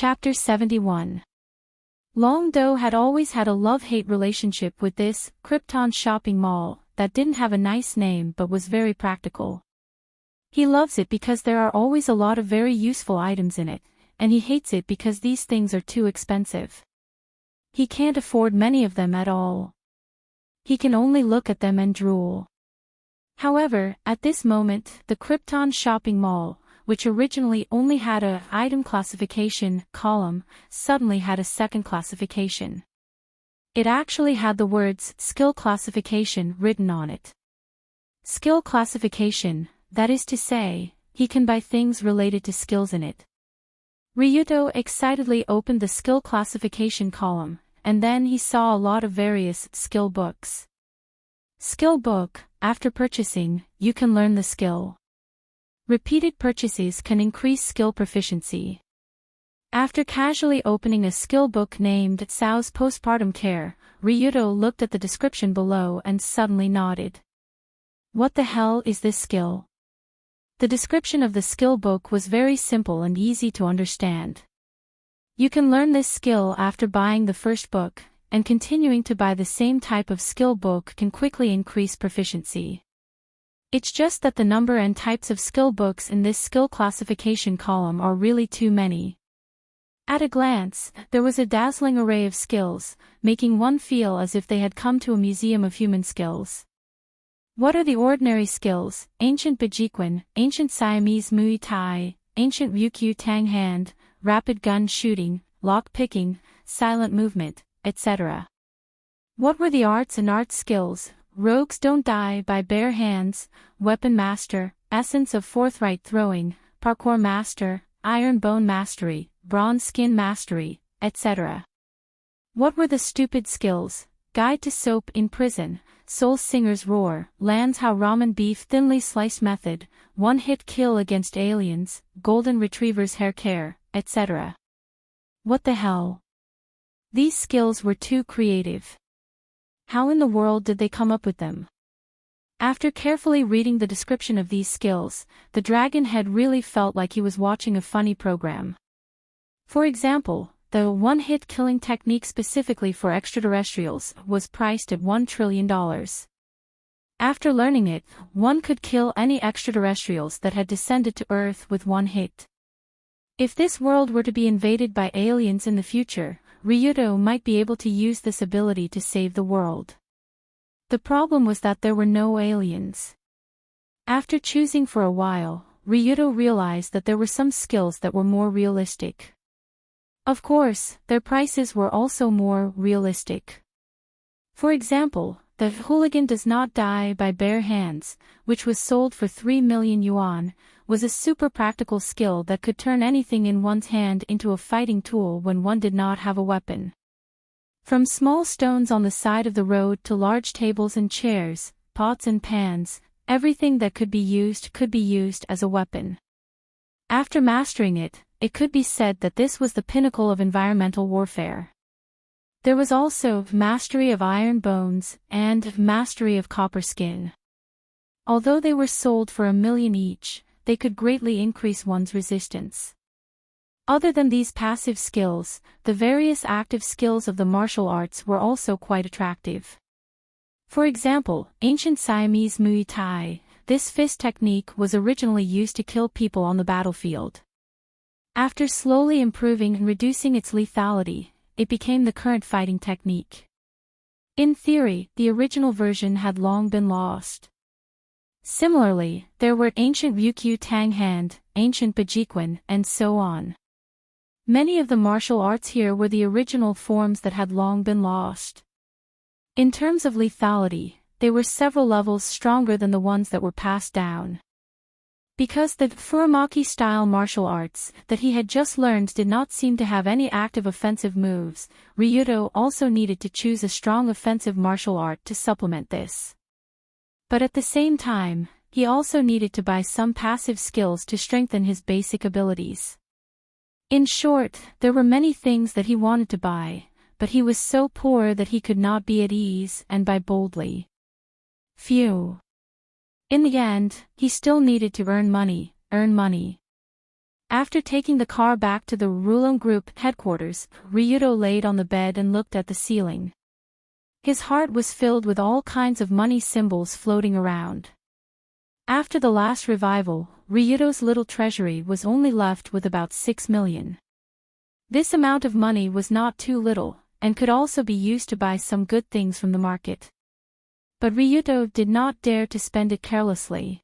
Chapter 71. Long Do had always had a love-hate relationship with this Krypton shopping mall that didn't have a nice name but was very practical. He loves it because there are always a lot of very useful items in it, and he hates it because these things are too expensive. He can't afford many of them at all. He can only look at them and drool. However, at this moment, the Krypton shopping mall, which originally only had a item classification column, suddenly had a second classification. It actually had the words skill classification written on it. Skill classification, that is to say, he can buy things related to skills in it. Ryuto excitedly opened the skill classification column, and then he saw a lot of various skill books. Skill book, after purchasing, you can learn the skill. Repeated purchases can increase skill proficiency. After casually opening a skill book named Sao's Postpartum Care, Ryuto looked at the description below and suddenly nodded. What the hell is this skill? The description of the skill book was very simple and easy to understand. You can learn this skill after buying the first book, and continuing to buy the same type of skill book can quickly increase proficiency. It's just that the number and types of skill books in this skill classification column are really too many. At a glance, there was a dazzling array of skills, making one feel as if they had come to a museum of human skills. What are the ordinary skills? Ancient Bajiquan, Ancient Siamese Muay Thai, Ancient Ryukyu Tang Hand, Rapid Gun Shooting, Lock Picking, Silent Movement, etc. What were the arts and art skills? Rogues Don't Die by Bare Hands, Weapon Master, Essence of Forthright Throwing, Parkour Master, Iron Bone Mastery, Bronze Skin Mastery, etc. What were the stupid skills? Guide to Soap in Prison, Soul Singer's Roar, Lands How Ramen Beef Thinly Sliced Method, One-Hit Kill Against Aliens, Golden Retriever's Hair Care, etc. What the hell? These skills were too creative. How in the world did they come up with them? After carefully reading the description of these skills, the dragon head really felt like he was watching a funny program. For example, the one-hit killing technique specifically for extraterrestrials was priced at $1 trillion. After learning it, one could kill any extraterrestrials that had descended to Earth with one hit. If this world were to be invaded by aliens in the future, Ryuto might be able to use this ability to save the world. The problem was that there were no aliens. After choosing for a while, Ryuto realized that there were some skills that were more realistic. Of course, their prices were also more realistic. For example, the Hooligan Does Not Die by Bare Hands, which was sold for 3 million yuan, was a super practical skill that could turn anything in one's hand into a fighting tool when one did not have a weapon. From small stones on the side of the road to large tables and chairs, pots and pans, everything that could be used as a weapon. After mastering it, it could be said that this was the pinnacle of environmental warfare. There was also mastery of iron bones and mastery of copper skin. Although they were sold for 1 million each, they could greatly increase one's resistance. Other than these passive skills, the various active skills of the martial arts were also quite attractive. For example, Ancient Siamese Muay Thai, this fist technique was originally used to kill people on the battlefield. After slowly improving and reducing its lethality, it became the current fighting technique. In theory, the original version had long been lost. Similarly, there were Ancient Ryukyu Tang Hand, Ancient Bajiquan, and so on. Many of the martial arts here were the original forms that had long been lost. In terms of lethality, they were several levels stronger than the ones that were passed down. Because the Furamaki-style martial arts that he had just learned did not seem to have any active offensive moves, Ryuto also needed to choose a strong offensive martial art to supplement this. But at the same time, he also needed to buy some passive skills to strengthen his basic abilities. In short, there were many things that he wanted to buy, but he was so poor that he could not be at ease and buy boldly. Phew. In the end, he still needed to earn money. After taking the car back to the Rulon Group headquarters, Ryuto laid on the bed and looked at the ceiling. His heart was filled with all kinds of money symbols floating around. After the last revival, Ryuto's little treasury was only left with about 6 million. This amount of money was not too little, and could also be used to buy some good things from the market. But Ryuto did not dare to spend it carelessly.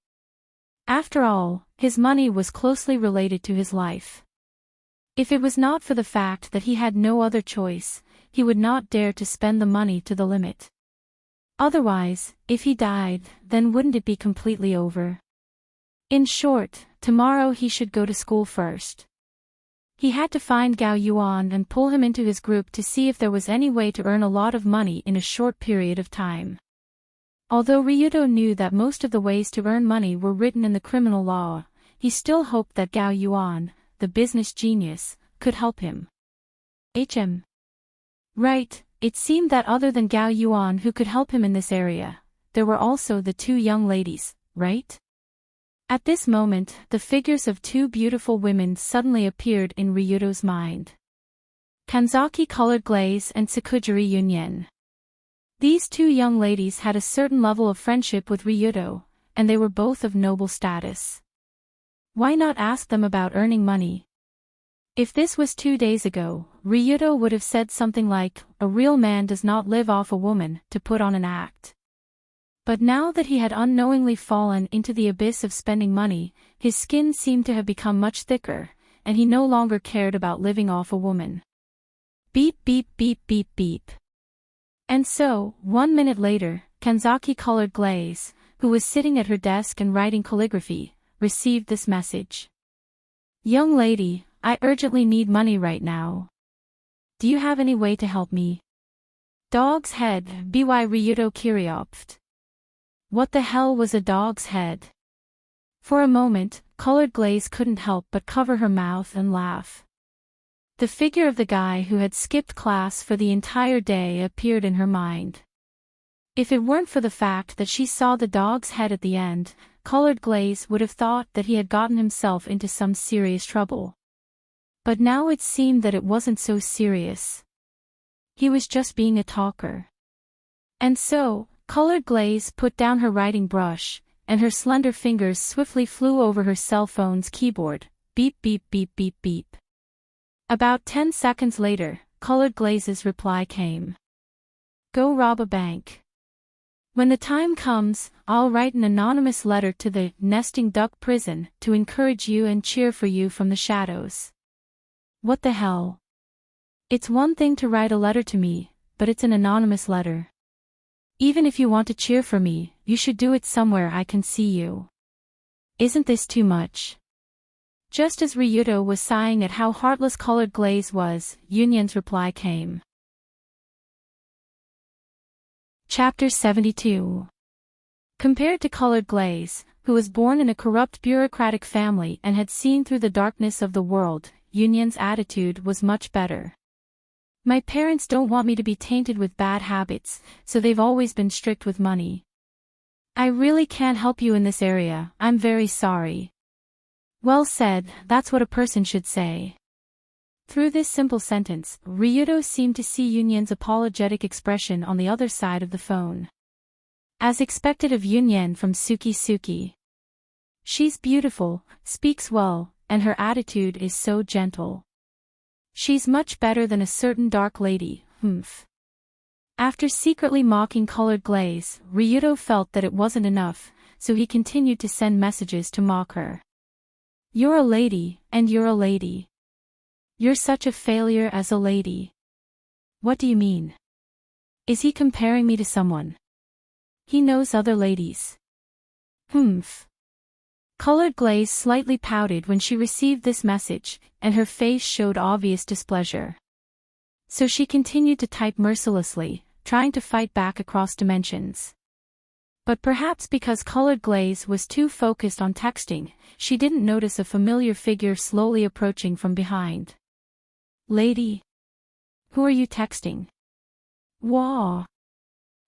After all, his money was closely related to his life. If it was not for the fact that he had no other choice, he would not dare to spend the money to the limit. Otherwise, if he died, then wouldn't it be completely over? In short, tomorrow he should go to school first. He had to find Gao Yuan and pull him into his group to see if there was any way to earn a lot of money in a short period of time. Although Ryuto knew that most of the ways to earn money were written in the criminal law, he still hoped that Gao Yuan, the business genius, could help him. Right, it seemed that other than Gao Yuan who could help him in this area, there were also the two young ladies, right? At this moment, the figures of two beautiful women suddenly appeared in Ryuto's mind. Kanzaki-colored glaze and Tsukujiri Yunyen. These two young ladies had a certain level of friendship with Ryuto, and they were both of noble status. Why not ask them about earning money? If this was 2 days ago, Ryuto would have said something like, "A real man does not live off a woman," to put on an act. But now that he had unknowingly fallen into the abyss of spending money, his skin seemed to have become much thicker, and he no longer cared about living off a woman. Beep beep beep beep beep. And so, 1 minute later, Kanzaki-colored glaze, who was sitting at her desk and writing calligraphy, received this message. "Young lady, I urgently need money right now. Do you have any way to help me?" Dog's head, by Ryuto Kiriopft. What the hell was a dog's head? For a moment, colored glaze couldn't help but cover her mouth and laugh. The figure of the guy who had skipped class for the entire day appeared in her mind. If it weren't for the fact that she saw the dog's head at the end, colored glaze would have thought that he had gotten himself into some serious trouble. But now it seemed that it wasn't so serious. He was just being a talker. And so, colored glaze put down her writing brush, and her slender fingers swiftly flew over her cell phone's keyboard, beep beep beep beep beep. About 10 seconds later, colored glaze's reply came. "Go rob a bank. When the time comes, I'll write an anonymous letter to the nesting duck prison to encourage you and cheer for you from the shadows." What the hell? It's one thing to write a letter to me, but it's an anonymous letter. Even if you want to cheer for me, you should do it somewhere I can see you. Isn't this too much? Just as Ryuto was sighing at how heartless colored glaze was, Yunyen's reply came. Chapter 72. Compared to colored glaze, who was born in a corrupt bureaucratic family and had seen through the darkness of the world, Yunyen's attitude was much better. "My parents don't want me to be tainted with bad habits, so they've always been strict with money. I really can't help you in this area, I'm very sorry." Well said, that's what a person should say. Through this simple sentence, Ryuto seemed to see Yunyen's apologetic expression on the other side of the phone. As expected of Yunyen from Suki. She's beautiful, speaks well, and her attitude is so gentle. She's much better than a certain dark lady, humph. After secretly mocking colored glaze, Ryuto felt that it wasn't enough, so he continued to send messages to mock her. "You're a lady, and you're a lady. You're such a failure as a lady." What do you mean? Is he comparing me to someone? He knows other ladies. Humph. Colored glaze slightly pouted when she received this message, and her face showed obvious displeasure. So she continued to type mercilessly, trying to fight back across dimensions. But perhaps because colored glaze was too focused on texting, she didn't notice a familiar figure slowly approaching from behind. "Lady? Who are you texting?" "Wah."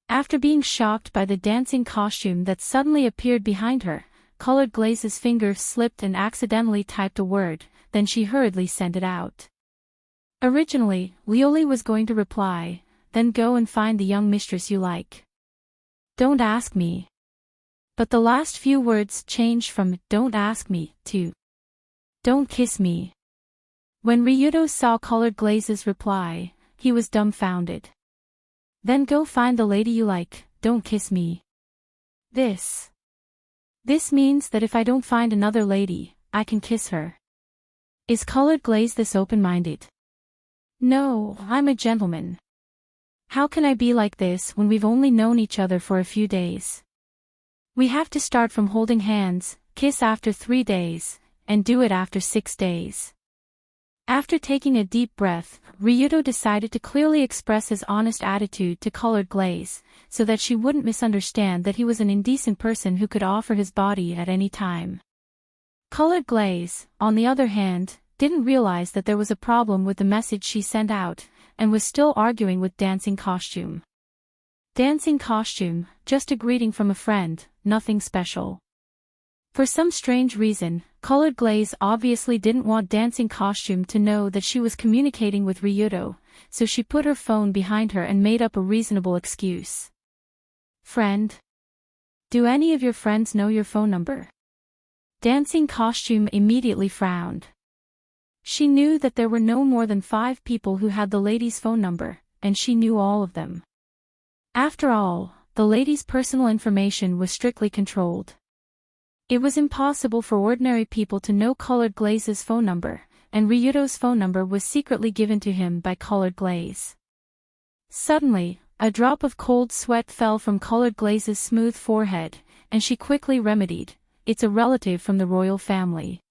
After being shocked by the dancing costume that suddenly appeared behind her, colored glaze's finger slipped and accidentally typed a word, then she hurriedly sent it out. Originally, Lioli was going to reply, then go and find the young mistress you like. Don't ask me. But the last few words changed from don't ask me to don't kiss me. When Ryudo saw Colored Glaze's reply, he was dumbfounded. Then go find the lady you like, don't kiss me. This means that if I don't find another lady, I can kiss her. Is Colored Glaze this open-minded? No, I'm a gentleman. How can I be like this when we've only known each other for a few days? We have to start from holding hands, kiss after 3 days, and do it after 6 days. After taking a deep breath, Ryudo decided to clearly express his honest attitude to Colored Glaze, so that she wouldn't misunderstand that he was an indecent person who could offer his body at any time. Colored Glaze, on the other hand, didn't realize that there was a problem with the message she sent out, and was still arguing with Dancing Costume. Dancing Costume, just a greeting from a friend, nothing special. For some strange reason, Colored Glaze obviously didn't want Dancing Costume to know that she was communicating with Ryudo, so she put her phone behind her and made up a reasonable excuse. Friend? Do any of your friends know your phone number? Dancing Costume immediately frowned. She knew that there were no more than 5 people who had the lady's phone number, and she knew all of them. After all, the lady's personal information was strictly controlled. It was impossible for ordinary people to know Colored Glaze's phone number, and Ryudo's phone number was secretly given to him by Colored Glaze. Suddenly, a drop of cold sweat fell from Colored Glaze's smooth forehead, and she quickly remedied, "It's a relative from the royal family.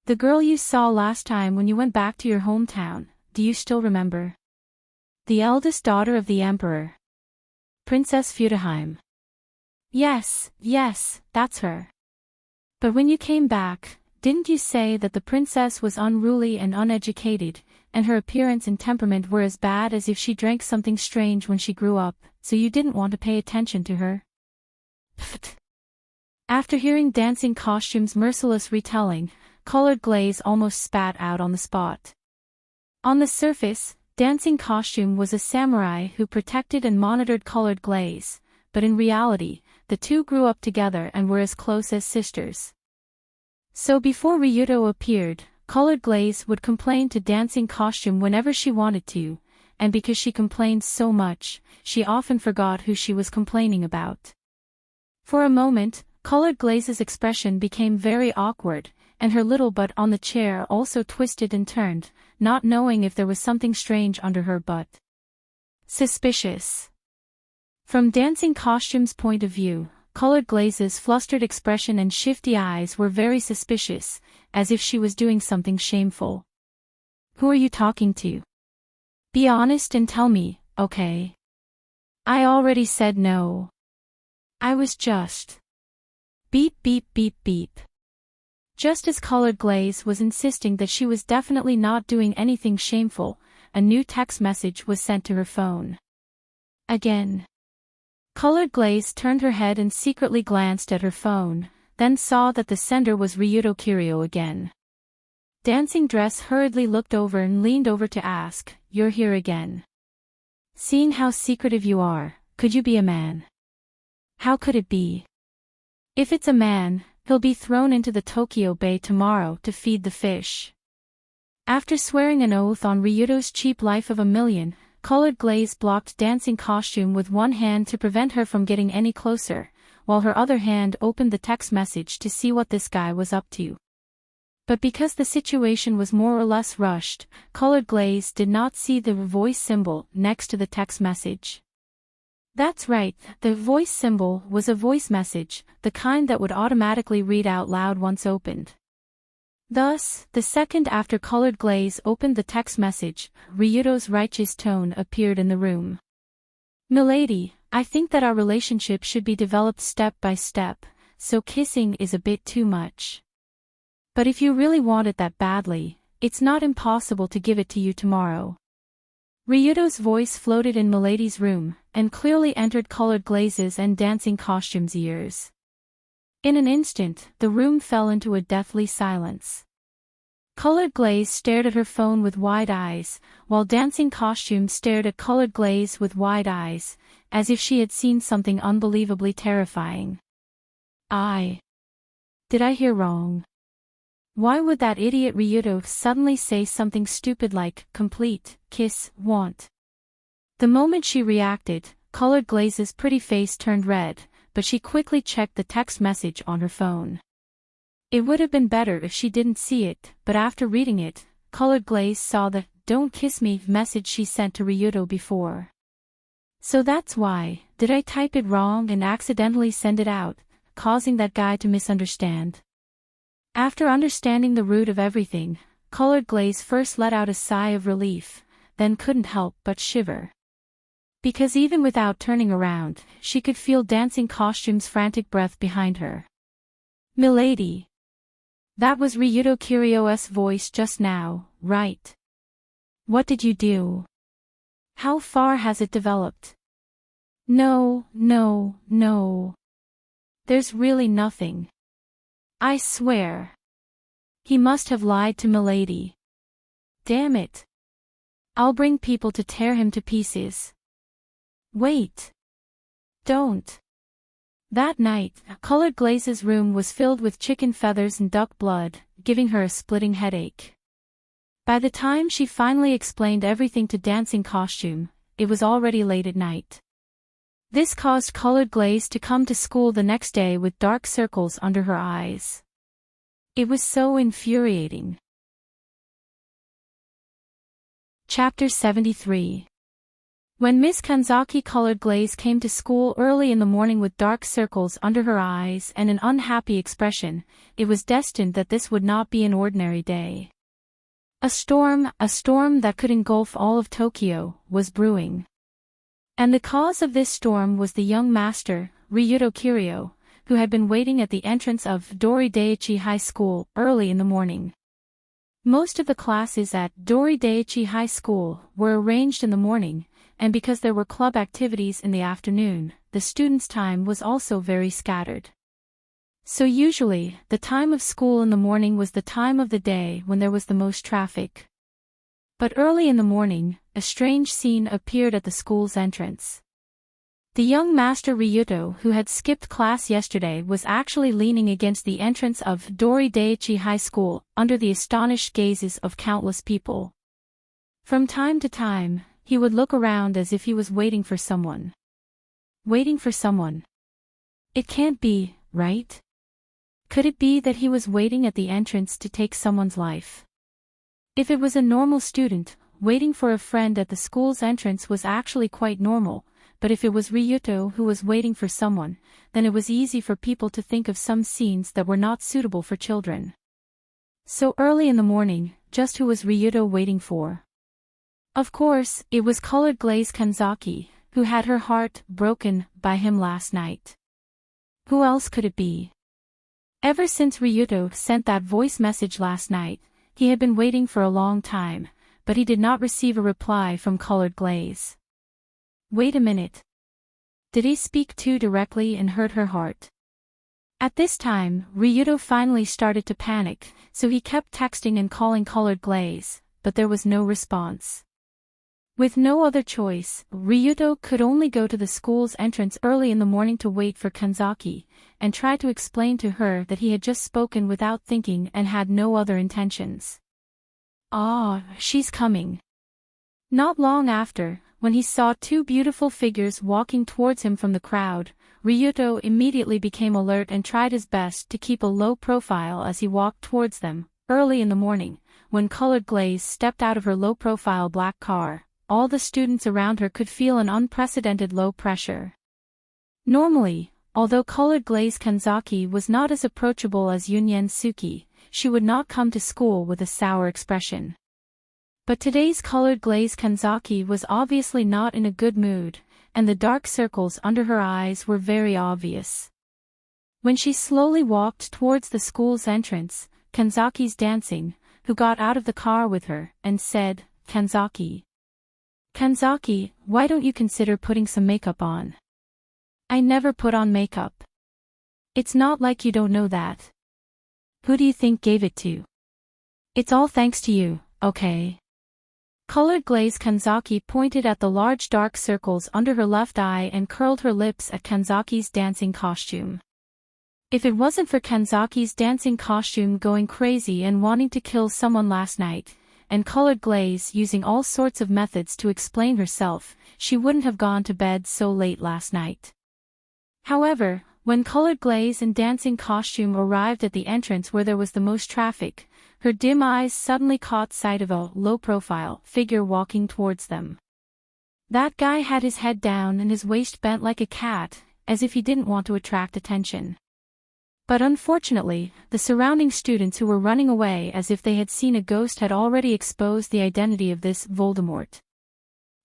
The girl you saw last time when you went back to your hometown, do you still remember? The eldest daughter of the emperor. Princess Feudaheim. Yes, that's her. But when you came back, didn't you say that the princess was unruly and uneducated, and her appearance and temperament were as bad as if she drank something strange when she grew up, so you didn't want to pay attention to her?" Pfft. After hearing Dancing Costume's merciless retelling, Colored Glaze almost spat out on the spot. On the surface, Dancing Costume was a samurai who protected and monitored Colored Glaze, but in reality, the two grew up together and were as close as sisters. So before Ryudo appeared, Colored Glaze would complain to Dancing Costume whenever she wanted to, and because she complained so much, she often forgot who she was complaining about. For a moment, Colored Glaze's expression became very awkward, and her little butt on the chair also twisted and turned, not knowing if there was something strange under her butt. Suspicious. From Dancing Costume's point of view, Colored Glaze's flustered expression and shifty eyes were very suspicious, as if she was doing something shameful. "Who are you talking to? Be honest and tell me, okay? I already said no. I was just..." Beep beep beep beep. Just as Colored Glaze was insisting that she was definitely not doing anything shameful, a new text message was sent to her phone. Again. Colored Glaze turned her head and secretly glanced at her phone, then saw that the sender was Ryudo Kiryu again. Dancing Dress hurriedly looked over and leaned over to ask, "You're here again? Seeing how secretive you are, could you be a man?" "How could it be? If it's a man, he'll be thrown into the Tokyo Bay tomorrow to feed the fish." After swearing an oath on Ryudo's cheap life of $1,000,000, Colored Glaze blocked Dancing Costume with one hand to prevent her from getting any closer, while her other hand opened the text message to see what this guy was up to. But because the situation was more or less rushed, Colored Glaze did not see the voice symbol next to the text message. That's right, the voice symbol was a voice message, the kind that would automatically read out loud once opened. Thus, the second after Colored Glaze opened the text message, Ryudo's righteous tone appeared in the room. "Milady, I think that our relationship should be developed step by step, so kissing is a bit too much. But if you really want it that badly, it's not impossible to give it to you tomorrow." Ryudo's voice floated in Milady's room, and clearly entered Colored Glaze's and Dancing Costume's ears. In an instant, the room fell into a deathly silence. Colored Glaze stared at her phone with wide eyes, while Dancing Costume stared at Colored Glaze with wide eyes, as if she had seen something unbelievably terrifying. Did I hear wrong? Why would that idiot Ryuto suddenly say something stupid like, complete, kiss, want? The moment she reacted, Colored Glaze's pretty face turned red, but she quickly checked the text message on her phone. It would have been better if she didn't see it, but after reading it, Colored Glaze saw the "Don't kiss me" message she sent to Ryuto before. So that's why, did I type it wrong and accidentally send it out, causing that guy to misunderstand? After understanding the root of everything, Colored Glaze first let out a sigh of relief, then couldn't help but shiver. Because even without turning around, she could feel Dancing Costume's frantic breath behind her. "Milady." That was Ryuto Kiryo's voice just now, right? What did you do? How far has it developed? No. There's really nothing. I swear. He must have lied to Milady. Damn it. I'll bring people to tear him to pieces. Wait. Don't. That night, Colored Glaze's room was filled with chicken feathers and duck blood, giving her a splitting headache. By the time she finally explained everything to Dancing Costume, it was already late at night. This caused Colored Glaze to come to school the next day with dark circles under her eyes. It was so infuriating. Chapter 73. When Miss Kanzaki Colored Glaze came to school early in the morning with dark circles under her eyes and an unhappy expression, it was destined that this would not be an ordinary day. A storm that could engulf all of Tokyo, was brewing. And the cause of this storm was the young master, Ryuto Kiryo, who had been waiting at the entrance of Dori Daiichi High School early in the morning. Most of the classes at Dori Daiichi High School were arranged in the morning, and because there were club activities in the afternoon, the students' time was also very scattered. So usually, the time of school in the morning was the time of the day when there was the most traffic. But early in the morning, a strange scene appeared at the school's entrance. The young master Ryuto, who had skipped class yesterday, was actually leaning against the entrance of Dori Daiichi High School, under the astonished gazes of countless people. From time to time, he would look around as if he was waiting for someone. Waiting for someone. It can't be, right? Could it be that he was waiting at the entrance to take someone's life? If it was a normal student, waiting for a friend at the school's entrance was actually quite normal, but if it was Ryuto who was waiting for someone, then it was easy for people to think of some scenes that were not suitable for children. So early in the morning, just who was Ryuto waiting for? Of course, it was Colored Glaze Kanzaki, who had her heart broken by him last night. Who else could it be? Ever since Ryuto sent that voice message last night, he had been waiting for a long time, but he did not receive a reply from Colored Glaze. Wait a minute. Did he speak too directly and hurt her heart? At this time, Ryuto finally started to panic, so he kept texting and calling Colored Glaze, but there was no response. With no other choice, Ryuto could only go to the school's entrance early in the morning to wait for Kanzaki, and try to explain to her that he had just spoken without thinking and had no other intentions. She's coming. Not long after, when he saw two beautiful figures walking towards him from the crowd, Ryuto immediately became alert and tried his best to keep a low profile as he walked towards them. Early in the morning, when Colored Glaze stepped out of her low-profile black car, all the students around her could feel an unprecedented low pressure. Normally, although Colored Glaze Kanzaki was not as approachable as Yunyen Suki, she would not come to school with a sour expression. But today's Colored Glaze Kanzaki was obviously not in a good mood, and the dark circles under her eyes were very obvious. When she slowly walked towards the school's entrance, Kanzaki's dancing, who got out of the car with her, and said, "Kanzaki. Kanzaki, why don't you consider putting some makeup on?" "I never put on makeup." "It's not like you don't know that." "Who do you think gave it to?" It's all thanks to you, okay? Colored glaze Kanzaki pointed at the large dark circles under her left eye and curled her lips at Kanzaki's dancing costume. If it wasn't for Kanzaki's dancing costume going crazy and wanting to kill someone last night, and Colored Glaze using all sorts of methods to explain herself, she wouldn't have gone to bed so late last night. However, when Colored Glaze and dancing costume arrived at the entrance where there was the most traffic, her dim eyes suddenly caught sight of a low-profile figure walking towards them. That guy had his head down and his waist bent like a cat, as if he didn't want to attract attention. But unfortunately, the surrounding students who were running away as if they had seen a ghost had already exposed the identity of this Voldemort.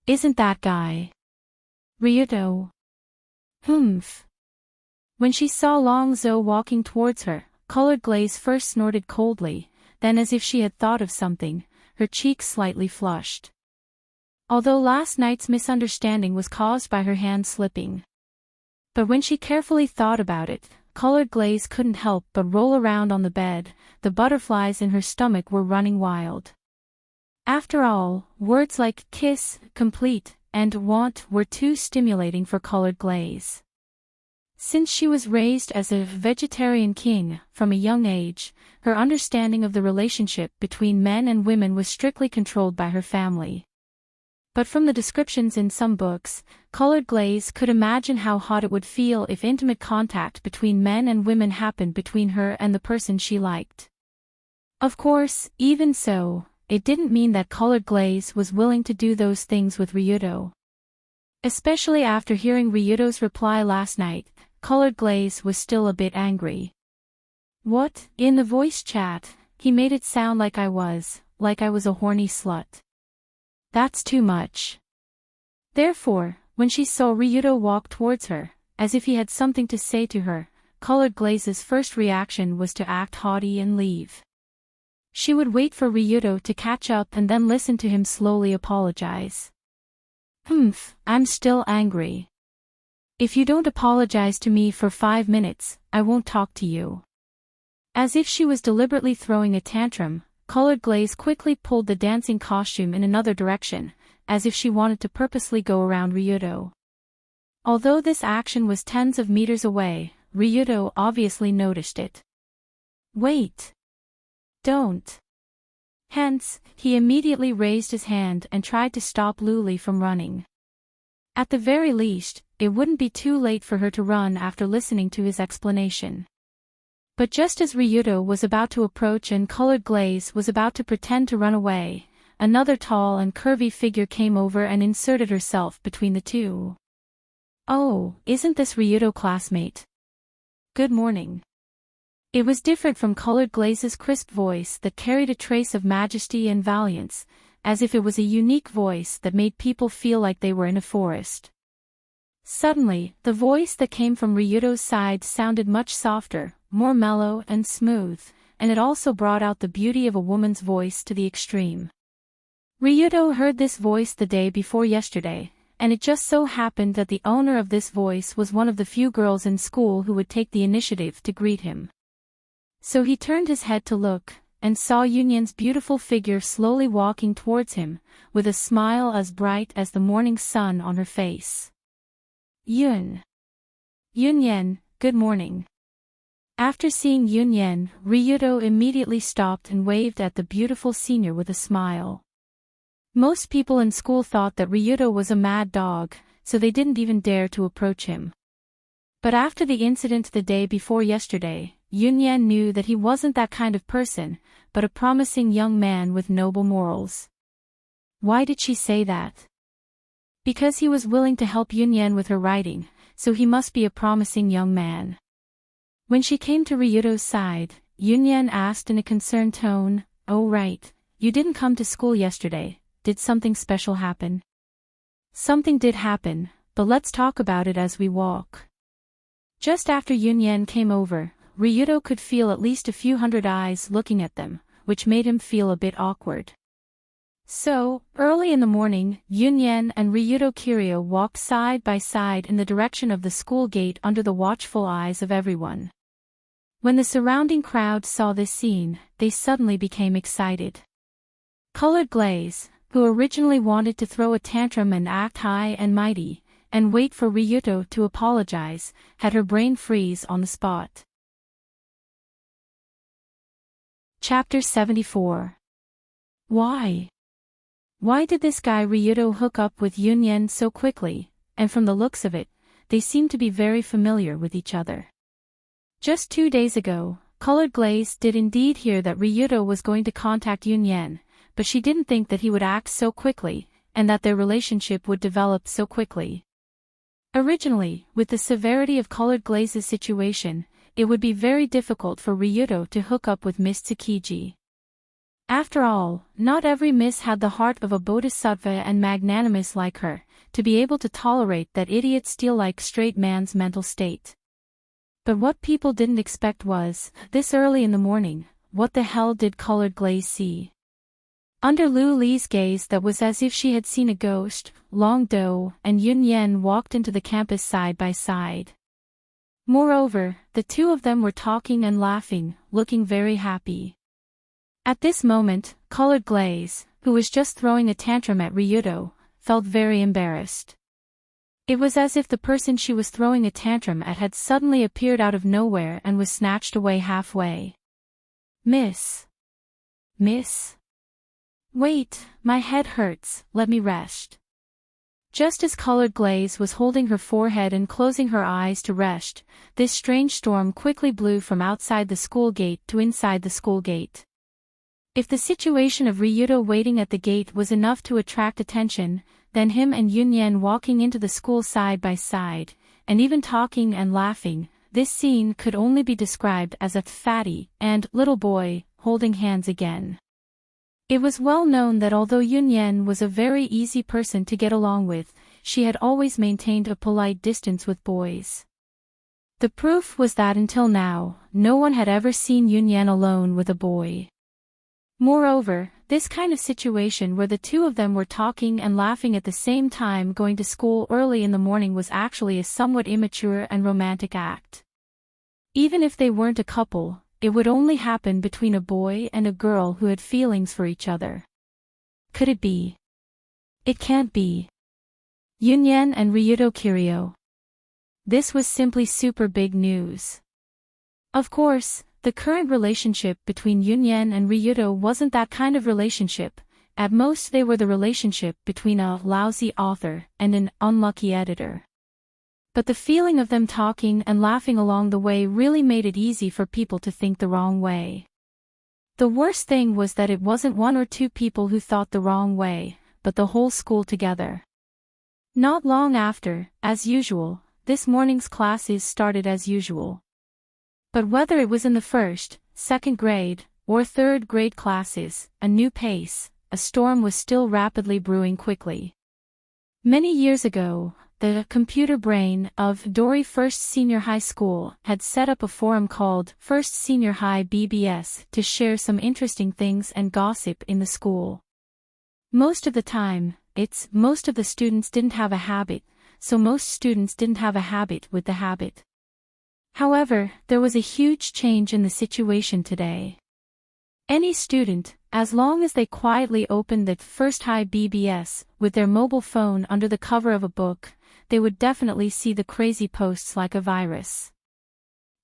Isn't that guy Ryuto? Humph. When she saw Long Zhou walking towards her, Colored Glaze first snorted coldly, then as if she had thought of something, her cheeks slightly flushed. Although last night's misunderstanding was caused by her hand slipping. But when she carefully thought about it, Colored Glaze couldn't help but roll around on the bed, the butterflies in her stomach were running wild. After all, words like kiss, complete, and want were too stimulating for Colored Glaze. Since she was raised as a vegetarian king from a young age, her understanding of the relationship between men and women was strictly controlled by her family. But from the descriptions in some books, Colored Glaze could imagine how hot it would feel if intimate contact between men and women happened between her and the person she liked. Of course, even so, it didn't mean that Colored Glaze was willing to do those things with Ryuto. Especially after hearing Ryuto's reply last night, Colored Glaze was still a bit angry. What? In the voice chat, he made it sound like I was a horny slut. That's too much. Therefore, when she saw Ryuto walk towards her, as if he had something to say to her, Colored Glaze's first reaction was to act haughty and leave. She would wait for Ryuto to catch up and then listen to him slowly apologize. I'm still angry. If you don't apologize to me for 5 minutes, I won't talk to you. As if she was deliberately throwing a tantrum, Colored Glaze quickly pulled the dancing costume in another direction, as if she wanted to purposely go around Ryuto. Although this action was tens of meters away, Ryuto obviously noticed it. Wait. Don't. Hence, he immediately raised his hand and tried to stop Luli from running. At the very least, it wouldn't be too late for her to run after listening to his explanation. But just as Ryuto was about to approach and Colored Glaze was about to pretend to run away, another tall and curvy figure came over and inserted herself between the two. Oh, isn't this Ryuto classmate? Good morning. It was different from Colored Glaze's crisp voice that carried a trace of majesty and valiance, as if it was a unique voice that made people feel like they were in a forest. Suddenly, the voice that came from Ryuto's side sounded much softer, more mellow and smooth, and it also brought out the beauty of a woman's voice to the extreme. Ryuto heard this voice the day before yesterday, and it just so happened that the owner of this voice was one of the few girls in school who would take the initiative to greet him. So he turned his head to look, and saw Yunyan's beautiful figure slowly walking towards him, with a smile as bright as the morning sun on her face. Yunyan, good morning. After seeing Yunyan, Ryuto immediately stopped and waved at the beautiful senior with a smile. Most people in school thought that Ryuto was a mad dog, so they didn't even dare to approach him. But after the incident the day before yesterday, Yunyan knew that he wasn't that kind of person, but a promising young man with noble morals. Why did she say that? Because he was willing to help Yunyan with her writing, so he must be a promising young man. When she came to Ryuto's side, Yunyan asked in a concerned tone, "Oh right, you didn't come to school yesterday, did something special happen?" Something did happen, but let's talk about it as we walk. Just after Yunyan came over, Ryuto could feel at least a few hundred eyes looking at them, which made him feel a bit awkward. So, early in the morning, Yunyan and Ryuto Kiryu walked side by side in the direction of the school gate under the watchful eyes of everyone. When the surrounding crowd saw this scene, they suddenly became excited. Colored Glaze, who originally wanted to throw a tantrum and act high and mighty, and wait for Ryuto to apologize, had her brain freeze on the spot. Chapter 74. Why? Why did this guy Ryuto hook up with Yunyen so quickly, and from the looks of it, they seemed to be very familiar with each other. Just 2 days ago, Colored Glaze did indeed hear that Ryuto was going to contact Yunyen, but she didn't think that he would act so quickly, and that their relationship would develop so quickly. Originally, with the severity of Colored Glaze's situation, it would be very difficult for Ryuto to hook up with Miss Tsukiji. After all, not every miss had the heart of a bodhisattva and magnanimous like her, to be able to tolerate that idiot steel-like straight man's mental state. But what people didn't expect was, this early in the morning, what the hell did Colored Glaze see? Under Lu Li's gaze that was as if she had seen a ghost, Long Do and Yunyen walked into the campus side by side. Moreover, the two of them were talking and laughing, looking very happy. At this moment, Colored Glaze, who was just throwing a tantrum at Ryuto, felt very embarrassed. It was as if the person she was throwing a tantrum at had suddenly appeared out of nowhere and was snatched away halfway. Miss. Wait, my head hurts, let me rest. Just as Colored Glaze was holding her forehead and closing her eyes to rest, this strange storm quickly blew from outside the school gate to inside the school gate. If the situation of Ryuto waiting at the gate was enough to attract attention, then him and Yunyen walking into the school side by side, and even talking and laughing, this scene could only be described as a fatty and little boy holding hands again. It was well known that although Yunyen was a very easy person to get along with, she had always maintained a polite distance with boys. The proof was that until now, no one had ever seen Yunyen alone with a boy. Moreover, this kind of situation where the two of them were talking and laughing at the same time going to school early in the morning was actually a somewhat immature and romantic act. Even if they weren't a couple, it would only happen between a boy and a girl who had feelings for each other. Could it be? It can't be. Yunyen and Ryuto Kiryu. This was simply super big news. Of course, the current relationship between Yunyen and Ryuto wasn't that kind of relationship. At most they were the relationship between a lousy author and an unlucky editor. But the feeling of them talking and laughing along the way really made it easy for people to think the wrong way. The worst thing was that it wasn't one or two people who thought the wrong way, but the whole school together. Not long after, as usual, this morning's classes started as usual. But whether it was in the first, second grade, or third grade classes, a new pace, a storm was still rapidly brewing quickly. Many years ago, the computer brain of Dory First Senior High School had set up a forum called First Senior High BBS to share some interesting things and gossip in the school. Most of the time, most of the students didn't have a habit, so most students didn't have a habit with the habit. However, there was a huge change in the situation today. Any student, as long as they quietly opened the First High BBS with their mobile phone under the cover of a book, they would definitely see the crazy posts like a virus.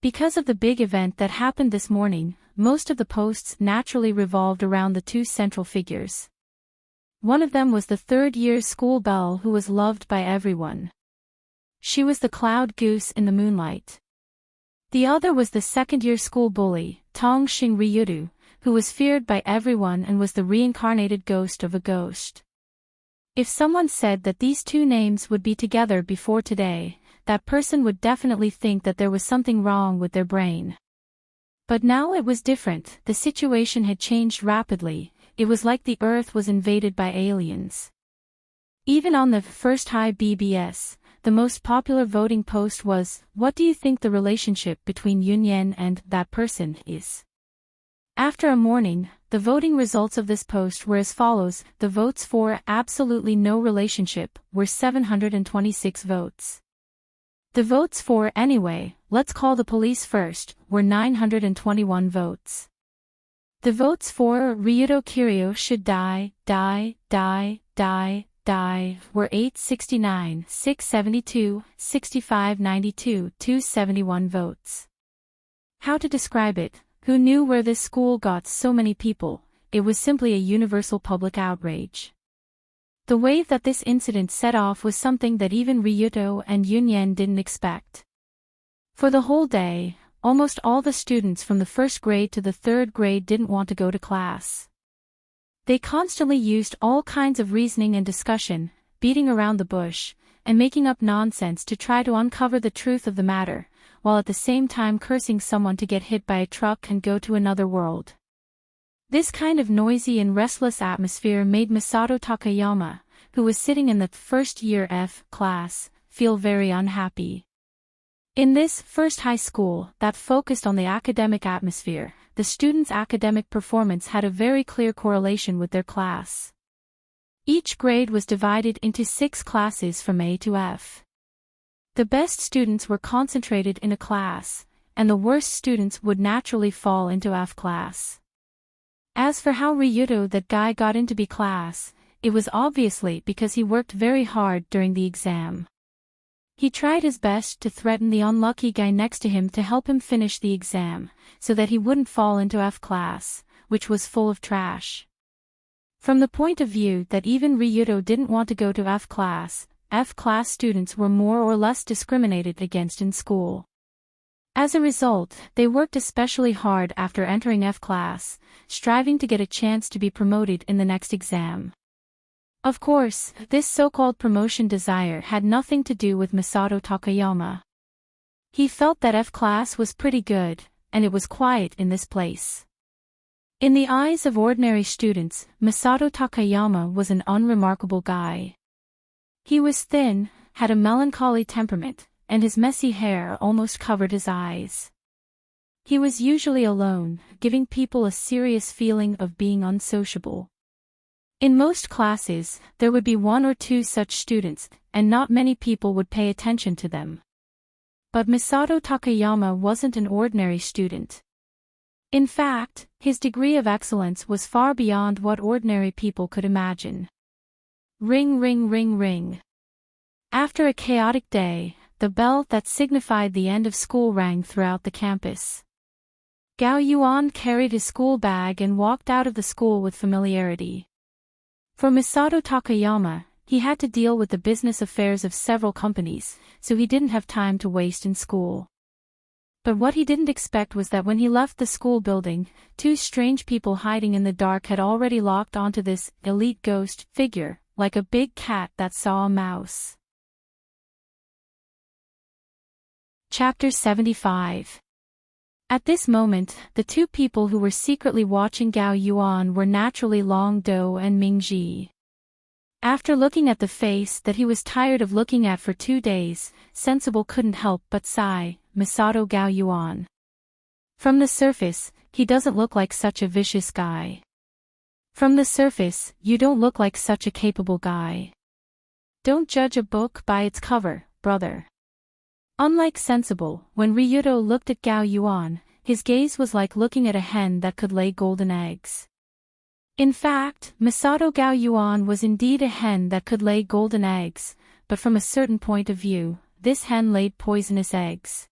Because of the big event that happened this morning, most of the posts naturally revolved around the two central figures. One of them was the third-year school belle who was loved by everyone. She was the cloud goose in the moonlight. The other was the second-year school bully, Tong Xing Ryudu, who was feared by everyone and was the reincarnated ghost of a ghost. If someone said that these two names would be together before today, that person would definitely think that there was something wrong with their brain. But now it was different, the situation had changed rapidly, it was like the Earth was invaded by aliens. Even on the First High BBS, the most popular voting post was, "What do you think the relationship between Yunyen and that person is?" After a morning, the voting results of this post were as follows: the votes for absolutely no relationship were 726 votes. The votes for, anyway, let's call the police first, were 921 votes. The votes for, Ryuto Kiryu should die, were 869, 672, 6592, 271 votes. How to describe it? Who knew where this school got so many people? It was simply a universal public outrage. The wave that this incident set off was something that even Ryuto and Yunyen didn't expect. For the whole day, almost all the students from the first grade to the third grade didn't want to go to class. They constantly used all kinds of reasoning and discussion, beating around the bush, and making up nonsense to try to uncover the truth of the matter, while at the same time cursing someone to get hit by a truck and go to another world. This kind of noisy and restless atmosphere made Masato Takayama, who was sitting in the first-year F class, feel very unhappy. In this first high school that focused on the academic atmosphere, the students' academic performance had a very clear correlation with their class. Each grade was divided into 6 classes from A to F. The best students were concentrated in a class, and the worst students would naturally fall into F class. As for how Ryuto, that guy, got into B class, it was obviously because he worked very hard during the exam. He tried his best to threaten the unlucky guy next to him to help him finish the exam, so that he wouldn't fall into F class, which was full of trash. From the point of view that even Ryuto didn't want to go to F class students were more or less discriminated against in school. As a result, they worked especially hard after entering F class, striving to get a chance to be promoted in the next exam. Of course, this so-called promotion desire had nothing to do with Masato Takayama. He felt that F class was pretty good, and it was quiet in this place. In the eyes of ordinary students, Masato Takayama was an unremarkable guy. He was thin, had a melancholy temperament, and his messy hair almost covered his eyes. He was usually alone, giving people a serious feeling of being unsociable. In most classes, there would be 1 or 2 such students, and not many people would pay attention to them. But Masato Takayama wasn't an ordinary student. In fact, his degree of excellence was far beyond what ordinary people could imagine. Ring, ring, ring, ring. After a chaotic day, the bell that signified the end of school rang throughout the campus. Gao Yuan carried his school bag and walked out of the school with familiarity. For Masato Takayama, he had to deal with the business affairs of several companies, so he didn't have time to waste in school. But what he didn't expect was that when he left the school building, 2 strange people hiding in the dark had already locked onto this elite ghost figure, like a big cat that saw a mouse. Chapter 75. At this moment, the 2 people who were secretly watching Gao Yuan were naturally Long Do and Mingji. After looking at the face that he was tired of looking at for 2 days, Sensible couldn't help but sigh, Masato Gao Yuan. From the surface, he doesn't look like such a vicious guy. From the surface, you don't look like such a capable guy. Don't judge a book by its cover, brother. Unlike Sensible, when Ryuto looked at Gao Yuan, his gaze was like looking at a hen that could lay golden eggs. In fact, Masato Gao Yuan was indeed a hen that could lay golden eggs, but from a certain point of view, this hen laid poisonous eggs.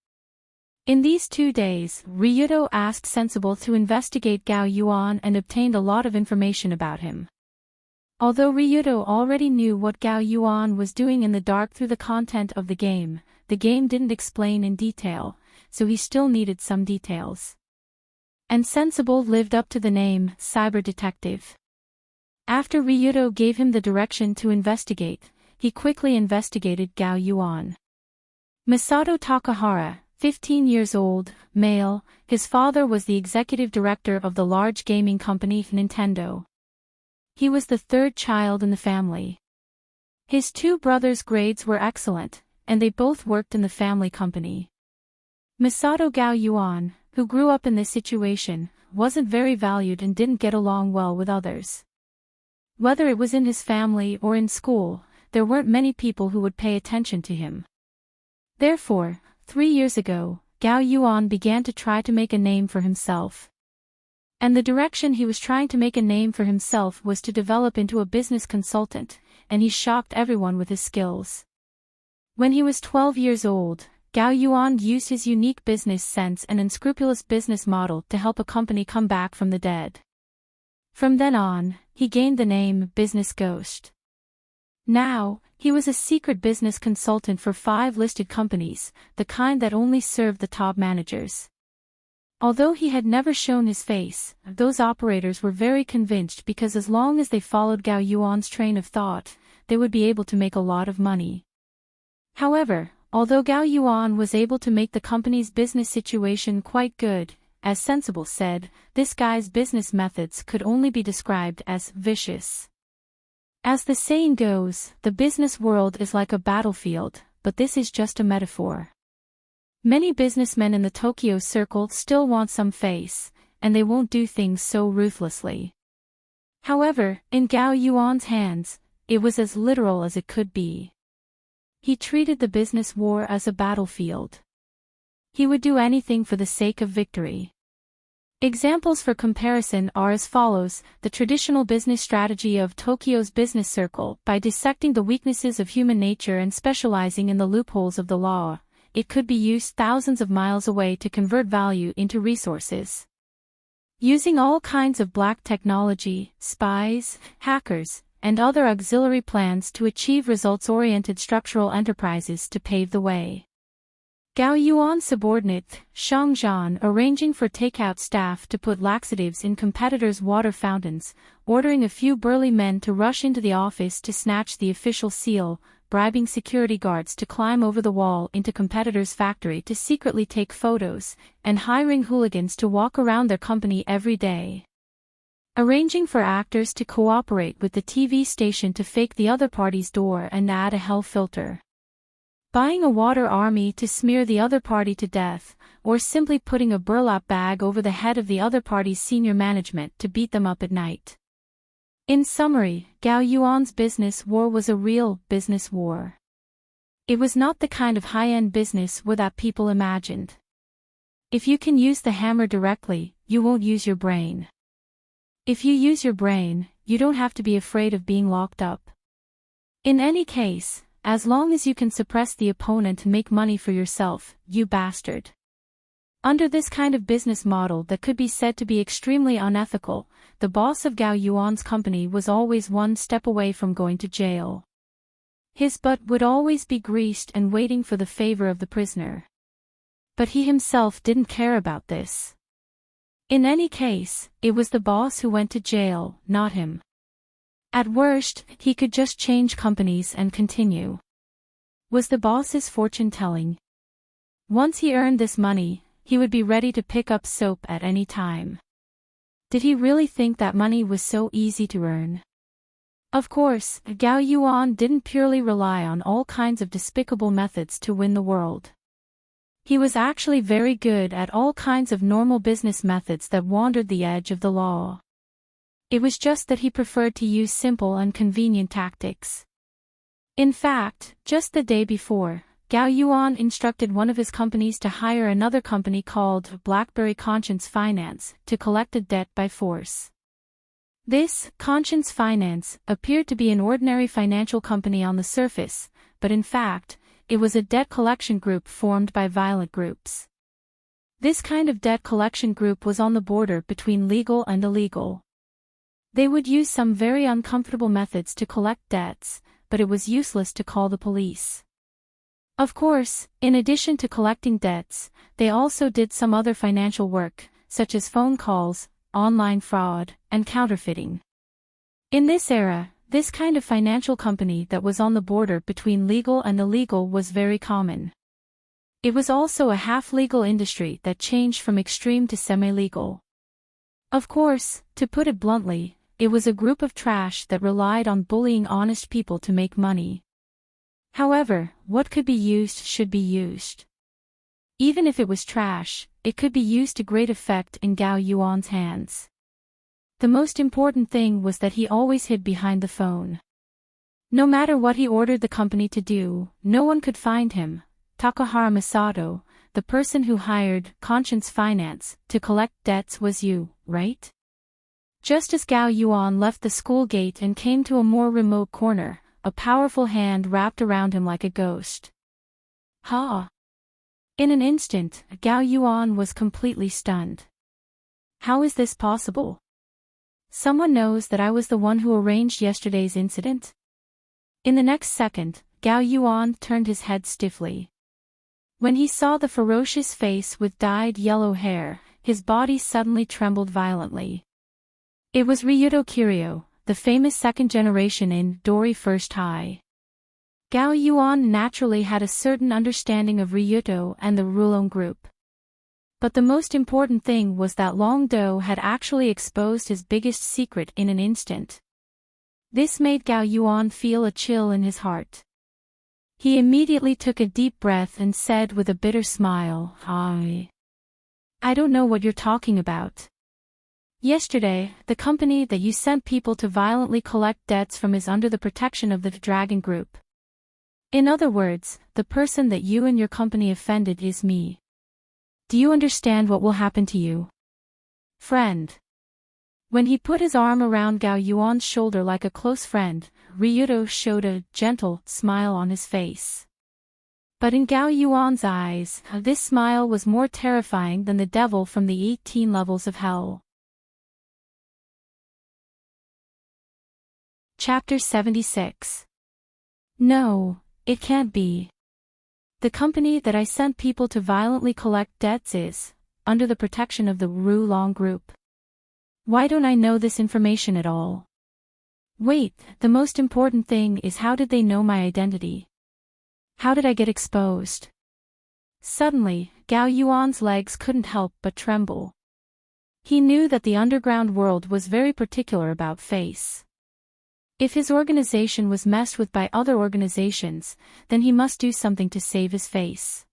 In these 2 days, Ryuto asked Sensible to investigate Gao Yuan and obtained a lot of information about him. Although Ryuto already knew what Gao Yuan was doing in the dark through the content of the game didn't explain in detail, so he still needed some details. And Sensible lived up to the name, Cyber Detective. After Ryuto gave him the direction to investigate, he quickly investigated Gao Yuan. Masato Takahara, 15 years old, male, his father was the executive director of the large gaming company Nintendo. He was the 3rd child in the family. His 2 brothers' grades were excellent, and they both worked in the family company. Masato Gao Yuan, who grew up in this situation, wasn't very valued and didn't get along well with others. Whether it was in his family or in school, there weren't many people who would pay attention to him. Therefore, 3 years ago, Gao Yuan began to try to make a name for himself. And the direction he was trying to make a name for himself was to develop into a business consultant, and he shocked everyone with his skills. When he was 12 years old, Gao Yuan used his unique business sense and unscrupulous business model to help a company come back from the dead. From then on, he gained the name Business Ghost. Now, he was a secret business consultant for 5 listed companies, the kind that only served the top managers. Although he had never shown his face, those operators were very convinced because as long as they followed Gao Yuan's train of thought, they would be able to make a lot of money. However, although Gao Yuan was able to make the company's business situation quite good, as Sensible said, this guy's business methods could only be described as vicious. As the saying goes, the business world is like a battlefield, but this is just a metaphor. Many businessmen in the Tokyo circle still want some face, and they won't do things so ruthlessly. However, in Gao Yuan's hands, it was as literal as it could be. He treated the business war as a battlefield. He would do anything for the sake of victory. Examples for comparison are as follows: the traditional business strategy of Tokyo's business circle, by dissecting the weaknesses of human nature and specializing in the loopholes of the law, it could be used thousands of miles away to convert value into resources. Using all kinds of black technology, spies, hackers, and other auxiliary plans to achieve results-oriented structural enterprises to pave the way. Gao Yuan's subordinate, Shang Zhan, arranging for takeout staff to put laxatives in competitors' water fountains, ordering a few burly men to rush into the office to snatch the official seal, bribing security guards to climb over the wall into competitors' factory to secretly take photos, and hiring hooligans to walk around their company every day. Arranging for actors to cooperate with the TV station to fake the other party's door and add a hell filter. Buying a water army to smear the other party to death, or simply putting a burlap bag over the head of the other party's senior management to beat them up at night. In summary, Gao Yuan's business war was a real business war. It was not the kind of high-end business war that people imagined. If you can use the hammer directly, you won't use your brain. If you use your brain, you don't have to be afraid of being locked up. In any case, as long as you can suppress the opponent and make money for yourself, you bastard. Under this kind of business model that could be said to be extremely unethical, the boss of Gao Yuan's company was always one step away from going to jail. His butt would always be greased and waiting for the favor of the prisoner. But he himself didn't care about this. In any case, it was the boss who went to jail, not him. At worst, he could just change companies and continue. Was the boss's fortune telling? Once he earned this money, he would be ready to pick up soap at any time. Did he really think that money was so easy to earn? Of course, Gao Yuan didn't purely rely on all kinds of despicable methods to win the world. He was actually very good at all kinds of normal business methods that wandered the edge of the law. It was just that he preferred to use simple and convenient tactics. In fact, just the day before, Gao Yuan instructed one of his companies to hire another company called BlackBerry Conscience Finance to collect a debt by force. This, Conscience Finance, appeared to be an ordinary financial company on the surface, but in fact, it was a debt collection group formed by violent groups. This kind of debt collection group was on the border between legal and illegal. They would use some very uncomfortable methods to collect debts, but it was useless to call the police. Of course, in addition to collecting debts, they also did some other financial work, such as phone calls, online fraud, and counterfeiting. In this era, this kind of financial company that was on the border between legal and illegal was very common. It was also a half-legal industry that changed from extreme to semi-legal. Of course, to put it bluntly, it was a group of trash that relied on bullying honest people to make money. However, what could be used should be used. Even if it was trash, it could be used to great effect in Gao Yuan's hands. The most important thing was that he always hid behind the phone. No matter what he ordered the company to do, no one could find him, Takahara Masato, the person who hired Conscience Finance to collect debts was you, right? Just as Gao Yuan left the school gate and came to a more remote corner, a powerful hand wrapped around him like a ghost. Ha! In an instant, Gao Yuan was completely stunned. How is this possible? Someone knows that I was the one who arranged yesterday's incident? In the next second, Gao Yuan turned his head stiffly. When he saw the ferocious face with dyed yellow hair, his body suddenly trembled violently. It was Ryuto Kiryu, the famous second generation in Dori First High. Gao Yuan naturally had a certain understanding of Ryuto and the Rulon group. But the most important thing was that Long Do had actually exposed his biggest secret in an instant. This made Gao Yuan feel a chill in his heart. He immediately took a deep breath and said with a bitter smile, I don't know what you're talking about. Yesterday, the company that you sent people to violently collect debts from is under the protection of the Dragon Group. In other words, the person that you and your company offended is me. Do you understand what will happen to you? Friend. When he put his arm around Gao Yuan's shoulder like a close friend, Ryuto showed a gentle smile on his face. But in Gao Yuan's eyes, this smile was more terrifying than the devil from the 18 levels of hell. Chapter 76. No, it can't be. The company that I sent people to violently collect debts is under the protection of the Rulon Group. Why don't I know this information at all? Wait, the most important thing is how did they know my identity? How did I get exposed? Suddenly, Gao Yuan's legs couldn't help but tremble. He knew that the underground world was very particular about face. If his organization was messed with by other organizations, then he must do something to save his face.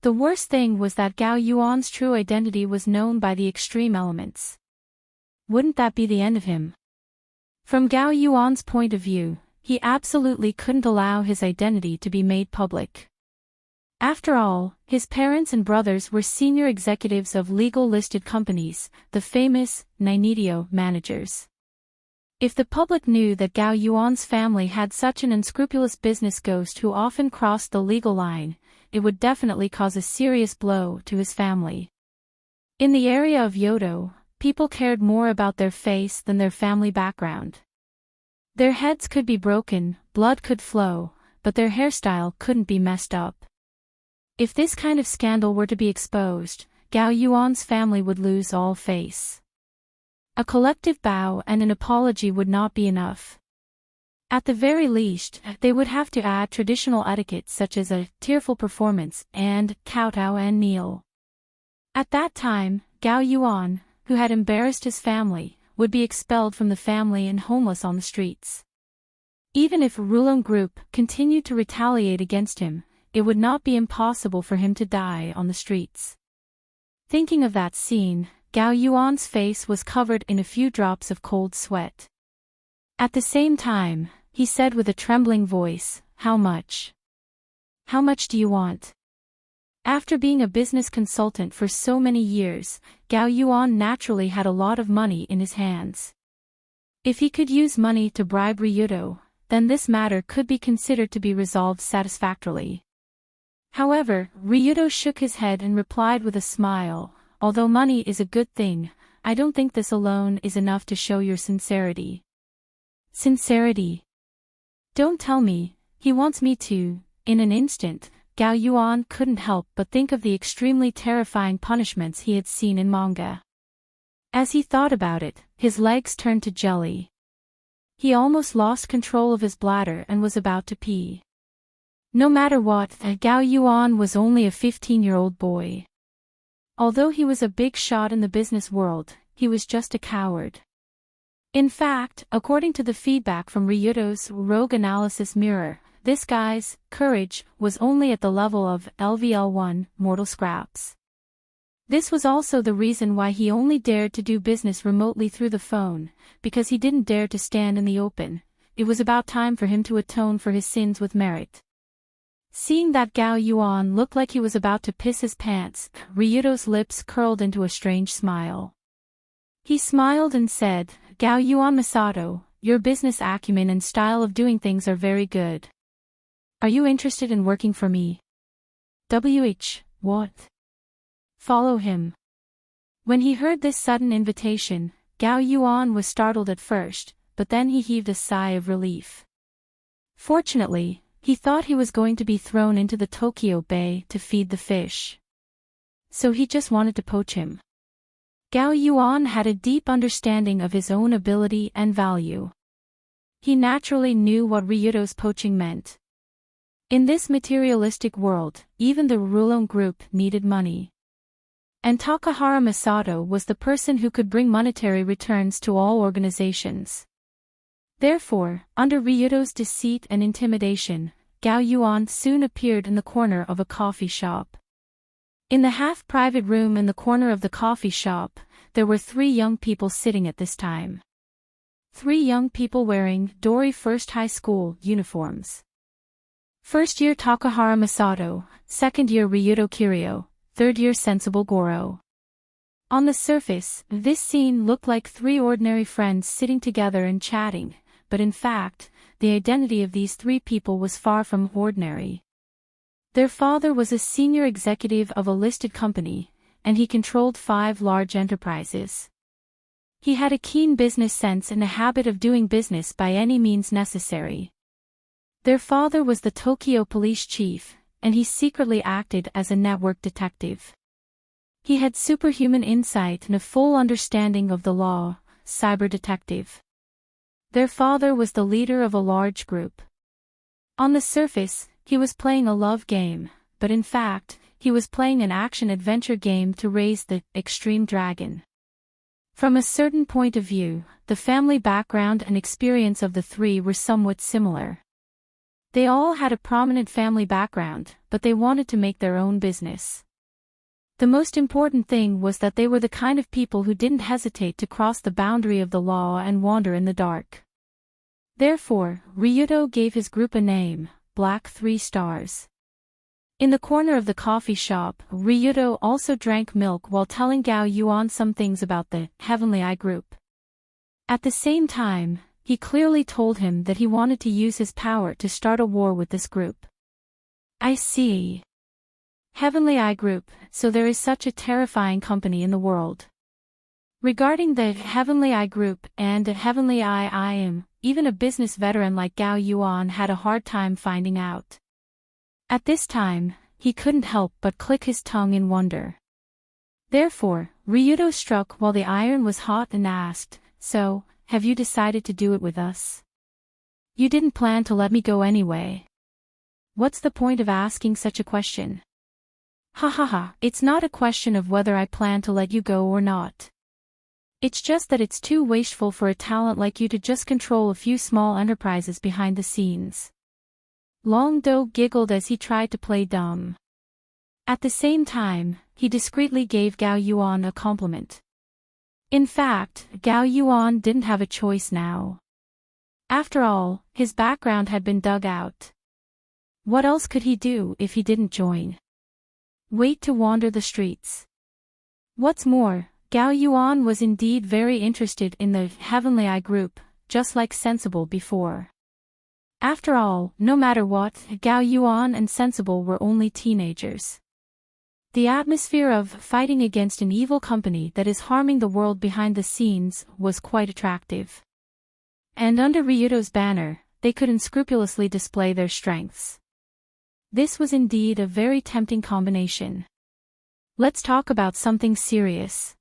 The worst thing was that Gao Yuan's true identity was known by the extreme elements. Wouldn't that be the end of him? From Gao Yuan's point of view, he absolutely couldn't allow his identity to be made public. After all, his parents and brothers were senior executives of legal-listed companies, the famous Ninetio managers. If the public knew that Gao Yuan's family had such an unscrupulous business ghost who often crossed the legal line, it would definitely cause a serious blow to his family. In the area of Yodo, people cared more about their face than their family background. Their heads could be broken, blood could flow, but their hairstyle couldn't be messed up. If this kind of scandal were to be exposed, Gao Yuan's family would lose all face. A collective bow and an apology would not be enough. At the very least, they would have to add traditional etiquette such as a tearful performance and kowtow and kneel. At that time, Gao Yuan, who had embarrassed his family, would be expelled from the family and homeless on the streets. Even if Rulon Group continued to retaliate against him, it would not be impossible for him to die on the streets. Thinking of that scene, Gao Yuan's face was covered in a few drops of cold sweat. At the same time, he said with a trembling voice, "How much? How much do you want?" After being a business consultant for so many years, Gao Yuan naturally had a lot of money in his hands. If he could use money to bribe Ryuto, then this matter could be considered to be resolved satisfactorily. However, Ryuto shook his head and replied with a smile, "Although money is a good thing, I don't think this alone is enough to show your sincerity." Sincerity? Don't tell me, he wants me to. In an instant, Gao Yuan couldn't help but think of the extremely terrifying punishments he had seen in manga. As he thought about it, his legs turned to jelly. He almost lost control of his bladder and was about to pee. No matter what, Gao Yuan was only a 15-year-old boy. Although he was a big shot in the business world, he was just a coward. In fact, according to the feedback from Ryuto's rogue analysis mirror, this guy's courage was only at the level of LVL1, Mortal Scraps. This was also the reason why he only dared to do business remotely through the phone, because he didn't dare to stand in the open. It was about time for him to atone for his sins with merit. Seeing that Gao Yuan looked like he was about to piss his pants, Ryudo's lips curled into a strange smile. He smiled and said, "Gao Yuan Masato, your business acumen and style of doing things are very good. Are you interested in working for me?" What? Follow him. When he heard this sudden invitation, Gao Yuan was startled at first, but then he heaved a sigh of relief. Fortunately, he thought he was going to be thrown into the Tokyo Bay to feed the fish. So he just wanted to poach him. Gao Yuan had a deep understanding of his own ability and value. He naturally knew what Ryudo's poaching meant. In this materialistic world, even the Rulon group needed money. And Takahara Masato was the person who could bring monetary returns to all organizations. Therefore, under Ryudo's deceit and intimidation, Gao Yuan soon appeared in the corner of a coffee shop. In the half-private room in the corner of the coffee shop, there were 3 young people sitting at this time. 3 young people wearing Dori First High School uniforms. First year Takahara Masato, second year Ryudo Kiryu, third year Sensible Goro. On the surface, this scene looked like 3 ordinary friends sitting together and chatting, but in fact, the identity of these 3 people was far from ordinary. Their father was a senior executive of a listed company, and he controlled 5 large enterprises. He had a keen business sense and a habit of doing business by any means necessary. Their father was the Tokyo police chief, and he secretly acted as a network detective. He had superhuman insight and a full understanding of the law, cyber detective. Their father was the leader of a large group. On the surface, he was playing a love game, but in fact, he was playing an action-adventure game to raise the extreme dragon. From a certain point of view, the family background and experience of the 3 were somewhat similar. They all had a prominent family background, but they wanted to make their own business. The most important thing was that they were the kind of people who didn't hesitate to cross the boundary of the law and wander in the dark. Therefore, Ryudo gave his group a name, Black 3 Stars. In the corner of the coffee shop, Ryudo also drank milk while telling Gao Yuan some things about the Heavenly Eye group. At the same time, he clearly told him that he wanted to use his power to start a war with this group. I see. Heavenly Eye Group, so there is such a terrifying company in the world. Regarding the Heavenly Eye Group and the Heavenly Eye, I am, even a business veteran like Gao Yuan had a hard time finding out. At this time, he couldn't help but click his tongue in wonder. Therefore, Ryudo struck while the iron was hot and asked, "So, have you decided to do it with us? You didn't plan to let me go anyway. What's the point of asking such a question?" "Ha ha ha, it's not a question of whether I plan to let you go or not. It's just that it's too wasteful for a talent like you to just control a few small enterprises behind the scenes." Long Do giggled as he tried to play dumb. At the same time, he discreetly gave Gao Yuan a compliment. In fact, Gao Yuan didn't have a choice now. After all, his background had been dug out. What else could he do if he didn't join? Wait to wander the streets. What's more, Gao Yuan was indeed very interested in the Heavenly Eye Group, just like Sensible before. After all, no matter what, Gao Yuan and Sensible were only teenagers. The atmosphere of fighting against an evil company that is harming the world behind the scenes was quite attractive. And under Ryudo's banner, they could unscrupulously display their strengths. This was indeed a very tempting combination. Let's talk about something serious.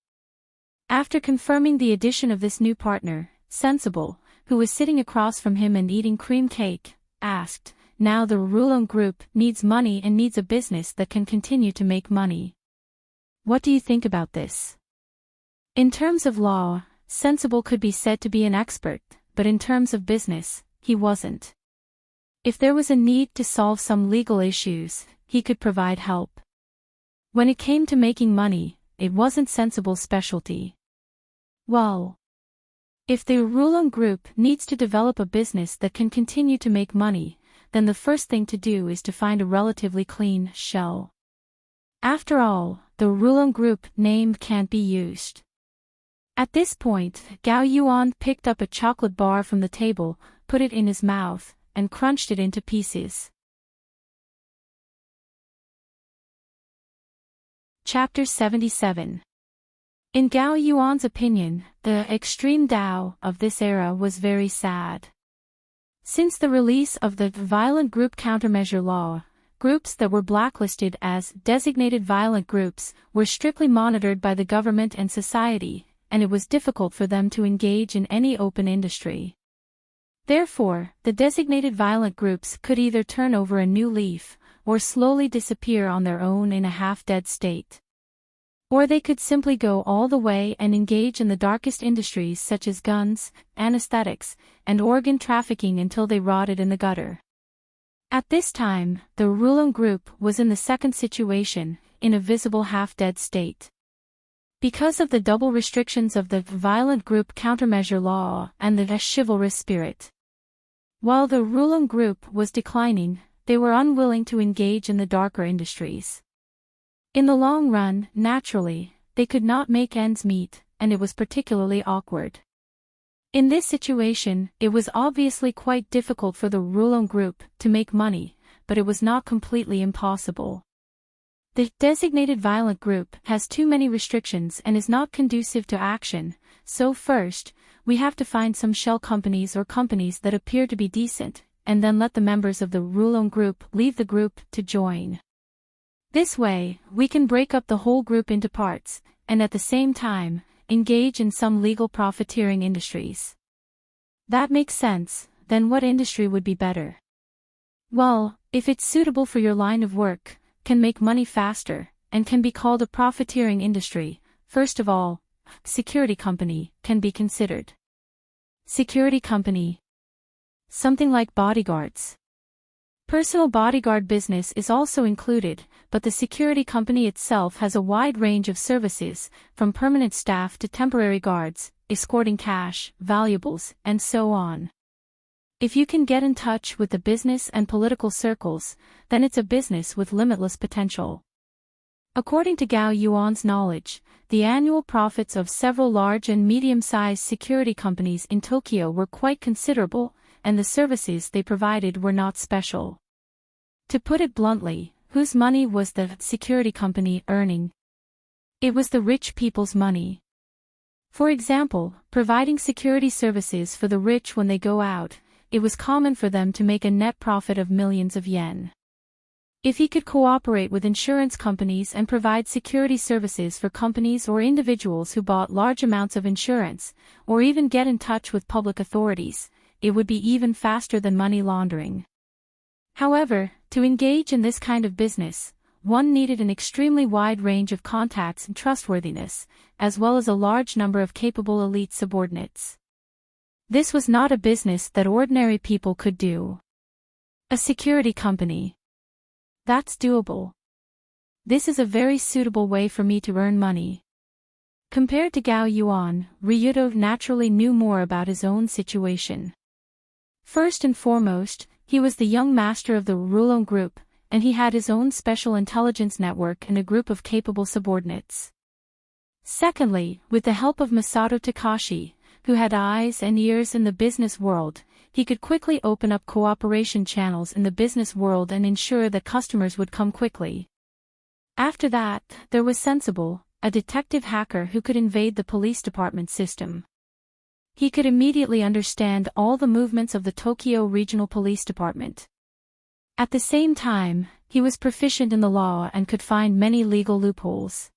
After confirming the addition of this new partner, Sensible, who was sitting across from him and eating cream cake, asked, "Now the Rulon Group needs money and needs a business that can continue to make money. What do you think about this?" In terms of law, Sensible could be said to be an expert, but in terms of business, he wasn't. If there was a need to solve some legal issues, he could provide help. When it came to making money, it wasn't Sensible's specialty. Well, if the Rulon Group needs to develop a business that can continue to make money, then the first thing to do is to find a relatively clean shell. After all, the Rulon Group name can't be used. At this point, Gao Yuan picked up a chocolate bar from the table, put it in his mouth, and crunched it into pieces. Chapter 77. In Gao Yuan's opinion, the extreme Tao of this era was very sad. Since the release of the Violent Group Countermeasure Law, groups that were blacklisted as designated violent groups were strictly monitored by the government and society, and it was difficult for them to engage in any open industry. Therefore, the designated violent groups could either turn over a new leaf, or slowly disappear on their own in a half-dead state. Or they could simply go all the way and engage in the darkest industries such as guns, anesthetics, and organ trafficking until they rotted in the gutter. At this time, the Rulon Group was in the second situation, in a visible half-dead state. Because of the double restrictions of the Violent Group Countermeasure Law and the chivalrous spirit. While the Rulon Group was declining, they were unwilling to engage in the darker industries. In the long run, naturally, they could not make ends meet, and it was particularly awkward. In this situation, it was obviously quite difficult for the Rulon Group to make money, but it was not completely impossible. The designated violent group has too many restrictions and is not conducive to action, so first, we have to find some shell companies or companies that appear to be decent, and then let the members of the Rulon Group leave the group to join. This way, we can break up the whole group into parts, and at the same time, engage in some legal profiteering industries. That makes sense. Then what industry would be better? Well, if it's suitable for your line of work, can make money faster, and can be called a profiteering industry, first of all, security company can be considered. Security company. Something like bodyguards. Personal bodyguard business is also included, but the security company itself has a wide range of services, from permanent staff to temporary guards, escorting cash, valuables, and so on. If you can get in touch with the business and political circles, then it's a business with limitless potential. According to Gao Yuan's knowledge, the annual profits of several large and medium-sized security companies in Tokyo were quite considerable, and the services they provided were not special. To put it bluntly, whose money was the security company earning? It was the rich people's money. For example, providing security services for the rich when they go out, it was common for them to make a net profit of millions of yen. If he could cooperate with insurance companies and provide security services for companies or individuals who bought large amounts of insurance, or even get in touch with public authorities, it would be even faster than money laundering. However, to engage in this kind of business, one needed an extremely wide range of contacts and trustworthiness, as well as a large number of capable elite subordinates. This was not a business that ordinary people could do. A security company. That's doable. This is a very suitable way for me to earn money. Compared to Gao Yuan, Ryudo naturally knew more about his own situation. First and foremost, he was the young master of the Rulon Group, and he had his own special intelligence network and a group of capable subordinates. Secondly, with the help of Masato Takashi, who had eyes and ears in the business world, he could quickly open up cooperation channels in the business world and ensure that customers would come quickly. After that, there was Sensible, a detective hacker who could invade the police department system. He could immediately understand all the movements of the Tokyo Regional Police Department. At the same time, he was proficient in the law and could find many legal loopholes.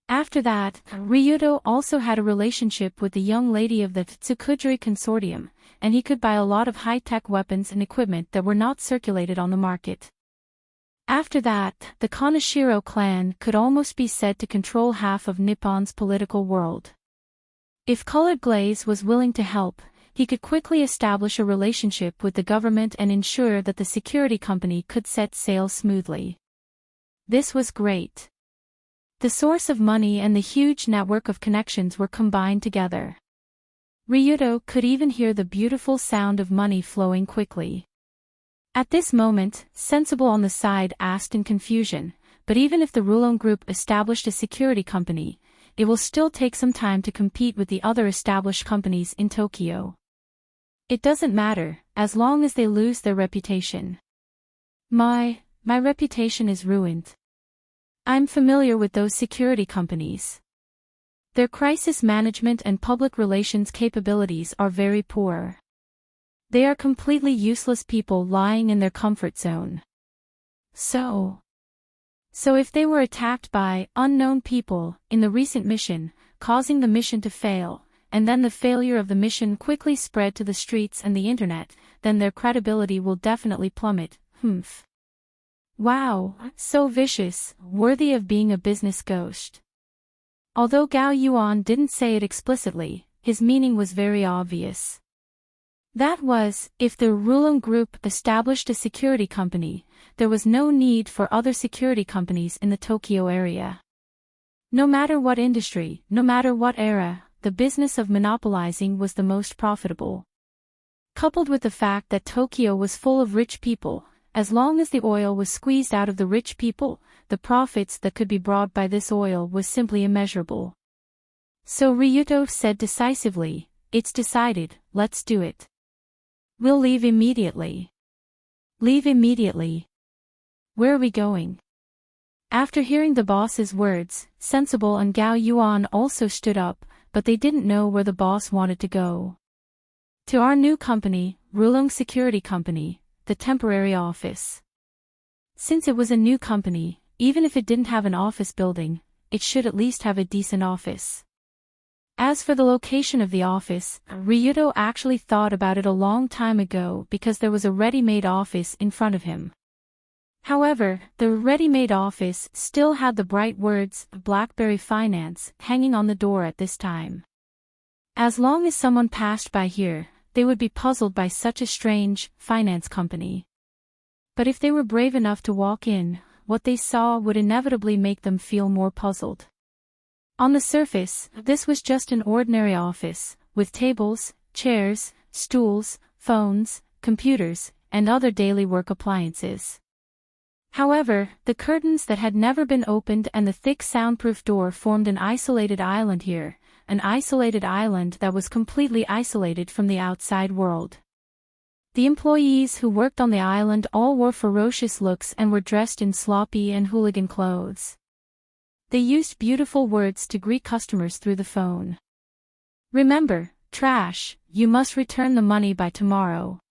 After that, Ryudo also had a relationship with the young lady of the Tsukuderi Consortium, and he could buy a lot of high-tech weapons and equipment that were not circulated on the market. After that, the Kaneshiro clan could almost be said to control half of Nippon's political world. If Colored Glaze was willing to help, he could quickly establish a relationship with the government and ensure that the security company could set sail smoothly. This was great. The source of money and the huge network of connections were combined together. Ryudo could even hear the beautiful sound of money flowing quickly. At this moment, Sensible on the side asked in confusion, but even if the Rulong Group established a security company, it will still take some time to compete with the other established companies in Tokyo. It doesn't matter, as long as they lose their reputation. My reputation is ruined. I'm familiar with those security companies. Their crisis management and public relations capabilities are very poor. They are completely useless people lying in their comfort zone. So if they were attacked by unknown people in the recent mission, causing the mission to fail, and then the failure of the mission quickly spread to the streets and the internet, then their credibility will definitely plummet. Wow, so vicious, worthy of being a business ghost. Although Gao Yuan didn't say it explicitly, his meaning was very obvious. That was, if the Rulong Group established a security company, there was no need for other security companies in the Tokyo area. No matter what industry, no matter what era, the business of monopolizing was the most profitable. Coupled with the fact that Tokyo was full of rich people, as long as the oil was squeezed out of the rich people, the profits that could be brought by this oil was simply immeasurable. So Ryuto said decisively, "It's decided, let's do it. We'll leave immediately." Leave immediately? Where are we going? After hearing the boss's words, Sensible and Gao Yuan also stood up, but they didn't know where the boss wanted to go. To our new company, Rulong Security Company, the temporary office. Since it was a new company, even if it didn't have an office building, it should at least have a decent office. As for the location of the office, Ryuto actually thought about it a long time ago because there was a ready-made office in front of him. However, the ready-made office still had the bright words, "BlackBerry Finance," hanging on the door at this time. As long as someone passed by here, they would be puzzled by such a strange finance company. But if they were brave enough to walk in, what they saw would inevitably make them feel more puzzled. On the surface, this was just an ordinary office, with tables, chairs, stools, phones, computers, and other daily work appliances. However, the curtains that had never been opened and the thick soundproof door formed an isolated island here, an isolated island that was completely isolated from the outside world. The employees who worked on the island all wore ferocious looks and were dressed in sloppy and hooligan clothes. They used beautiful words to greet customers through the phone. "Remember, trash, you must return the money by tomorrow.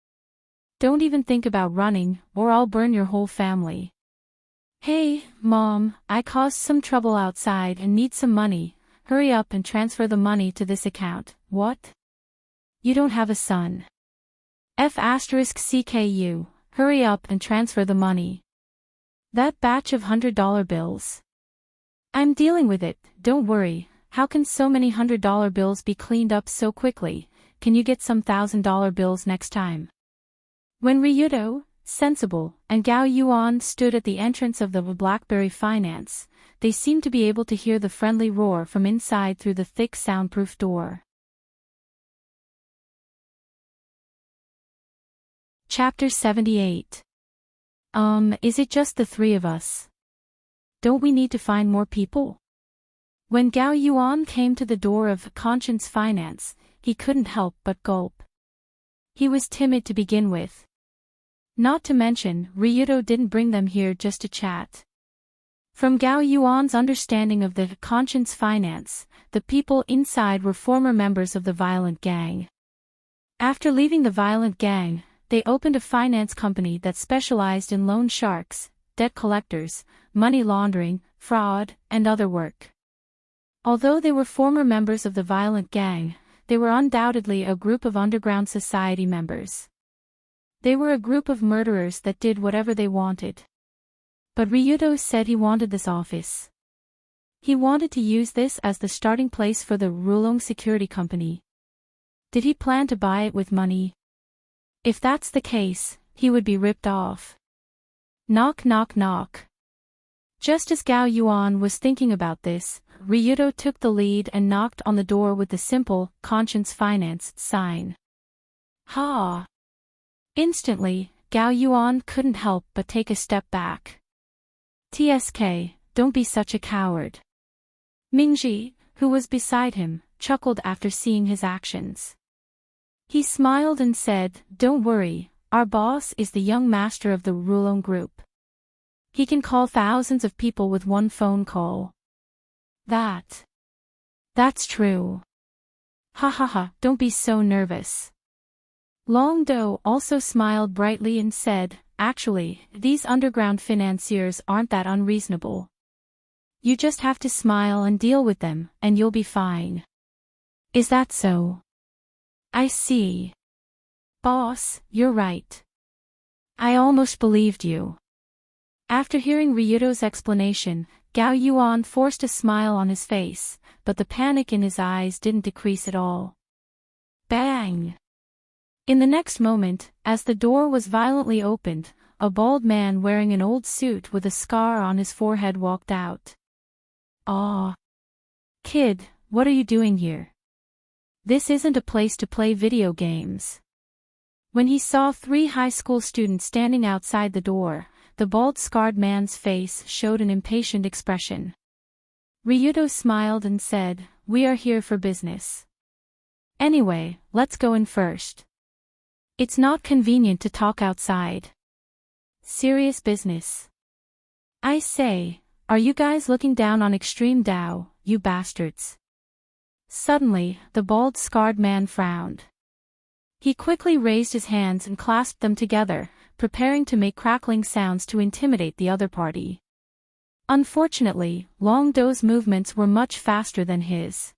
Don't even think about running, or I'll burn your whole family. Hey, Mom, I caused some trouble outside and need some money. Hurry up and transfer the money to this account." What? You don't have a son. F***CKU, hurry up and transfer the money. That batch of $100 bills. I'm dealing with it, don't worry. How can so many $100 bills be cleaned up so quickly? Can you get some $1,000 bills next time? When Ryuto, Sensible, and Gao Yuan stood at the entrance of the BlackBerry Finance, they seemed to be able to hear the friendly roar from inside through the thick soundproof door. Chapter 78. Is it just the three of us? Don't we need to find more people? When Gao Yuan came to the door of Conscience Finance, he couldn't help but gulp. He was timid to begin with. Not to mention, Ryuto didn't bring them here just to chat. From Gao Yuan's understanding of the Conscience Finance, the people inside were former members of the violent gang. After leaving the violent gang, they opened a finance company that specialized in loan sharks, debt collectors, money laundering, fraud, and other work. Although they were former members of the violent gang, they were undoubtedly a group of underground society members. They were a group of murderers that did whatever they wanted. But Ryuto said he wanted this office. He wanted to use this as the starting place for the Rulong Security Company. Did he plan to buy it with money? If that's the case, he would be ripped off. Knock knock knock. Just as Gao Yuan was thinking about this, Ryuto took the lead and knocked on the door with the simple, Conscience Finance sign. Ha! Instantly, Gao Yuan couldn't help but take a step back. "TSK, don't be such a coward." Mingji, who was beside him, chuckled after seeing his actions. He smiled and said, "Don't worry, our boss is the young master of the Rulong group. He can call thousands of people with one phone call." That's true. Ha ha ha, don't be so nervous. Long Do also smiled brightly and said, "Actually, these underground financiers aren't that unreasonable. You just have to smile and deal with them, and you'll be fine." "Is that so?" "I see. Boss, you're right. I almost believed you." After hearing Ryudo's explanation, Gao Yuan forced a smile on his face, but the panic in his eyes didn't decrease at all. Bang! In the next moment, as the door was violently opened, a bald man wearing an old suit with a scar on his forehead walked out. "Aw. Kid, what are you doing here? This isn't a place to play video games." When he saw 3 high school students standing outside the door, the bald-scarred man's face showed an impatient expression. Ryudo smiled and said, "We are here for business. Anyway, let's go in first. It's not convenient to talk outside." "Serious business. I say, are you guys looking down on Extreme Dao, you bastards?" Suddenly, the bald-scarred man frowned. He quickly raised his hands and clasped them together, preparing to make crackling sounds to intimidate the other party. Unfortunately, Long Do's movements were much faster than his.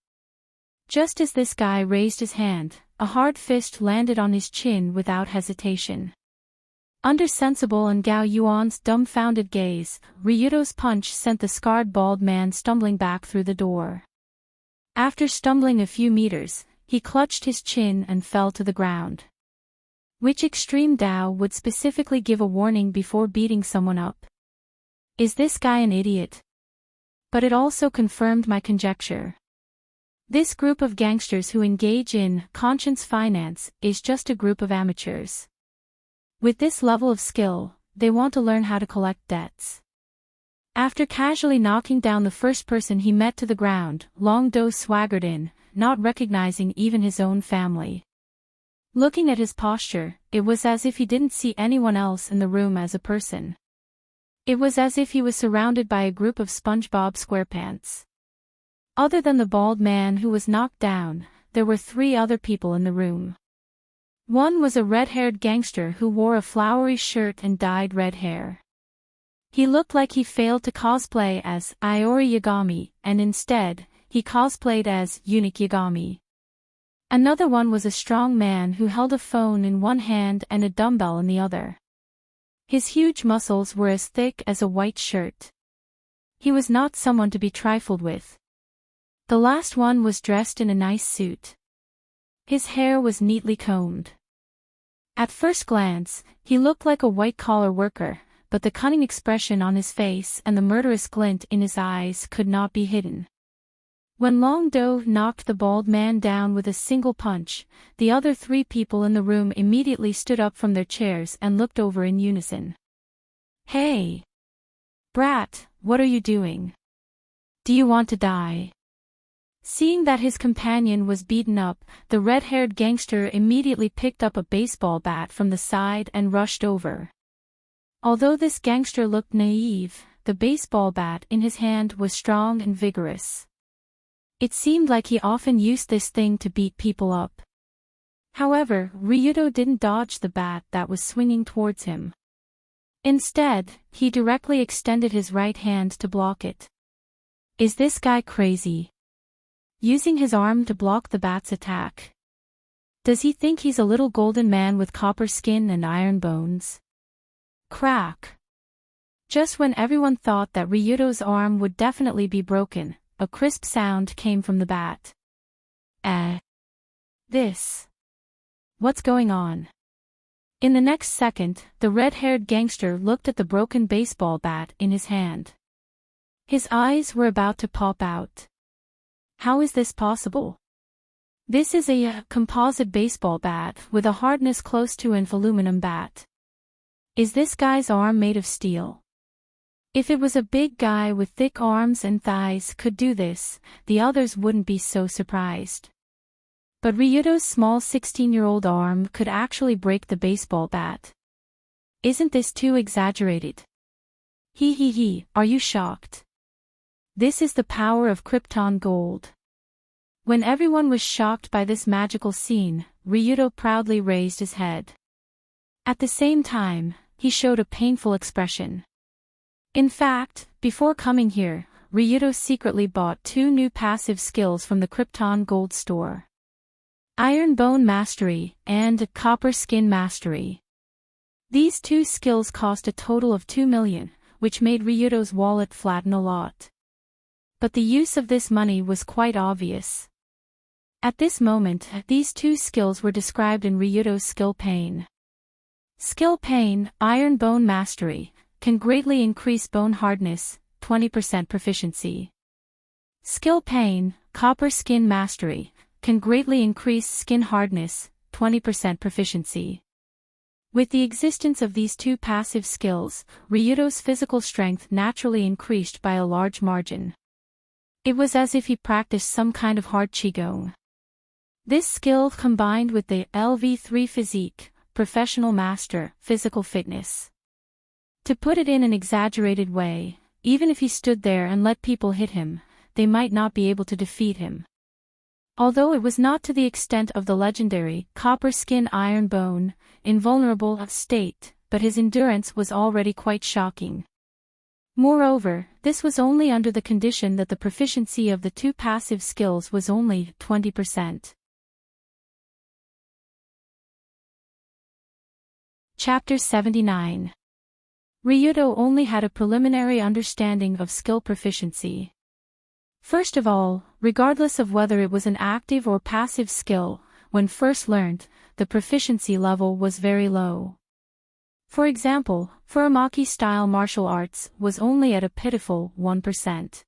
Just as this guy raised his hand, a hard fist landed on his chin without hesitation. Under Sensible and Gao Yuan's dumbfounded gaze, Ryudo's punch sent the scarred bald man stumbling back through the door. After stumbling a few meters, he clutched his chin and fell to the ground. Which Extreme Dao would specifically give a warning before beating someone up? Is this guy an idiot? But it also confirmed my conjecture. This group of gangsters who engage in conscience finance is just a group of amateurs. With this level of skill, they want to learn how to collect debts. After casually knocking down the first person he met to the ground, Long Do swaggered in, not recognizing even his own family. Looking at his posture, it was as if he didn't see anyone else in the room as a person. It was as if he was surrounded by a group of SpongeBob SquarePants. Other than the bald man who was knocked down, there were 3 other people in the room. One was a red-haired gangster who wore a flowery shirt and dyed red hair. He looked like he failed to cosplay as Iori Yagami, and instead, he cosplayed as Eunuch Yagami. Another one was a strong man who held a phone in one hand and a dumbbell in the other. His huge muscles were as thick as a white shirt. He was not someone to be trifled with. The last one was dressed in a nice suit. His hair was neatly combed. At first glance, he looked like a white-collar worker, but the cunning expression on his face and the murderous glint in his eyes could not be hidden. When Long Do knocked the bald man down with a single punch, the other 3 people in the room immediately stood up from their chairs and looked over in unison. "Hey! Brat, what are you doing? Do you want to die?" Seeing that his companion was beaten up, the red-haired gangster immediately picked up a baseball bat from the side and rushed over. Although this gangster looked naive, the baseball bat in his hand was strong and vigorous. It seemed like he often used this thing to beat people up. However, Ryudo didn't dodge the bat that was swinging towards him. Instead, he directly extended his right hand to block it. Is this guy crazy? Using his arm to block the bat's attack. Does he think he's a little golden man with copper skin and iron bones? Crack! Just when everyone thought that Ryudo's arm would definitely be broken, a crisp sound came from the bat. This. What's going on? In the next second, the red-haired gangster looked at the broken baseball bat in his hand. His eyes were about to pop out. How is this possible? This is a composite baseball bat with a hardness close to an aluminum bat. Is this guy's arm made of steel? If it was a big guy with thick arms and thighs could do this, the others wouldn't be so surprised. But Ryuto's small 16-year-old arm could actually break the baseball bat. Isn't this too exaggerated? He, are you shocked? This is the power of Krypton Gold. When everyone was shocked by this magical scene, Ryuto proudly raised his head. At the same time, he showed a painful expression. In fact, before coming here, Ryuto secretly bought 2 new passive skills from the Krypton Gold store. Iron Bone Mastery and Copper Skin Mastery. These 2 skills cost a total of 2 million, which made Ryuto's wallet flatten a lot. But the use of this money was quite obvious. At this moment, these 2 skills were described in Ryuto's skill pane. Skill pane, Iron Bone Mastery, can greatly increase bone hardness, 20% proficiency. Skill pane, Copper Skin Mastery, can greatly increase skin hardness, 20% proficiency. With the existence of these 2 passive skills, Ryuto's physical strength naturally increased by a large margin. It was as if he practiced some kind of hard qigong. This skill combined with the LV3 Physique, Professional Master, Physical Fitness. To put it in an exaggerated way, even if he stood there and let people hit him, they might not be able to defeat him. Although it was not to the extent of the legendary Copper Skin Iron Bone, invulnerable state, but his endurance was already quite shocking. Moreover, this was only under the condition that the proficiency of the 2 passive skills was only 20%. Chapter 79. Ryuto only had a preliminary understanding of skill proficiency. First of all, regardless of whether it was an active or passive skill, when first learned, the proficiency level was very low. For example, Furamaki-style martial arts was only at a pitiful 1%.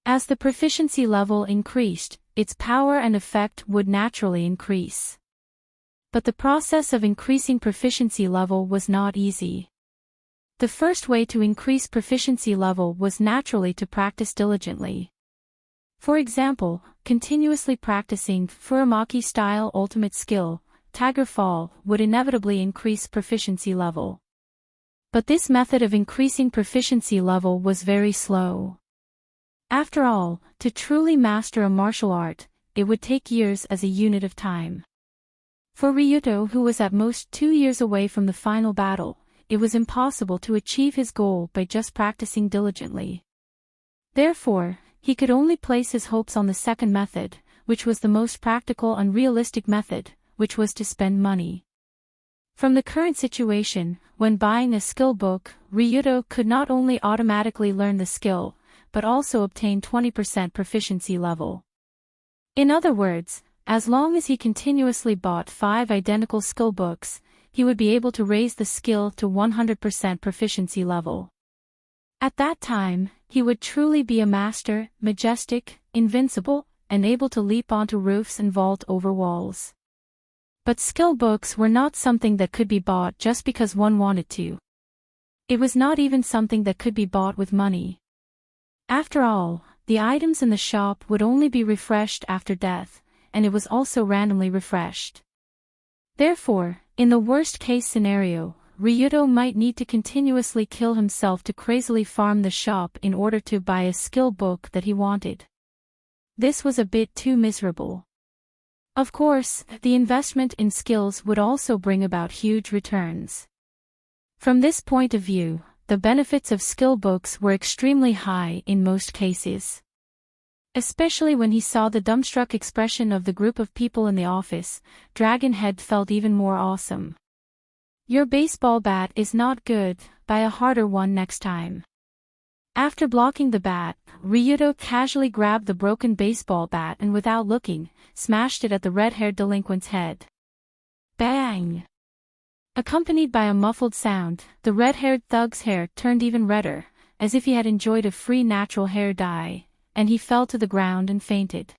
As the proficiency level increased, its power and effect would naturally increase. But the process of increasing proficiency level was not easy. The first way to increase proficiency level was naturally to practice diligently. For example, continuously practicing Furamaki-style ultimate skill, Tiger Fall, would inevitably increase proficiency level. But this method of increasing proficiency level was very slow. After all, to truly master a martial art, it would take years as a unit of time. For Ryuto, who was at most 2 years away from the final battle, it was impossible to achieve his goal by just practicing diligently. Therefore, he could only place his hopes on the second method, which was the most practical and realistic method, which was to spend money. From the current situation, when buying a skill book, Ryuto could not only automatically learn the skill, but also obtain 20% proficiency level. In other words, as long as he continuously bought 5 identical skill books, he would be able to raise the skill to 100% proficiency level. At that time, he would truly be a master, majestic, invincible, and able to leap onto roofs and vault over walls. But skill books were not something that could be bought just because one wanted to. It was not even something that could be bought with money. After all, the items in the shop would only be refreshed after death, and it was also randomly refreshed. Therefore, in the worst-case scenario, Ryuto might need to continuously kill himself to crazily farm the shop in order to buy a skill book that he wanted. This was a bit too miserable. Of course, the investment in skills would also bring about huge returns. From this point of view, the benefits of skill books were extremely high in most cases. Especially when he saw the dumbstruck expression of the group of people in the office, Dragonhead felt even more awesome. Your baseball bat is not good, buy a harder one next time. After blocking the bat, Ryuto casually grabbed the broken baseball bat and without looking, smashed it at the red-haired delinquent's head. Bang! Accompanied by a muffled sound, the red-haired thug's hair turned even redder, as if he had enjoyed a free natural hair dye, and he fell to the ground and fainted.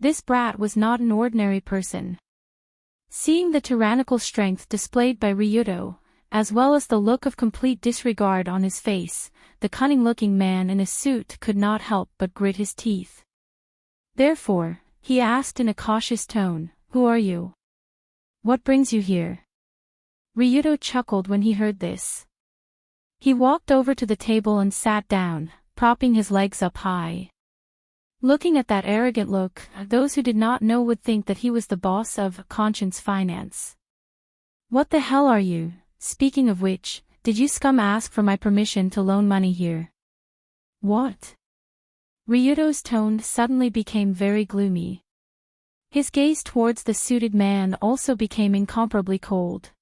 This brat was not an ordinary person. Seeing the tyrannical strength displayed by Ryuto, as well as the look of complete disregard on his face, the cunning-looking man in a suit could not help but grit his teeth. Therefore, he asked in a cautious tone, "Who are you? What brings you here?" Ryudo chuckled when he heard this. He walked over to the table and sat down, propping his legs up high. Looking at that arrogant look, those who did not know would think that he was the boss of Conscience Finance. "What the hell are you? Speaking of which, did you scum ask for my permission to loan money here?" "What?" Ryudo's tone suddenly became very gloomy. His gaze towards the suited man also became incomparably cold.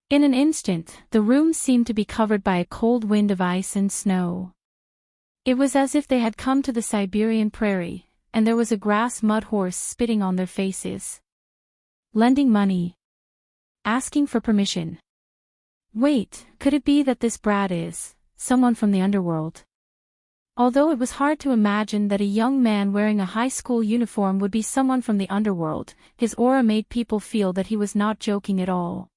In an instant, the room seemed to be covered by a cold wind of ice and snow. It was as if they had come to the Siberian prairie, and there was a grass-mud horse spitting on their faces. Lending money. Asking for permission. Wait, could it be that this brat is someone from the underworld? Although it was hard to imagine that a young man wearing a high school uniform would be someone from the underworld, his aura made people feel that he was not joking at all.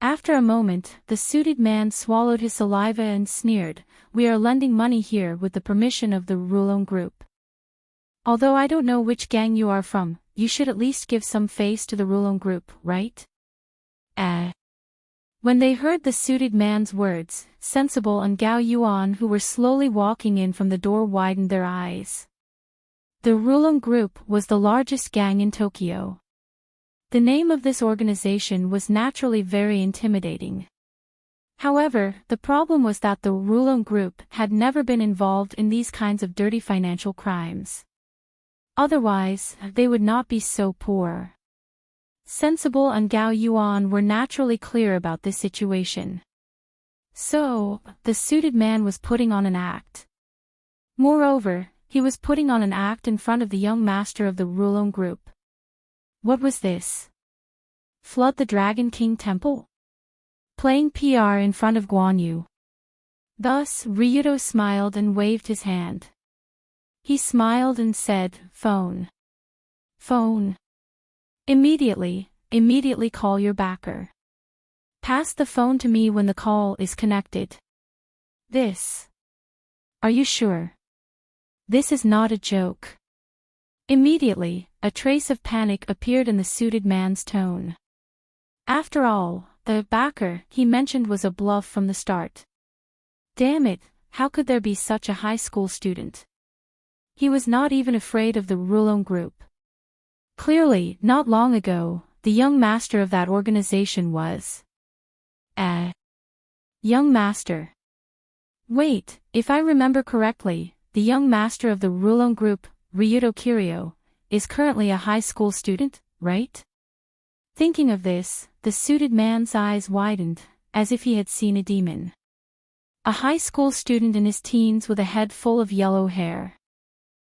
After a moment, the suited man swallowed his saliva and sneered, "We are lending money here with the permission of the Rollercoasters group. Although I don't know which gang you are from, you should at least give some face to the Rollercoasters group, right?" When they heard the suited man's words, Sensible and Gao Yuan, who were slowly walking in from the door, widened their eyes. The Rollercoasters group was the largest gang in Tokyo. The name of this organization was naturally very intimidating. However, the problem was that the Rollercoasters group had never been involved in these kinds of dirty financial crimes. Otherwise, they would not be so poor. Sensible and Gao Yuan were naturally clear about this situation. So, the suited man was putting on an act. Moreover, he was putting on an act in front of the young master of the Rollercoasters group. What was this? Flood the Dragon King Temple? Playing PR in front of Guan Yu. Thus, Ryudo smiled and waved his hand. He smiled and said, "Phone. Phone. Immediately call your backer. Pass the phone to me when the call is connected. This. Are you sure? This is not a joke." Immediately, a trace of panic appeared in the suited man's tone. After all, the backer he mentioned was a bluff from the start. Damn it, how could there be such a high school student? He was not even afraid of the Rollercoasters group. Clearly, not long ago, the young master of that organization was young master. Wait, if I remember correctly, the young master of the Rollercoasters group, Ryudo Kiryu, is currently a high school student, right? Thinking of this, the suited man's eyes widened, as if he had seen a demon. A high school student in his teens with a head full of yellow hair.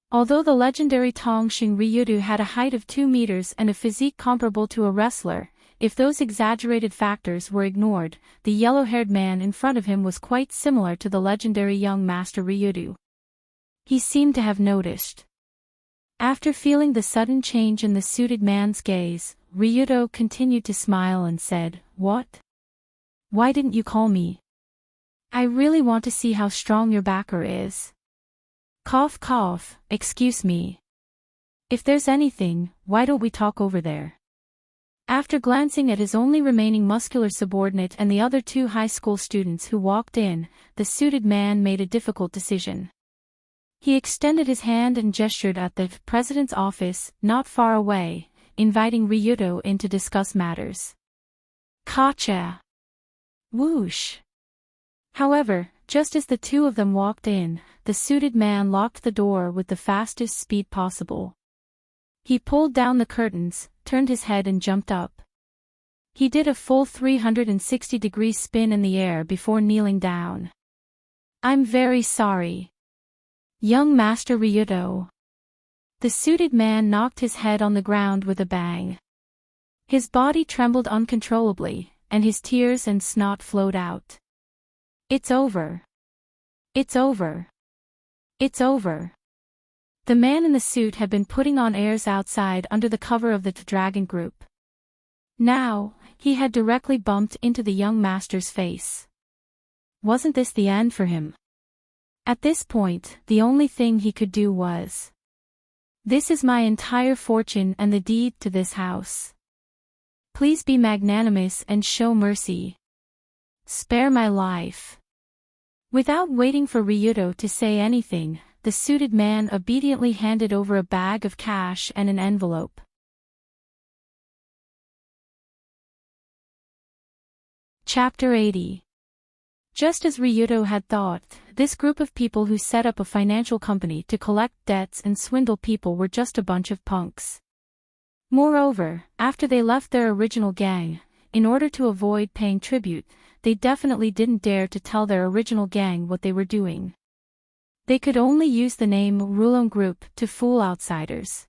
Although the legendary Tongxing Ryudo had a height of 2 meters and a physique comparable to a wrestler, if those exaggerated factors were ignored, the yellow-haired man in front of him was quite similar to the legendary young master Ryudo. He seemed to have noticed. After feeling the sudden change in the suited man's gaze, Ryudo continued to smile and said, "What? Why didn't you call me? I really want to see how strong your backer is. Cough cough, excuse me. If there's anything, why don't we talk over there?" After glancing at his only remaining muscular subordinate and the other 2 high school students who walked in, the suited man made a difficult decision. He extended his hand and gestured at the president's office, not far away, inviting Ryudo in to discuss matters. Gotcha! Whoosh! However, just as the 2 of them walked in, the suited man locked the door with the fastest speed possible. He pulled down the curtains, turned his head and jumped up. He did a full 360-degree spin in the air before kneeling down. "I'm very sorry. Young Master Ryudo." The suited man knocked his head on the ground with a bang. His body trembled uncontrollably, and his tears and snot flowed out. "It's over. It's over. It's over." The man in the suit had been putting on airs outside under the cover of the Dragon group. Now, he had directly bumped into the young master's face. Wasn't this the end for him? At this point, the only thing he could do was, "This is my entire fortune and the deed to this house. Please be magnanimous and show mercy. Spare my life." Without waiting for Ryuto to say anything, the suited man obediently handed over a bag of cash and an envelope. Chapter 80. Just as Ryuto had thought, this group of people who set up a financial company to collect debts and swindle people were just a bunch of punks. Moreover, after they left their original gang, in order to avoid paying tribute, they definitely didn't dare to tell their original gang what they were doing. They could only use the name Rollercoasters Group to fool outsiders.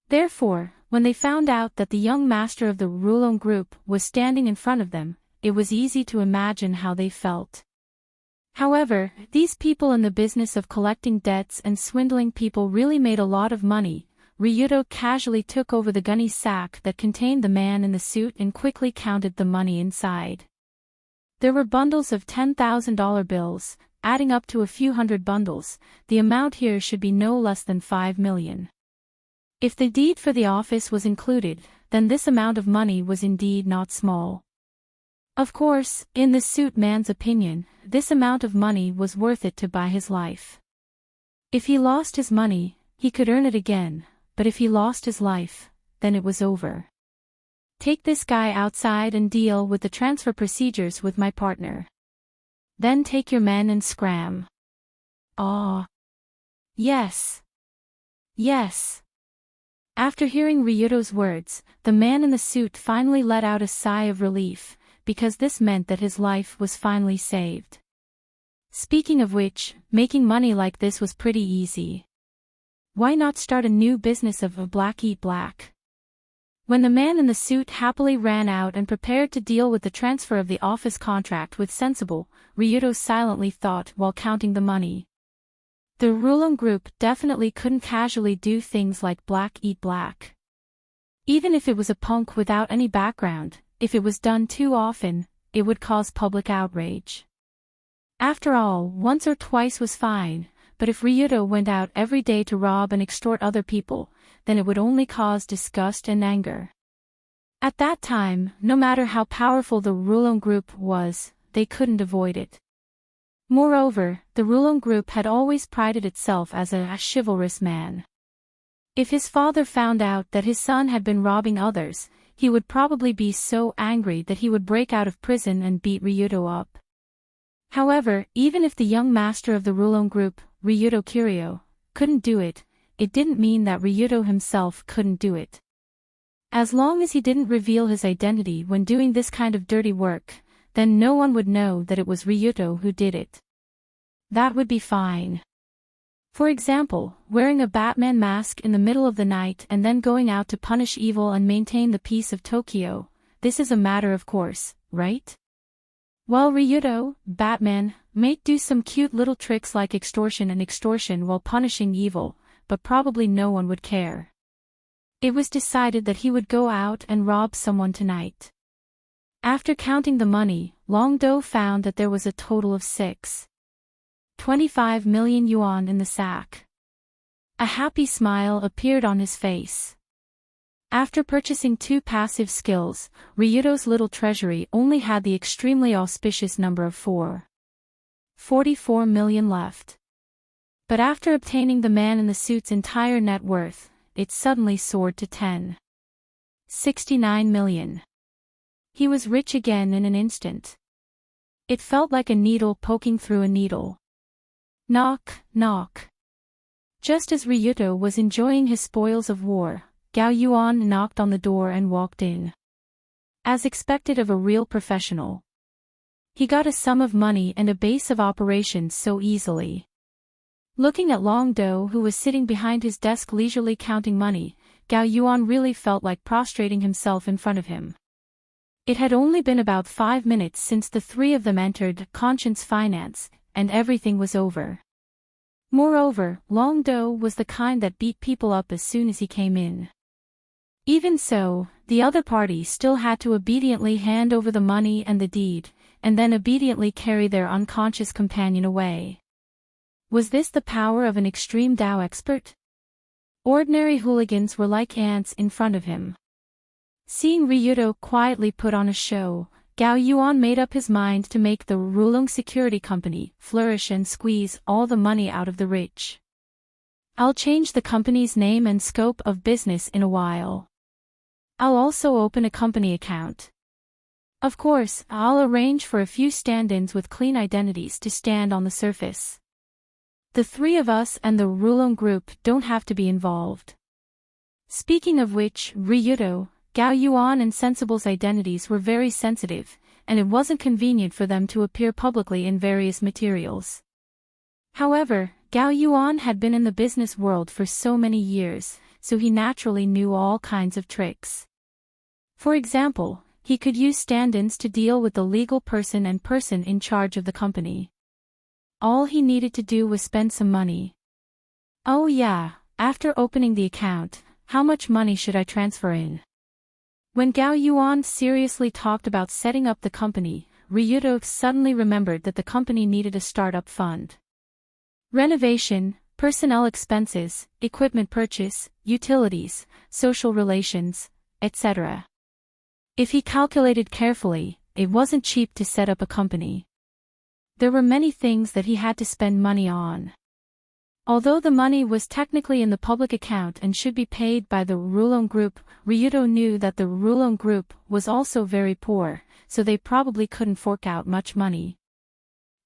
Therefore, when they found out that the young master of the Rollercoasters Group was standing in front of them, it was easy to imagine how they felt. However, these people in the business of collecting debts and swindling people really made a lot of money. Ryuto casually took over the gunny sack that contained the man in the suit and quickly counted the money inside. There were bundles of $10,000 bills, adding up to a few hundred bundles. The amount here should be no less than 5 million. If the deed for the office was included, then this amount of money was indeed not small. Of course, in the suit man's opinion, this amount of money was worth it to buy his life. If he lost his money, he could earn it again, but if he lost his life, then it was over. Take this guy outside and deal with the transfer procedures with my partner. Then take your men and scram. Ah. Yes. Yes. After hearing Ryuto's words, the man in the suit finally let out a sigh of relief, because this meant that his life was finally saved. Speaking of which, making money like this was pretty easy. Why not start a new business of a black eat black? When the man in the suit happily ran out and prepared to deal with the transfer of the office contract with Sensible, Ryuto silently thought while counting the money. The Rollercoasters Group definitely couldn't casually do things like black eat black. Even if it was a punk without any background, if it was done too often, it would cause public outrage. After all, once or twice was fine, but if Ryuto went out every day to rob and extort other people, then it would only cause disgust and anger. At that time, no matter how powerful the Rollercoasters Group was, they couldn't avoid it. Moreover, the Rollercoasters Group had always prided itself as a chivalrous man. If his father found out that his son had been robbing others, he would probably be so angry that he would break out of prison and beat Ryuto up. However, even if the young master of the Rollercoasters Group, Ryuto Kiryu, couldn't do it, it didn't mean that Ryuto himself couldn't do it. As long as he didn't reveal his identity when doing this kind of dirty work, then no one would know that it was Ryuto who did it. That would be fine. For example, wearing a Batman mask in the middle of the night and then going out to punish evil and maintain the peace of Tokyo, this is a matter of course, right? While Ryuto, Batman, might do some cute little tricks like extortion while punishing evil, but probably no one would care. It was decided that he would go out and rob someone tonight. After counting the money, Longdo found that there was a total of 25 million yuan in the sack. A happy smile appeared on his face. After purchasing 2 passive skills, Ryuto's little treasury only had the extremely auspicious number of 44 million left. But after obtaining the man in the suit's entire net worth, it suddenly soared to 69 million. He was rich again in an instant. It felt like a needle poking through a needle. Knock, knock. Just as Ryuto was enjoying his spoils of war, Gao Yuan knocked on the door and walked in. As expected of a real professional. He got a sum of money and a base of operations so easily. Looking at Longdo, who was sitting behind his desk leisurely counting money, Gao Yuan really felt like prostrating himself in front of him. It had only been about 5 minutes since the 3 of them entered Conscience Finance, and everything was over. Moreover, Longdo was the kind that beat people up as soon as he came in. Even so, the other party still had to obediently hand over the money and the deed, and then obediently carry their unconscious companion away. Was this the power of an extreme Tao expert? Ordinary hooligans were like ants in front of him. Seeing Ryudo quietly put on a show, Gao Yuan made up his mind to make the Rulong Security Company flourish and squeeze all the money out of the rich. I'll change the company's name and scope of business in a while. I'll also open a company account. Of course, I'll arrange for a few stand-ins with clean identities to stand on the surface. The three of us and the Rulong group don't have to be involved. Speaking of which, Ryudo, Gao Yuan and Sensible's identities were very sensitive, and it wasn't convenient for them to appear publicly in various materials. However, Gao Yuan had been in the business world for so many years, so he naturally knew all kinds of tricks. For example, he could use stand-ins to deal with the legal person and person in charge of the company. All he needed to do was spend some money. Oh yeah, after opening the account, how much money should I transfer in? When Gao Yuan seriously talked about setting up the company, Ryudo suddenly remembered that the company needed a startup fund. Renovation, personnel expenses, equipment purchase, utilities, social relations, etc. If he calculated carefully, it wasn't cheap to set up a company. There were many things that he had to spend money on. Although the money was technically in the public account and should be paid by the Rulong Group, Ryudo knew that the Rulong Group was also very poor, so they probably couldn't fork out much money.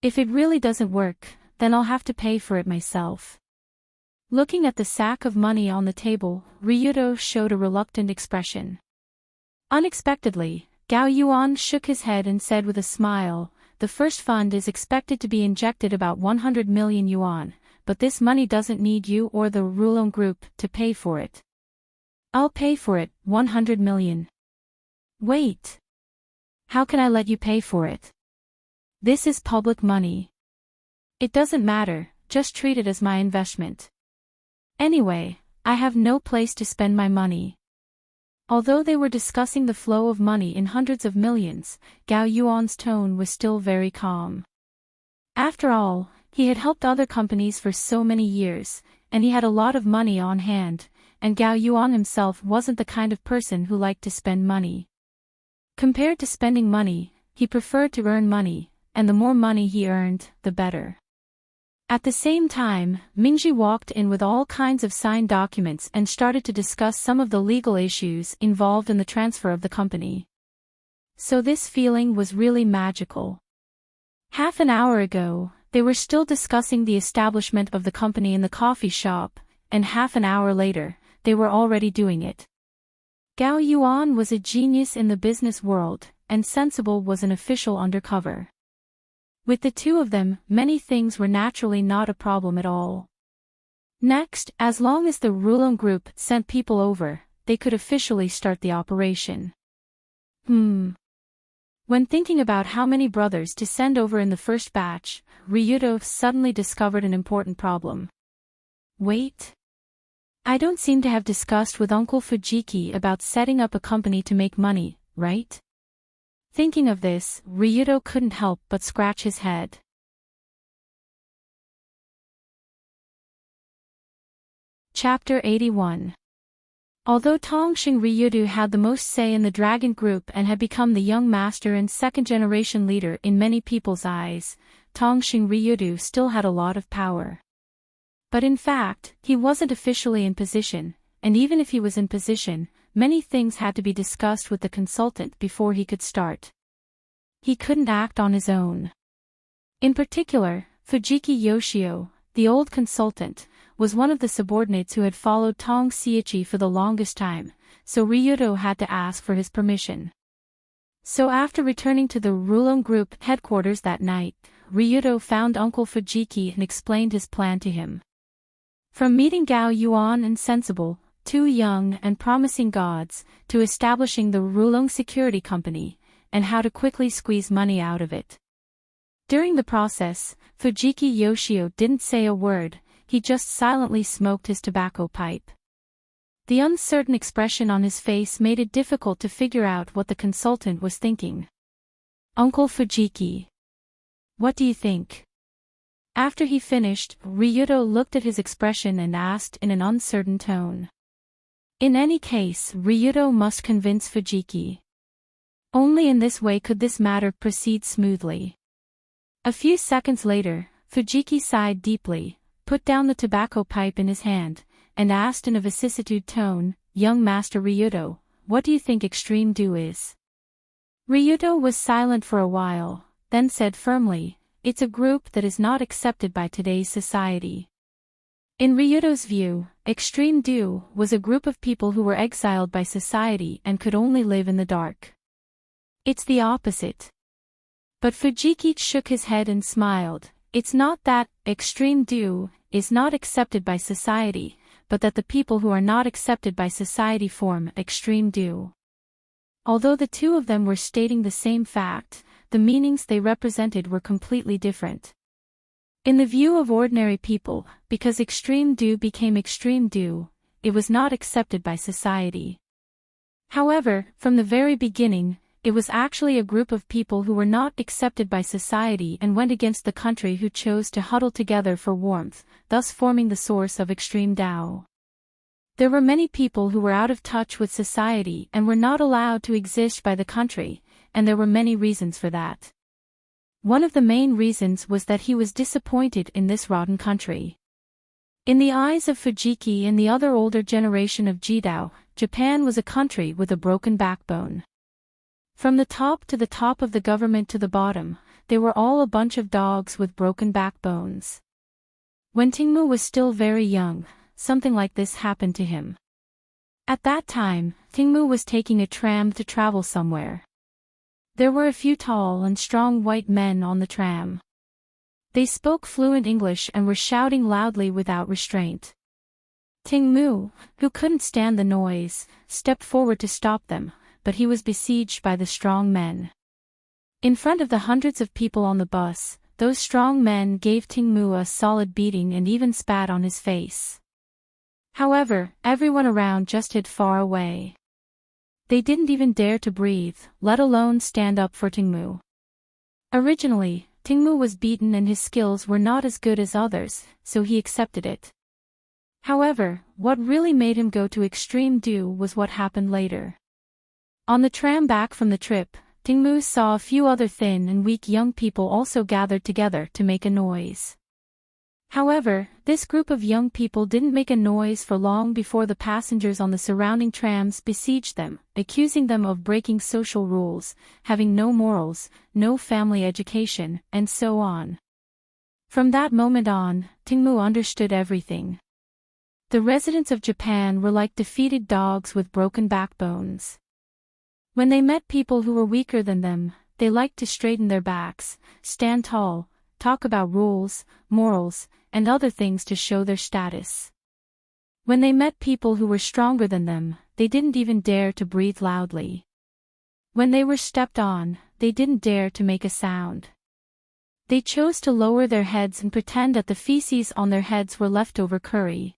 If it really doesn't work, then I'll have to pay for it myself. Looking at the sack of money on the table, Ryudo showed a reluctant expression. Unexpectedly, Gao Yuan shook his head and said with a smile, "The first fund is expected to be injected about 100 million yuan. But this money doesn't need you or the Rulong Group to pay for it. I'll pay for it, 100 million. Wait. How can I let you pay for it? This is public money. It doesn't matter, just treat it as my investment. Anyway, I have no place to spend my money." Although they were discussing the flow of money in hundreds of millions, Gao Yuan's tone was still very calm. After all, he had helped other companies for so many years, and he had a lot of money on hand, and Gao Yuan himself wasn't the kind of person who liked to spend money. Compared to spending money, he preferred to earn money, and the more money he earned, the better. At the same time, Mingji walked in with all kinds of signed documents and started to discuss some of the legal issues involved in the transfer of the company. So this feeling was really magical. Half an hour ago, they were still discussing the establishment of the company in the coffee shop, and half an hour later, they were already doing it. Gao Yuan was a genius in the business world, and Sensible was an official undercover. With the two of them, many things were naturally not a problem at all. Next, as long as the Rulong Group sent people over, they could officially start the operation. When thinking about how many brothers to send over in the first batch, Ryudo suddenly discovered an important problem. Wait. I don't seem to have discussed with Uncle Fujiki about setting up a company to make money, right? Thinking of this, Ryudo couldn't help but scratch his head. Chapter 81. Although Tongxing Ryudo had the most say in the Dragon Group and had become the young master and second-generation leader in many people's eyes, Tongxing Ryudo still had a lot of power. But in fact, he wasn't officially in position, and even if he was in position, many things had to be discussed with the consultant before he could start. He couldn't act on his own. In particular, Fujiki Yoshio, the old consultant, was one of the subordinates who had followed Tong Xiichi for the longest time, so Ryudo had to ask for his permission. So after returning to the Rulong Group headquarters that night, Ryudo found Uncle Fujiki and explained his plan to him. From meeting Gao Yuan and Sensible, two young and promising gods, to establishing the Rulong Security Company, and how to quickly squeeze money out of it. During the process, Fujiki Yoshio didn't say a word, he just silently smoked his tobacco pipe. The uncertain expression on his face made it difficult to figure out what the consultant was thinking. "Uncle Fujiki. What do you think?" After he finished, Ryuto looked at his expression and asked in an uncertain tone. In any case, Ryuto must convince Fujiki. Only in this way could this matter proceed smoothly. A few seconds later, Fujiki sighed deeply, put down the tobacco pipe in his hand, and asked in a vicissitude tone, "Young Master Ryuto, what do you think extreme do is?" Ryuto was silent for a while, then said firmly, "It's a group that is not accepted by today's society." In Ryuto's view, extreme do was a group of people who were exiled by society and could only live in the dark. It's the opposite. But Fujiki shook his head and smiled. It's not that extreme do is not accepted by society, but that the people who are not accepted by society form extreme do. Although the two of them were stating the same fact, the meanings they represented were completely different. In the view of ordinary people, because extreme do became extreme do, it was not accepted by society. However, from the very beginning, it was actually a group of people who were not accepted by society and went against the country who chose to huddle together for warmth, thus forming the source of extreme Tao. There were many people who were out of touch with society and were not allowed to exist by the country, and there were many reasons for that. One of the main reasons was that he was disappointed in this rotten country. In the eyes of Fujiki and the other older generation of Jidao, Japan was a country with a broken backbone. From the top of the government to the bottom, they were all a bunch of dogs with broken backbones. When Tingmu was still very young, something like this happened to him. At that time, Tingmu was taking a tram to travel somewhere. There were a few tall and strong white men on the tram. They spoke fluent English and were shouting loudly without restraint. Tingmu, who couldn't stand the noise, stepped forward to stop them, but he was besieged by the strong men. In front of the hundreds of people on the bus, those strong men gave Tingmu a solid beating and even spat on his face. However, everyone around just hid far away. They didn't even dare to breathe, let alone stand up for Tingmu. Originally, Tingmu was beaten and his skills were not as good as others, so he accepted it. However, what really made him go to extreme do was what happened later. On the tram back from the trip, Tingmu saw a few other thin and weak young people also gathered together to make a noise. However, this group of young people didn't make a noise for long before the passengers on the surrounding trams besieged them, accusing them of breaking social rules, having no morals, no family education, and so on. From that moment on, Tingmu understood everything. The residents of Japan were like defeated dogs with broken backbones. When they met people who were weaker than them, they liked to straighten their backs, stand tall, talk about rules, morals, and other things to show their status. When they met people who were stronger than them, they didn't even dare to breathe loudly. When they were stepped on, they didn't dare to make a sound. They chose to lower their heads and pretend that the feces on their heads were leftover curry.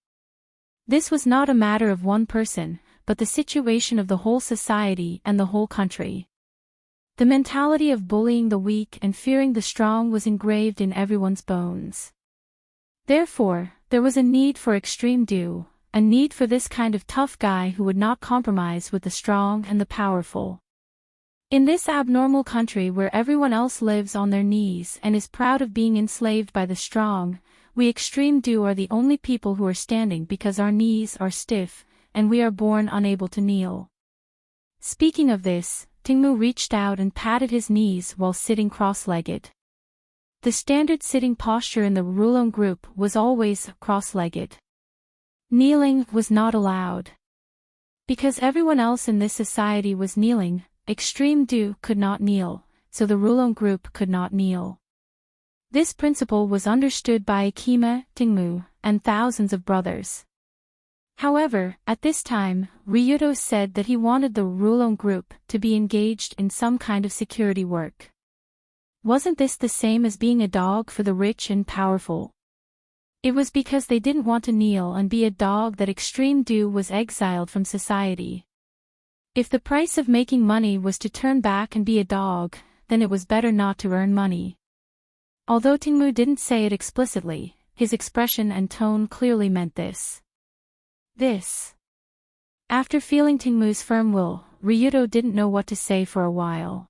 This was not a matter of one person, but the situation of the whole society and the whole country. The mentality of bullying the weak and fearing the strong was engraved in everyone's bones. Therefore, there was a need for extreme do, a need for this kind of tough guy who would not compromise with the strong and the powerful. In this abnormal country where everyone else lives on their knees and is proud of being enslaved by the strong, we extreme do are the only people who are standing because our knees are stiff, and we are born unable to kneel. Speaking of this, Tingmu reached out and patted his knees while sitting cross-legged. The standard sitting posture in the Rulon group was always cross-legged. Kneeling was not allowed. Because everyone else in this society was kneeling, extreme do could not kneel, so the Rulon group could not kneel. This principle was understood by Akima, Tingmu, and thousands of brothers. However, at this time, Ryuto said that he wanted the Rulon group to be engaged in some kind of security work. Wasn't this the same as being a dog for the rich and powerful? It was because they didn't want to kneel and be a dog that Extreme Do was exiled from society. If the price of making money was to turn back and be a dog, then it was better not to earn money. Although Tingmu didn't say it explicitly, his expression and tone clearly meant this. After feeling Tingmu's firm will, Ryudo didn't know what to say for a while.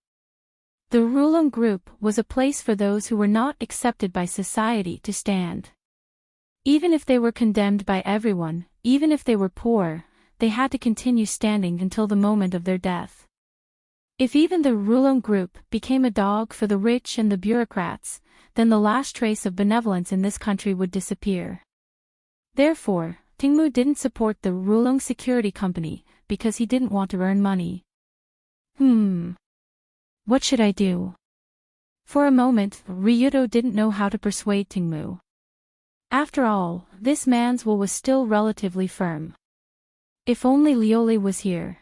The Rulong group was a place for those who were not accepted by society to stand. Even if they were condemned by everyone, even if they were poor, they had to continue standing until the moment of their death. If even the Rulong group became a dog for the rich and the bureaucrats, then the last trace of benevolence in this country would disappear. Therefore, Tingmu didn't support the Rulong Security Company because he didn't want to earn money. What should I do? For a moment, Ryudo didn't know how to persuade Tingmu. After all, this man's will was still relatively firm. If only Lioli was here.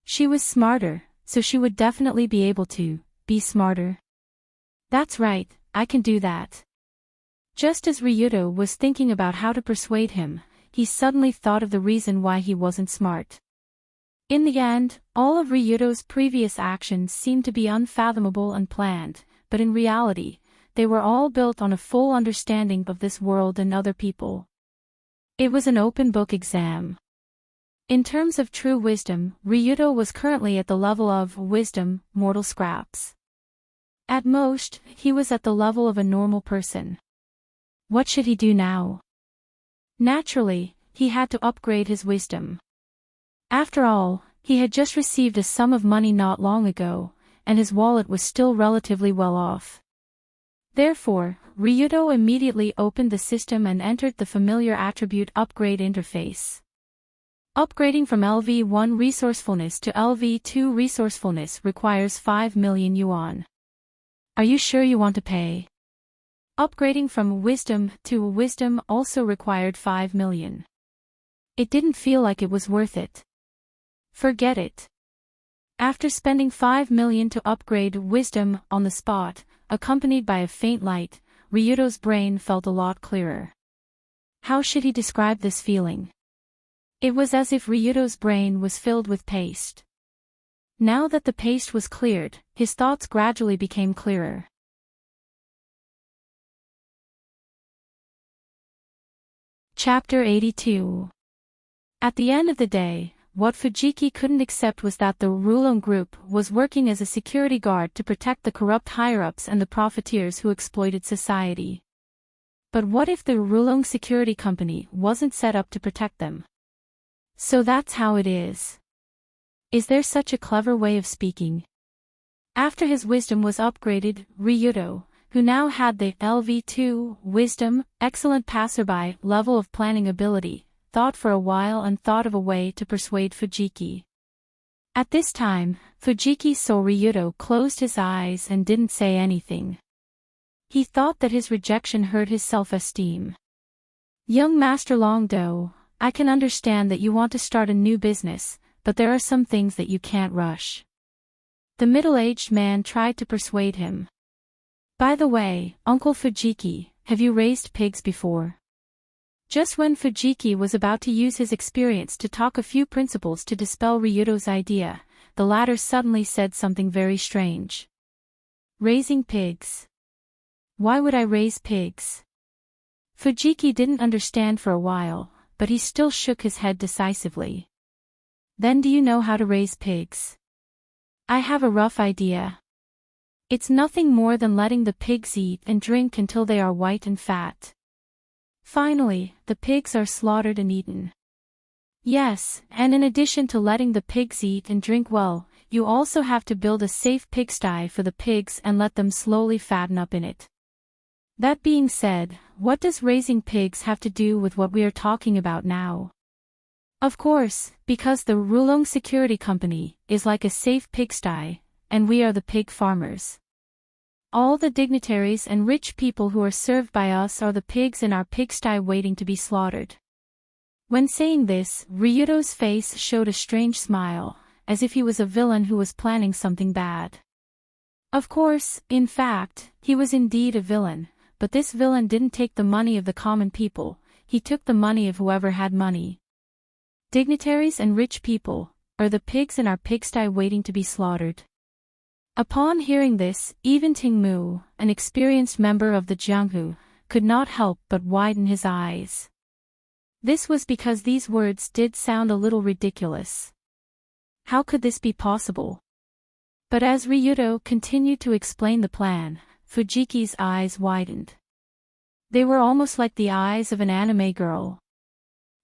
She was smarter, so she would definitely be able to be smarter. That's right, I can do that. Just as Ryudo was thinking about how to persuade him, he suddenly thought of the reason why he wasn't smart. In the end, all of Ryudo's previous actions seemed to be unfathomable and planned, but in reality, they were all built on a full understanding of this world and other people. It was an open book exam. In terms of true wisdom, Ryudo was currently at the level of wisdom, mortal scraps. At most, he was at the level of a normal person. What should he do now? Naturally, he had to upgrade his wisdom. After all, he had just received a sum of money not long ago, and his wallet was still relatively well off. Therefore, Ryudo immediately opened the system and entered the familiar attribute upgrade interface. Upgrading from LV1 resourcefulness to LV2 resourcefulness requires 5 million yuan. Are you sure you want to pay? Upgrading from wisdom to wisdom also required 5 million. It didn't feel like it was worth it. Forget it. After spending 5 million to upgrade wisdom on the spot, accompanied by a faint light, Ryudo's brain felt a lot clearer. How should he describe this feeling? It was as if Ryudo's brain was filled with paste. Now that the paste was cleared, his thoughts gradually became clearer. Chapter 82. At the end of the day, what Fujiki couldn't accept was that the Rulong group was working as a security guard to protect the corrupt higher-ups and the profiteers who exploited society. But what if the Rulong Security Company wasn't set up to protect them? So that's how it is. Is there such a clever way of speaking? After his wisdom was upgraded, Ryudo, who now had the LV2 wisdom, excellent passerby level of planning ability, thought for a while and thought of a way to persuade Fujiki. At this time, Fujiki saw Ryudo closed his eyes and didn't say anything. He thought that his rejection hurt his self-esteem. Young Master Longdo, I can understand that you want to start a new business, but there are some things that you can't rush. The middle-aged man tried to persuade him. By the way, Uncle Fujiki, have you raised pigs before? Just when Fujiki was about to use his experience to talk a few principles to dispel Ryudo's idea, the latter suddenly said something very strange. Raising pigs. Why would I raise pigs? Fujiki didn't understand for a while, but he still shook his head decisively. Then do you know how to raise pigs? I have a rough idea. It's nothing more than letting the pigs eat and drink until they are white and fat. Finally, the pigs are slaughtered and eaten. Yes, and in addition to letting the pigs eat and drink well, you also have to build a safe pigsty for the pigs and let them slowly fatten up in it. That being said, what does raising pigs have to do with what we are talking about now? Of course, because the Rulong Security Company is like a safe pigsty, and we are the pig farmers. All the dignitaries and rich people who are served by us are the pigs in our pigsty waiting to be slaughtered. When saying this, Ryudo's face showed a strange smile, as if he was a villain who was planning something bad. Of course, in fact, he was indeed a villain, but this villain didn't take the money of the common people, he took the money of whoever had money. Dignitaries and rich people, or the pigs in our pigsty waiting to be slaughtered. Upon hearing this, even Tingmu, an experienced member of the Jianghu, could not help but widen his eyes. This was because these words did sound a little ridiculous. How could this be possible? But as Ryuto continued to explain the plan, Fujiki's eyes widened. They were almost like the eyes of an anime girl.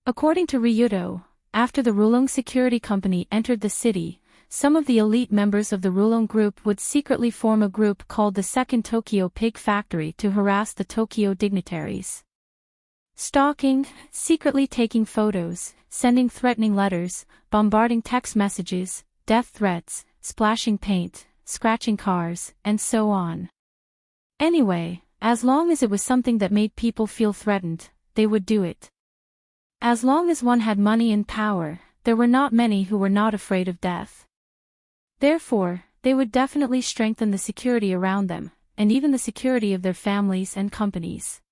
According to Ryuto, after the Rulong Security Company entered the city, some of the elite members of the Rulong Group would secretly form a group called the Second Tokyo Pig Factory to harass the Tokyo dignitaries. Stalking, secretly taking photos, sending threatening letters, bombarding text messages, death threats, splashing paint, scratching cars, and so on. Anyway, as long as it was something that made people feel threatened, they would do it. As long as one had money and power, there were not many who were not afraid of death. Therefore, they would definitely strengthen the security around them, and even the security of their families and companies.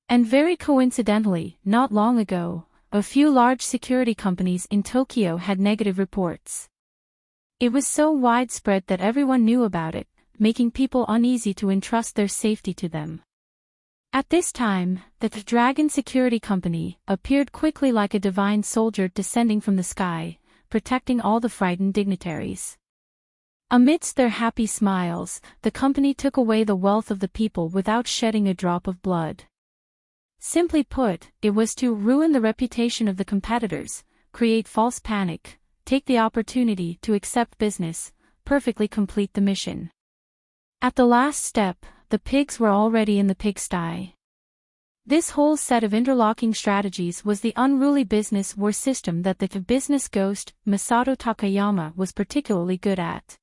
And very coincidentally, not long ago, a few large security companies in Tokyo had negative reports. It was so widespread that everyone knew about it, making people uneasy to entrust their safety to them. At this time, the Dragon Security Company appeared quickly like a divine soldier descending from the sky, protecting all the frightened dignitaries. Amidst their happy smiles, the company took away the wealth of the people without shedding a drop of blood. Simply put, it was to ruin the reputation of the competitors, create false panic, take the opportunity to accept business, perfectly complete the mission. At the last step, the pigs were already in the pigsty. This whole set of interlocking strategies was the unruly business war system that the business ghost, Masato Takayama, was particularly good at.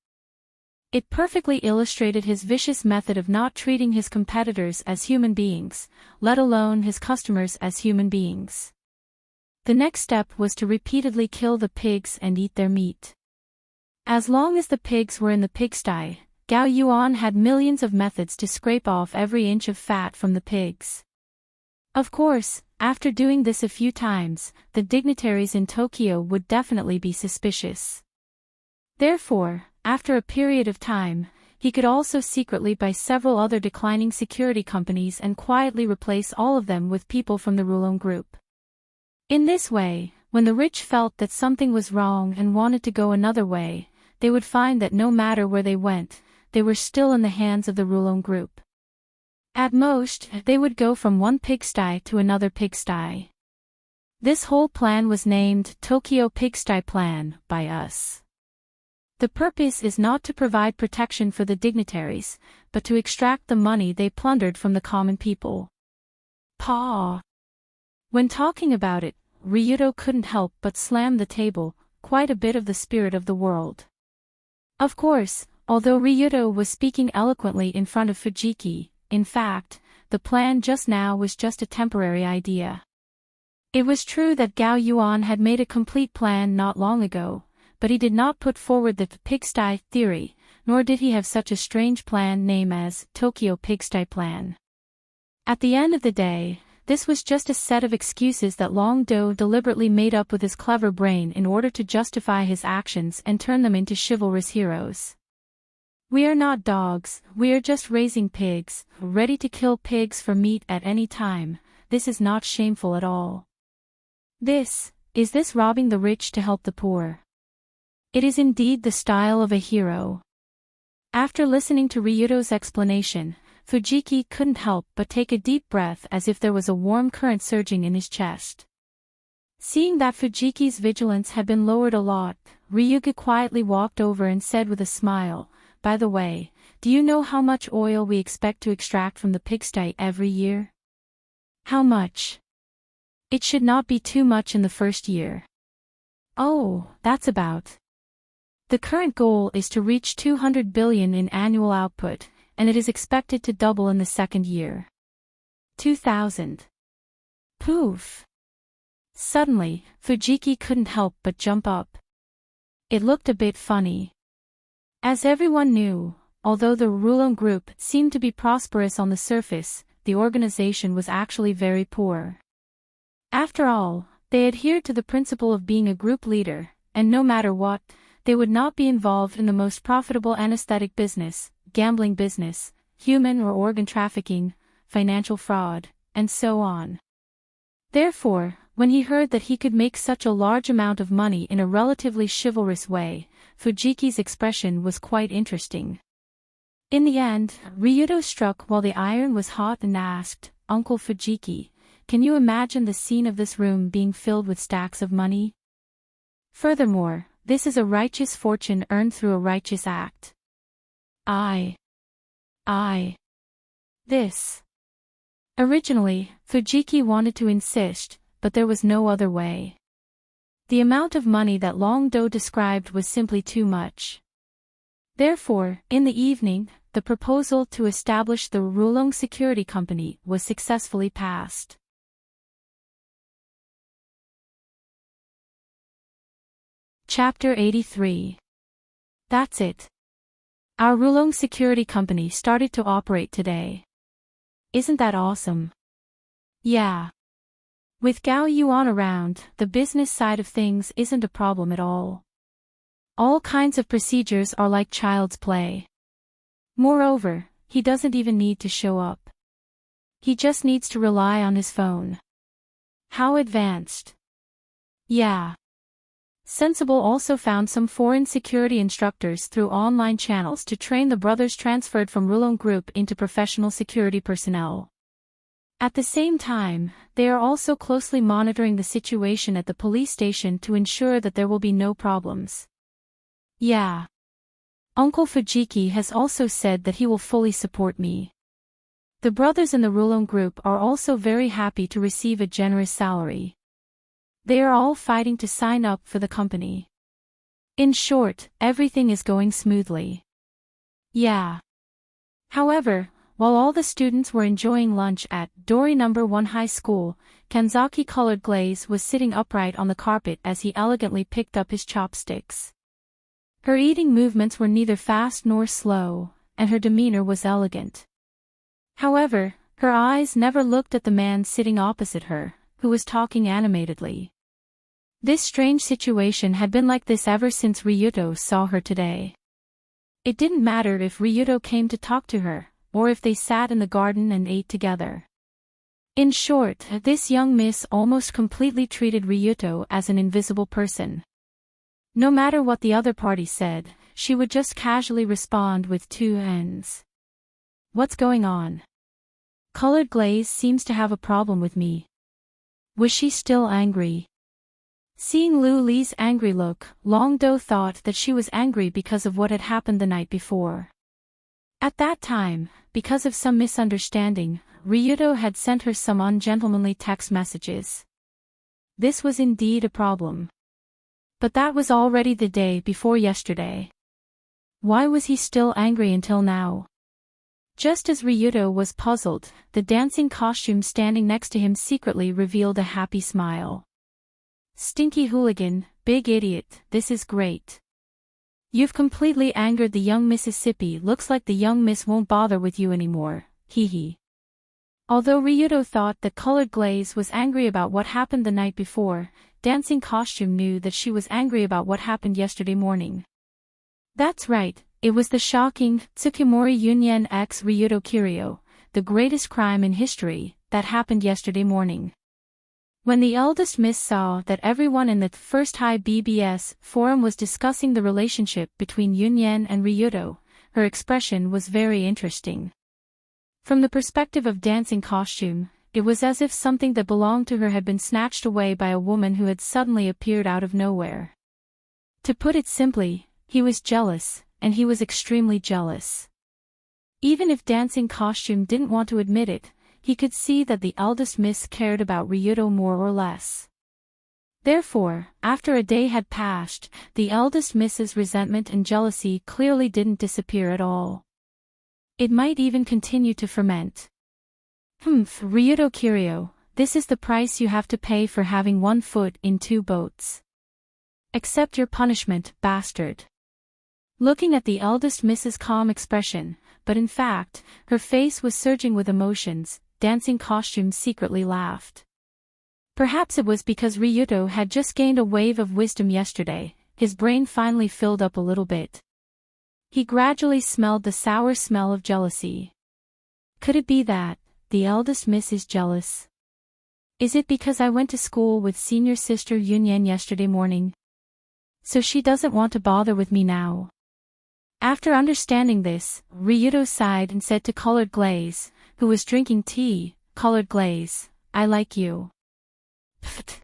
It perfectly illustrated his vicious method of not treating his competitors as human beings, let alone his customers as human beings. The next step was to repeatedly kill the pigs and eat their meat. As long as the pigs were in the pigsty, Gao Yuan had millions of methods to scrape off every inch of fat from the pigs. Of course, after doing this a few times, the dignitaries in Tokyo would definitely be suspicious. Therefore, after a period of time, he could also secretly buy several other declining security companies and quietly replace all of them with people from the Rulong Group. In this way, when the rich felt that something was wrong and wanted to go another way, they would find that no matter where they went, they were still in the hands of the Rulong Group. At most, they would go from one pigsty to another pigsty. This whole plan was named Tokyo Pigsty Plan by us. The purpose is not to provide protection for the dignitaries, but to extract the money they plundered from the common people. Paw. When talking about it, Ryuto couldn't help but slam the table, quite a bit of the spirit of the world. Of course, although Ryuto was speaking eloquently in front of Fujiki, in fact, the plan just now was just a temporary idea. It was true that Gao Yuan had made a complete plan not long ago, but he did not put forward the pigsty theory, nor did he have such a strange plan name as Tokyo Pigsty Plan. At the end of the day, this was just a set of excuses that Long Do deliberately made up with his clever brain in order to justify his actions and turn them into chivalrous heroes. We are not dogs, we are just raising pigs, ready to kill pigs for meat at any time. This is not shameful at all. Is this robbing the rich to help the poor? It is indeed the style of a hero. After listening to Ryuto's explanation, Fujiki couldn't help but take a deep breath as if there was a warm current surging in his chest. Seeing that Fujiki's vigilance had been lowered a lot, Ryuga quietly walked over and said with a smile, "By the way, do you know how much oil we expect to extract from the pigsty every year?" "How much?" "It should not be too much in the first year." "Oh, that's about." The current goal is to reach 200 billion in annual output, and it is expected to double in the second year. 2000. Poof! Suddenly, Fujiki couldn't help but jump up. It looked a bit funny. As everyone knew, although the Rulong Group seemed to be prosperous on the surface, the organization was actually very poor. After all, they adhered to the principle of being a group leader, and no matter what, they would not be involved in the most profitable anesthetic business, gambling business, human or organ trafficking, financial fraud, and so on. Therefore, when he heard that he could make such a large amount of money in a relatively chivalrous way, Fujiki's expression was quite interesting. In the end, Ryuto struck while the iron was hot and asked, "Uncle Fujiki, can you imagine the scene of this room being filled with stacks of money? Furthermore, this is a righteous fortune earned through a righteous act. This." Originally, Fujiki wanted to insist, but there was no other way. The amount of money that Long-do described was simply too much. Therefore, in the evening, the proposal to establish the Rulong Security Company was successfully passed. Chapter 83. That's it. Our Rulong Security Company started to operate today. Isn't that awesome? Yeah. With Gao Yuan around, the business side of things isn't a problem at all. All kinds of procedures are like child's play. Moreover, he doesn't even need to show up. He just needs to rely on his phone. How advanced. Yeah. Sensible also found some foreign security instructors through online channels to train the brothers transferred from Rulong Group into professional security personnel. At the same time, they are also closely monitoring the situation at the police station to ensure that there will be no problems. Yeah. Uncle Fujiki has also said that he will fully support me. The brothers in the Rulong Group are also very happy to receive a generous salary. They are all fighting to sign up for the company. In short, everything is going smoothly. Yeah. However, while all the students were enjoying lunch at Dori No. 1 High School, Kanzaki Colored Glaze was sitting upright on the carpet as he elegantly picked up his chopsticks. Her eating movements were neither fast nor slow, and her demeanor was elegant. However, her eyes never looked at the man sitting opposite her, who was talking animatedly. This strange situation had been like this ever since Ryuto saw her today. It didn't matter if Ryuto came to talk to her, or if they sat in the garden and ate together. In short, this young miss almost completely treated Ryuto as an invisible person. No matter what the other party said, she would just casually respond with two N's. What's going on? Colored Glaze seems to have a problem with me. Was she still angry? Seeing Lu Li's angry look, Long-do thought that she was angry because of what had happened the night before. At that time, because of some misunderstanding, Ryuto had sent her some ungentlemanly text messages. This was indeed a problem. But that was already the day before yesterday. Why was he still angry until now? Just as Ryuto was puzzled, the dancing costume standing next to him secretly revealed a happy smile. Stinky hooligan, big idiot, this is great. You've completely angered the young Mississippi. Looks like the young miss won't bother with you anymore, hee. Although Ryuto thought that Colored Glaze was angry about what happened the night before, Dancing Costume knew that she was angry about what happened yesterday morning. That's right, it was the shocking Tsukimori Union x Ryuto Kiryu, the greatest crime in history, that happened yesterday morning. When the eldest miss saw that everyone in the First High BBS forum was discussing the relationship between Yunyan and Ryuto, her expression was very interesting. From the perspective of Dancing Costume, it was as if something that belonged to her had been snatched away by a woman who had suddenly appeared out of nowhere. To put it simply, he was jealous, and he was extremely jealous. Even if Dancing Costume didn't want to admit it, he could see that the eldest miss cared about Ryuto more or less. Therefore, after a day had passed, the eldest miss's resentment and jealousy clearly didn't disappear at all. It might even continue to ferment. Ryuto Kiryu, this is the price you have to pay for having one foot in two boats. Accept your punishment, bastard. Looking at the eldest miss's calm expression, but in fact, her face was surging with emotions, Dancing Costume secretly laughed. Perhaps it was because Ryuto had just gained a wave of wisdom yesterday, his brain finally filled up a little bit. He gradually smelled the sour smell of jealousy. Could it be that the eldest miss is jealous? Is it because I went to school with senior sister Yunyan yesterday morning? So she doesn't want to bother with me now. After understanding this, Ryuto sighed and said to Colored Glaze, who was drinking tea, "Colored Glaze, I like you." Pfft.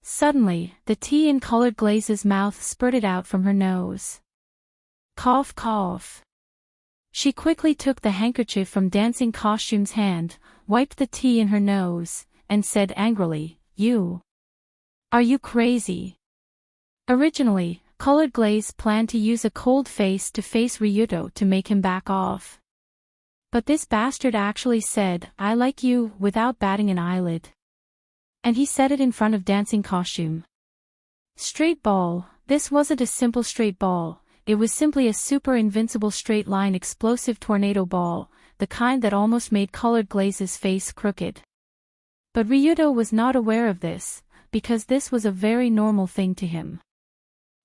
Suddenly, the tea in Colored Glaze's mouth spurted out from her nose. Cough, cough. She quickly took the handkerchief from Dancing Costume's hand, wiped the tea in her nose, and said angrily, Are you crazy?" Originally, Colored Glaze planned to use a cold face to face Ryuto to make him back off. But this bastard actually said, "I like you," without batting an eyelid. And he said it in front of Dancing Costume. Straight ball. This wasn't a simple straight ball, it was simply a super invincible straight line explosive tornado ball, the kind that almost made Colored Glaze's face crooked. But Ryuto was not aware of this, because this was a very normal thing to him.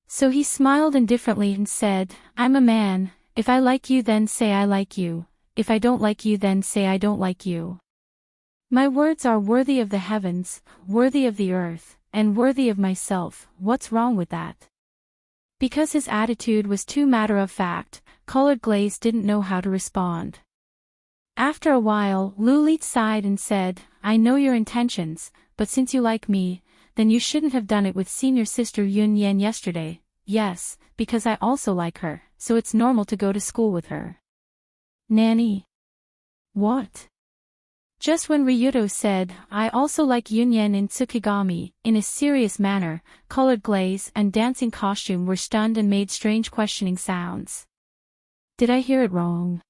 So he smiled indifferently and said, "I'm a man, if I like you then say I like you, if I don't like you then say I don't like you. My words are worthy of the heavens, worthy of the earth, and worthy of myself, what's wrong with that?" Because his attitude was too matter-of-fact, Colored Glaze didn't know how to respond. After a while, Lulit sighed and said, "I know your intentions, but since you like me, then you shouldn't have done it with senior sister Yun Yan yesterday." "Yes, because I also like her, so it's normal to go to school with her." "Nanny." "What?" Just when Ryuto said, "I also like Yun Yan in Tsukigami," in a serious manner, Colored Glaze and Dancing Costume were stunned and made strange questioning sounds. "Did I hear it wrong?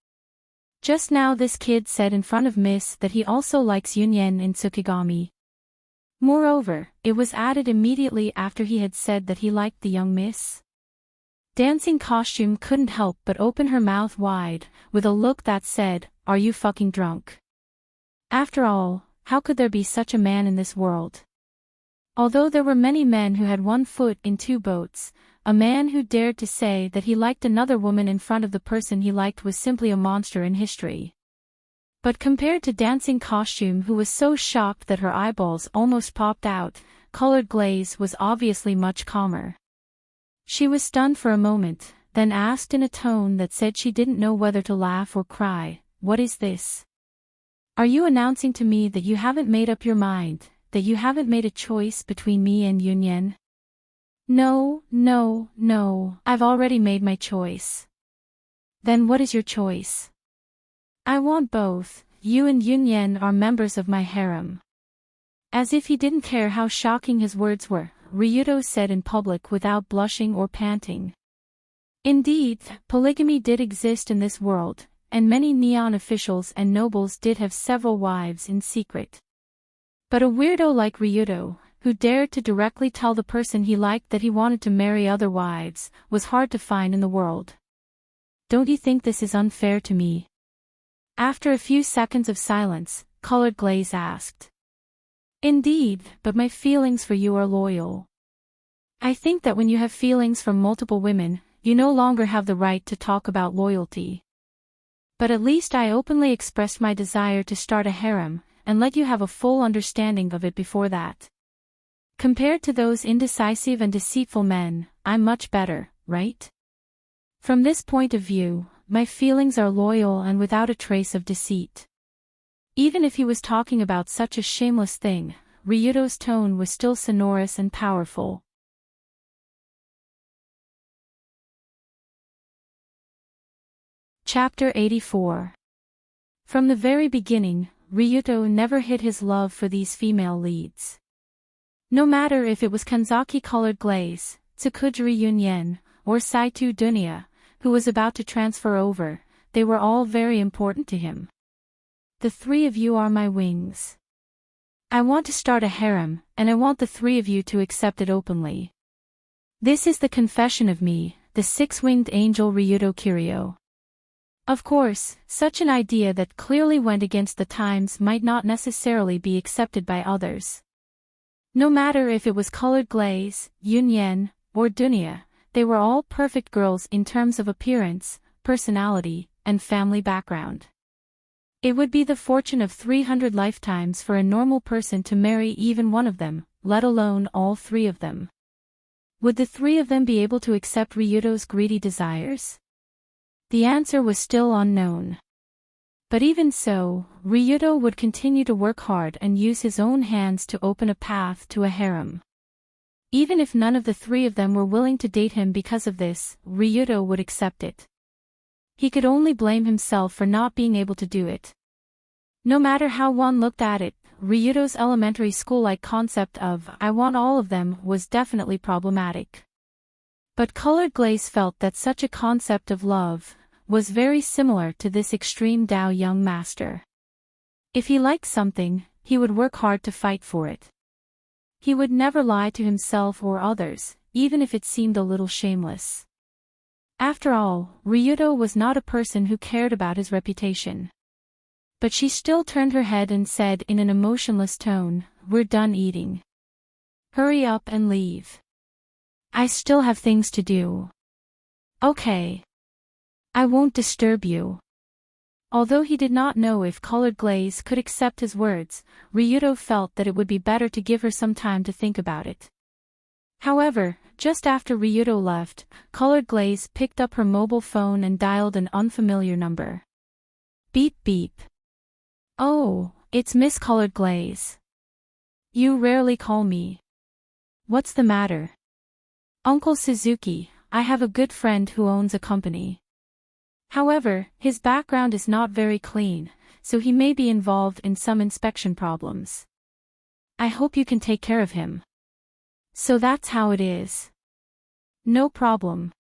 Just now this kid said in front of Miss that he also likes Yun Yan in Tsukigami. Moreover, it was added immediately after he had said that he liked the young miss." Dancing Costume couldn't help but open her mouth wide, with a look that said, "Are you fucking drunk?" After all, how could there be such a man in this world? Although there were many men who had one foot in two boats, a man who dared to say that he liked another woman in front of the person he liked was simply a monster in history. But compared to Dancing Costume, who was so shocked that her eyeballs almost popped out, Colored Glaze was obviously much calmer. She was stunned for a moment, then asked in a tone that said she didn't know whether to laugh or cry, "What is this? Are you announcing to me that you haven't made up your mind, that you haven't made a choice between me and Yun Yan?" No, I've already made my choice." "Then what is your choice?" "I want both. You and Yun Yan are members of my harem." As if he didn't care how shocking his words were, Ryuto said in public without blushing or panting. Indeed, polygamy did exist in this world, and many neon officials and nobles did have several wives in secret. But a weirdo like Ryuto, who dared to directly tell the person he liked that he wanted to marry other wives, was hard to find in the world. "Don't you think this is unfair to me?" After a few seconds of silence, Colored Glaze asked. "Indeed, but my feelings for you are loyal. I think that when you have feelings for multiple women, you no longer have the right to talk about loyalty. But at least I openly expressed my desire to start a harem, and let you have a full understanding of it before that. Compared to those indecisive and deceitful men, I'm much better, right? From this point of view, my feelings are loyal and without a trace of deceit." Even if he was talking about such a shameless thing, Ryuto's tone was still sonorous and powerful. Chapter 84. From the very beginning, Ryuto never hid his love for these female leads. No matter if it was Kanzaki Colored Glaze, Tsukujiri Yun Yan, or Saitu Dunya, who was about to transfer over, they were all very important to him. "The three of you are my wings. I want to start a harem, and I want the three of you to accept it openly. This is the confession of me, the six-winged angel Ryuto Kiryu." Of course, such an idea that clearly went against the times might not necessarily be accepted by others. No matter if it was colored glaze, Yunyan, or Dunya, they were all perfect girls in terms of appearance, personality, and family background. It would be the fortune of 300 lifetimes for a normal person to marry even one of them, let alone all three of them. Would the three of them be able to accept Ryudo's greedy desires? The answer was still unknown. But even so, Ryudo would continue to work hard and use his own hands to open a path to a harem. Even if none of the three of them were willing to date him because of this, Ryudo would accept it. He could only blame himself for not being able to do it. No matter how one looked at it, Ryudo's elementary school-like concept of "I want all of them" was definitely problematic. But Colored Glaze felt that such a concept of love was very similar to this extreme Dao young master. If he liked something, he would work hard to fight for it. He would never lie to himself or others, even if it seemed a little shameless. After all, Ryudo was not a person who cared about his reputation. But she still turned her head and said in an emotionless tone, "We're done eating. Hurry up and leave. I still have things to do." "Okay. I won't disturb you." Although he did not know if Colored Glaze could accept his words, Ryudo felt that it would be better to give her some time to think about it. However, just after Ryudo left, Colored Glaze picked up her mobile phone and dialed an unfamiliar number. Beep beep. "Oh, it's Miss Colored Glaze. You rarely call me. What's the matter?" "Uncle Suzuki, I have a good friend who owns a company. However, his background is not very clean, so he may be involved in some inspection problems. I hope you can take care of him." "So that's how it is." "No problem.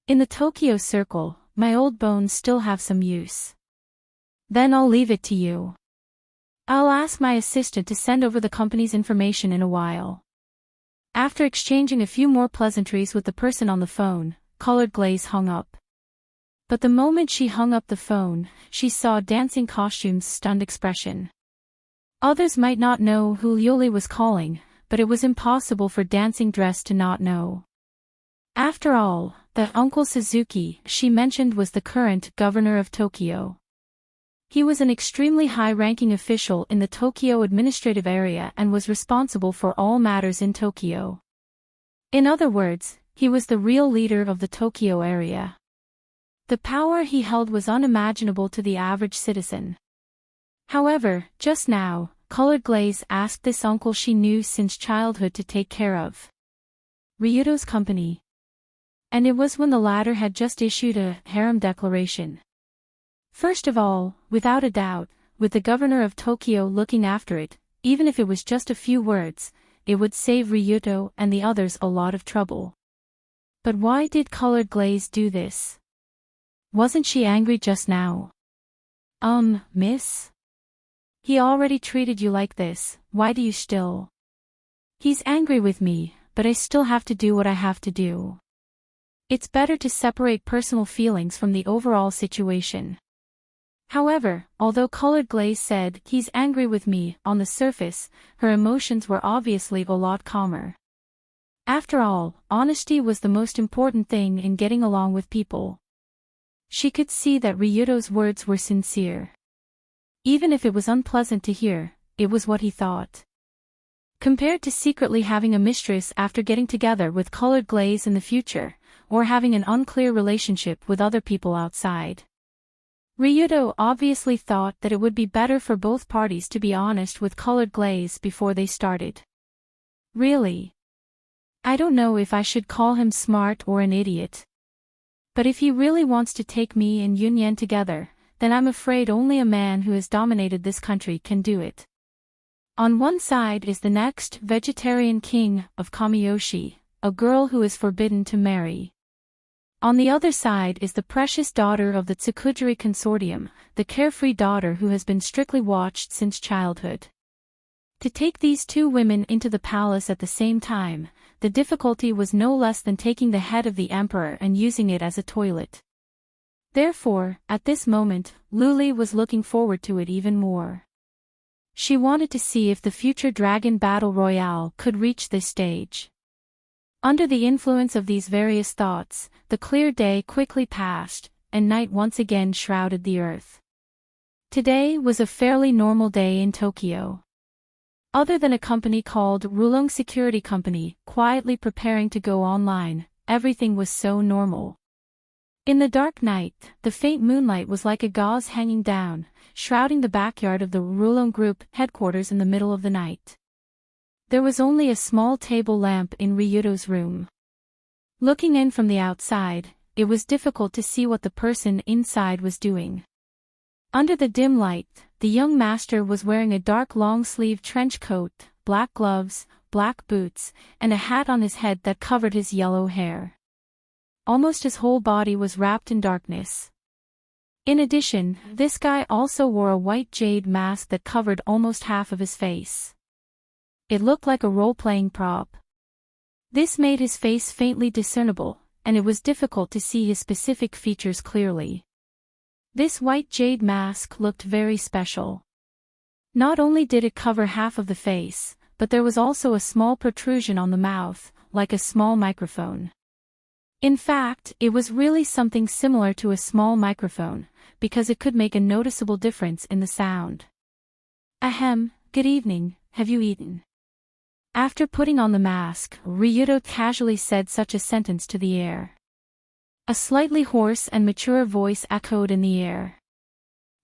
In the Tokyo circle, my old bones still have some use." "Then I'll leave it to you. I'll ask my assistant to send over the company's information in a while." After exchanging a few more pleasantries with the person on the phone, Colored Glaze hung up. But the moment she hung up the phone, she saw Dancing Costume's stunned expression. Others might not know who Yuli was calling, but it was impossible for Dancing Dress to not know. After all, that Uncle Suzuki she mentioned was the current governor of Tokyo. He was an extremely high-ranking official in the Tokyo administrative area and was responsible for all matters in Tokyo. In other words, he was the real leader of the Tokyo area. The power he held was unimaginable to the average citizen. However, just now, Colored Glaze asked this uncle she knew since childhood to take care of Ryudo's company. And it was when the latter had just issued a harem declaration. First of all, without a doubt, with the governor of Tokyo looking after it, even if it was just a few words, it would save Ryudo and the others a lot of trouble. But why did Colored Glaze do this? Wasn't she angry just now? Miss? He already treated you like this, why do you still? He's angry with me, but I still have to do what I have to do. It's better to separate personal feelings from the overall situation. However, although Colored Glaze said, "He's angry with me," on the surface, her emotions were obviously a lot calmer. After all, honesty was the most important thing in getting along with people. She could see that Ryudo's words were sincere. Even if it was unpleasant to hear, it was what he thought. Compared to secretly having a mistress after getting together with Colored Glaze in the future, or having an unclear relationship with other people outside. Ryudo obviously thought that it would be better for both parties to be honest with Colored Glaze before they started. Really? I don't know if I should call him smart or an idiot. But if he really wants to take me and Yunyan together, then I'm afraid only a man who has dominated this country can do it. On one side is the next vegetarian king of Kamiyoshi, a girl who is forbidden to marry. On the other side is the precious daughter of the Tsukujiri consortium, the carefree daughter who has been strictly watched since childhood. To take these two women into the palace at the same time, the difficulty was no less than taking the head of the emperor and using it as a toilet. Therefore, at this moment, Luli was looking forward to it even more. She wanted to see if the future Dragon Battle Royale could reach this stage. Under the influence of these various thoughts, the clear day quickly passed, and night once again shrouded the earth. Today was a fairly normal day in Tokyo. Other than a company called Rollercoasters Security Company quietly preparing to go online, everything was so normal. In the dark night, the faint moonlight was like a gauze hanging down, shrouding the backyard of the Rollercoasters Group headquarters in the middle of the night. There was only a small table lamp in Ryuto's room. Looking in from the outside, it was difficult to see what the person inside was doing. Under the dim light, the young master was wearing a dark long-sleeved trench coat, black gloves, black boots, and a hat on his head that covered his yellow hair. Almost his whole body was wrapped in darkness. In addition, this guy also wore a white jade mask that covered almost half of his face. It looked like a role-playing prop. This made his face faintly discernible, and it was difficult to see his specific features clearly. This white jade mask looked very special. Not only did it cover half of the face, but there was also a small protrusion on the mouth, like a small microphone. In fact, it was really something similar to a small microphone, because it could make a noticeable difference in the sound. Ahem, good evening, have you eaten? After putting on the mask, Ryuto casually said such a sentence to the air. A slightly hoarse and mature voice echoed in the air.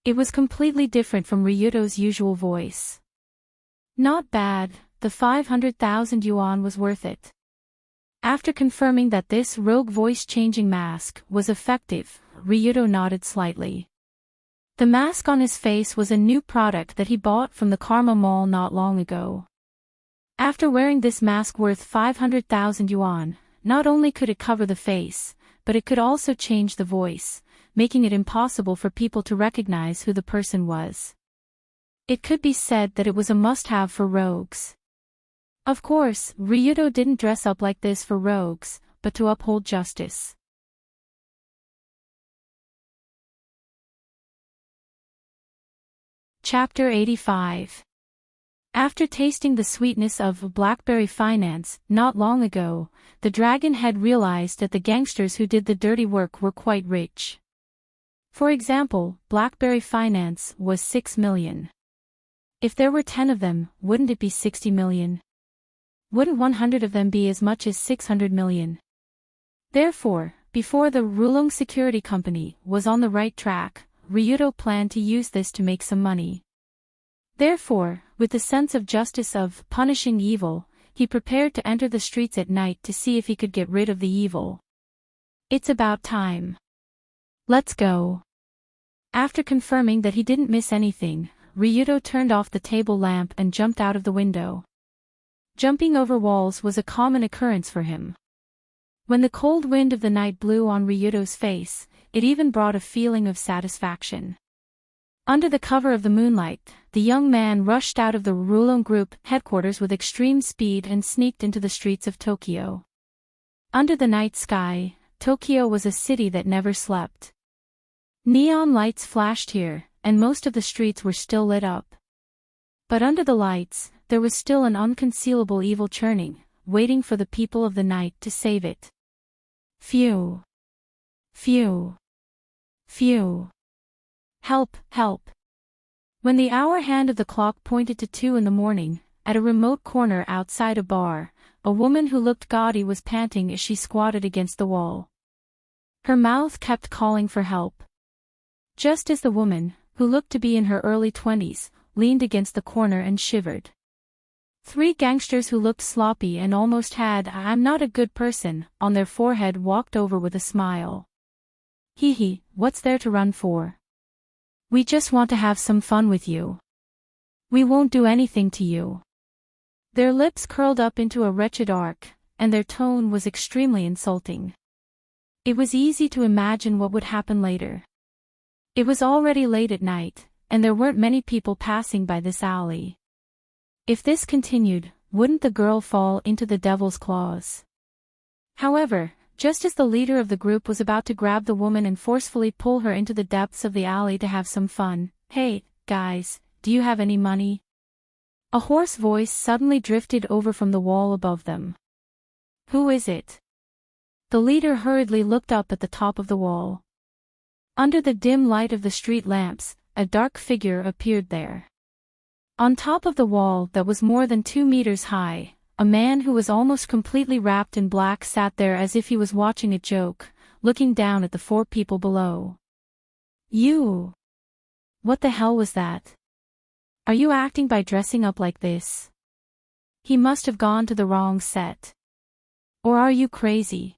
It was completely different from Ryuto's usual voice. Not bad, the 500,000 yuan was worth it. After confirming that this rogue voice-changing mask was effective, Ryuto nodded slightly. The mask on his face was a new product that he bought from the Karma Mall not long ago. After wearing this mask worth 500,000 yuan, not only could it cover the face, but it could also change the voice, making it impossible for people to recognize who the person was. It could be said that it was a must-have for rogues. Of course, Ryuto didn't dress up like this for rogues, but to uphold justice. Chapter 85. After tasting the sweetness of blackberry finance not long ago, the dragon had realized that the gangsters who did the dirty work were quite rich. For example, blackberry finance was 6 million. If there were 10 of them, wouldn't it be 60 million? Wouldn't 100 of them be as much as 600 million? Therefore, before the Rollercoasters Security Company was on the right track, Ryuto planned to use this to make some money. Therefore, with the sense of justice of punishing evil, he prepared to enter the streets at night to see if he could get rid of the evil. It's about time. Let's go. After confirming that he didn't miss anything, Ryuto turned off the table lamp and jumped out of the window. Jumping over walls was a common occurrence for him. When the cold wind of the night blew on Ryuto's face, it even brought a feeling of satisfaction. Under the cover of the moonlight, the young man rushed out of the Rollercoasters Group headquarters with extreme speed and sneaked into the streets of Tokyo. Under the night sky, Tokyo was a city that never slept. Neon lights flashed here, and most of the streets were still lit up. But under the lights, there was still an unconcealable evil churning, waiting for the people of the night to save it. Phew! Phew! Phew! Help, help! When the hour hand of the clock pointed to 2 in the morning, at a remote corner outside a bar, a woman who looked gaudy was panting as she squatted against the wall. Her mouth kept calling for help. Just as the woman, who looked to be in her early 20s, leaned against the corner and shivered. 3 gangsters who looked sloppy and almost had "I'm not a good person" on their forehead walked over with a smile. Hee hee, what's there to run for? We just want to have some fun with you. We won't do anything to you. Their lips curled up into a wretched arc, and their tone was extremely insulting. It was easy to imagine what would happen later. It was already late at night, and there weren't many people passing by this alley. If this continued, wouldn't the girl fall into the devil's claws? However, Just as the leader of the group was about to grab the woman and forcefully pull her into the depths of the alley to have some fun, "Hey, guys, do you have any money?" A hoarse voice suddenly drifted over from the wall above them. "Who is it?" The leader hurriedly looked up at the top of the wall. Under the dim light of the street lamps, a dark figure appeared there. On top of the wall that was more than 2 meters high, a man who was almost completely wrapped in black sat there as if he was watching a joke, looking down at the 4 people below. "You! What the hell was that? Are you acting by dressing up like this? He must have gone to the wrong set. Or are you crazy?"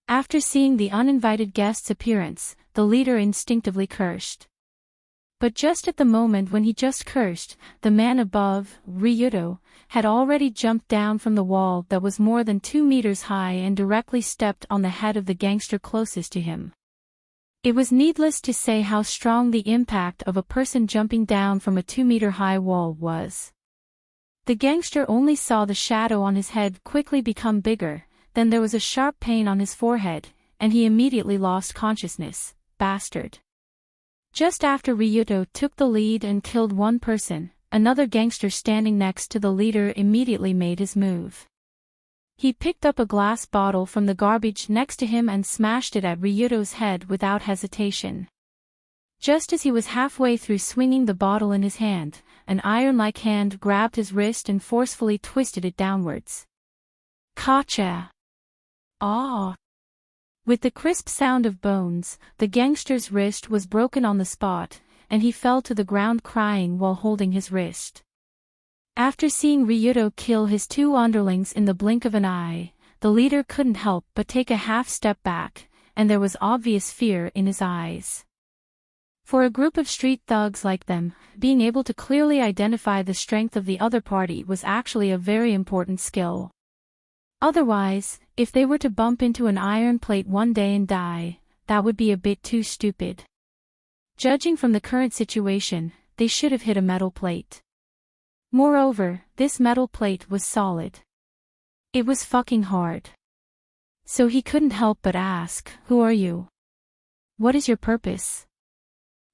After seeing the uninvited guest's appearance, the leader instinctively cursed. But just at the moment when he just cursed, the man above, Ryuto, had already jumped down from the wall that was more than 2 meters high and directly stepped on the head of the gangster closest to him. It was needless to say how strong the impact of a person jumping down from a 2-meter-high wall was. The gangster only saw the shadow on his head quickly become bigger, then there was a sharp pain on his forehead, and he immediately lost consciousness. Bastard. Just after Ryuto took the lead and killed one person, another gangster standing next to the leader immediately made his move. He picked up a glass bottle from the garbage next to him and smashed it at Ryuto's head without hesitation. Just as he was halfway through swinging the bottle in his hand, an iron-like hand grabbed his wrist and forcefully twisted it downwards. Gotcha! Ah! With the crisp sound of bones, the gangster's wrist was broken on the spot, and he fell to the ground crying while holding his wrist. After seeing Ryuto kill his 2 underlings in the blink of an eye, the leader couldn't help but take a half step back, and there was obvious fear in his eyes. For a group of street thugs like them, being able to clearly identify the strength of the other party was actually a very important skill. Otherwise, if they were to bump into an iron plate one day and die, that would be a bit too stupid. Judging from the current situation, they should have hit a metal plate. Moreover, this metal plate was solid. It was fucking hard. So he couldn't help but ask, "Who are you? What is your purpose?"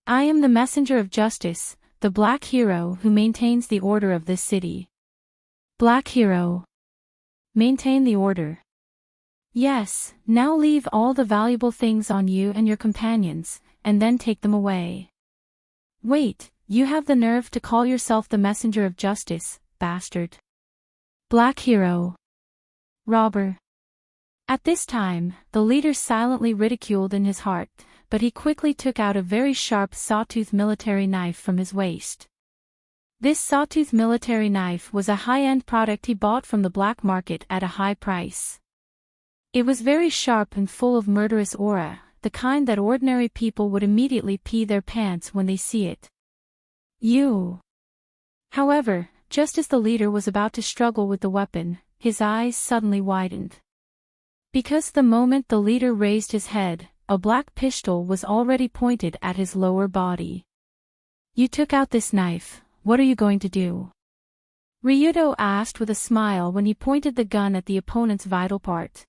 "I am the messenger of justice, the black hero who maintains the order of this city." "Black hero. Maintain the order. Yes, now leave all the valuable things on you and your companions, and then take them away." "Wait, you have the nerve to call yourself the messenger of justice, bastard." "Black hero. Robber." At this time, the leader silently ridiculed in his heart, but he quickly took out a very sharp sawtooth military knife from his waist. This sawtooth military knife was a high-end product he bought from the black market at a high price. It was very sharp and full of murderous aura, the kind that ordinary people would immediately pee their pants when they see it. "You." However, just as the leader was about to struggle with the weapon, his eyes suddenly widened. Because the moment the leader raised his head, a black pistol was already pointed at his lower body. "You took out this knife. What are you going to do?" Ryuto asked with a smile when he pointed the gun at the opponent's vital part.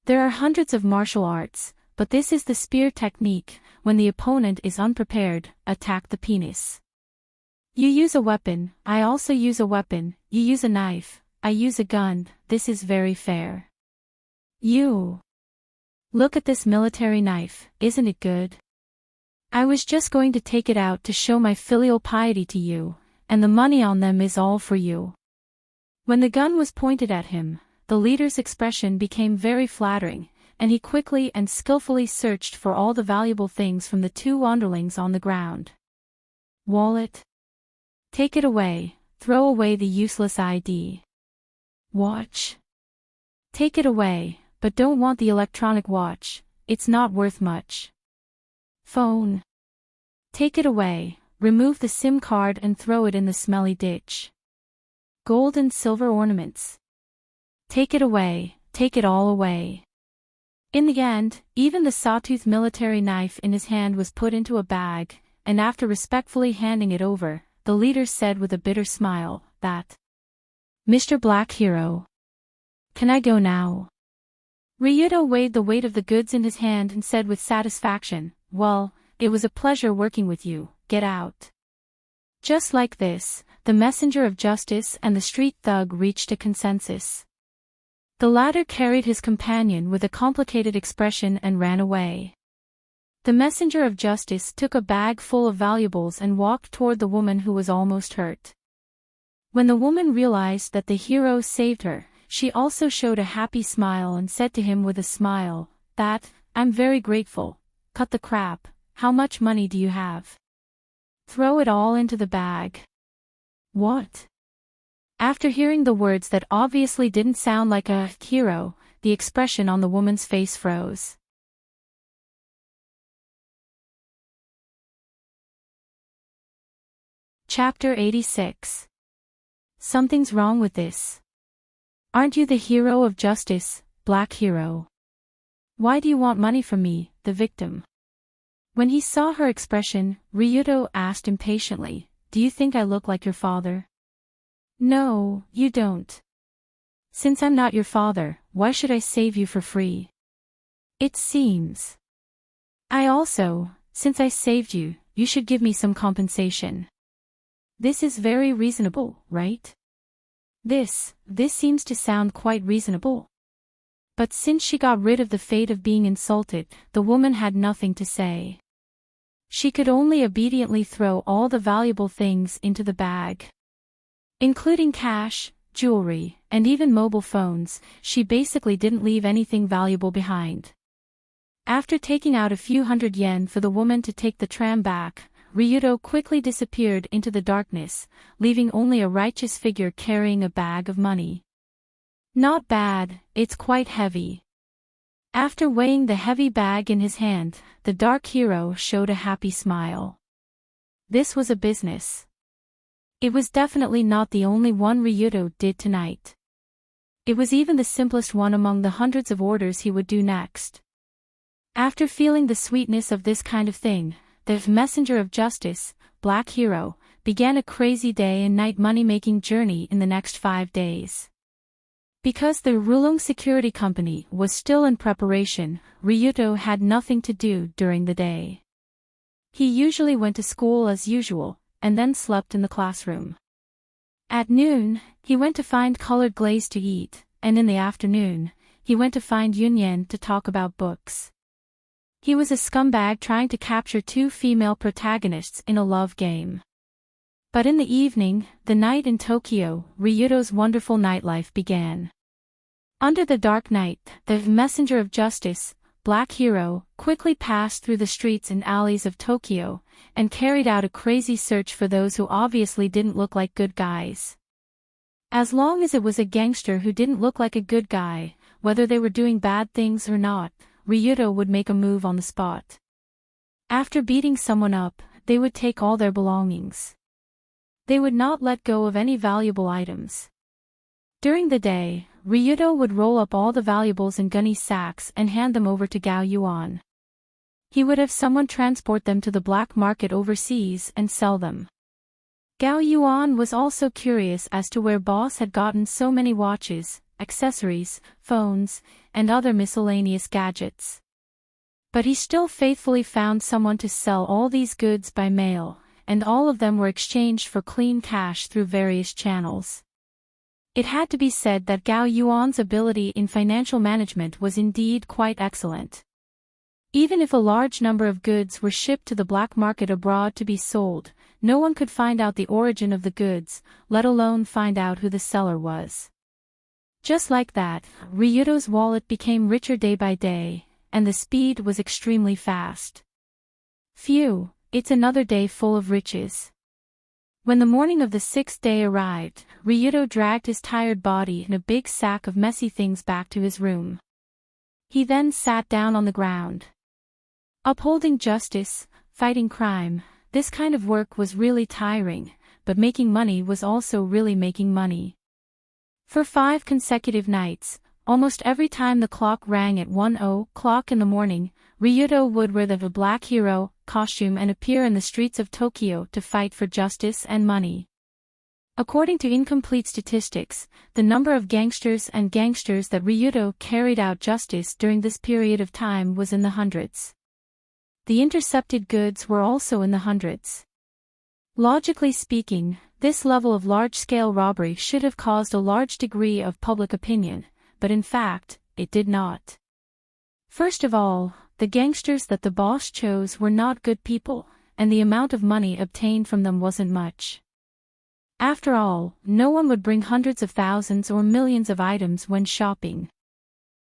There are hundreds of martial arts, but this is the spear technique. When the opponent is unprepared, attack the penis. You use a weapon, I also use a weapon, you use a knife, I use a gun, this is very fair. You. Look at this military knife, isn't it good? I was just going to take it out to show my filial piety to you, and the money on them is all for you. When the gun was pointed at him, the leader's expression became very flattering, and he quickly and skillfully searched for all the valuable things from the 2 underlings on the ground. Wallet? Take it away, throw away the useless ID. Watch? Take it away, but don't want the electronic watch, it's not worth much. Phone. Take it away, remove the SIM card and throw it in the smelly ditch. Gold and silver ornaments. Take it away, take it all away. In the end, even the sawtooth military knife in his hand was put into a bag, and after respectfully handing it over, the leader said with a bitter smile, that Mr. Black Hero. Can I go now? Ryuto weighed the weight of the goods in his hand and said with satisfaction, "Well, it was a pleasure working with you, get out." Just like this, the messenger of justice and the street thug reached a consensus. The latter carried his companion with a complicated expression and ran away. The messenger of justice took a bag full of valuables and walked toward the woman who was almost hurt. When the woman realized that the hero saved her, she also showed a happy smile and said to him with a smile, "I'm very grateful. Cut the crap, how much money do you have? Throw it all into the bag." "What?" After hearing the words that obviously didn't sound like a hero, the expression on the woman's face froze. Chapter 86. Something's wrong with this. Aren't you the hero of justice, Black Hero? Why do you want money from me, the victim? When he saw her expression, Ryuto asked impatiently, "Do you think I look like your father?" "No, you don't. Since I'm not your father, why should I save you for free? It seems. Since I saved you, you should give me some compensation. This is very reasonable, right?" This seems to sound quite reasonable. But since she got rid of the fate of being insulted, the woman had nothing to say. She could only obediently throw all the valuable things into the bag. Including cash, jewelry, and even mobile phones, she basically didn't leave anything valuable behind. After taking out a few hundred yen for the woman to take the tram back, Ryuto quickly disappeared into the darkness, leaving only a righteous figure carrying a bag of money. "Not bad, it's quite heavy." After weighing the heavy bag in his hand, the dark hero showed a happy smile. This was a business. It was definitely not the only one Ryuto did tonight. It was even the simplest one among the hundreds of orders he would do next. After feeling the sweetness of this kind of thing, the messenger of justice, Black Hero, began a crazy day and night money-making journey in the next 5 days. Because the Rulong Security Company was still in preparation, Ryuto had nothing to do during the day. He usually went to school as usual, and then slept in the classroom. At noon, he went to find colored glaze to eat, and in the afternoon, he went to find Yunyan to talk about books. He was a scumbag trying to capture 2 female protagonists in a love game. But in the evening, the night in Tokyo, Ryuto's wonderful nightlife began. Under the dark night, the messenger of justice, Black Hero, quickly passed through the streets and alleys of Tokyo, and carried out a crazy search for those who obviously didn't look like good guys. As long as it was a gangster who didn't look like a good guy, whether they were doing bad things or not, Ryuto would make a move on the spot. After beating someone up, they would take all their belongings. They would not let go of any valuable items. During the day, Ryuto would roll up all the valuables in gunny sacks and hand them over to Gao Yuan. He would have someone transport them to the black market overseas and sell them. Gao Yuan was also curious as to where Boss had gotten so many watches, accessories, phones, and other miscellaneous gadgets. But he still faithfully found someone to sell all these goods by mail, and all of them were exchanged for clean cash through various channels. It had to be said that Gao Yuan's ability in financial management was indeed quite excellent. Even if a large number of goods were shipped to the black market abroad to be sold, no one could find out the origin of the goods, let alone find out who the seller was. Just like that, Ryuto's wallet became richer day by day, and the speed was extremely fast. Phew, it's another day full of riches. When the morning of the 6th day arrived, Ryuto dragged his tired body and a big sack of messy things back to his room. He then sat down on the ground. Upholding justice, fighting crime, this kind of work was really tiring, but making money was also really making money. For 5 consecutive nights, almost every time the clock rang at 1:00 in the morning, Ryuto would wear the Black Hero costume and appear in the streets of Tokyo to fight for justice and money. According to incomplete statistics, the number of gangsters that Ryuto carried out justice during this period of time was in the hundreds. The intercepted goods were also in the hundreds. Logically speaking, this level of large-scale robbery should have caused a large degree of public opinion, but in fact, it did not. First of all, the gangsters that the boss chose were not good people, and the amount of money obtained from them wasn't much. After all, no one would bring hundreds of thousands or millions of items when shopping.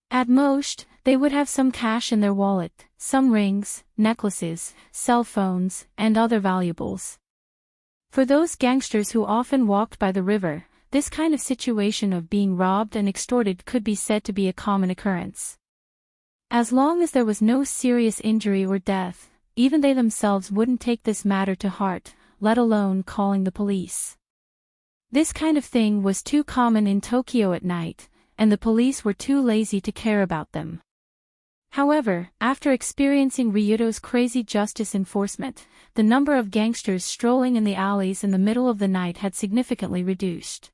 At most, they would have some cash in their wallet, some rings, necklaces, cell phones, and other valuables. For those gangsters who often walked by the river, this kind of situation of being robbed and extorted could be said to be a common occurrence. As long as there was no serious injury or death, even they themselves wouldn't take this matter to heart, let alone calling the police. This kind of thing was too common in Tokyo at night, and the police were too lazy to care about them. However, after experiencing Ryuto's crazy justice enforcement, the number of gangsters strolling in the alleys in the middle of the night had significantly reduced.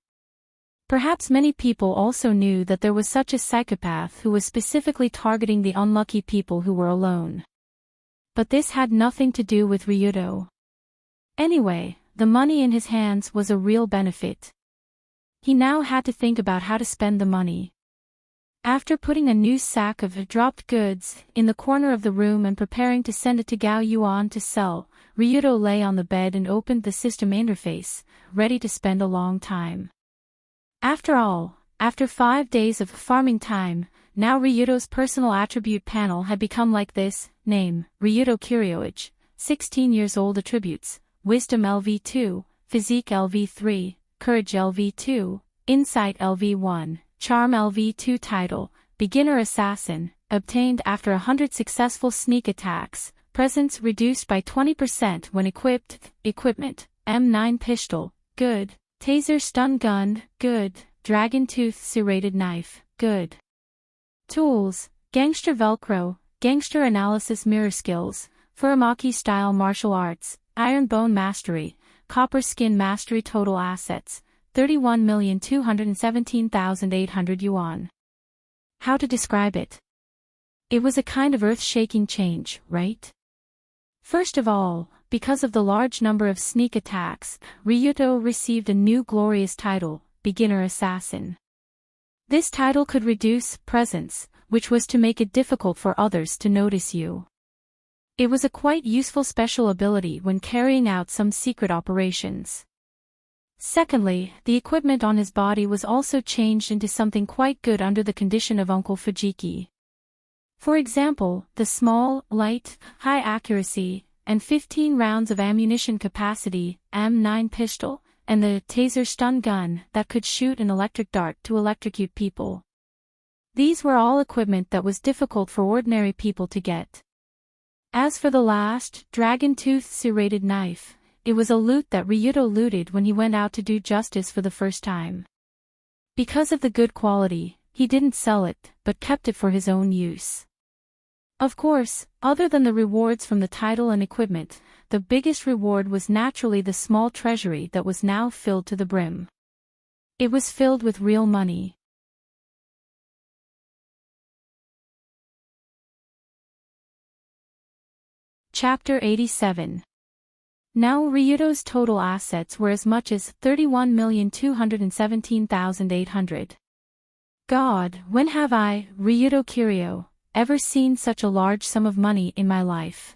Perhaps many people also knew that there was such a psychopath who was specifically targeting the unlucky people who were alone. But this had nothing to do with Ryuto. Anyway, the money in his hands was a real benefit. He now had to think about how to spend the money. After putting a new sack of dropped goods in the corner of the room and preparing to send it to Gao Yuan to sell, Ryuto lay on the bed and opened the system interface, ready to spend a long time. After all, after 5 days of farming time, now Ryuto's personal attribute panel had become like this: name, Ryuto Kiryoage, 16 years old. Attributes, Wisdom LV2, Physique LV3, Courage LV2, Insight LV1, Charm LV2. Title, Beginner Assassin, obtained after 100 successful sneak attacks. Presence reduced by 20% when equipped. Equipment, M9 pistol, good. Taser stun gun, good. Dragon tooth serrated knife, good. Tools, Gangster Velcro, Gangster Analysis Mirror Skills, Furamaki Style Martial Arts, Iron Bone Mastery, Copper Skin Mastery. Total assets, 31,217,800 yuan. How to describe it? It was a kind of earth-shaking change, right? First of all, because of the large number of sneak attacks, Ryuto received a new glorious title, Beginner Assassin. This title could reduce presence, which was to make it difficult for others to notice you. It was a quite useful special ability when carrying out some secret operations. Secondly, the equipment on his body was also changed into something quite good under the condition of Uncle Fujiki. For example, the small, light, high accuracy, and 15 rounds of ammunition capacity, M9 pistol, and the taser stun gun that could shoot an electric dart to electrocute people. These were all equipment that was difficult for ordinary people to get. As for the last, dragon tooth serrated knife, it was a loot that Ryuto looted when he went out to do justice for the first time. Because of the good quality, he didn't sell it, but kept it for his own use. Of course, other than the rewards from the title and equipment, the biggest reward was naturally the small treasury that was now filled to the brim. It was filled with real money. Chapter 87. Now Ryuto's total assets were as much as 31,217,800. God, when have I, Ryuto Kiryo, ever seen such a large sum of money in my life?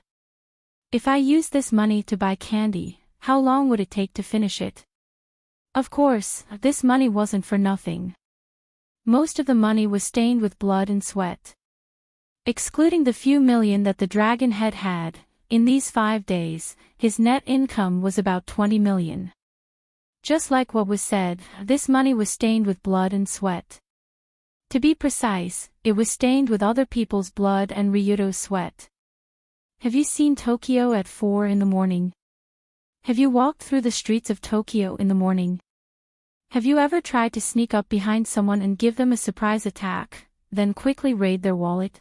If I used this money to buy candy, how long would it take to finish it? Of course, this money wasn't for nothing. Most of the money was stained with blood and sweat. Excluding the few million that the dragon head had, in these 5 days, his net income was about 20 million. Just like what was said, this money was stained with blood and sweat. To be precise, it was stained with other people's blood and Ryuto's sweat. Have you seen Tokyo at 4 in the morning? Have you walked through the streets of Tokyo in the morning? Have you ever tried to sneak up behind someone and give them a surprise attack, then quickly raid their wallet?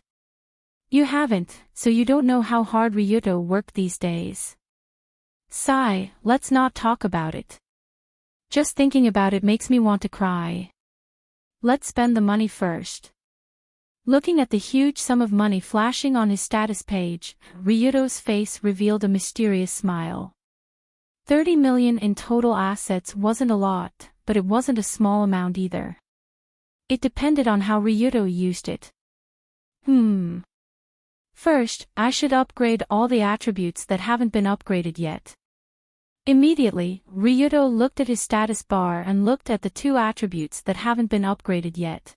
You haven't, so you don't know how hard Ryuto worked these days. Sigh, let's not talk about it. Just thinking about it makes me want to cry. Let's spend the money first. Looking at the huge sum of money flashing on his status page, Ryuto's face revealed a mysterious smile. 30 million in total assets wasn't a lot, but it wasn't a small amount either. It depended on how Ryuto used it. First, I should upgrade all the attributes that haven't been upgraded yet. Immediately, Ryuto looked at his status bar and looked at the 2 attributes that haven't been upgraded yet.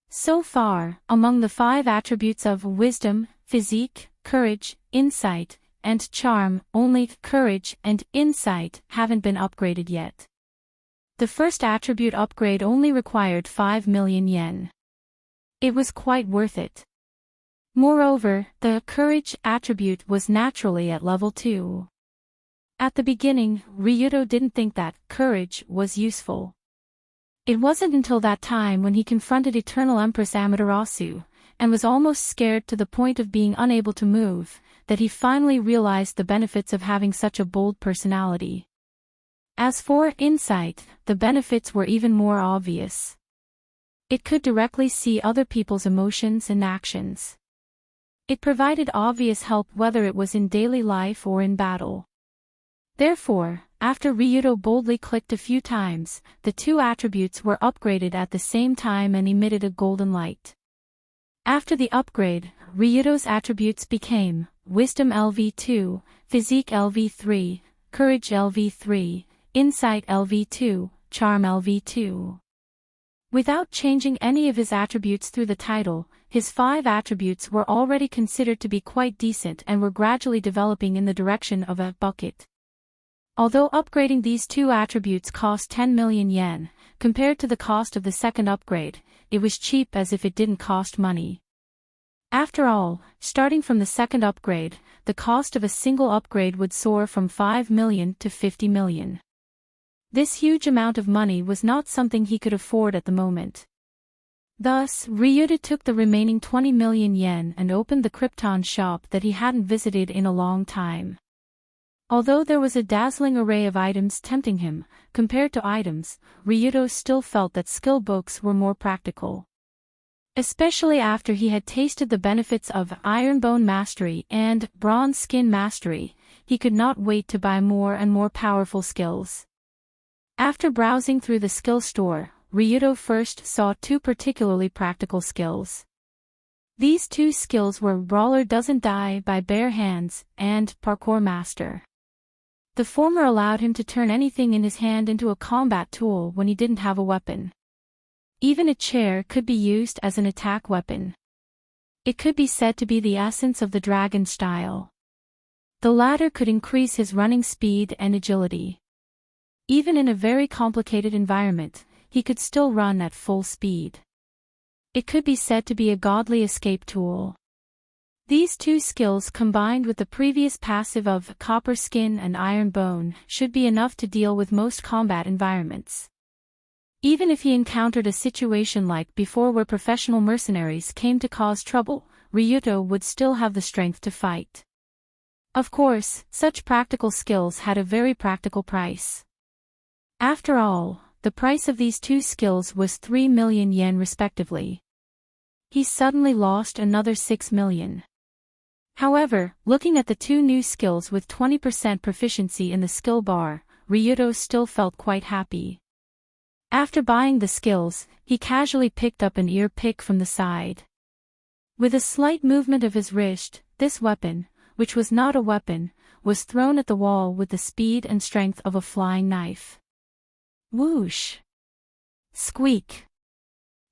So far, among the 5 attributes of wisdom, physique, courage, insight, and charm, only courage and insight haven't been upgraded yet. The first attribute upgrade only required 5 million yen. It was quite worth it. Moreover, the courage attribute was naturally at level 2. At the beginning, Ryuto didn't think that courage was useful. It wasn't until that time when he confronted Eternal Empress Amaterasu, and was almost scared to the point of being unable to move, that he finally realized the benefits of having such a bold personality. As for insight, the benefits were even more obvious. It could directly see other people's emotions and actions. It provided obvious help whether it was in daily life or in battle. Therefore, after Ryuto boldly clicked a few times, the 2 attributes were upgraded at the same time and emitted a golden light. After the upgrade, Ryuto's attributes became Wisdom LV2, Physique LV3, Courage LV3, Insight LV2, Charm LV2. Without changing any of his attributes through the title, his 5 attributes were already considered to be quite decent and were gradually developing in the direction of a bucket. Although upgrading these 2 attributes cost 10 million yen, compared to the cost of the second upgrade, it was cheap as if it didn't cost money. After all, starting from the second upgrade, the cost of a single upgrade would soar from 5 million to 50 million. This huge amount of money was not something he could afford at the moment. Thus, Ryuto took the remaining 20 million yen and opened the Krypton shop that he hadn't visited in a long time. Although there was a dazzling array of items tempting him, compared to items, Ryuto still felt that skill books were more practical. Especially after he had tasted the benefits of Iron Bone Mastery and Bronze Skin Mastery, he could not wait to buy more and more powerful skills. After browsing through the skill store, Ryuto first saw 2 particularly practical skills. These 2 skills were Brawler Doesn't Die by Bare Hands and Parkour Master. The former allowed him to turn anything in his hand into a combat tool when he didn't have a weapon. Even a chair could be used as an attack weapon. It could be said to be the essence of the dragon style. The latter could increase his running speed and agility. Even in a very complicated environment, he could still run at full speed. It could be said to be a godly escape tool. These 2 skills combined with the previous passive of Copper Skin and Iron Bone should be enough to deal with most combat environments. Even if he encountered a situation like before where professional mercenaries came to cause trouble, Ryuto would still have the strength to fight. Of course, such practical skills had a very practical price. After all, the price of these 2 skills was 3 million yen respectively. He suddenly lost another 6 million. However, looking at the 2 new skills with 20% proficiency in the skill bar, Ryuto still felt quite happy. After buying the skills, he casually picked up an ear pick from the side. With a slight movement of his wrist, this weapon, which was not a weapon, was thrown at the wall with the speed and strength of a flying knife. Whoosh! Squeak!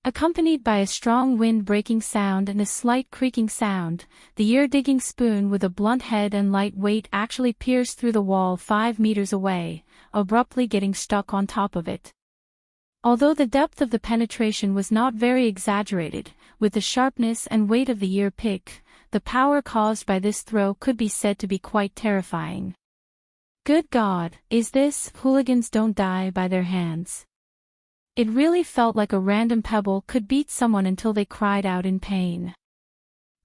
Accompanied by a strong wind-breaking sound and a slight creaking sound, the ear-digging spoon with a blunt head and light weight actually pierced through the wall 5 meters away, abruptly getting stuck on top of it. Although the depth of the penetration was not very exaggerated, with the sharpness and weight of the ear pick, the power caused by this throw could be said to be quite terrifying. Good God, is this Hooligans Don't Die by Their Hands? It really felt like a random pebble could beat someone until they cried out in pain.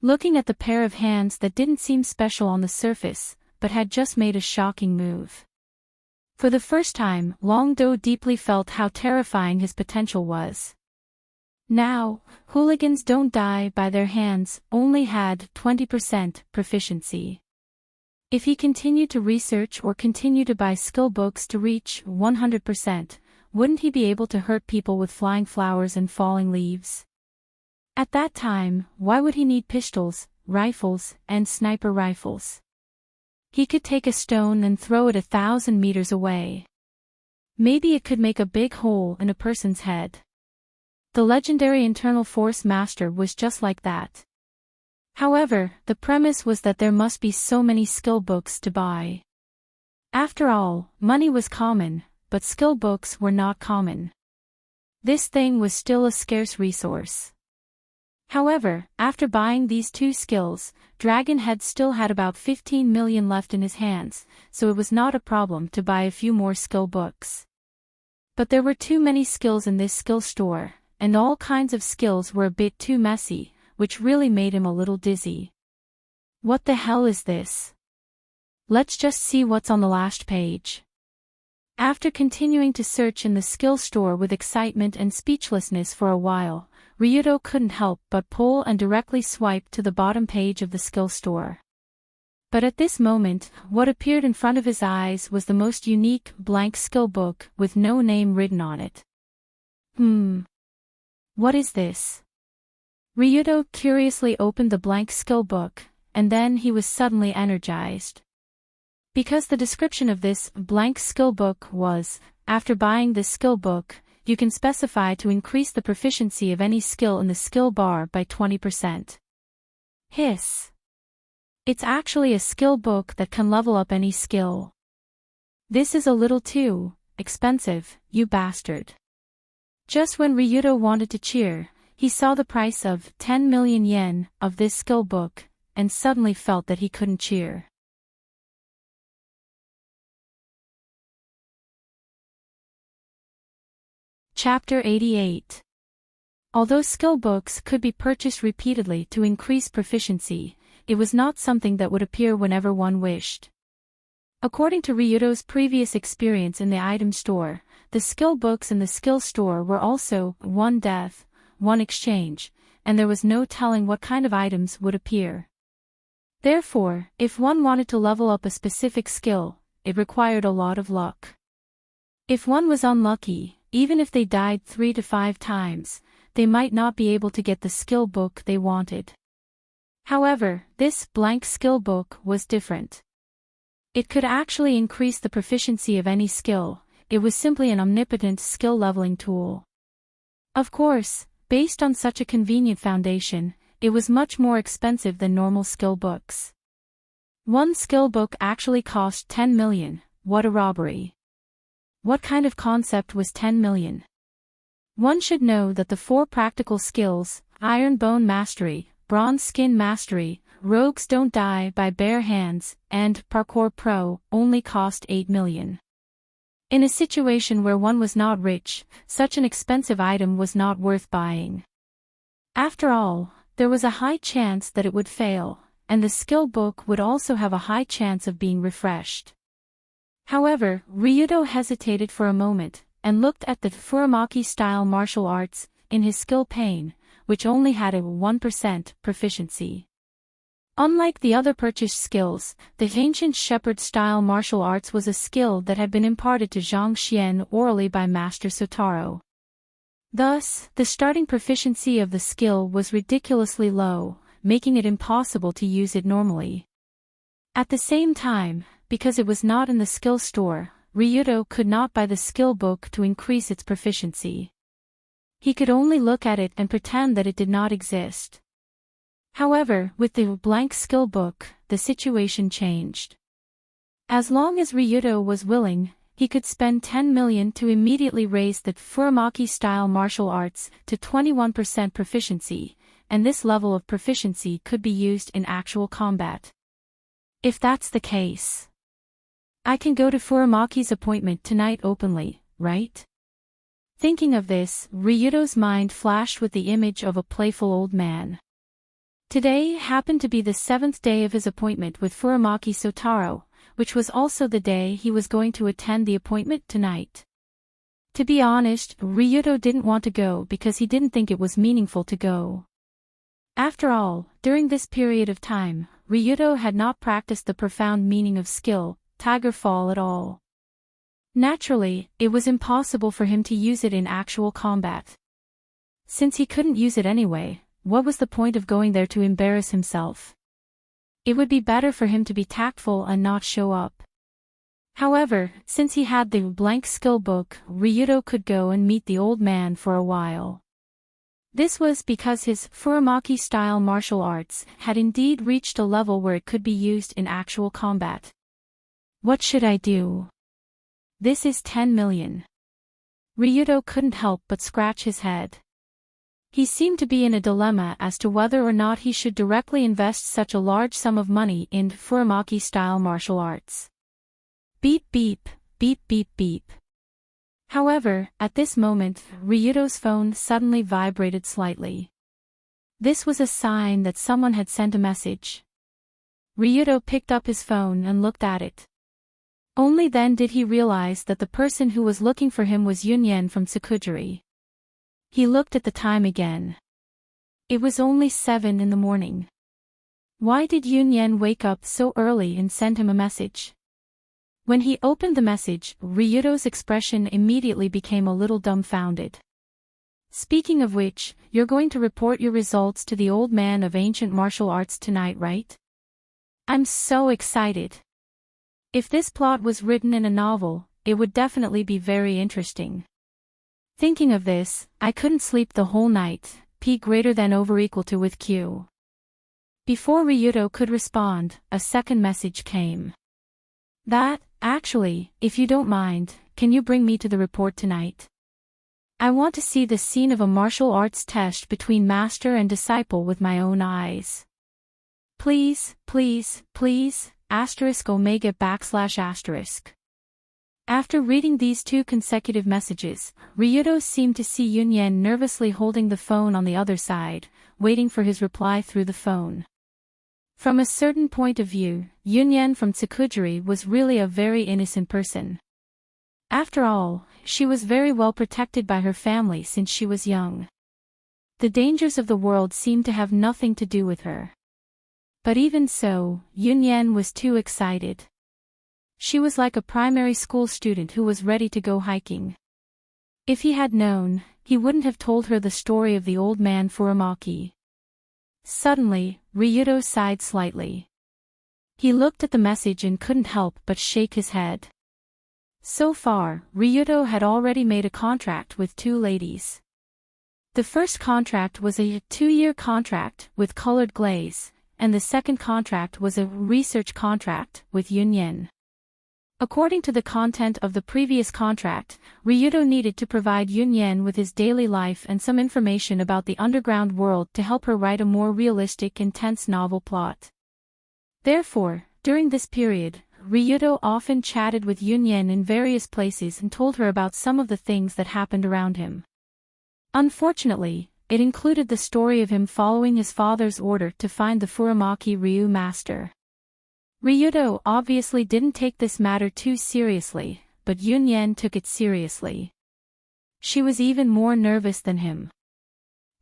Looking at the pair of hands that didn't seem special on the surface, but had just made a shocking move. For the first time, Long-do deeply felt how terrifying his potential was. Now, hooligans don't die by their hands only had 20% proficiency. If he continued to research or continue to buy skill books to reach 100%, wouldn't he be able to hurt people with flying flowers and falling leaves? At that time, why would he need pistols, rifles, and sniper rifles? He could take a stone and throw it 1,000 meters away. Maybe it could make a big hole in a person's head. The legendary Internal Force Master was just like that. However, the premise was that there must be so many skill books to buy. After all, money was common, but skill books were not common. This thing was still a scarce resource. However, after buying these 2 skills, Dragonhead still had about 15 million left in his hands, so it was not a problem to buy a few more skill books. But there were too many skills in this skill store, and all kinds of skills were a bit too messy, which really made him a little dizzy. What the hell is this? Let's just see what's on the last page. After continuing to search in the skill store with excitement and speechlessness for a while, Ryudo couldn't help but pull and directly swipe to the bottom page of the skill store. But at this moment, what appeared in front of his eyes was the most unique blank skill book with no name written on it. What is this? Ryudo curiously opened the blank skill book, and then he was suddenly energized. Because the description of this blank skill book was, after buying this skill book, you can specify to increase the proficiency of any skill in the skill bar by 20%. Hiss. It's actually a skill book that can level up any skill. This is a little too expensive, you bastard. Just when Ryudo wanted to cheer, he saw the price of 10 million yen of this skill book, and suddenly felt that he couldn't cheer. Chapter 88. Although skill books could be purchased repeatedly to increase proficiency, it was not something that would appear whenever one wished. According to Ryudo's previous experience in the item store, the skill books in the skill store were also one death, one exchange, and there was no telling what kind of items would appear. Therefore, if one wanted to level up a specific skill, it required a lot of luck. If one was unlucky, even if they died 3 to 5 times, they might not be able to get the skill book they wanted. However, this blank skill book was different. It could actually increase the proficiency of any skill. It was simply an omnipotent skill leveling tool. Of course, based on such a convenient foundation, it was much more expensive than normal skill books. One skill book actually cost 10 million, what a robbery. What kind of concept was 10 million? One should know that the 4 practical skills, Iron Bone Mastery, Bronze Skin Mastery, Rogues Don't Die by Bare Hands, and Parkour Pro, only cost 8 million. In a situation where one was not rich, such an expensive item was not worth buying. After all, there was a high chance that it would fail, and the skill book would also have a high chance of being refreshed. However, Ryudo hesitated for a moment, and looked at the Furamaki-style martial arts, in his skill pane, which only had a 1% proficiency. Unlike the other purchased skills, the Ancient Shepherd-style martial arts was a skill that had been imparted to Zhang Xian orally by Master Sotaro. Thus, the starting proficiency of the skill was ridiculously low, making it impossible to use it normally. At the same time, because it was not in the skill store, Ryudo could not buy the skill book to increase its proficiency. He could only look at it and pretend that it did not exist. However, with the blank skill book, the situation changed. As long as Ryudo was willing, he could spend 10 million to immediately raise the Furamaki-style martial arts to 21% proficiency, and this level of proficiency could be used in actual combat. If that's the case, I can go to Furamaki's appointment tonight openly, right? Thinking of this, Ryudo's mind flashed with the image of a playful old man. Today happened to be the 7th day of his appointment with Furamaki Sotaro, which was also the day he was going to attend the appointment tonight. To be honest, Ryuto didn't want to go because he didn't think it was meaningful to go. After all, during this period of time, Ryuto had not practiced the profound meaning of skill, Tiger Fall at all. Naturally, it was impossible for him to use it in actual combat. Since he couldn't use it anyway, what was the point of going there to embarrass himself? It would be better for him to be tactful and not show up. However, since he had the blank skill book, Ryuto could go and meet the old man for a while. This was because his Furamaki-style martial arts had indeed reached a level where it could be used in actual combat. What should I do? This is 10 million. Ryuto couldn't help but scratch his head. He seemed to be in a dilemma as to whether or not he should directly invest such a large sum of money in Furamaki-style martial arts. Beep beep, beep beep beep. However, at this moment, Ryuto's phone suddenly vibrated slightly. This was a sign that someone had sent a message. Ryuto picked up his phone and looked at it. Only then did he realize that the person who was looking for him was Yunyen from Tsukujiri. He looked at the time again. It was only 7 in the morning. Why did Yunyen wake up so early and send him a message? When he opened the message, Ryuto's expression immediately became a little dumbfounded. Speaking of which, you're going to report your results to the old man of ancient martial arts tonight, right? I'm so excited. If this plot was written in a novel, it would definitely be very interesting. Thinking of this, I couldn't sleep the whole night, p greater than over equal to with q. Before Ryuto could respond, a second message came. Actually, if you don't mind, can you bring me to the report tonight? I want to see the scene of a martial arts test between master and disciple with my own eyes. Please, please, please, *omega \**. After reading these 2 consecutive messages, Ryuto seemed to see Yunyen nervously holding the phone on the other side, waiting for his reply through the phone. From a certain point of view, Yunyen from Tsukujiri was really a very innocent person. After all, she was very well protected by her family since she was young. The dangers of the world seemed to have nothing to do with her. But even so, Yunyen was too excited. She was like a primary school student who was ready to go hiking. If he had known, he wouldn't have told her the story of the old man Furamaki. Suddenly, Ryuto sighed slightly. He looked at the message and couldn't help but shake his head. So far, Ryuto had already made a contract with 2 ladies. The first contract was a 2-year contract with colored glaze, and the second contract was a research contract with Yunyen. According to the content of the previous contract, Ryuto needed to provide Yunyen with his daily life and some information about the underground world to help her write a more realistic and tense novel plot. Therefore, during this period, Ryuto often chatted with Yunyen in various places and told her about some of the things that happened around him. Unfortunately, it included the story of him following his father's order to find the Furamaki Ryu master. Ryuto obviously didn't take this matter too seriously, but Yunyen took it seriously. She was even more nervous than him.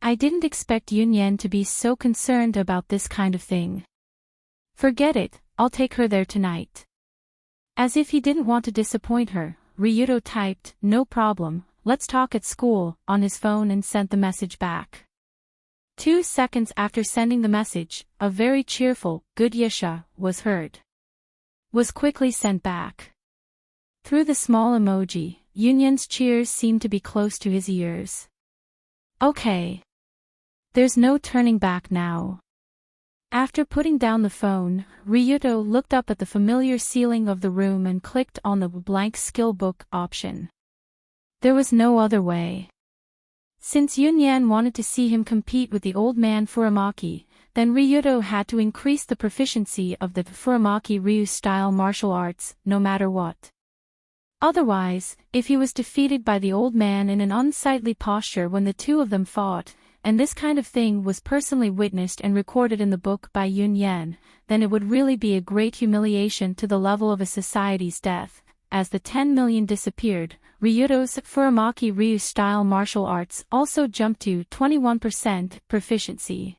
I didn't expect Yunyen to be so concerned about this kind of thing. Forget it, I'll take her there tonight. As if he didn't want to disappoint her, Ryuto typed, "No problem, let's talk at school," on his phone and sent the message back. 2 seconds after sending the message, a very cheerful, "Good Yasha," was heard. Was quickly sent back. Through the small emoji, Yunyen's cheers seemed to be close to his ears. Okay. There's no turning back now. After putting down the phone, Ryuto looked up at the familiar ceiling of the room and clicked on the blank skill book option. There was no other way. Since Yunyen wanted to see him compete with the old man Furamaki, then Ryuto had to increase the proficiency of the Furamaki Ryu-style martial arts, no matter what. Otherwise, if he was defeated by the old man in an unsightly posture when the 2 of them fought, and this kind of thing was personally witnessed and recorded in the book by Yun Yan, then it would really be a great humiliation to the level of a society's death. As the 10 million disappeared, Ryuto's Furamaki Ryu-style martial arts also jumped to 21% proficiency.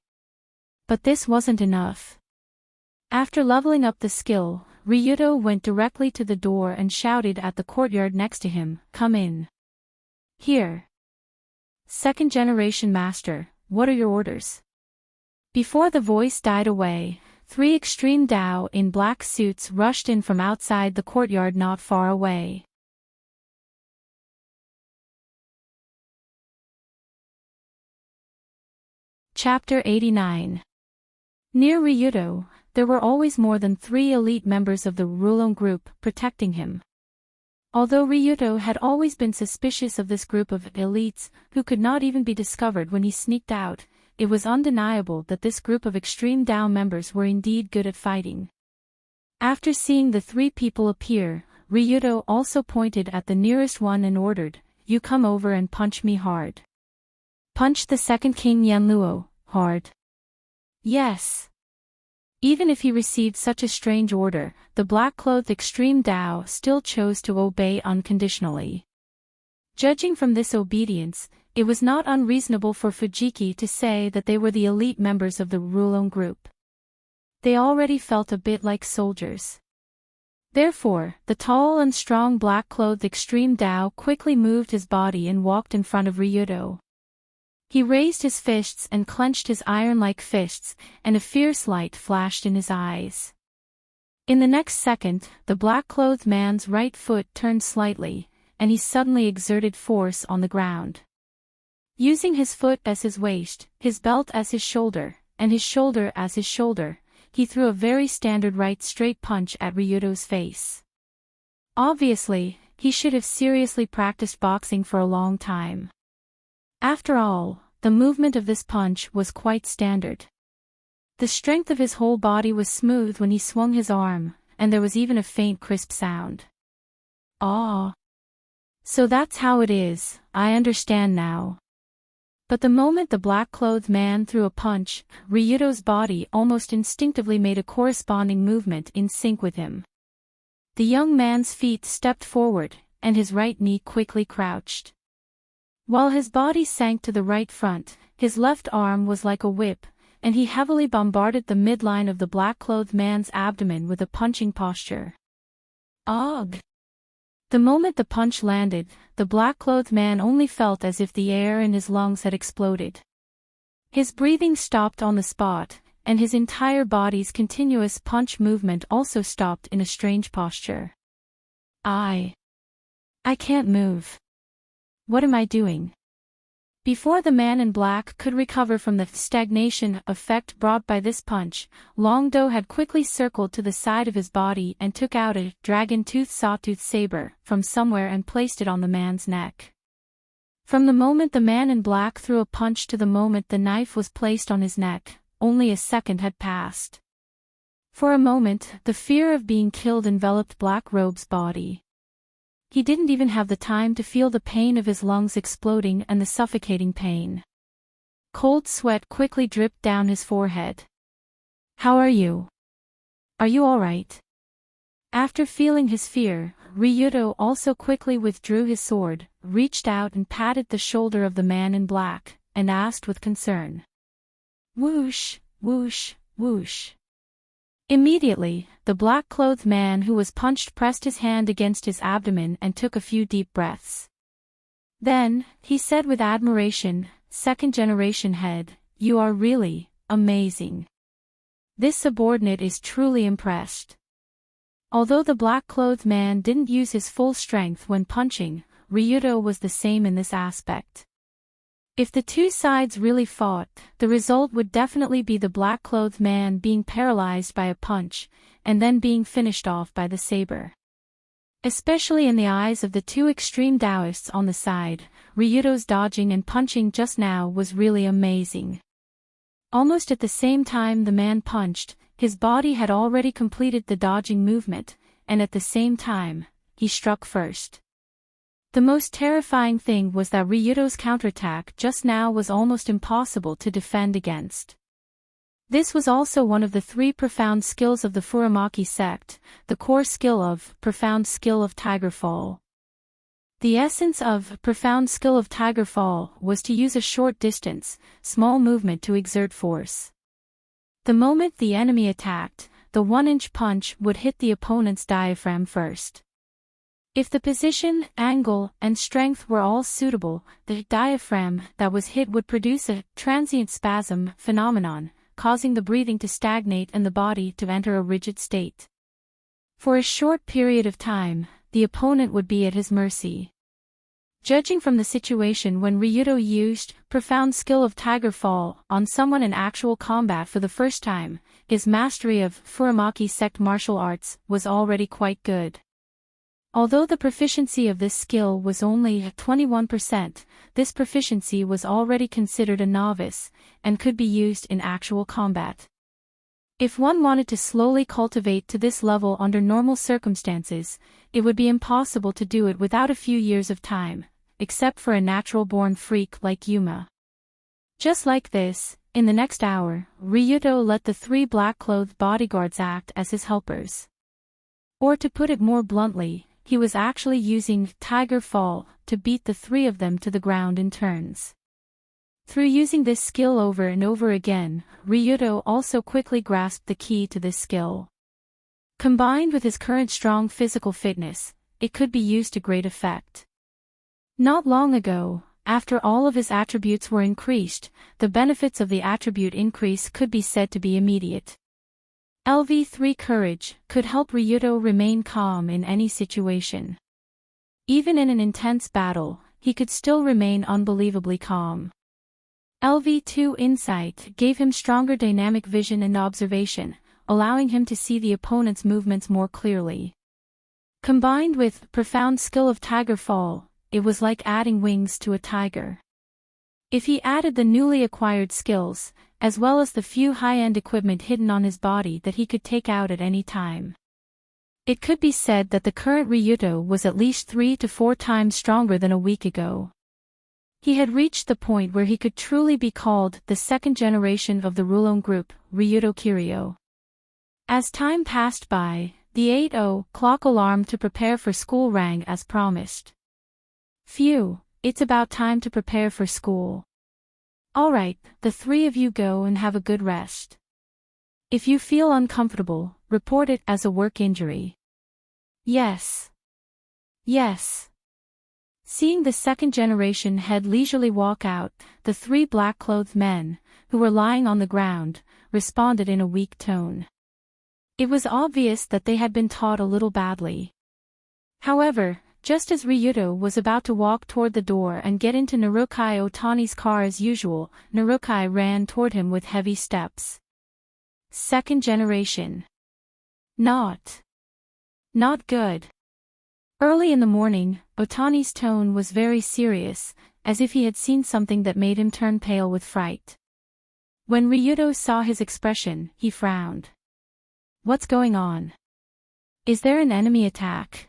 But this wasn't enough. After leveling up the skill, Ryuto went directly to the door and shouted at the courtyard next to him, "Come in." "Here. Second generation master, what are your orders?" Before the voice died away, 3 extreme Dao in black suits rushed in from outside the courtyard not far away. Chapter 89. Near Ryuto, there were always more than 3 elite members of the Rulon group protecting him. Although Ryuto had always been suspicious of this group of elites, who could not even be discovered when he sneaked out, it was undeniable that this group of extreme Dao members were indeed good at fighting. After seeing the 3 people appear, Ryuto also pointed at the nearest one and ordered, "You come over and punch me hard." "Punch the second king Yanluo, hard." "Yes." Even if he received such a strange order, the black-clothed extreme Dao still chose to obey unconditionally. Judging from this obedience, it was not unreasonable for Fujiki to say that they were the elite members of the Rulon group. They already felt a bit like soldiers. Therefore, the tall and strong black-clothed extreme Dao quickly moved his body and walked in front of Ryuto. He raised his fists and clenched his iron-like fists, and a fierce light flashed in his eyes. In the next second, the black-clothed man's right foot turned slightly, and he suddenly exerted force on the ground. Using his foot as his waist, his belt as his shoulder, and his shoulder as his shoulder, he threw a very standard right straight punch at Ryuto's face. Obviously, he should have seriously practiced boxing for a long time. After all, the movement of this punch was quite standard. The strength of his whole body was smooth when he swung his arm, and there was even a faint crisp sound. "Ah. So that's how it is, I understand now." But the moment the black-clothed man threw a punch, Ryuto's body almost instinctively made a corresponding movement in sync with him. The young man's feet stepped forward, and his right knee quickly crouched. While his body sank to the right front, his left arm was like a whip, and he heavily bombarded the midline of the black-clothed man's abdomen with a punching posture. Ugh! The moment the punch landed, the black-clothed man only felt as if the air in his lungs had exploded. His breathing stopped on the spot, and his entire body's continuous punch movement also stopped in a strange posture. I can't move. What am I doing? Before the man in black could recover from the stagnation effect brought by this punch, Longdo had quickly circled to the side of his body and took out a dragon-tooth sawtooth saber from somewhere and placed it on the man's neck. From the moment the man in black threw a punch to the moment the knife was placed on his neck, only a second had passed. For a moment, the fear of being killed enveloped Black Robe's body. He didn't even have the time to feel the pain of his lungs exploding and the suffocating pain. Cold sweat quickly dripped down his forehead. "How are you? Are you all right?" After feeling his fear, Ryuto also quickly withdrew his sword, reached out and patted the shoulder of the man in black, and asked with concern. Whoosh, whoosh, whoosh. Immediately, the black-clothed man who was punched pressed his hand against his abdomen and took a few deep breaths. Then, he said with admiration, "Second-generation head, you are really amazing." This subordinate is truly impressed. Although the black-clothed man didn't use his full strength when punching, Ryuto was the same in this aspect. If the two sides really fought, the result would definitely be the black-clothed man being paralyzed by a punch, and then being finished off by the saber. Especially in the eyes of the 2 extreme Taoists on the side, Ryuto's dodging and punching just now was really amazing. Almost at the same time the man punched, his body had already completed the dodging movement, and at the same time, he struck first. The most terrifying thing was that Ryudo's counterattack just now was almost impossible to defend against. This was also one of the 3 profound skills of the Furamaki sect, the core skill of profound skill of Tiger Fall. The essence of profound skill of Tiger Fall was to use a short distance, small movement to exert force. The moment the enemy attacked, the 1-inch punch would hit the opponent's diaphragm first. If the position, angle, and strength were all suitable, the diaphragm that was hit would produce a transient spasm phenomenon, causing the breathing to stagnate and the body to enter a rigid state. For a short period of time, the opponent would be at his mercy. Judging from the situation when Ryudo used profound skill of Tiger Fall on someone in actual combat for the first time, his mastery of Furamaki sect martial arts was already quite good. Although the proficiency of this skill was only 21%, this proficiency was already considered a novice, and could be used in actual combat. If one wanted to slowly cultivate to this level under normal circumstances, it would be impossible to do it without a few years of time, except for a natural-born freak like Yuma. Just like this, in the next hour, Ryudo let the 3 black-clothed bodyguards act as his helpers. Or to put it more bluntly, he was actually using Tiger Fall to beat the 3 of them to the ground in turns. Through using this skill over and over again, Ryudo also quickly grasped the key to this skill. Combined with his current strong physical fitness, it could be used to great effect. Not long ago, after all of his attributes were increased, the benefits of the attribute increase could be said to be immediate. LV3 Courage could help Ryudo remain calm in any situation. Even in an intense battle, he could still remain unbelievably calm. LV2 Insight gave him stronger dynamic vision and observation, allowing him to see the opponent's movements more clearly. Combined with profound skill of Tiger Fall, it was like adding wings to a tiger. If he added the newly acquired skills, as well as the few high-end equipment hidden on his body that he could take out at any time, it could be said that the current Ryudo was at least 3 to 4 times stronger than a week ago. He had reached the point where he could truly be called the 2nd generation of the Rulon group, Ryudo Kiryu. As time passed by, the 8:00 alarm to prepare for school rang as promised. Phew, it's about time to prepare for school. Alright, the 3 of you go and have a good rest. If you feel uncomfortable, report it as a work injury. Yes. Yes. Seeing the 2nd generation head leisurely walk out, the 3 black-clothed men, who were lying on the ground, responded in a weak tone. It was obvious that they had been taught a little badly. However, just as Ryudo was about to walk toward the door and get into Narukai Otani's car as usual, Narukai ran toward him with heavy steps. 2nd generation. Not good. Early in the morning, Otani's tone was very serious, as if he had seen something that made him turn pale with fright. When Ryudo saw his expression, he frowned. What's going on? Is there an enemy attack?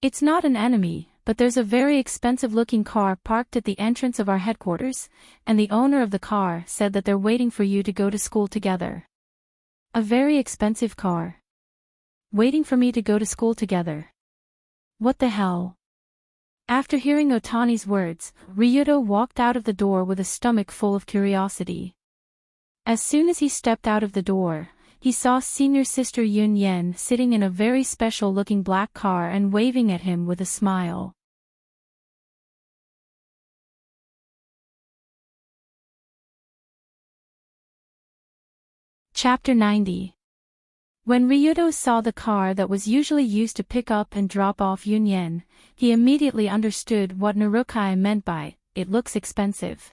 It's not an enemy, but there's a very expensive-looking car parked at the entrance of our headquarters, and the owner of the car said that they're waiting for you to go to school together. A very expensive car. Waiting for me to go to school together. What the hell? After hearing Otani's words, Ryudo walked out of the door with a stomach full of curiosity. As soon as he stepped out of the door, he saw senior sister Yun Yen sitting in a very special-looking black car and waving at him with a smile. Chapter 90. When Ryudo saw the car that was usually used to pick up and drop off Yun Yen, he immediately understood what Narukai meant by, "It looks expensive."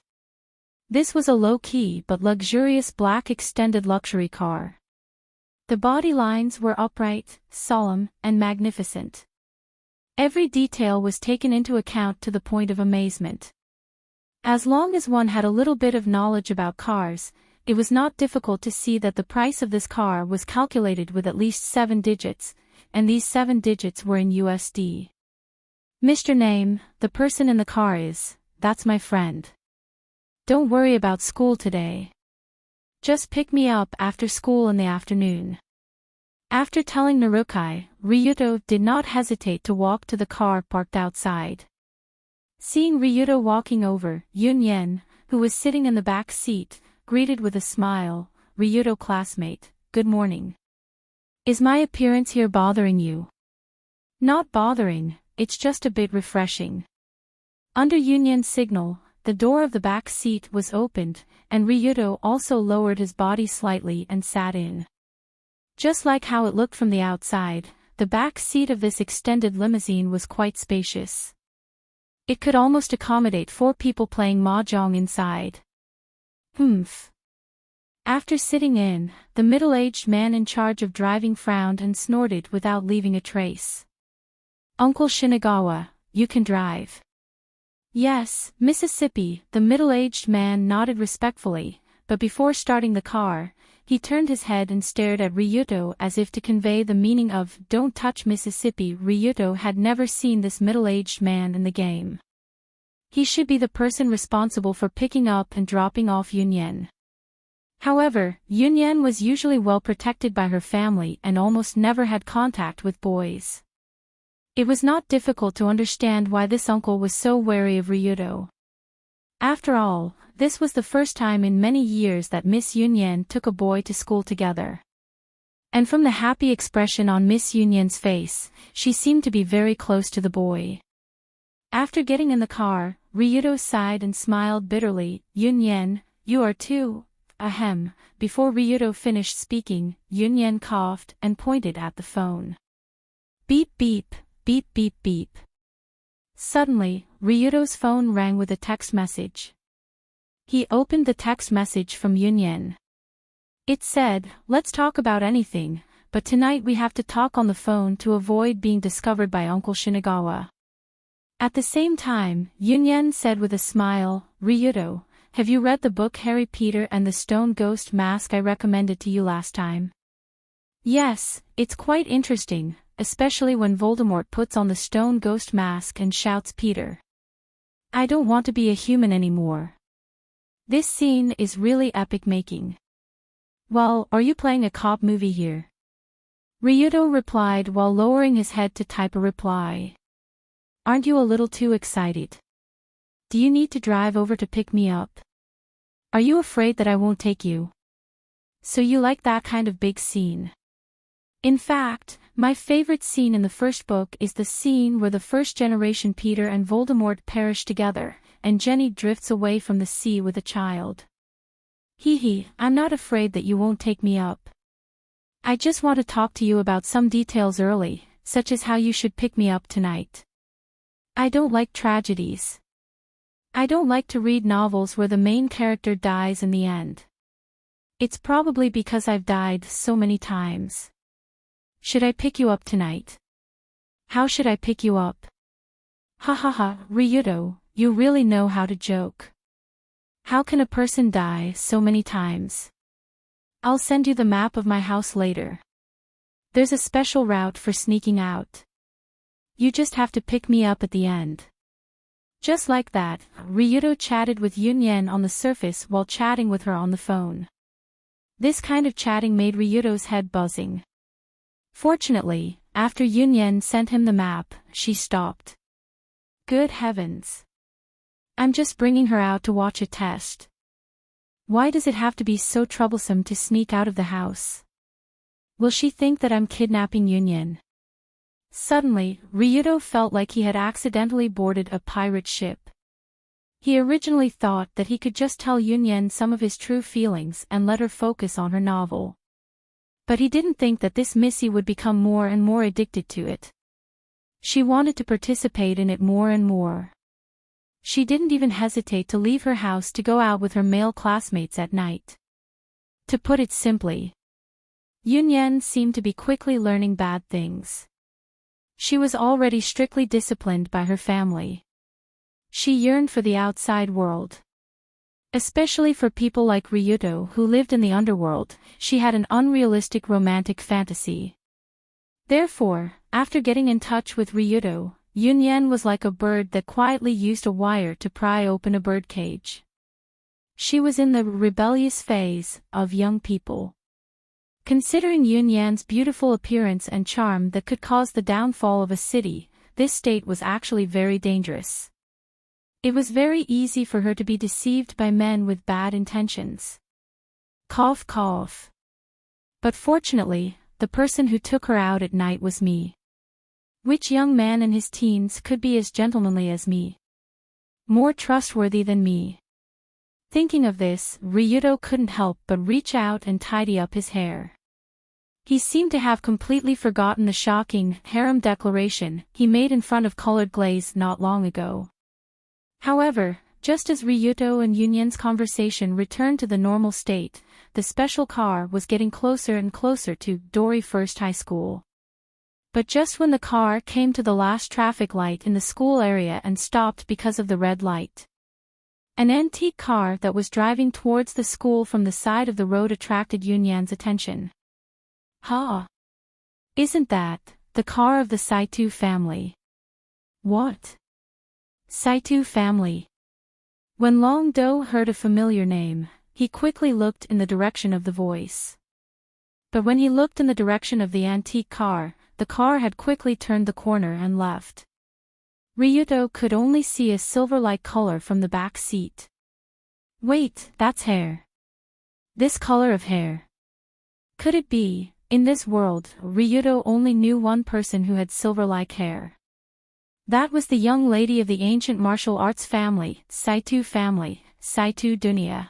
This was a low-key but luxurious black extended luxury car. The body lines were upright, solemn, and magnificent. Every detail was taken into account to the point of amazement. As long as one had a little bit of knowledge about cars, it was not difficult to see that the price of this car was calculated with at least 7 digits, and these 7 digits were in USD. Mr. Name, the person in the car that's my friend. Don't worry about school today. Just pick me up after school in the afternoon. After telling Narukai, Ryuto did not hesitate to walk to the car parked outside. Seeing Ryuto walking over, Yunyen, who was sitting in the back seat, greeted with a smile, "Ryuto classmate, good morning. Is my appearance here bothering you?" "Not bothering, it's just a bit refreshing." Under Yunyen's signal, the door of the back seat was opened, and Ryuto also lowered his body slightly and sat in. Just like how it looked from the outside, the back seat of this extended limousine was quite spacious. It could almost accommodate 4 people playing mahjong inside. Humph. After sitting in, the middle-aged man in charge of driving frowned and snorted without leaving a trace. "Uncle Shinagawa, you can drive." "Yes, Mississippi," the middle-aged man nodded respectfully, but before starting the car, he turned his head and stared at Ryuto as if to convey the meaning of "Don't touch Mississippi." Ryuto had never seen this middle-aged man in the game. He should be the person responsible for picking up and dropping off Yunyen. However, Yunyen was usually well protected by her family and almost never had contact with boys. It was not difficult to understand why this uncle was so wary of Ryuto. After all, this was the first time in many years that Miss Yunyen took a boy to school together. And from the happy expression on Miss Yunyen's face, she seemed to be very close to the boy. After getting in the car, Ryuto sighed and smiled bitterly. "Yunyen, you are too, ahem." Before Ryuto finished speaking, Yunyen coughed and pointed at the phone. Beep beep, beep beep beep. Suddenly, Ryuto's phone rang with a text message. He opened the text message from Yunyen. It said, "Let's talk about anything, but tonight we have to talk on the phone to avoid being discovered by Uncle Shinagawa." At the same time, Yunyen said with a smile, "Ryuto, have you read the book Harry Peter and the Stone Ghost Mask I recommended to you last time?" "Yes, it's quite interesting, especially when Voldemort puts on the stone ghost mask and shouts, 'Peter, I don't want to be a human anymore.' This scene is really epic making." "Well, are you playing a cop movie here?" Ryuto replied while lowering his head to type a reply. "Aren't you a little too excited? Do you need to drive over to pick me up? Are you afraid that I won't take you? So you like that kind of big scene?" In fact, my favorite scene in the first book is the scene where the first-generation Peter and Voldemort perish together, and Jenny drifts away from the sea with a child. Hee, I'm not afraid that you won't take me up. I just want to talk to you about some details early, such as how you should pick me up tonight. I don't like tragedies. I don't like to read novels where the main character dies in the end. It's probably because I've died so many times. Should I pick you up tonight? How should I pick you up? Ha ha ha, Ryuto, you really know how to joke. How can a person die so many times? I'll send you the map of my house later. There's a special route for sneaking out. You just have to pick me up at the end." Just like that, Ryuto chatted with Yunyen on the surface while chatting with her on the phone. This kind of chatting made Ryuto's head buzzing. Fortunately, after Yunyen sent him the map, she stopped. Good heavens. I'm just bringing her out to watch a test. Why does it have to be so troublesome to sneak out of the house? Will she think that I'm kidnapping Yunyen? Suddenly, Ryuto felt like he had accidentally boarded a pirate ship. He originally thought that he could just tell Yunyen some of his true feelings and let her focus on her novel. But he didn't think that this Missy would become more and more addicted to it. She wanted to participate in it more and more. She didn't even hesitate to leave her house to go out with her male classmates at night. To put it simply, Yunyen seemed to be quickly learning bad things. She was already strictly disciplined by her family. She yearned for the outside world. Especially for people like Ryuto who lived in the underworld, she had an unrealistic romantic fantasy. Therefore, after getting in touch with Ryuto, Yunyan was like a bird that quietly used a wire to pry open a birdcage. She was in the rebellious phase of young people. Considering Yunyan's beautiful appearance and charm that could cause the downfall of a city, this state was actually very dangerous. It was very easy for her to be deceived by men with bad intentions. Cough cough. But fortunately, the person who took her out at night was me. Which young man in his teens could be as gentlemanly as me? More trustworthy than me? Thinking of this, Ryuto couldn't help but reach out and tidy up his hair. He seemed to have completely forgotten the shocking harem declaration he made in front of colored glaze not long ago. However, just as Ryuto and Yunyan's conversation returned to the normal state, the special car was getting closer and closer to Dori First High School. But just when the car came to the last traffic light in the school area and stopped because of the red light, an antique car that was driving towards the school from the side of the road attracted Yunyan's attention. Ha! Isn't that the car of the Saito family? What? Saito family? When Long Do heard a familiar name, he quickly looked in the direction of the voice. But when he looked in the direction of the antique car, the car had quickly turned the corner and left. Ryuto could only see a silver-like color from the back seat. Wait, that's hair. This color of hair. Could it be, in this world, Ryuto only knew one person who had silver-like hair. That was the young lady of the ancient martial arts family, Saito Dunya.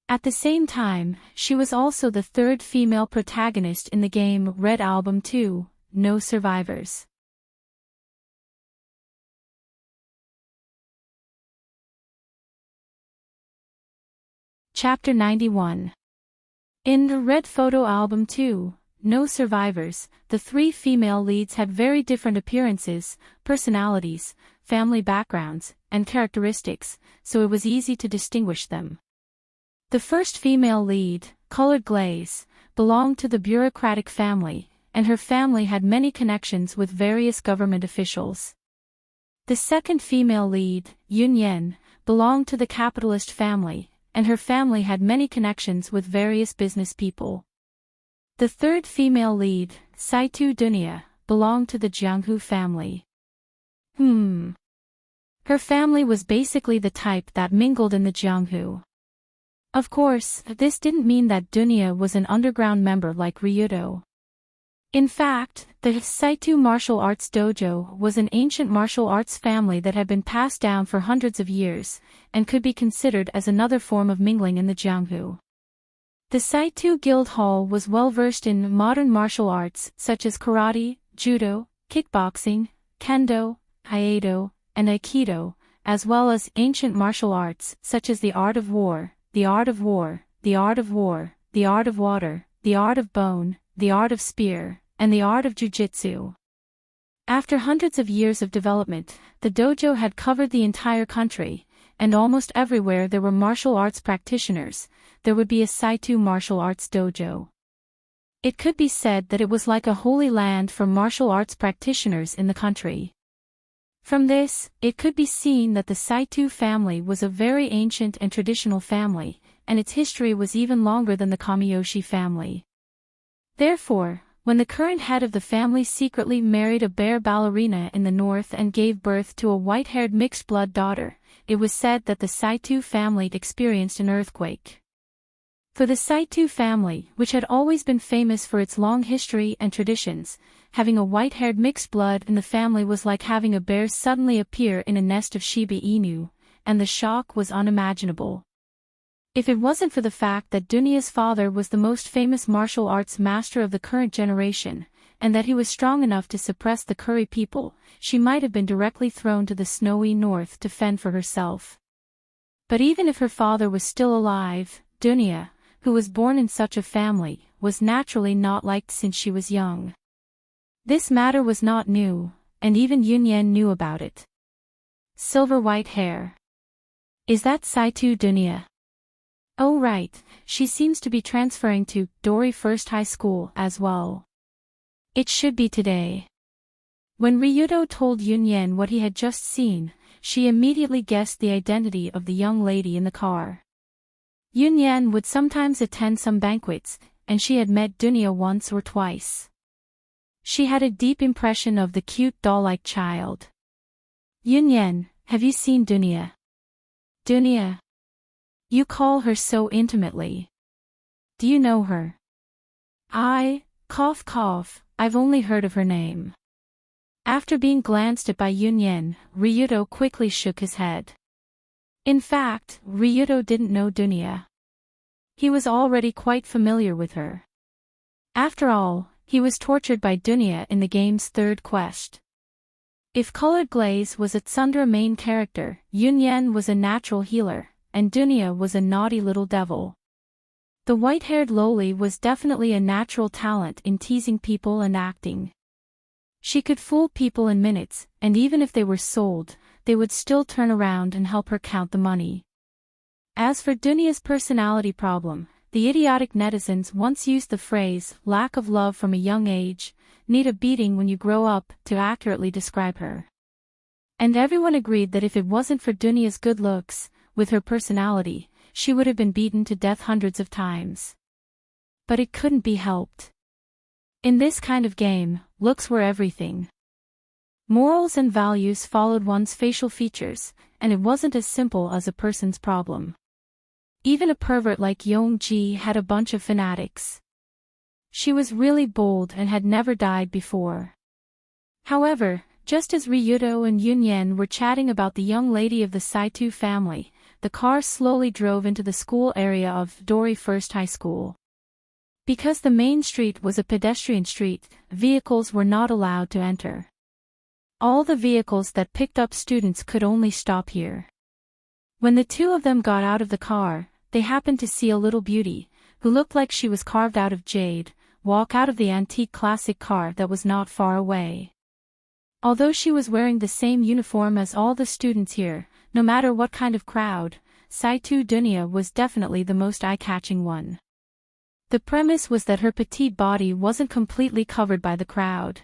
At the same time, she was also the third female protagonist in the game Red Album 2, No Survivors. Chapter 91. In the Red Photo Album 2, No Survivors, the three female leads had very different appearances, personalities, family backgrounds, and characteristics, so it was easy to distinguish them. The first female lead, Colored Glaze, belonged to the bureaucratic family, and her family had many connections with various government officials. The second female lead, Yunyan, belonged to the capitalist family, and her family had many connections with various business people. The third female lead, Saito Dunya, belonged to the Jianghu family. Her family was basically the type that mingled in the Jianghu. Of course, this didn't mean that Dunya was an underground member like Ryuto. In fact, the Saito Martial Arts Dojo was an ancient martial arts family that had been passed down for hundreds of years, and could be considered as another form of mingling in the Jianghu. The Saito Guild Hall was well versed in modern martial arts such as karate, judo, kickboxing, kendo, aikido, and aikido, as well as ancient martial arts such as the art of war, the art of war, the art of war, the art of water, the art of bone, the art of spear, and the art of jujitsu. After hundreds of years of development, the dojo had covered the entire country, and almost everywhere there were martial arts practitioners, there would be a Saito martial arts dojo. It could be said that it was like a holy land for martial arts practitioners in the country. From this, it could be seen that the Saito family was a very ancient and traditional family, and its history was even longer than the Kamiyoshi family. Therefore, when the current head of the family secretly married a bear ballerina in the north and gave birth to a white-haired mixed-blood daughter, it was said that the Saito family experienced an earthquake. For the Saito family, which had always been famous for its long history and traditions, having a white-haired mixed blood in the family was like having a bear suddenly appear in a nest of Shiba Inu, and the shock was unimaginable. If it wasn't for the fact that Dunya's father was the most famous martial arts master of the current generation, and that he was strong enough to suppress the Curry people, she might have been directly thrown to the snowy north to fend for herself. But even if her father was still alive, Dunya, who was born in such a family, was naturally not liked since she was young. This matter was not new, and even Yunyan knew about it. Silver white hair. Is that Saito Dunya? Oh right, she seems to be transferring to Dori First High School as well. It should be today. When Ryudo told Yunyen what he had just seen, she immediately guessed the identity of the young lady in the car. Yunyen would sometimes attend some banquets, and she had met Dunya once or twice. She had a deep impression of the cute doll-like child. Yunyen, have you seen Dunya? Dunya? You call her so intimately. Do you know her? Cough cough, I've only heard of her name. After being glanced at by Yunyen, Ryudo quickly shook his head. In fact, Ryudo didn't know Dunya. He was already quite familiar with her. After all, he was tortured by Dunya in the game's third quest. If Colored Glaze was a tsundere main character, Yunyen was a natural healer, and Dunya was a naughty little devil. The white-haired loli was definitely a natural talent in teasing people and acting. She could fool people in minutes, and even if they were sold, they would still turn around and help her count the money. As for Dunya's personality problem, the idiotic netizens once used the phrase, lack of love from a young age, need a beating when you grow up, to accurately describe her. And everyone agreed that if it wasn't for Dunya's good looks, with her personality, she would have been beaten to death hundreds of times. But it couldn't be helped. In this kind of game, looks were everything. Morals and values followed one's facial features, and it wasn't as simple as a person's problem. Even a pervert like Yong-ji had a bunch of fanatics. She was really bold and had never died before. However, just as Ryudo and Yunyen were chatting about the young lady of the Saito family, the car slowly drove into the school area of Dori First High School. Because the main street was a pedestrian street, vehicles were not allowed to enter. All the vehicles that picked up students could only stop here. When the two of them got out of the car, they happened to see a little beauty, who looked like she was carved out of jade, walk out of the antique classic car that was not far away. Although she was wearing the same uniform as all the students here, no matter what kind of crowd, Saito Dunya was definitely the most eye-catching one. The premise was that her petite body wasn't completely covered by the crowd.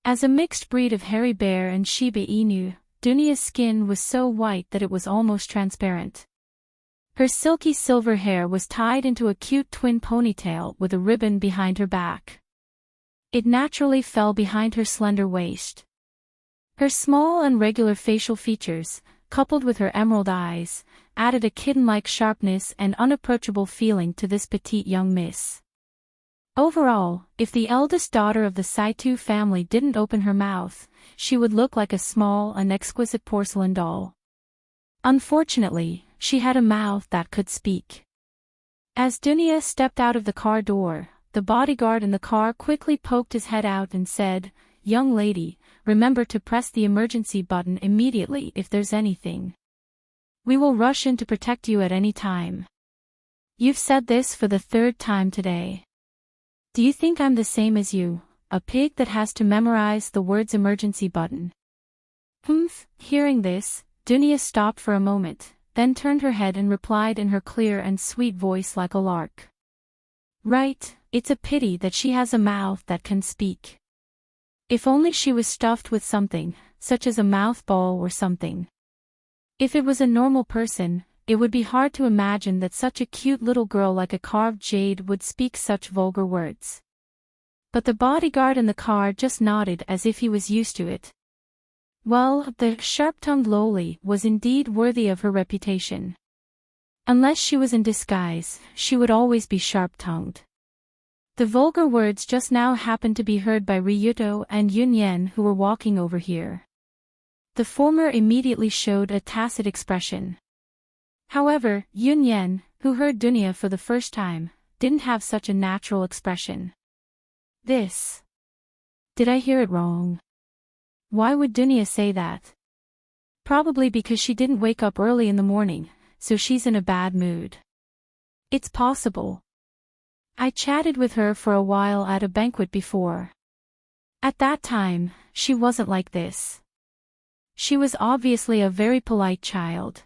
As a mixed breed of hairy bear and Shiba Inu, Dunya's skin was so white that it was almost transparent. Her silky silver hair was tied into a cute twin ponytail with a ribbon behind her back. It naturally fell behind her slender waist. Her small and regular facial features, coupled with her emerald eyes, added a kitten-like sharpness and unapproachable feeling to this petite young miss. Overall, if the eldest daughter of the Saito family didn't open her mouth, she would look like a small and exquisite porcelain doll. Unfortunately, she had a mouth that could speak. As Dunya stepped out of the car door, the bodyguard in the car quickly poked his head out and said, "Young lady, remember to press the emergency button immediately if there's anything. We will rush in to protect you at any time." You've said this for the third time today. Do you think I'm the same as you, a pig that has to memorize the words emergency button? Humph. Hearing this, Dunya stopped for a moment, then turned her head and replied in her clear and sweet voice like a lark. Right, it's a pity that she has a mouth that can speak. If only she was stuffed with something, such as a mouth ball or something. If it was a normal person, it would be hard to imagine that such a cute little girl like a carved jade would speak such vulgar words. But the bodyguard in the car just nodded as if he was used to it. Well, the sharp-tongued loli was indeed worthy of her reputation. Unless she was in disguise, she would always be sharp-tongued. The vulgar words just now happened to be heard by Ryudo and Yunyen, who were walking over here. The former immediately showed a tacit expression. However, Yunyen, who heard Dunya for the first time, didn't have such a natural expression. This. Did I hear it wrong? Why would Dunya say that? Probably because she didn't wake up early in the morning, so she's in a bad mood. It's possible. I chatted with her for a while at a banquet before. At that time, she wasn't like this. She was obviously a very polite child.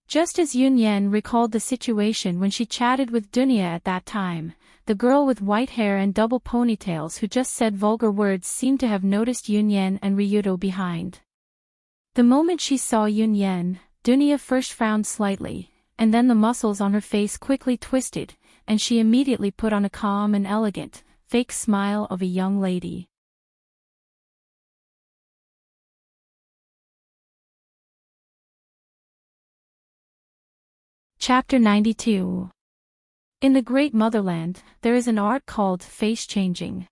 Just as Yunyen recalled the situation when she chatted with Dunya at that time, the girl with white hair and double ponytails who just said vulgar words seemed to have noticed Yunyen and Ryudo behind. The moment she saw Yunyen, Dunya first frowned slightly, and then the muscles on her face quickly twisted, and she immediately put on a calm and elegant, fake smile of a young lady. Chapter 92. In the Great Motherland, there is an art called face changing.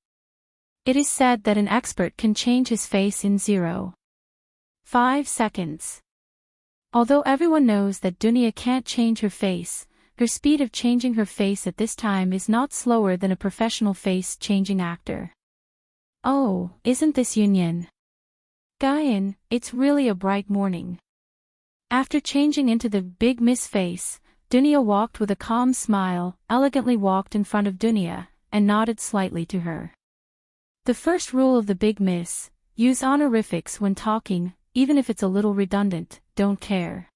It is said that an expert can change his face in 0.5 seconds. Although everyone knows that Dunya can't change her face, her speed of changing her face at this time is not slower than a professional face-changing actor. Oh, isn't this Yunyen? Guyan, it's really a bright morning. After changing into the Big Miss face, Dunya walked with a calm smile, elegantly walked in front of Dunya, and nodded slightly to her. The first rule of the Big Miss: use honorifics when talking, even if it's a little redundant, don't care.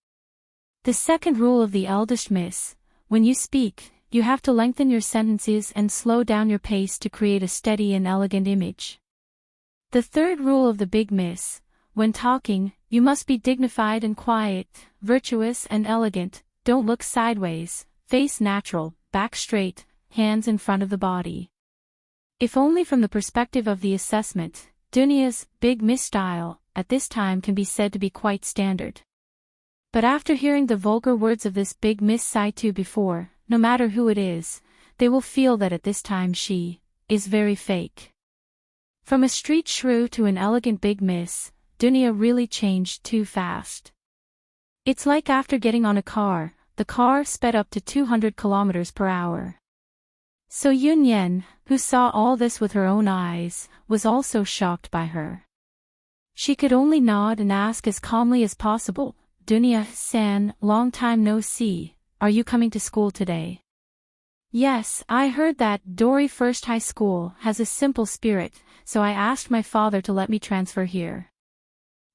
The second rule of the eldest Miss: when you speak, you have to lengthen your sentences and slow down your pace to create a steady and elegant image. The third rule of the Big Miss: when talking, you must be dignified and quiet, virtuous and elegant, don't look sideways, face natural, back straight, hands in front of the body. If only from the perspective of the assessment, Dunya's Big Miss style, at this time can be said to be quite standard. But after hearing the vulgar words of this Big Miss Saitu before, no matter who it is, they will feel that at this time she is very fake. From a street shrew to an elegant Big Miss, Dunya really changed too fast. It's like after getting on a car, the car sped up to 200 kilometers per hour. So Yunyen, who saw all this with her own eyes, was also shocked by her. She could only nod and ask as calmly as possible, Dunya-san, long time no see, are you coming to school today? Yes, I heard that Dori First High School has a simple spirit, so I asked my father to let me transfer here.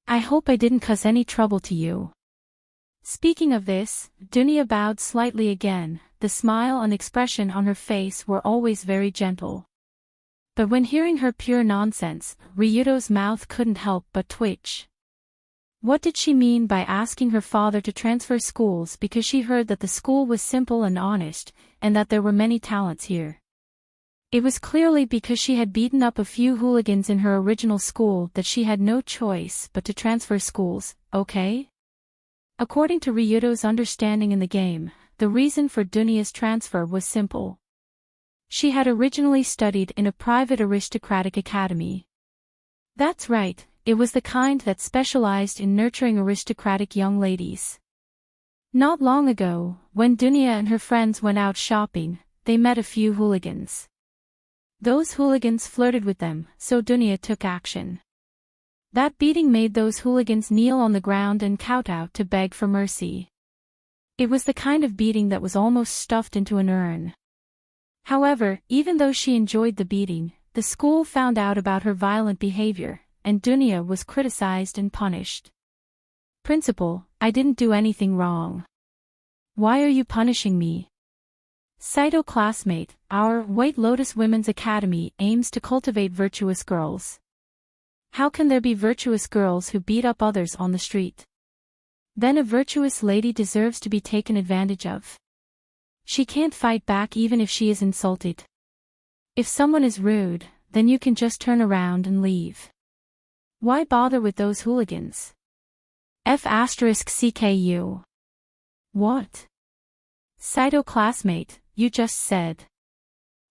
I hope I didn't cause any trouble to you. Speaking of this, Dunya bowed slightly again, the smile and expression on her face were always very gentle. But when hearing her pure nonsense, Ryudo's mouth couldn't help but twitch. What did she mean by asking her father to transfer schools because she heard that the school was simple and honest, and that there were many talents here? It was clearly because she had beaten up a few hooligans in her original school that she had no choice but to transfer schools, okay? According to Ryudo's understanding in the game, the reason for Dunya's transfer was simple. She had originally studied in a private aristocratic academy. That's right, it was the kind that specialized in nurturing aristocratic young ladies. Not long ago, when Dunya and her friends went out shopping, they met a few hooligans. Those hooligans flirted with them, so Dunya took action. That beating made those hooligans kneel on the ground and kowtow to beg for mercy. It was the kind of beating that was almost stuffed into an urn. However, even though she enjoyed the beating, the school found out about her violent behavior, and Dunya was criticized and punished. Principal, I didn't do anything wrong. Why are you punishing me? Saito classmate, our White Lotus Women's Academy aims to cultivate virtuous girls. How can there be virtuous girls who beat up others on the street? Then a virtuous lady deserves to be taken advantage of. She can't fight back even if she is insulted. If someone is rude, then you can just turn around and leave. Why bother with those hooligans? F***CKU. What? Saito classmate, you just said.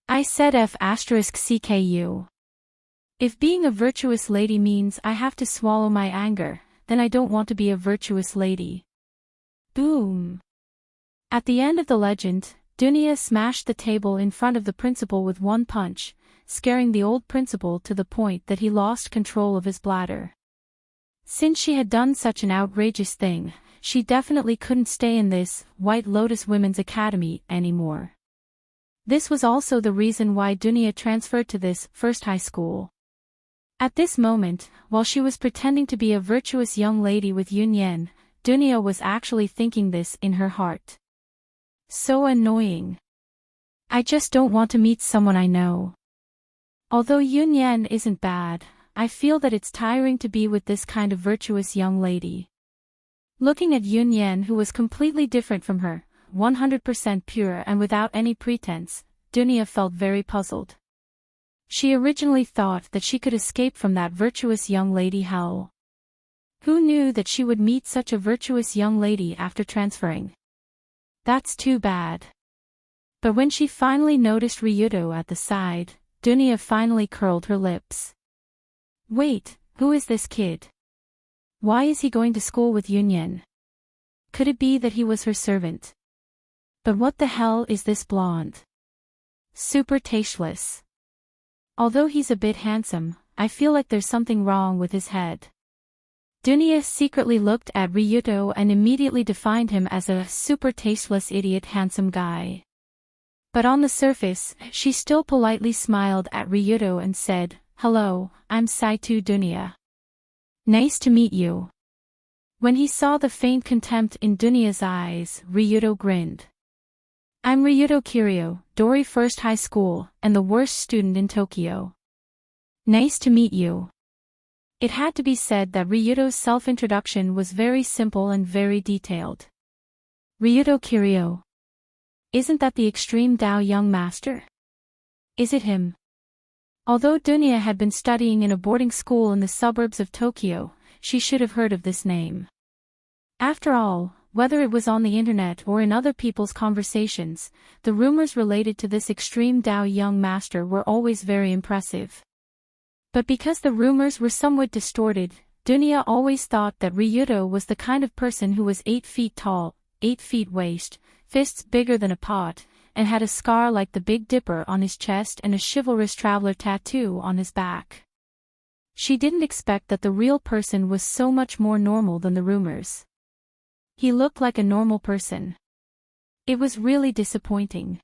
I said F***CKU. If being a virtuous lady means I have to swallow my anger, then I don't want to be a virtuous lady. Boom. At the end of the legend, Dunya smashed the table in front of the principal with one punch, scaring the old principal to the point that he lost control of his bladder. Since she had done such an outrageous thing, she definitely couldn't stay in this White Lotus Women's Academy anymore. This was also the reason why Dunya transferred to this first high school. At this moment, while she was pretending to be a virtuous young lady with Yunyen, Dunya was actually thinking this in her heart. So annoying. I just don't want to meet someone I know. Although Yunyan isn't bad, I feel that it's tiring to be with this kind of virtuous young lady. Looking at Yunyan, who was completely different from her, 100% pure and without any pretense, Dunia felt very puzzled. She originally thought that she could escape from that virtuous young lady hell. Who knew that she would meet such a virtuous young lady after transferring? That's too bad. But when she finally noticed Ryudo at the side, Dunia finally curled her lips. Wait, who is this kid? Why is he going to school with Yunyan? Could it be that he was her servant? But what the hell is this blonde? Super tasteless. Although he's a bit handsome, I feel like there's something wrong with his head. Dunia secretly looked at Ryudo and immediately defined him as a super tasteless idiot handsome guy. But on the surface, she still politely smiled at Ryudo and said, "Hello, I'm Saito Dunia. Nice to meet you." When he saw the faint contempt in Dunia's eyes, Ryudo grinned. "I'm Ryudo Kiryu, Dori First High School, and the worst student in Tokyo. Nice to meet you." It had to be said that Ryudo's self-introduction was very simple and very detailed. "Ryudo Kiryu. Isn't that the extreme Dao young master? Is it him?" Although Dunia had been studying in a boarding school in the suburbs of Tokyo, she should have heard of this name. After all, whether it was on the internet or in other people's conversations, the rumors related to this extreme Dao young master were always very impressive. But because the rumors were somewhat distorted, Dunia always thought that Ryudo was the kind of person who was 8 feet tall, 8 feet waist, fists bigger than a pot, and had a scar like the Big Dipper on his chest and a chivalrous traveler tattoo on his back. She didn't expect that the real person was so much more normal than the rumors. He looked like a normal person. It was really disappointing.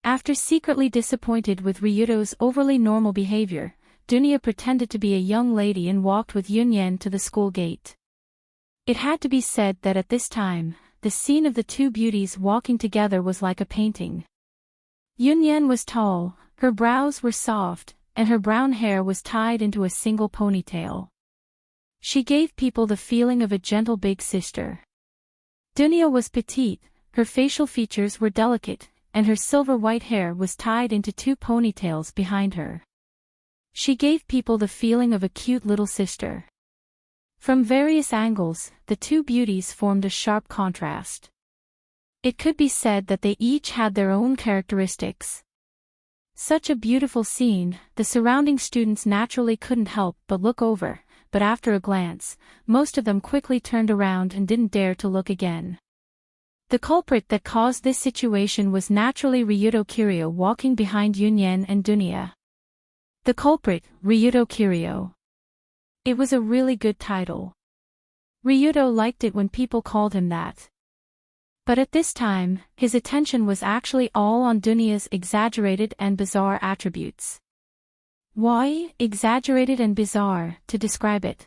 After secretly disappointed with Ryudo's overly normal behavior, Dunia pretended to be a young lady and walked with Yunyan to the school gate. It had to be said that at this time, the scene of the two beauties walking together was like a painting. Yunyan was tall, her brows were soft, and her brown hair was tied into a single ponytail. She gave people the feeling of a gentle big sister. Dunia was petite, her facial features were delicate, and her silver white hair was tied into 2 ponytails behind her. She gave people the feeling of a cute little sister. From various angles, the two beauties formed a sharp contrast. It could be said that they each had their own characteristics. Such a beautiful scene, the surrounding students naturally couldn't help but look over, but after a glance, most of them quickly turned around and didn't dare to look again. The culprit that caused this situation was naturally Ryudo Kiryu walking behind Yunyan and Dunia. The culprit, Ryudo Kiryu. It was a really good title. Ryudo liked it when people called him that. But at this time, his attention was actually all on Dunia's exaggerated and bizarre attributes. Why exaggerated and bizarre to describe it?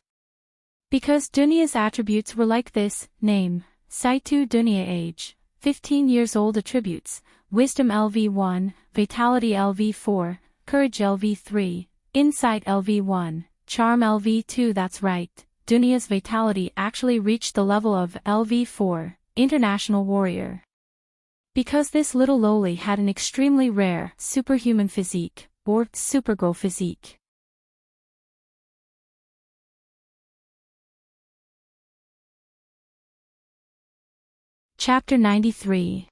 Because Dunia's attributes were like this: name, Saito Dunia, age, 15 years old, attributes, wisdom LV1, vitality LV4, courage LV3, insight LV1, charm LV2. That's right, Dunia's vitality actually reached the level of LV4, international warrior. Because this little loli had an extremely rare, superhuman physique, or supergirl physique. Chapter 93.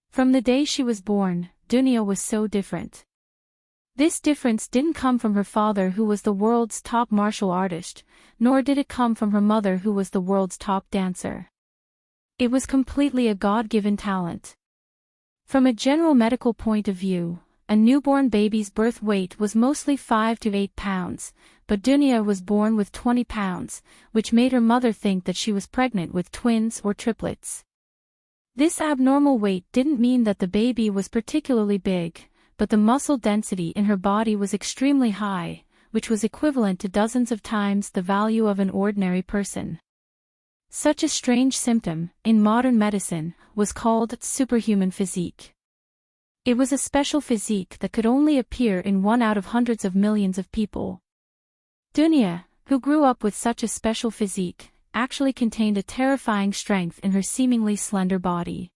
From the day she was born, Dunia was so different. This difference didn't come from her father, who was the world's top martial artist, nor did it come from her mother, who was the world's top dancer. It was completely a God-given talent. From a general medical point of view, a newborn baby's birth weight was mostly 5 to 8 pounds, but Dunia was born with 20 pounds, which made her mother think that she was pregnant with twins or triplets. This abnormal weight didn't mean that the baby was particularly big, but the muscle density in her body was extremely high, which was equivalent to dozens of times the value of an ordinary person. Such a strange symptom, in modern medicine, was called superhuman physique. It was a special physique that could only appear in one out of hundreds of millions of people. Dunya, who grew up with such a special physique, actually contained a terrifying strength in her seemingly slender body.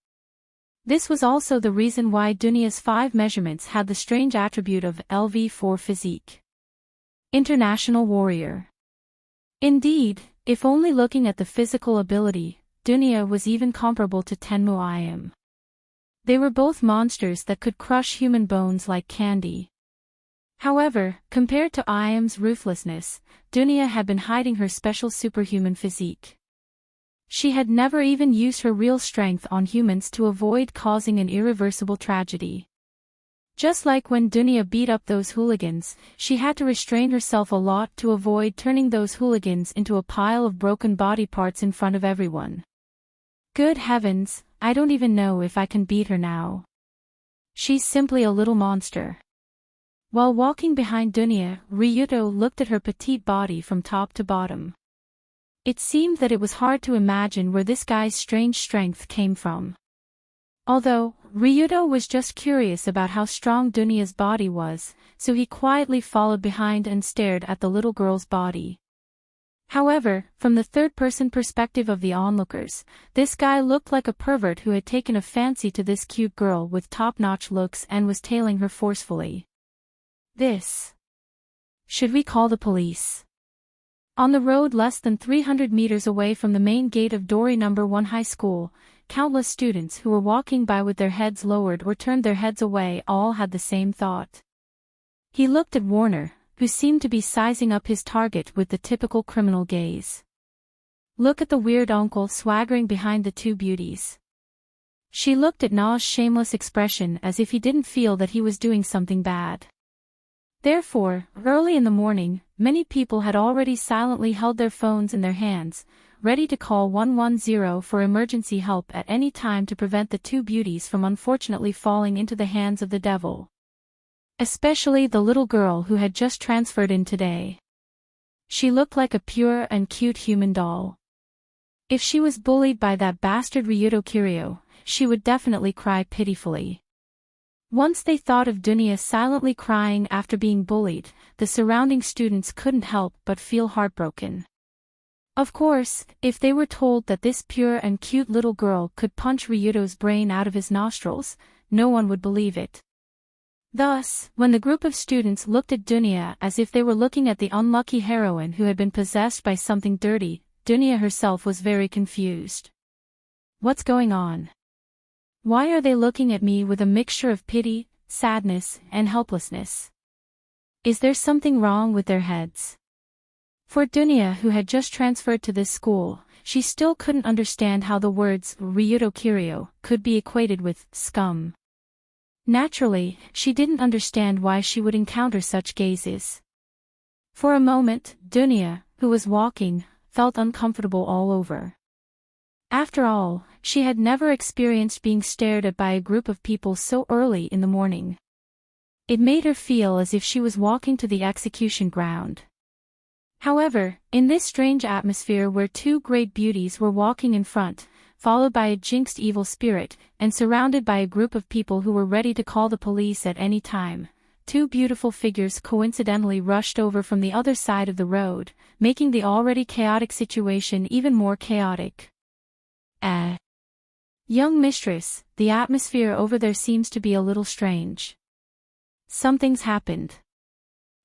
This was also the reason why Dunya's 5 measurements had the strange attribute of LV4 physique. International warrior. Indeed, if only looking at the physical ability, Dunya was even comparable to Tenmu Ayam. They were both monsters that could crush human bones like candy. However, compared to Ayam's ruthlessness, Dunya had been hiding her special superhuman physique. She had never even used her real strength on humans to avoid causing an irreversible tragedy. Just like when Dunya beat up those hooligans, she had to restrain herself a lot to avoid turning those hooligans into a pile of broken body parts in front of everyone. Good heavens, I don't even know if I can beat her now. She's simply a little monster. While walking behind Dunya, Ryuto looked at her petite body from top to bottom. It seemed that it was hard to imagine where this guy's strange strength came from. Although, Ryuto was just curious about how strong Dunya's body was, so he quietly followed behind and stared at the little girl's body. However, from the third-person perspective of the onlookers, this guy looked like a pervert who had taken a fancy to this cute girl with top-notch looks and was tailing her forcefully. Should we call the police? On the road less than 300 meters away from the main gate of Dori No. 1 High School, countless students who were walking by with their heads lowered or turned their heads away all had the same thought. He looked at Warner, who seemed to be sizing up his target with the typical criminal gaze. Look at the weird uncle swaggering behind the 2 beauties. She looked at Na's shameless expression as if he didn't feel that he was doing something bad. Therefore, early in the morning, many people had already silently held their phones in their hands, ready to call 110 for emergency help at any time to prevent the 2 beauties from unfortunately falling into the hands of the devil. Especially the little girl who had just transferred in today. She looked like a pure and cute human doll. If she was bullied by that bastard Ryuto Kiryu, she would definitely cry pitifully. Once they thought of Dunya silently crying after being bullied, the surrounding students couldn't help but feel heartbroken. Of course, if they were told that this pure and cute little girl could punch Ryuto's brain out of his nostrils, no one would believe it. Thus, when the group of students looked at Dunya as if they were looking at the unlucky heroine who had been possessed by something dirty, Dunya herself was very confused. What's going on? Why are they looking at me with a mixture of pity, sadness, and helplessness? Is there something wrong with their heads? For Dunya, who had just transferred to this school, she still couldn't understand how the words Ryuto Kiryu could be equated with scum. Naturally, she didn't understand why she would encounter such gazes. For a moment, Dunya, who was walking, felt uncomfortable all over. After all, she had never experienced being stared at by a group of people so early in the morning. It made her feel as if she was walking to the execution ground. However, in this strange atmosphere where 2 great beauties were walking in front, followed by a jinxed evil spirit, and surrounded by a group of people who were ready to call the police at any time, 2 beautiful figures coincidentally rushed over from the other side of the road, making the already chaotic situation even more chaotic. Young mistress, the atmosphere over there seems to be a little strange. Something's happened.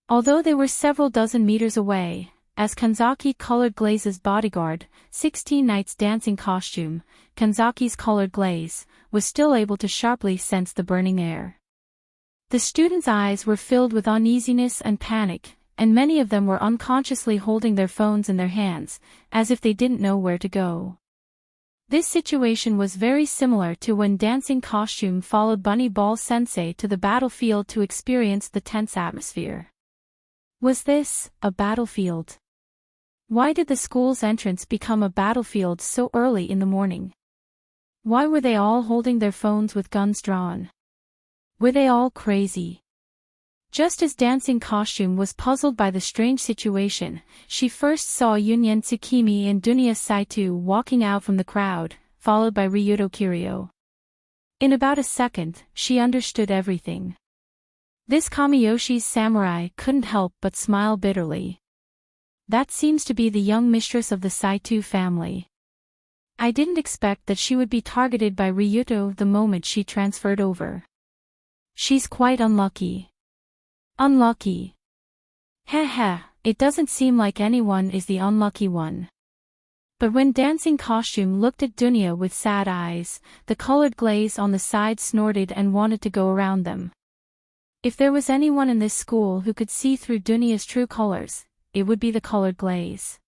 Although they were several dozen meters away, as Kanzaki Colored Glaze's bodyguard, 16 Nights Dancing costume, Kanzaki's Colored Glaze, was still able to sharply sense the burning air. The students' eyes were filled with uneasiness and panic, and many of them were unconsciously holding their phones in their hands, as if they didn't know where to go. This situation was very similar to when Dancing Costume followed Bunny Ball Sensei to the battlefield to experience the tense atmosphere. Was this a battlefield? Why did the school's entrance become a battlefield so early in the morning? Why were they all holding their phones with guns drawn? Were they all crazy? Just as Dancing Costume was puzzled by the strange situation, she first saw Yunyen Tsukimi and Dunya Saito walking out from the crowd, followed by Ryuto Kiryu. In about a second, she understood everything. This Kamiyoshi's samurai couldn't help but smile bitterly. That seems to be the young mistress of the Saito family. I didn't expect that she would be targeted by Ryuto the moment she transferred over. She's quite unlucky. Unlucky. Heh, it doesn't seem like anyone is the unlucky one. But when Dancing Costume looked at Dunya with sad eyes, the colored glaze on the side snorted and wanted to go around them. If there was anyone in this school who could see through Dunya's true colors, it would be the colored glaze.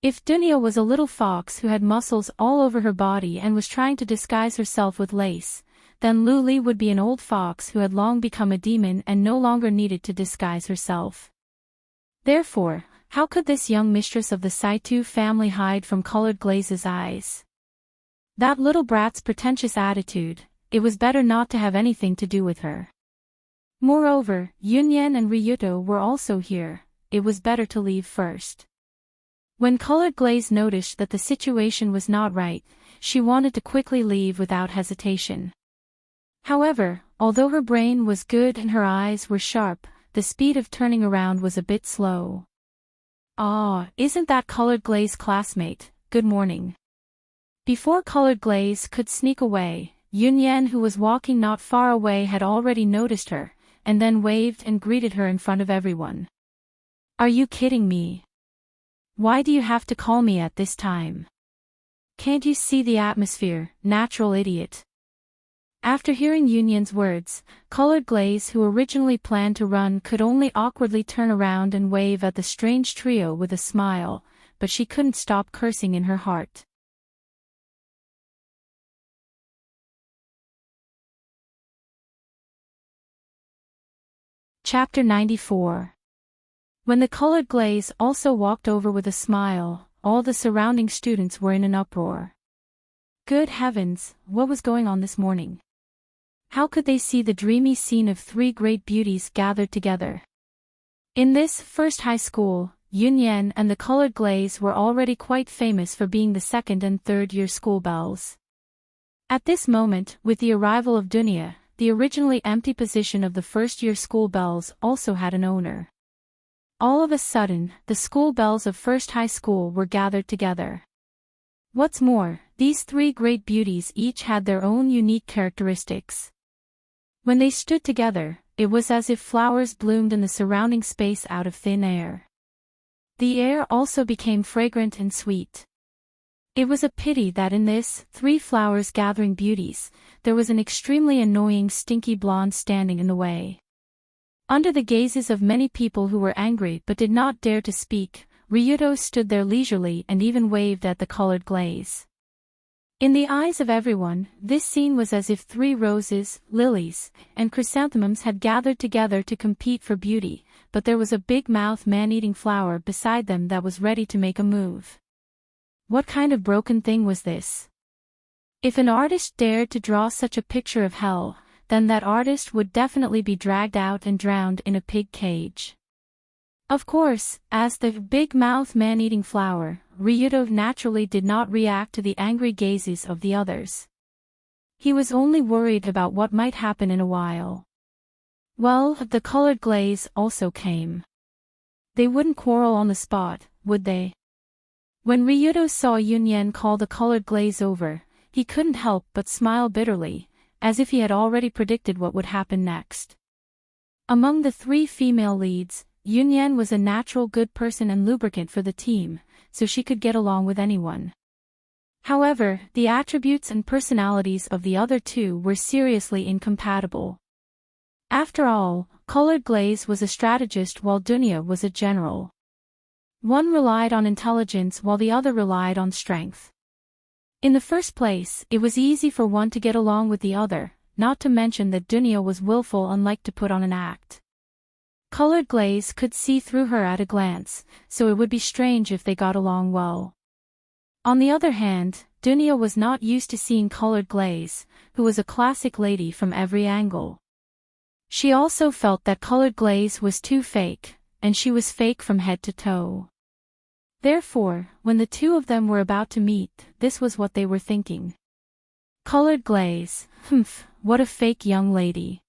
If Dunya was a little fox who had muscles all over her body and was trying to disguise herself with lace, then Luli would be an old fox who had long become a demon and no longer needed to disguise herself. Therefore, how could this young mistress of the Saito family hide from colored glaze's eyes? That little brat's pretentious attitude, it was better not to have anything to do with her. Moreover, Yunyan and Ryuto were also here, it was better to leave first. When colored glaze noticed that the situation was not right, she wanted to quickly leave without hesitation. However, although her brain was good and her eyes were sharp, the speed of turning around was a bit slow. "Ah, isn't that colored glaze classmate, good morning." Before colored glaze could sneak away, Yunyan who was walking not far away had already noticed her, and then waved and greeted her in front of everyone. "Are you kidding me? Why do you have to call me at this time? Can't you see the atmosphere, natural idiot?" After hearing Yunyan's words, colored glaze who originally planned to run could only awkwardly turn around and wave at the strange trio with a smile, but she couldn't stop cursing in her heart. Chapter 94. When the colored glaze also walked over with a smile, all the surrounding students were in an uproar. Good heavens, what was going on this morning? How could they see the dreamy scene of three great beauties gathered together? In this first high school, Yunyan and the colored glaze were already quite famous for being the second and third year school belles. At this moment, with the arrival of Dunya, the originally empty position of the first year school belles also had an owner. All of a sudden, the school belles of first high school were gathered together. What's more, these three great beauties each had their own unique characteristics. When they stood together, it was as if flowers bloomed in the surrounding space out of thin air. The air also became fragrant and sweet. It was a pity that in this three flowers gathering beauties, there was an extremely annoying stinky blonde standing in the way. Under the gazes of many people who were angry but did not dare to speak, Ryuto stood there leisurely and even waved at the colored glaze. In the eyes of everyone, this scene was as if three roses, lilies, and chrysanthemums had gathered together to compete for beauty, but there was a big-mouthed man-eating flower beside them that was ready to make a move. What kind of broken thing was this? If an artist dared to draw such a picture of hell, then that artist would definitely be dragged out and drowned in a pig cage. Of course, as the big-mouthed man-eating flower, Ryuto naturally did not react to the angry gazes of the others. He was only worried about what might happen in a while. Well, the colored glaze also came. They wouldn't quarrel on the spot, would they? When Ryuto saw Yunyan call the colored glaze over, he couldn't help but smile bitterly, as if he had already predicted what would happen next. Among the three female leads, Yunyan was a natural good person and lubricant for the team, so she could get along with anyone. However, the attributes and personalities of the other two were seriously incompatible. After all, colored glaze was a strategist while Dunya was a general. One relied on intelligence while the other relied on strength. In the first place, it was easy for one to get along with the other, not to mention that Dunya was willful and liked to put on an act. Colored glaze could see through her at a glance, so it would be strange if they got along well. On the other hand, Dunya was not used to seeing colored glaze, who was a classic lady from every angle. She also felt that colored glaze was too fake, and she was fake from head to toe. Therefore, when the two of them were about to meet, this was what they were thinking. Colored glaze, what a fake young lady.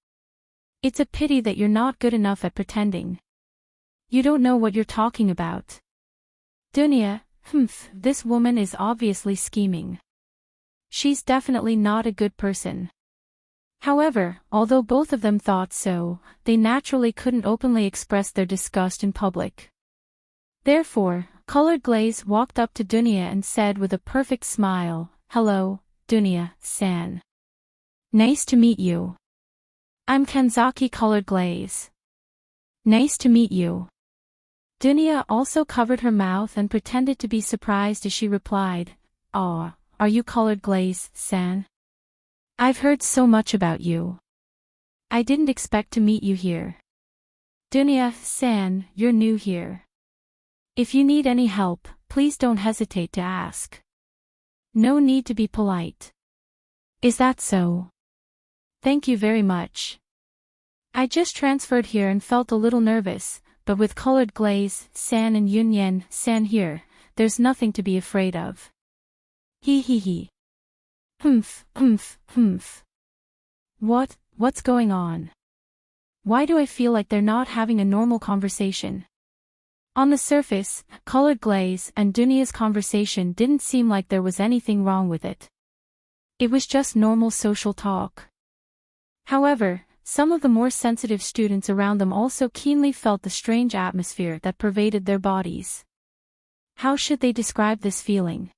It's a pity that you're not good enough at pretending. You don't know what you're talking about. Dunya, this woman is obviously scheming. She's definitely not a good person. However, although both of them thought so, they naturally couldn't openly express their disgust in public. Therefore, Colored Glaze walked up to Dunya and said with a perfect smile, "Hello, Dunya-san. Nice to meet you. I'm Kanzaki Colored Glaze. Nice to meet you." Dunya also covered her mouth and pretended to be surprised as she replied, "Aw, are you Colored Glaze-san? I've heard so much about you. I didn't expect to meet you here. Dunya-san, you're new here. If you need any help, please don't hesitate to ask. No need to be polite. Is that so? Thank you very much. I just transferred here and felt a little nervous, but with Colored Glaze-san and Yunyan-san here, there's nothing to be afraid of. Hee. What's going on? Why do I feel like they're not having a normal conversation? On the surface, Colored Glaze and Dunya's conversation didn't seem like there was anything wrong with it. It was just normal social talk. However, some of the more sensitive students around them also keenly felt the strange atmosphere that pervaded their bodies. How should they describe this feeling?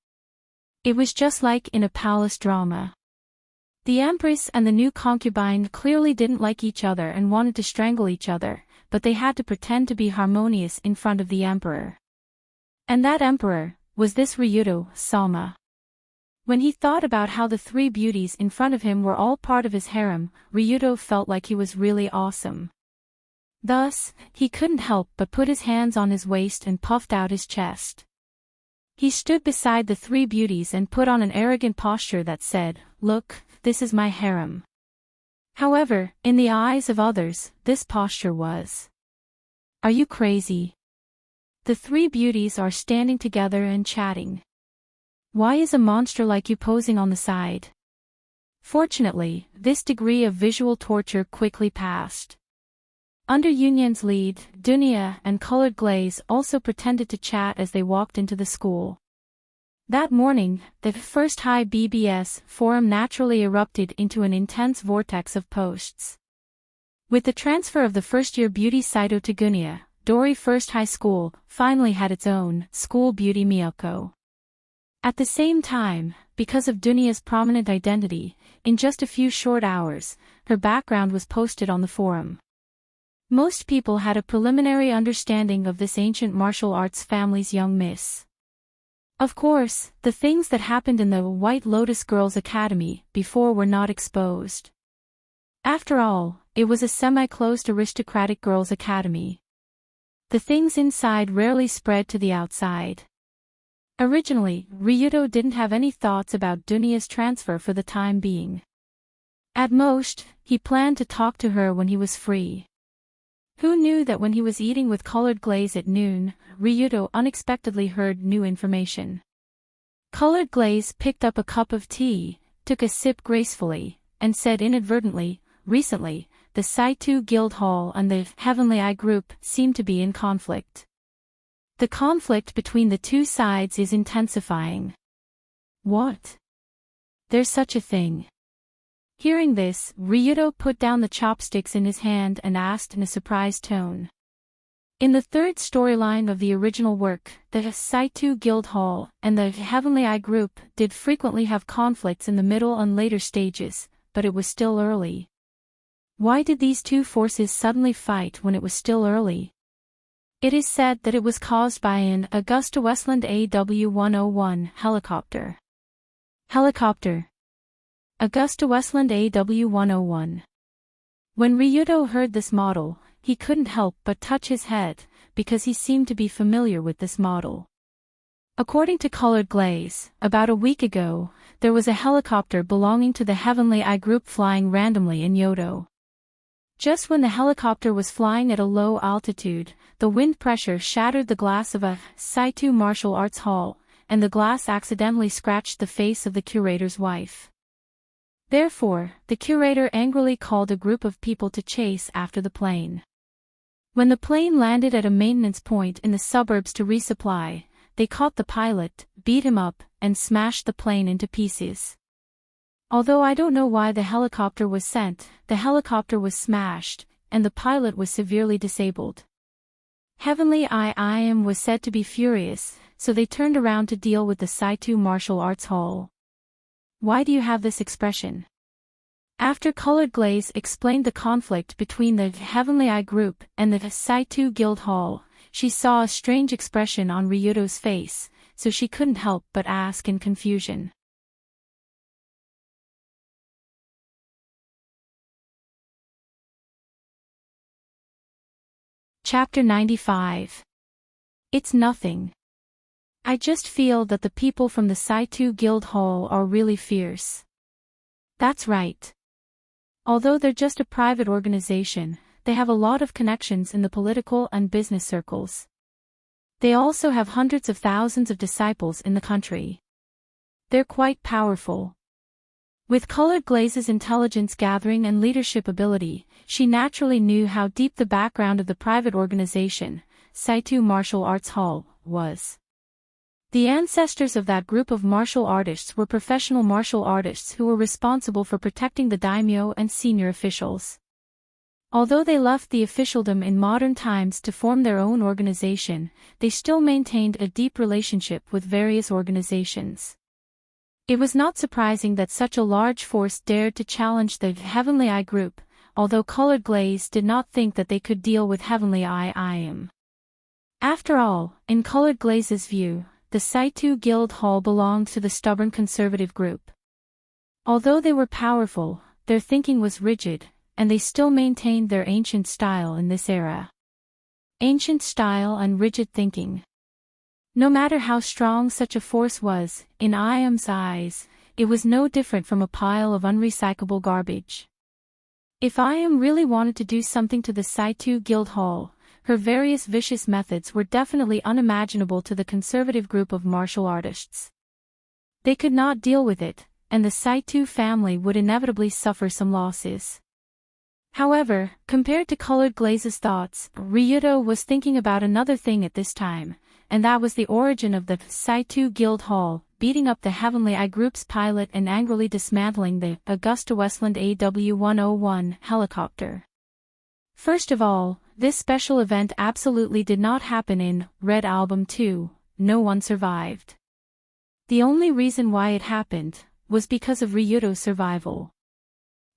It was just like in a palace drama. The Empress and the new concubine clearly didn't like each other and wanted to strangle each other, but they had to pretend to be harmonious in front of the Emperor. And that Emperor was this Ryuto-sama. When he thought about how the three beauties in front of him were all part of his harem, Ryuto felt like he was really awesome. Thus, he couldn't help but put his hands on his waist and puffed out his chest. He stood beside the three beauties and put on an arrogant posture that said, "Look, this is my harem." However, in the eyes of others, this posture was, "Are you crazy? The three beauties are standing together and chatting. Why is a monster like you posing on the side?" Fortunately, this degree of visual torture quickly passed. Under Yunyan's lead, Dunya and Colored Glaze also pretended to chat as they walked into the school. That morning, the first high BBS forum naturally erupted into an intense vortex of posts. With the transfer of the first-year beauty Saito to Gunya, Dori First High School finally had its own school beauty Miyako. At the same time, because of Dunya's prominent identity, in just a few short hours, her background was posted on the forum. Most people had a preliminary understanding of this ancient martial arts family's young miss. Of course, the things that happened in the White Lotus Girls' Academy before were not exposed. After all, it was a semi-closed aristocratic girls' academy. The things inside rarely spread to the outside. Originally, Ryuto didn't have any thoughts about Dunya's transfer for the time being. At most, he planned to talk to her when he was free. Who knew that when he was eating with Colored Glaze at noon, Ryuto unexpectedly heard new information. Colored Glaze picked up a cup of tea, took a sip gracefully, and said inadvertently, "Recently, the Saito Guild Hall and the Heavenly Eye Group seem to be in conflict. The conflict between the two sides is intensifying." What? There's such a thing. Hearing this, Ryuto put down the chopsticks in his hand and asked in a surprised tone. In the third storyline of the original work, the Saito Guild Hall and the Heavenly Eye Group did frequently have conflicts in the middle and later stages, but it was still early. Why did these two forces suddenly fight when it was still early? It is said that it was caused by an Augusta Westland AW-101 helicopter. Augusta Westland AW-101. When Ryuto heard this model, he couldn't help but touch his head, because he seemed to be familiar with this model. According to Colored Glaze, about a week ago, there was a helicopter belonging to the Heavenly Eye Group flying randomly in Yodo. Just when the helicopter was flying at a low altitude, the wind pressure shattered the glass of a Saito martial arts hall, and the glass accidentally scratched the face of the curator's wife. Therefore, the curator angrily called a group of people to chase after the plane. When the plane landed at a maintenance point in the suburbs to resupply, they caught the pilot, beat him up, and smashed the plane into pieces. Although I don't know why the helicopter was sent, the helicopter was smashed, and the pilot was severely disabled. Heavenly I.M. was said to be furious, so they turned around to deal with the Saitu Martial Arts Hall. Why do you have this expression? After Colored Glaze explained the conflict between the Heavenly Eye group and the Saitu Guild Hall, she saw a strange expression on Ryuto's face, so she couldn't help but ask in confusion. Chapter 95. It's nothing. I just feel that the people from the Saitu Guild Hall are really fierce. That's right. Although they're just a private organization, they have a lot of connections in the political and business circles. They also have hundreds of thousands of disciples in the country. They're quite powerful. With Colored Glaze's intelligence gathering and leadership ability, she naturally knew how deep the background of the private organization, Saitu Martial Arts Hall, was. The ancestors of that group of martial artists were professional martial artists who were responsible for protecting the daimyo and senior officials. Although they left the officialdom in modern times to form their own organization, they still maintained a deep relationship with various organizations. It was not surprising that such a large force dared to challenge the Heavenly Eye group, although Colored Glaze did not think that they could deal with Heavenly I.M. After all, in Colored Glaze's view, the Saitu Guild Hall belonged to the stubborn conservative group. Although they were powerful, their thinking was rigid, and they still maintained their ancient style in this era. Ancient style and rigid thinking. No matter how strong such a force was, in I.M.'s eyes, it was no different from a pile of unrecyclable garbage. If I.M. really wanted to do something to the Saitu Guild Hall, her various vicious methods were definitely unimaginable to the conservative group of martial artists. They could not deal with it, and the Saitu family would inevitably suffer some losses. However, compared to Colored Glaze's thoughts, Ryuto was thinking about another thing at this time, and that was the origin of the Saitu Guild Hall, beating up the Heavenly Eye group's pilot and angrily dismantling the Augusta Westland AW-101 helicopter. First of all, this special event absolutely did not happen in Red Album 2, no one survived. The only reason why it happened was because of Ryuto's survival.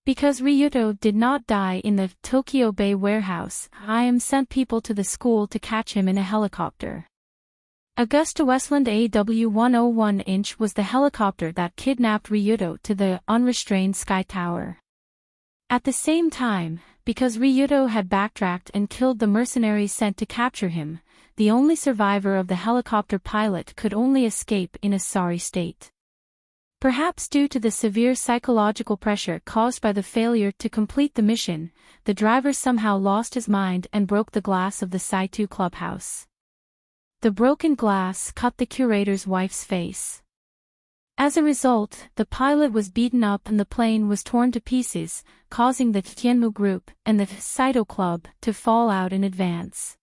Because Ryuto did not die in the Tokyo Bay warehouse, I.M. sent people to the school to catch him in a helicopter. Augusta Westland AW-101 Inch was the helicopter that kidnapped Ryuto to the unrestrained Sky Tower. At the same time, because Ryuto had backtracked and killed the mercenaries sent to capture him, the only survivor of the helicopter pilot could only escape in a sorry state. Perhaps due to the severe psychological pressure caused by the failure to complete the mission, the driver somehow lost his mind and broke the glass of the Saitu clubhouse. The broken glass cut the curator's wife's face. As a result, the pilot was beaten up and the plane was torn to pieces, causing the Tianmu group and the Saito Club to fall out in advance.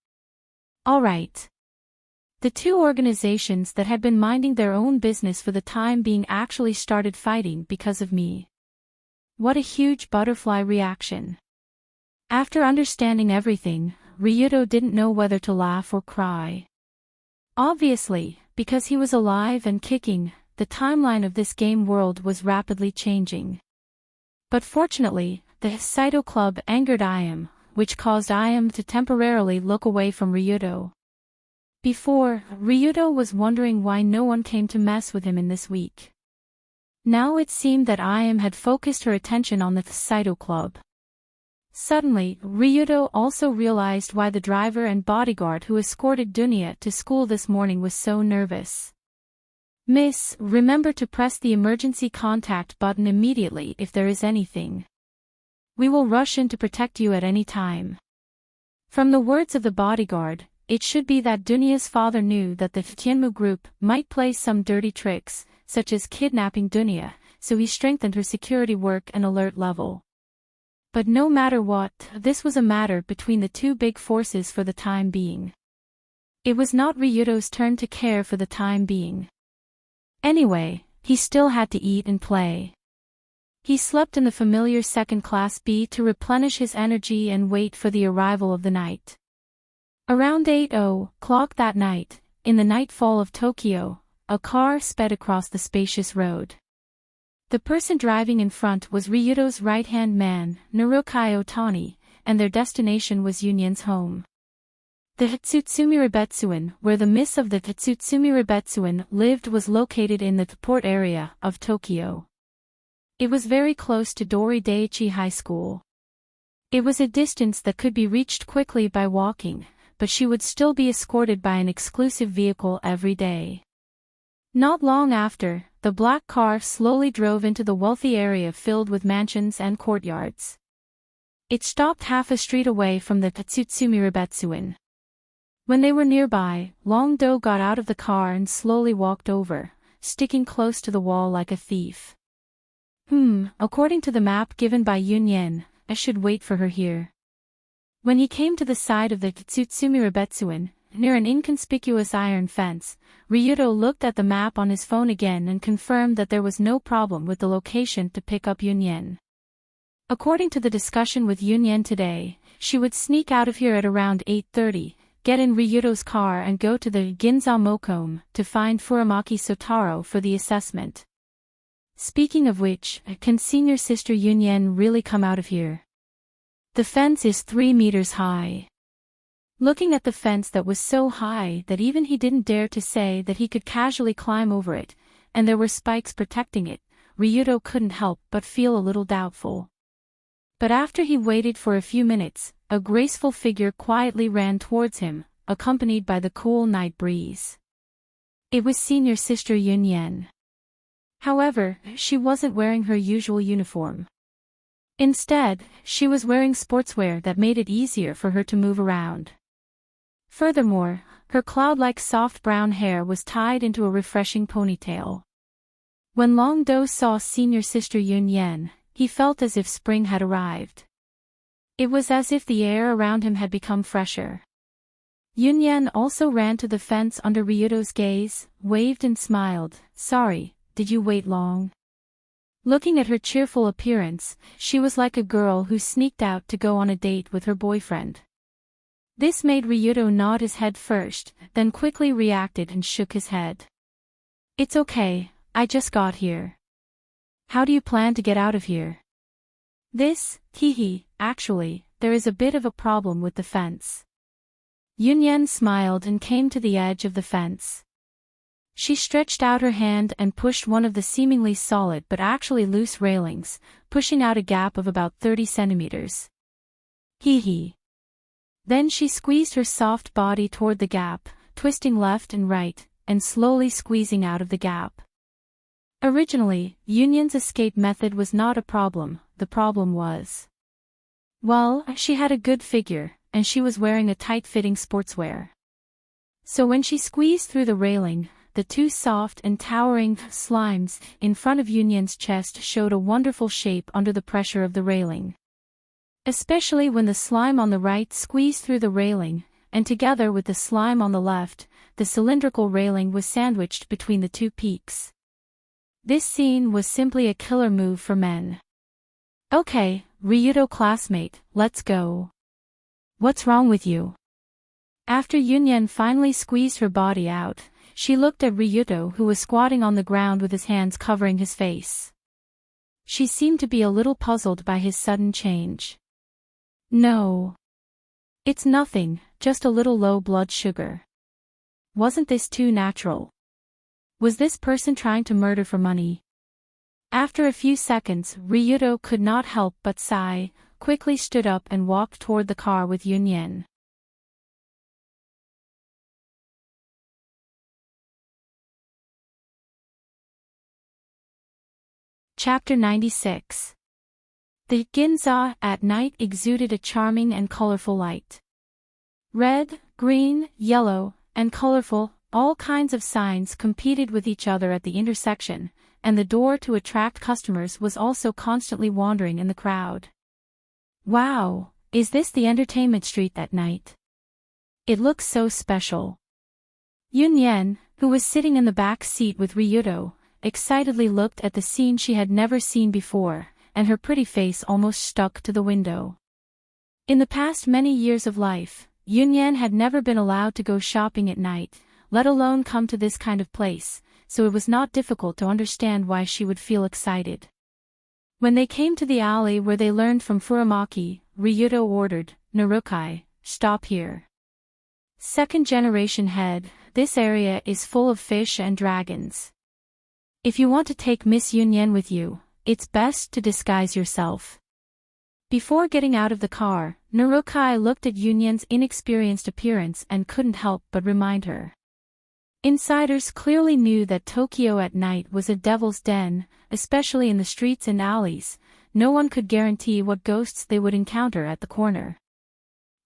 Alright. The two organizations that had been minding their own business for the time being actually started fighting because of me. What a huge butterfly reaction. After understanding everything, Ryuto didn't know whether to laugh or cry. Obviously, because he was alive and kicking, the timeline of this game world was rapidly changing. But fortunately, the Saito Club angered I.M., which caused I.M. to temporarily look away from Ryuto. Before, Ryuto was wondering why no one came to mess with him in this week. Now it seemed that I.M. had focused her attention on the Saito Club. Suddenly, Ryuto also realized why the driver and bodyguard who escorted Dunya to school this morning was so nervous. Miss, remember to press the emergency contact button immediately if there is anything. We will rush in to protect you at any time. From the words of the bodyguard, it should be that Dunya's father knew that the Tianmu group might play some dirty tricks, such as kidnapping Dunya, so he strengthened her security work and alert level. But no matter what, this was a matter between the two big forces for the time being. It was not Ryudo's turn to care for the time being. Anyway, he still had to eat and play. He slept in the familiar second-class B to replenish his energy and wait for the arrival of the night. Around 8:00 that night, in the nightfall of Tokyo, a car sped across the spacious road. The person driving in front was Ryudo's right-hand man, Narukai Otani, and their destination was Yunyen's home. The Hitsutsumi Rebetsuin, where the miss of the Hitsutsumi Rebetsuin lived, was located in the port area of Tokyo. It was very close to Dori Daiichi High School. It was a distance that could be reached quickly by walking, but she would still be escorted by an exclusive vehicle every day. Not long after, the black car slowly drove into the wealthy area filled with mansions and courtyards. It stopped half a street away from the Hitsutsumi Rebetsuin. When they were nearby, Long-do got out of the car and slowly walked over, sticking close to the wall like a thief. According to the map given by Yunyen, I should wait for her here. When he came to the side of the Hitsutsumi Rebetsuin, near an inconspicuous iron fence, Ryudo looked at the map on his phone again and confirmed that there was no problem with the location to pick up Yunyen. According to the discussion with Yunyen today, she would sneak out of here at around 8:30, get in Ryudo's car and go to the Ginza Mokome to find Furamaki Sotaro for the assessment. Speaking of which, can senior sister Yunyen really come out of here? The fence is 3 meters high. Looking at the fence that was so high that even he didn't dare to say that he could casually climb over it, and there were spikes protecting it, Ryudo couldn't help but feel a little doubtful. But after he waited for a few minutes, a graceful figure quietly ran towards him, accompanied by the cool night breeze. It was senior sister Yunyen. However, she wasn't wearing her usual uniform. Instead, she was wearing sportswear that made it easier for her to move around. Furthermore, her cloud-like soft brown hair was tied into a refreshing ponytail. When Long-do saw senior sister Yunyen, he felt as if spring had arrived. It was as if the air around him had become fresher. Yunyen also ran to the fence under Ryudo's gaze, waved and smiled. "Sorry, did you wait long?" Looking at her cheerful appearance, she was like a girl who sneaked out to go on a date with her boyfriend. This made Ryudo nod his head first, then quickly reacted and shook his head. "It's okay, I just got here." "How do you plan to get out of here?" Actually, there is a bit of a problem with the fence." Yunyen smiled and came to the edge of the fence. She stretched out her hand and pushed one of the seemingly solid but actually loose railings, pushing out a gap of about 30 centimeters. Then she squeezed her soft body toward the gap, twisting left and right, and slowly squeezing out of the gap. Originally, Yunyen's escape method was not a problem. The problem was, well, she had a good figure, and she was wearing a tight-fitting sportswear. So when she squeezed through the railing, the two soft and towering slimes in front of Yunyen's chest showed a wonderful shape under the pressure of the railing. Especially when the slime on the right squeezed through the railing, and together with the slime on the left, the cylindrical railing was sandwiched between the two peaks. This scene was simply a killer move for men. "Okay, Ryudo classmate, let's go. What's wrong with you?" After Yunyen finally squeezed her body out, she looked at Ryudo, who was squatting on the ground with his hands covering his face. She seemed to be a little puzzled by his sudden change. "No. It's nothing, just a little low blood sugar." Wasn't this too natural? Was this person trying to murder for money? After a few seconds, Ryudo could not help but sigh, quickly stood up and walked toward the car with Yunyen. Chapter 96. The Ginza at night exuded a charming and colorful light. Red, green, yellow, and colorful, all kinds of signs competed with each other at the intersection, and the door to attract customers was also constantly wandering in the crowd. Wow, is this the entertainment street that night? It looks so special. Yunyan, who was sitting in the back seat with Ryuto, excitedly looked at the scene she had never seen before, and her pretty face almost stuck to the window. In the past many years of life, Yunyan had never been allowed to go shopping at night, let alone come to this kind of place, so it was not difficult to understand why she would feel excited. When they came to the alley where they learned from Furamaki, Ryuto ordered, "Narukai, stop here. Second generation head, this area is full of fish and dragons. If you want to take Miss Yunyan with you, it's best to disguise yourself." Before getting out of the car, Narukai looked at Yunyan's inexperienced appearance and couldn't help but remind her. Insiders clearly knew that Tokyo at night was a devil's den, especially in the streets and alleys. No one could guarantee what ghosts they would encounter at the corner.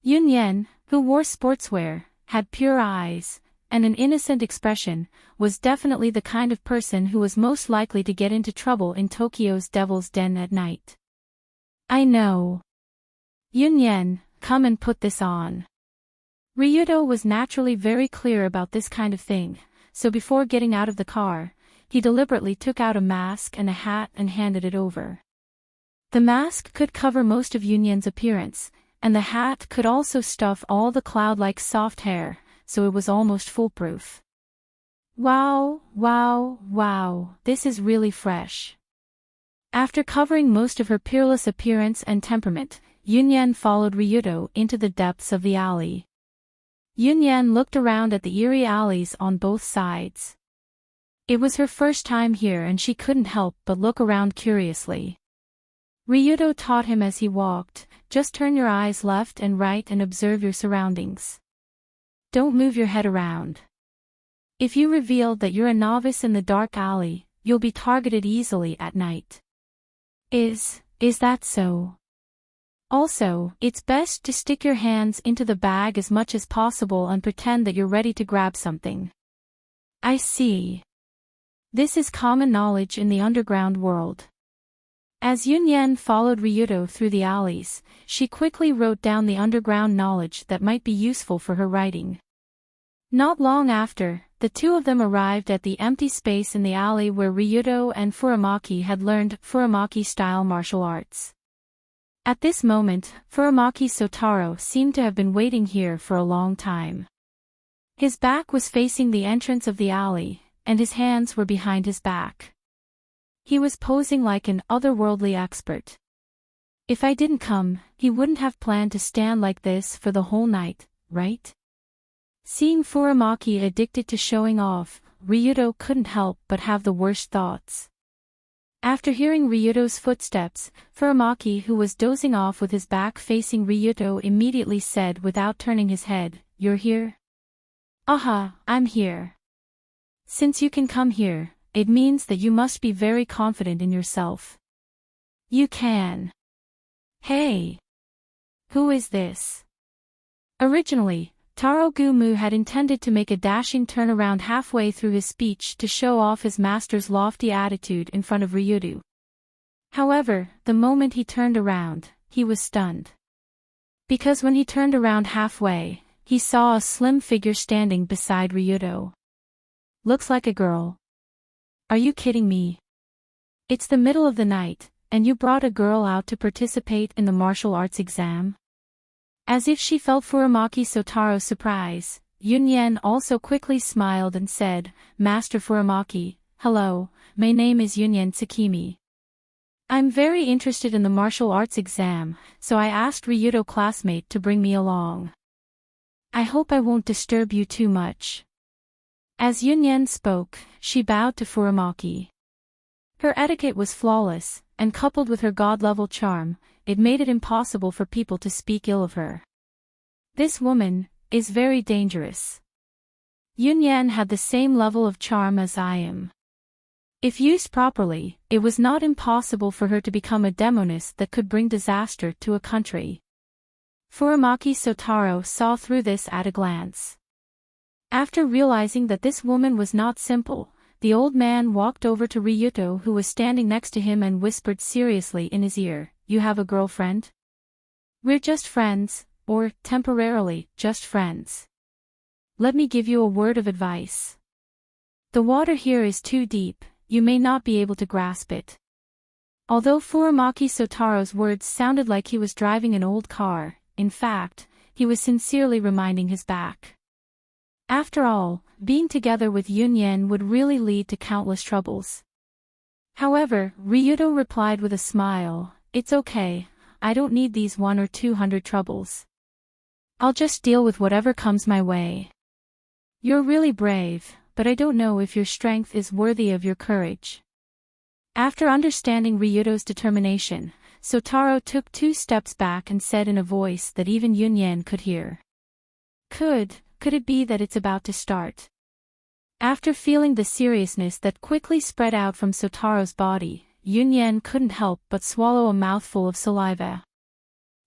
Yunyan, who wore sportswear, had pure eyes, and an innocent expression, was definitely the kind of person who was most likely to get into trouble in Tokyo's devil's den at night. "I know. Yunyan, come and put this on." Ryuto was naturally very clear about this kind of thing, so before getting out of the car, he deliberately took out a mask and a hat and handed it over. The mask could cover most of Yunyan's appearance, and the hat could also stuff all the cloud-like soft hair, so it was almost foolproof. Wow, wow, wow, this is really fresh. After covering most of her peerless appearance and temperament, Yunyan followed Ryuto into the depths of the alley. Yunyan looked around at the eerie alleys on both sides. It was her first time here and she couldn't help but look around curiously. Ryuto taught him as he walked, "Just turn your eyes left and right and observe your surroundings. Don't move your head around. If you reveal that you're a novice in the dark alley, you'll be targeted easily at night." Is that so? Also, it's best to stick your hands into the bag as much as possible and pretend that you're ready to grab something. I see. This is common knowledge in the underground world. As Yunyan followed Ryuto through the alleys, she quickly wrote down the underground knowledge that might be useful for her writing. Not long after, the two of them arrived at the empty space in the alley where Ryuto and Furamaki had learned Furamaki-style martial arts. At this moment, Furamaki Sotaro seemed to have been waiting here for a long time. His back was facing the entrance of the alley, and his hands were behind his back. He was posing like an otherworldly expert. If I didn't come, he wouldn't have planned to stand like this for the whole night, right? Seeing Furamaki addicted to showing off, Ryuto couldn't help but have the worst thoughts. After hearing Ryuto's footsteps, Furamaki, who was dozing off with his back facing Ryuto, immediately said without turning his head, "You're here?" "Aha, I'm here. Since you can come here, it means that you must be very confident in yourself. You can." "Hey! Who is this?" Originally, Taro Gumu had intended to make a dashing turnaround halfway through his speech to show off his master's lofty attitude in front of Ryuto. However, the moment he turned around, he was stunned. Because when he turned around halfway, he saw a slim figure standing beside Ryuto. "Looks like a girl. Are you kidding me? It's the middle of the night, and you brought a girl out to participate in the martial arts exam?" As if she felt Furamaki Sotaro's surprise, Yunyan also quickly smiled and said, "Master Furamaki, hello, my name is Yunyan Tsukimi. I'm very interested in the martial arts exam, so I asked Ryuto classmate to bring me along. I hope I won't disturb you too much." As Yunyan spoke, she bowed to Furamaki. Her etiquette was flawless, and coupled with her god-level charm, it made it impossible for people to speak ill of her. This woman is very dangerous. Yunyan had the same level of charm as I am. If used properly, it was not impossible for her to become a demoness that could bring disaster to a country. Furamaki Sotaro saw through this at a glance. After realizing that this woman was not simple, the old man walked over to Ryuto, who was standing next to him, and whispered seriously in his ear, "You have a girlfriend?" "We're just friends, or, temporarily, just friends. Let me give you a word of advice. The water here is too deep, you may not be able to grasp it." Although Furamaki Sotaro's words sounded like he was driving an old car, in fact, he was sincerely reminding his back. After all, being together with Yunyen would really lead to countless troubles. However, Ryuto replied with a smile, "It's okay, I don't need these 100 or 200 troubles. I'll just deal with whatever comes my way. You're really brave, but I don't know if your strength is worthy of your courage." After understanding Ryuto's determination, Sotaro took 2 steps back and said in a voice that even Yunyen could hear. Could it be that it's about to start?" After feeling the seriousness that quickly spread out from Sotaro's body, Yunyen couldn't help but swallow a mouthful of saliva.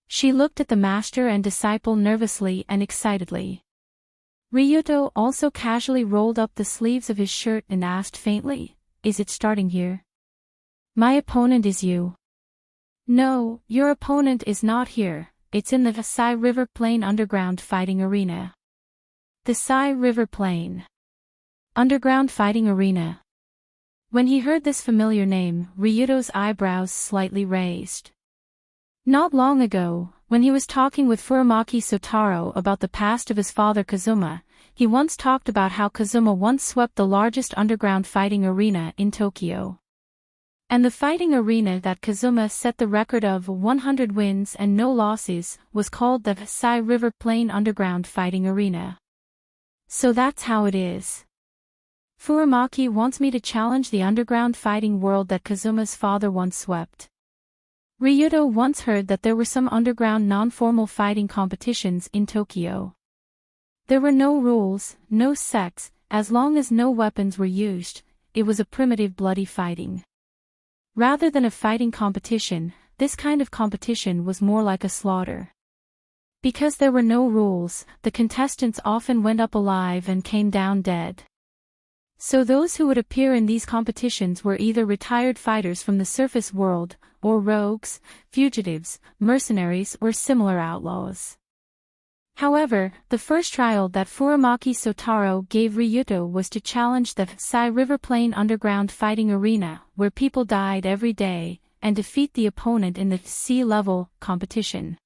She looked at the master and disciple nervously and excitedly. Ryuto also casually rolled up the sleeves of his shirt and asked faintly, "Is it starting here? My opponent is you." "No, your opponent is not here, it's in the Sai River Plain Underground Fighting Arena." The Sai River Plain Underground Fighting Arena. When he heard this familiar name, Ryuto's eyebrows slightly raised. Not long ago, when he was talking with Furamaki Sotaro about the past of his father Kazuma, he once talked about how Kazuma once swept the largest underground fighting arena in Tokyo. And the fighting arena that Kazuma set the record of 100 wins and no losses was called the Sai River Plain Underground Fighting Arena. So that's how it is. Furamaki wants me to challenge the underground fighting world that Kazuma's father once swept. Ryuto once heard that there were some underground non-formal fighting competitions in Tokyo. There were no rules, no sects, as long as no weapons were used, it was a primitive bloody fighting. Rather than a fighting competition, this kind of competition was more like a slaughter. Because there were no rules, the contestants often went up alive and came down dead. So those who would appear in these competitions were either retired fighters from the surface world, or rogues, fugitives, mercenaries or similar outlaws. However, the first trial that Furamaki Sotaro gave Ryuto was to challenge the Sai River Plain Underground Fighting Arena, where people died every day, and defeat the opponent in the sea-level competition.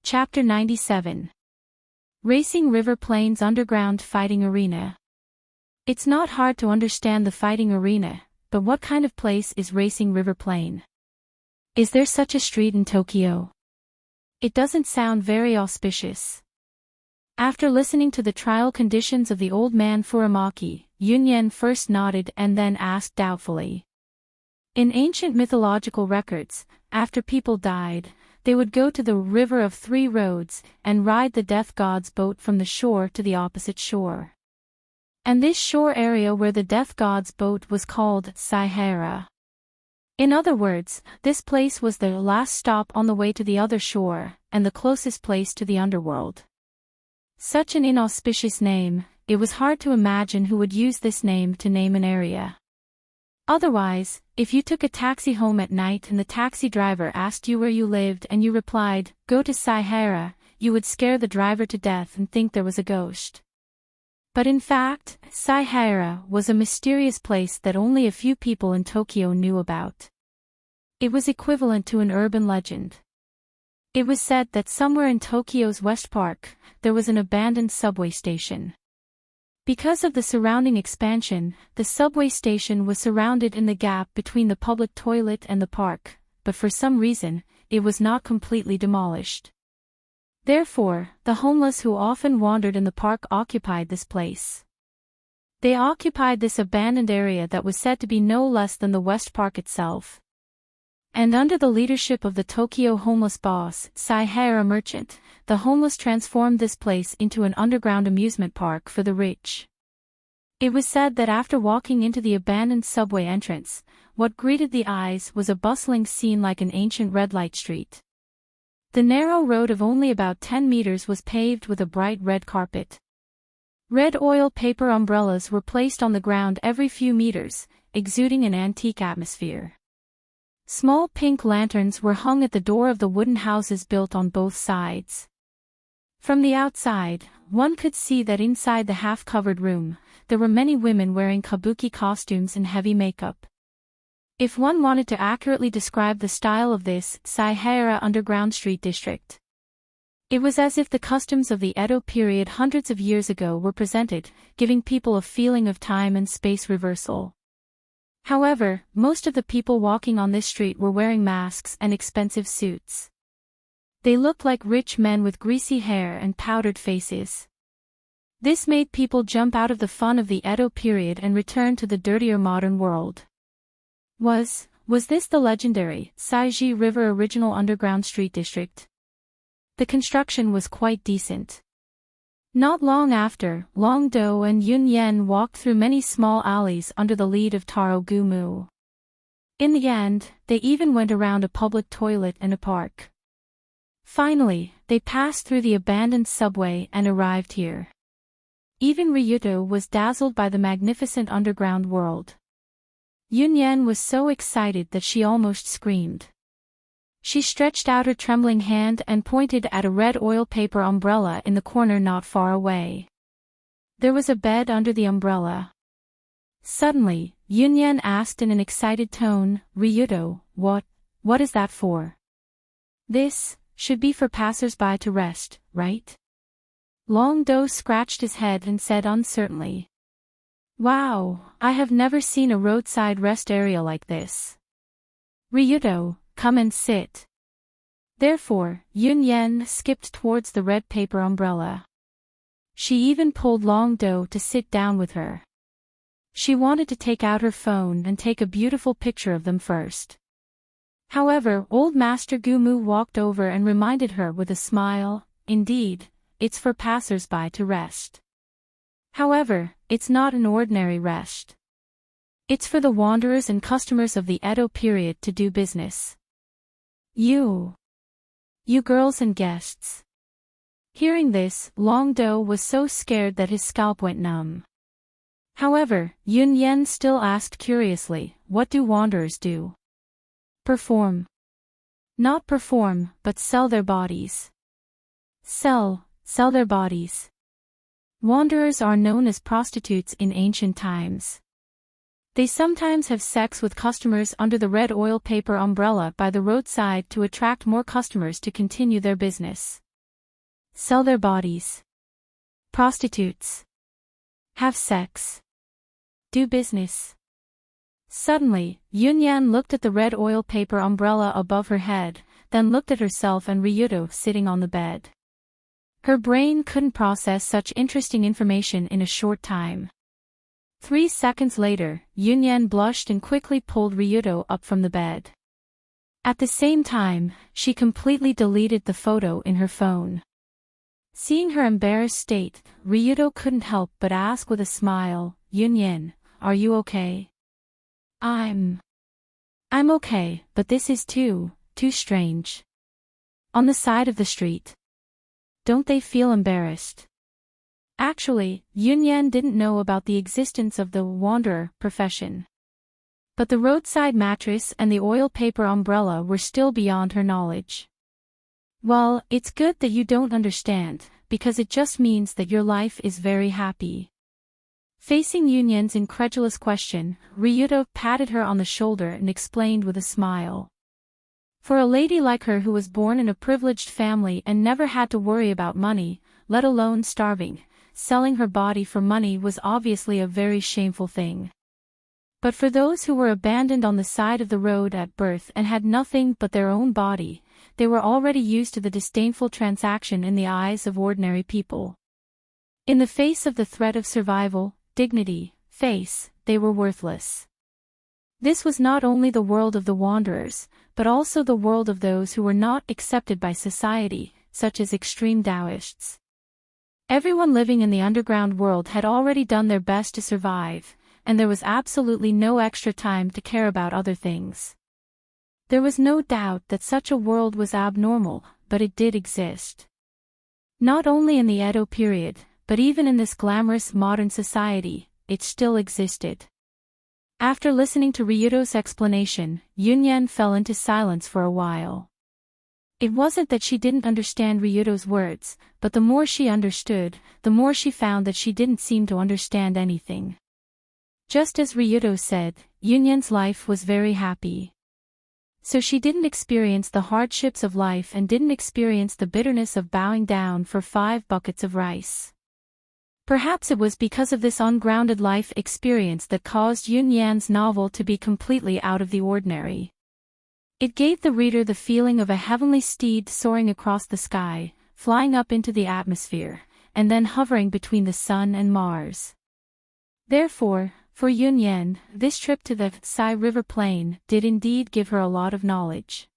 Chapter 97. Racing River Plains Underground Fighting Arena. It's not hard to understand the fighting arena, but what kind of place is Racing River Plain? Is there such a street in Tokyo? It doesn't sound very auspicious. After listening to the trial conditions of the old man Furamaki, Yunyen first nodded and then asked doubtfully. In ancient mythological records, after people died, they would go to the River of Three Roads and ride the death god's boat from the shore to the opposite shore. And this shore area where the death god's boat was called Saihara. In other words, this place was the last stop on the way to the other shore, and the closest place to the underworld. Such an inauspicious name, it was hard to imagine who would use this name to name an area. Otherwise, if you took a taxi home at night and the taxi driver asked you where you lived and you replied, "Go to Saihara," you would scare the driver to death and think there was a ghost. But in fact, Saihara was a mysterious place that only a few people in Tokyo knew about. It was equivalent to an urban legend. It was said that somewhere in Tokyo's West Park, there was an abandoned subway station. Because of the surrounding expansion, the subway station was surrounded in the gap between the public toilet and the park, but for some reason, it was not completely demolished. Therefore, the homeless who often wandered in the park occupied this place. They occupied this abandoned area that was said to be no less than the West Park itself. And under the leadership of the Tokyo homeless boss, Saihara Merchant, the homeless transformed this place into an underground amusement park for the rich. It was said that after walking into the abandoned subway entrance, what greeted the eyes was a bustling scene like an ancient red light street. The narrow road of only about 10 meters was paved with a bright red carpet. Red oil paper umbrellas were placed on the ground every few meters, exuding an antique atmosphere. Small pink lanterns were hung at the door of the wooden houses built on both sides. From the outside, one could see that inside the half-covered room, there were many women wearing kabuki costumes and heavy makeup. If one wanted to accurately describe the style of this Saihara underground street district, it was as if the customs of the Edo period hundreds of years ago were presented, giving people a feeling of time and space reversal. However, most of the people walking on this street were wearing masks and expensive suits. They looked like rich men with greasy hair and powdered faces. This made people jump out of the fun of the Edo period and return to the dirtier modern world. Was this the legendary Saiji River original underground street district? The construction was quite decent. Not long after, Longdo and Yunyen walked through many small alleys under the lead of Taro Gumu. In the end, they even went around a public toilet and a park. Finally, they passed through the abandoned subway and arrived here. Even Ryuto was dazzled by the magnificent underground world. Yunyen was so excited that she almost screamed. She stretched out her trembling hand and pointed at a red oil paper umbrella in the corner not far away. There was a bed under the umbrella. Suddenly, Yunyen asked in an excited tone, "Ryuto, what is that for?" "This should be for passers-by to rest, right?" Longdo scratched his head and said uncertainly. "Wow, I have never seen a roadside rest area like this. Ryuto, come and sit." Therefore, Yunyen skipped towards the red paper umbrella. She even pulled Longdo to sit down with her. She wanted to take out her phone and take a beautiful picture of them first. However, old Master Gumu walked over and reminded her with a smile, "Indeed, it's for passers-by to rest. However, it's not an ordinary rest. It's for the wanderers and customers of the Edo period to do business. You girls and guests." Hearing this, Longdo was so scared that his scalp went numb. However, Yunyen still asked curiously, "What do wanderers do?" "Perform." "Not perform, but sell their bodies." Sell their bodies. Wanderers are known as prostitutes in ancient times. They sometimes have sex with customers under the red oil paper umbrella by the roadside to attract more customers to continue their business. Sell their bodies. Prostitutes. Have sex. Do business. Suddenly, Yunyan looked at the red oil paper umbrella above her head, then looked at herself and Ryuto sitting on the bed. Her brain couldn't process such interesting information in a short time. 3 seconds later, Yunyan blushed and quickly pulled Ryuto up from the bed. At the same time, she completely deleted the photo in her phone. Seeing her embarrassed state, Ryuto couldn't help but ask with a smile, "Yunyan, are you okay?" I'm okay, but this is too strange. On the side of the street. Don't they feel embarrassed?" Actually, Yunyan didn't know about the existence of the wanderer profession. But the roadside mattress and the oil paper umbrella were still beyond her knowledge. "Well, it's good that you don't understand, because it just means that your life is very happy." Facing Yunyan's incredulous question, Ryuto patted her on the shoulder and explained with a smile. For a lady like her who was born in a privileged family and never had to worry about money, let alone starving, selling her body for money was obviously a very shameful thing. But for those who were abandoned on the side of the road at birth and had nothing but their own body, they were already used to the disdainful transaction in the eyes of ordinary people. In the face of the threat of survival, dignity, they were worthless. This was not only the world of the wanderers, but also the world of those who were not accepted by society, such as extreme Taoists. Everyone living in the underground world had already done their best to survive, and there was absolutely no extra time to care about other things. There was no doubt that such a world was abnormal, but it did exist. Not only in the Edo period, but even in this glamorous modern society, it still existed. After listening to Ryudo's explanation, Yunyan fell into silence for a while. It wasn't that she didn't understand Ryudo's words, but the more she understood, the more she found that she didn't seem to understand anything. Just as Ryudo said, Yunyan's life was very happy. So she didn't experience the hardships of life and didn't experience the bitterness of bowing down for 5 buckets of rice. Perhaps it was because of this ungrounded life experience that caused Yunyan's novel to be completely out of the ordinary. It gave the reader the feeling of a heavenly steed soaring across the sky, flying up into the atmosphere, and then hovering between the sun and Mars. Therefore, for Yunyan, this trip to the Sai River Plain did indeed give her a lot of knowledge.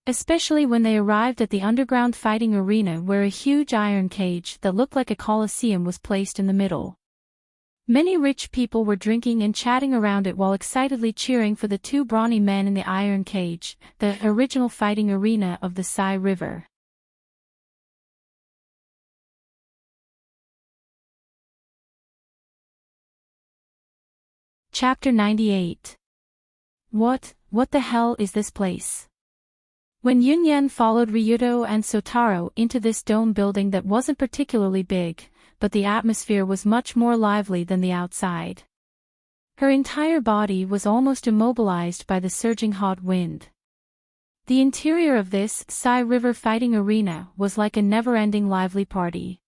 Especially when they arrived at the underground fighting arena where a huge iron cage that looked like a coliseum was placed in the middle. Many rich people were drinking and chatting around it while excitedly cheering for the 2 brawny men in the iron cage, the original fighting arena of the Sai River. Chapter 98. What the hell is this place? When Yunyan followed Ryudo and Sotaro into this dome building that wasn't particularly big, but the atmosphere was much more lively than the outside. Her entire body was almost immobilized by the surging hot wind. The interior of this Sai River fighting arena was like a never-ending lively party.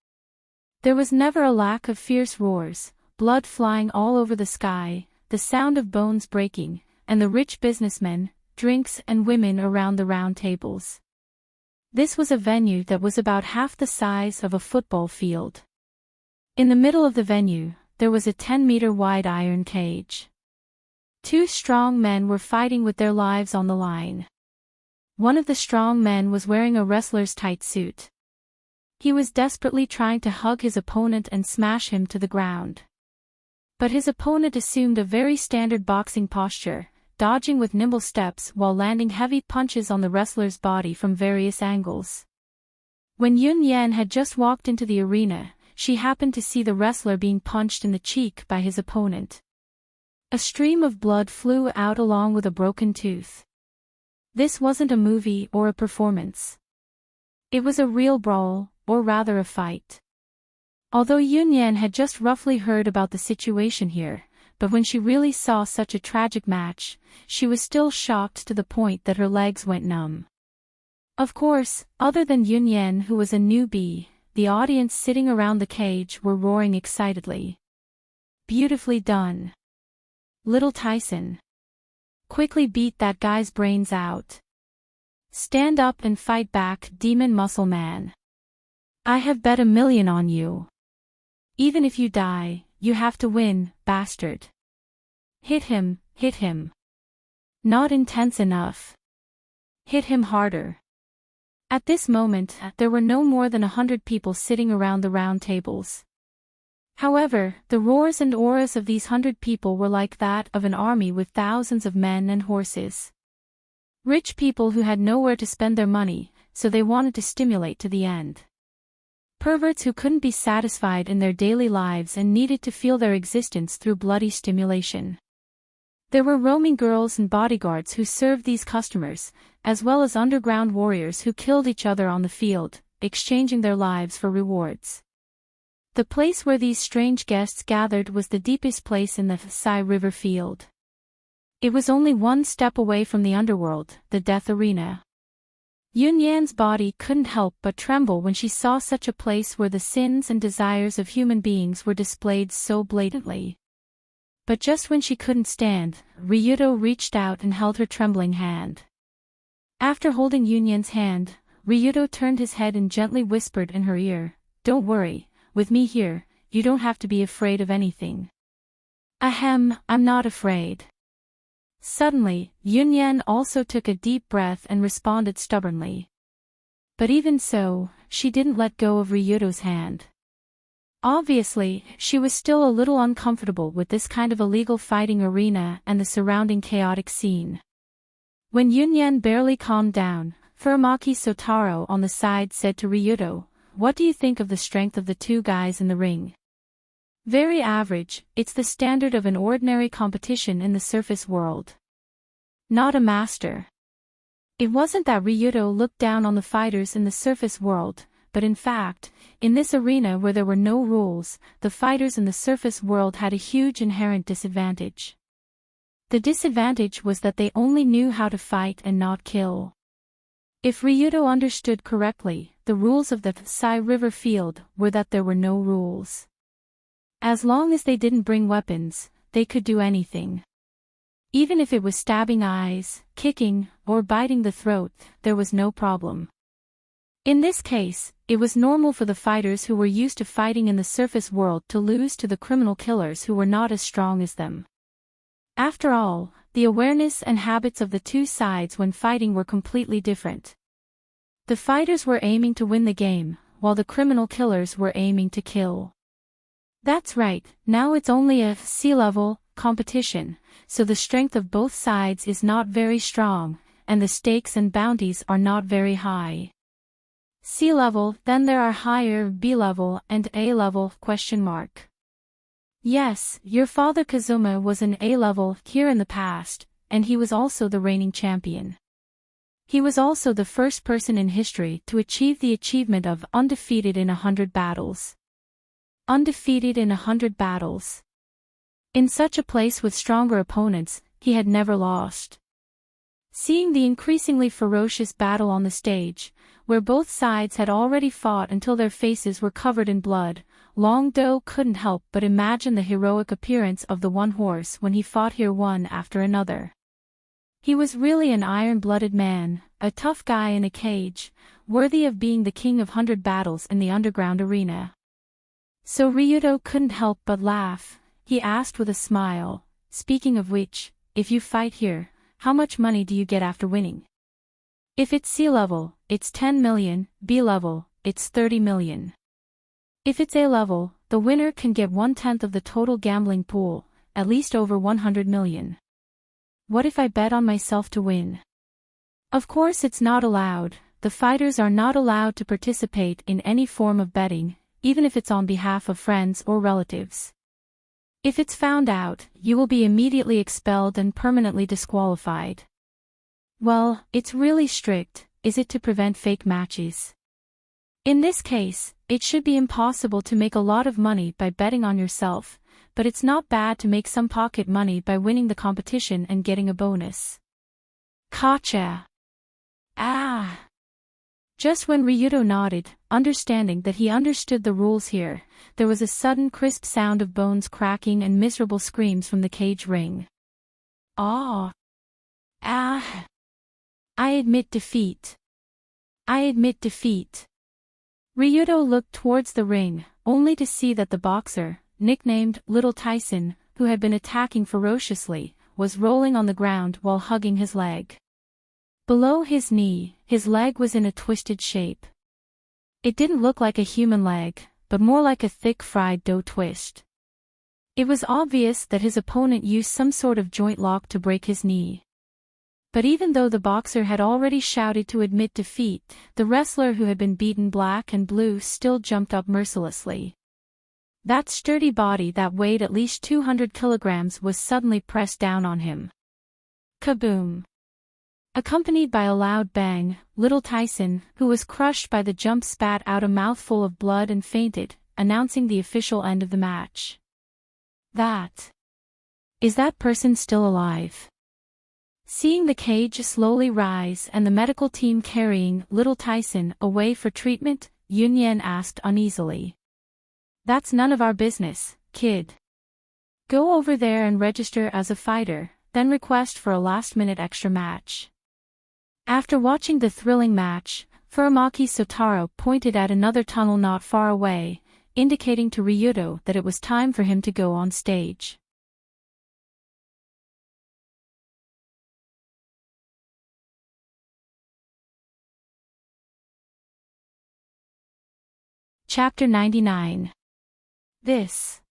There was never a lack of fierce roars, blood flying all over the sky, the sound of bones breaking, and the rich businessmen, drinks and women around the round tables. This was a venue that was about half the size of a football field. In the middle of the venue, there was a 10-meter wide iron cage. 2 strong men were fighting with their lives on the line. One of the strong men was wearing a wrestler's tight suit. He was desperately trying to hug his opponent and smash him to the ground. But his opponent assumed a very standard boxing posture, dodging with nimble steps while landing heavy punches on the wrestler's body from various angles. When Yunyan had just walked into the arena, she happened to see the wrestler being punched in the cheek by his opponent. A stream of blood flew out along with a broken tooth. This wasn't a movie or a performance. It was a real brawl, or rather a fight. Although Yunyan had just roughly heard about the situation here, but when she really saw such a tragic match, she was still shocked to the point that her legs went numb. Of course, other than Yunyan, who was a newbie, the audience sitting around the cage were roaring excitedly. Beautifully done. Little Tyson. Quickly beat that guy's brains out. Stand up and fight back, Demon Muscle Man. I have bet $1 million on you. Even if you die, you have to win, bastard. Hit him, hit him. Not intense enough. Hit him harder. At this moment, there were no more than 100 people sitting around the round tables. However, the roars and auras of these 100 people were like that of an army with thousands of men and horses. Rich people who had nowhere to spend their money, so they wanted to stimulate to the end. Perverts who couldn't be satisfied in their daily lives and needed to feel their existence through bloody stimulation. There were roaming girls and bodyguards who served these customers, as well as underground warriors who killed each other on the field, exchanging their lives for rewards. The place where these strange guests gathered was the deepest place in the Sai River field. It was only 1 step away from the underworld, the death arena. Yunyan's body couldn't help but tremble when she saw such a place where the sins and desires of human beings were displayed so blatantly. But just when she couldn't stand, Ryudo reached out and held her trembling hand. After holding Yunyan's hand, Ryudo turned his head and gently whispered in her ear, "Don't worry, with me here, you don't have to be afraid of anything." "Ahem, I'm not afraid." Suddenly, Yunyan also took a deep breath and responded stubbornly. But even so, she didn't let go of Ryudo's hand. Obviously, she was still a little uncomfortable with this kind of illegal fighting arena and the surrounding chaotic scene. When Yunyan barely calmed down, Furamaki Sotaro on the side said to Ryuto, "What do you think of the strength of the two guys in the ring?" "Very average, it's the standard of an ordinary competition in the surface world. Not a master." It wasn't that Ryuto looked down on the fighters in the surface world, but in fact, in this arena where there were no rules, the fighters in the surface world had a huge inherent disadvantage. The disadvantage was that they only knew how to fight and not kill. If Ryuto understood correctly, the rules of the Sai River field were that there were no rules. As long as they didn't bring weapons, they could do anything. Even if it was stabbing eyes, kicking, or biting the throat, there was no problem. In this case, it was normal for the fighters who were used to fighting in the surface world to lose to the criminal killers who were not as strong as them. After all, the awareness and habits of the two sides when fighting were completely different. The fighters were aiming to win the game, while the criminal killers were aiming to kill. That's right, now it's only a sea-level competition, so the strength of both sides is not very strong, and the stakes and bounties are not very high. C-level, then there are higher B-level and A-level ? Yes, your father Kazuma was an A-level here in the past, and he was also the reigning champion. He was also the first person in history to achieve the achievement of undefeated in 100 battles. Undefeated in 100 battles. In such a place with stronger opponents, he had never lost. Seeing the increasingly ferocious battle on the stage, where both sides had already fought until their faces were covered in blood, Long Do couldn't help but imagine the heroic appearance of the one horse when he fought here one after another. He was really an iron-blooded man, a tough guy in a cage, worthy of being the king of 100 battles in the underground arena. So Ryuto couldn't help but laugh. He asked with a smile, "Speaking of which, if you fight here, how much money do you get after winning?" "If it's C-level, it's 10 million, B-level, it's 30 million. If it's A-level, the winner can get 1/10 of the total gambling pool, at least over 100 million. What if I bet on myself to win?" Of course it's not allowed. The fighters are not allowed to participate in any form of betting, even if it's on behalf of friends or relatives. If it's found out, you will be immediately expelled and permanently disqualified. Well, it's really strict, is it, to prevent fake matches? In this case, it should be impossible to make a lot of money by betting on yourself, but it's not bad to make some pocket money by winning the competition and getting a bonus. Gotcha! Ah! Just when Ryuto nodded, understanding that he understood the rules here, there was a sudden crisp sound of bones cracking and miserable screams from the cage ring. "Ah! Ah! I admit defeat. I admit defeat." Ryuto looked towards the ring, only to see that the boxer, nicknamed Little Tyson, who had been attacking ferociously, was rolling on the ground while hugging his leg. Below his knee, his leg was in a twisted shape. It didn't look like a human leg, but more like a thick fried dough twist. It was obvious that his opponent used some sort of joint lock to break his knee. But even though the boxer had already shouted to admit defeat, the wrestler who had been beaten black and blue still jumped up mercilessly. That sturdy body that weighed at least 200 kilograms was suddenly pressed down on him. Kaboom! Accompanied by a loud bang, Little Tyson, who was crushed by the jump, spat out a mouthful of blood and fainted, announcing the official end of the match. Is that person still alive? Seeing the cage slowly rise and the medical team carrying Little Tyson away for treatment, Yunyan asked uneasily. "That's none of our business, kid. Go over there and register as a fighter, then request for a last-minute extra match." After watching the thrilling match, Furamaki Sotaro pointed at another tunnel not far away, indicating to Ryuto that it was time for him to go on stage. Chapter 99. This.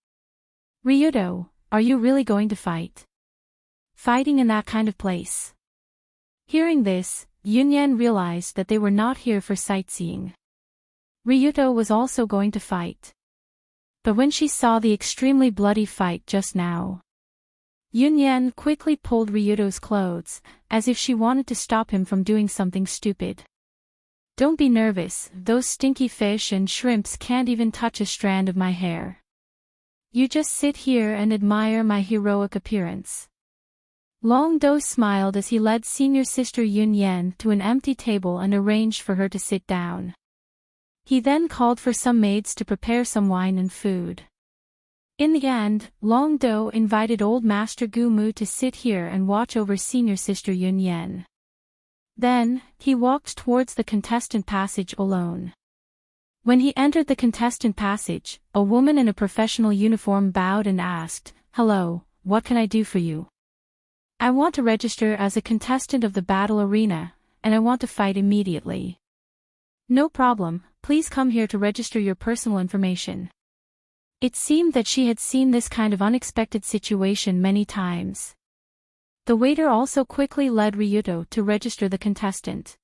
Ryuto, are you really going to fight? Fighting in that kind of place? Hearing this, Yunyan realized that they were not here for sightseeing. Ryuto was also going to fight. But when she saw the extremely bloody fight just now, Yunyan quickly pulled Ryuto's clothes, as if she wanted to stop him from doing something stupid. Don't be nervous, those stinky fish and shrimps can't even touch a strand of my hair. You just sit here and admire my heroic appearance. Long Do smiled as he led senior sister Yunyan to an empty table and arranged for her to sit down. He then called for some maids to prepare some wine and food. In the end, Long Do invited old Master Gu Mu to sit here and watch over senior sister Yunyan. Then, he walked towards the contestant passage alone. When he entered the contestant passage, a woman in a professional uniform bowed and asked, "Hello, what can I do for you?" "I want to register as a contestant of the battle arena, and I want to fight immediately." "No problem, please come here to register your personal information." It seemed that she had seen this kind of unexpected situation many times. The waiter also quickly led Ryuto to register the contestant.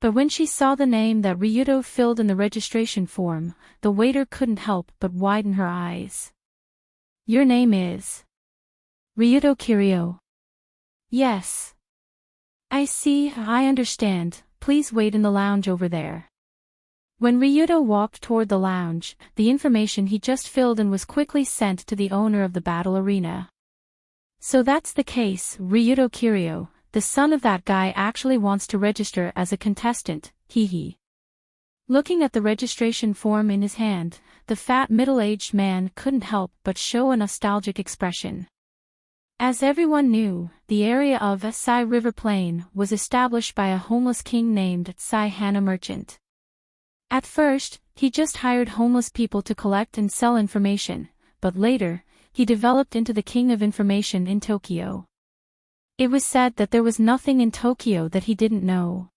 But when she saw the name that Ryuto filled in the registration form, the waiter couldn't help but widen her eyes. "Your name is Ryuto Kiryu." "Yes. I see, I understand, please wait in the lounge over there." When Ryuto walked toward the lounge, the information he just filled in was quickly sent to the owner of the battle arena. "So that's the case, Ryuto Kiryu, the son of that guy actually wants to register as a contestant, hee. Looking at the registration form in his hand, the fat middle-aged man couldn't help but show a nostalgic expression. As everyone knew, the area of Sai River Plain was established by a homeless king named Sai Hana Merchant. At first, he just hired homeless people to collect and sell information, but later, he developed into the king of information in Tokyo. It was said that there was nothing in Tokyo that he didn't know.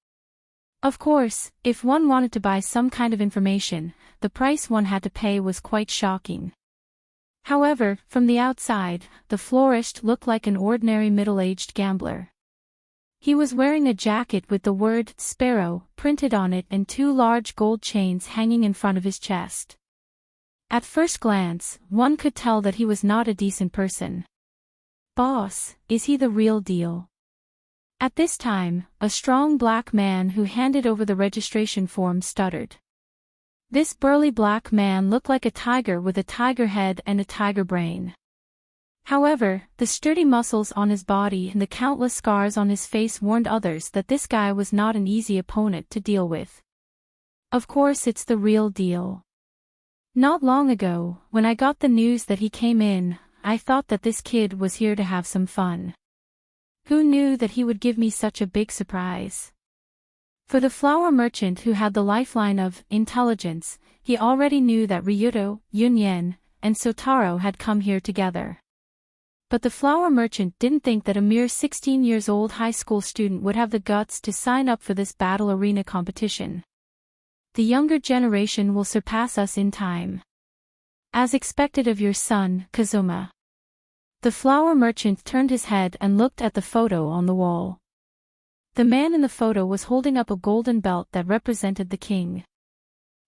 Of course, if one wanted to buy some kind of information, the price one had to pay was quite shocking. However, from the outside, the florist looked like an ordinary middle-aged gambler. He was wearing a jacket with the word "Sparrow" printed on it and 2 large gold chains hanging in front of his chest. At first glance, one could tell that he was not a decent person. "Boss, is he the real deal?" At this time, a strong black man who handed over the registration form stuttered. This burly black man looked like a tiger with a tiger head and a tiger brain. However, the sturdy muscles on his body and the countless scars on his face warned others that this guy was not an easy opponent to deal with. "Of course it's the real deal. Not long ago, when I got the news that he came in, I thought that this kid was here to have some fun. Who knew that he would give me such a big surprise?" For the flower merchant who had the lifeline of intelligence, he already knew that Ryuto, Yunyan, and Sotaro had come here together. But the flower merchant didn't think that a mere 16 years old high school student would have the guts to sign up for this battle arena competition. "The younger generation will surpass us in time. As expected of your son, Kazuma." The flower merchant turned his head and looked at the photo on the wall. The man in the photo was holding up a golden belt that represented the king.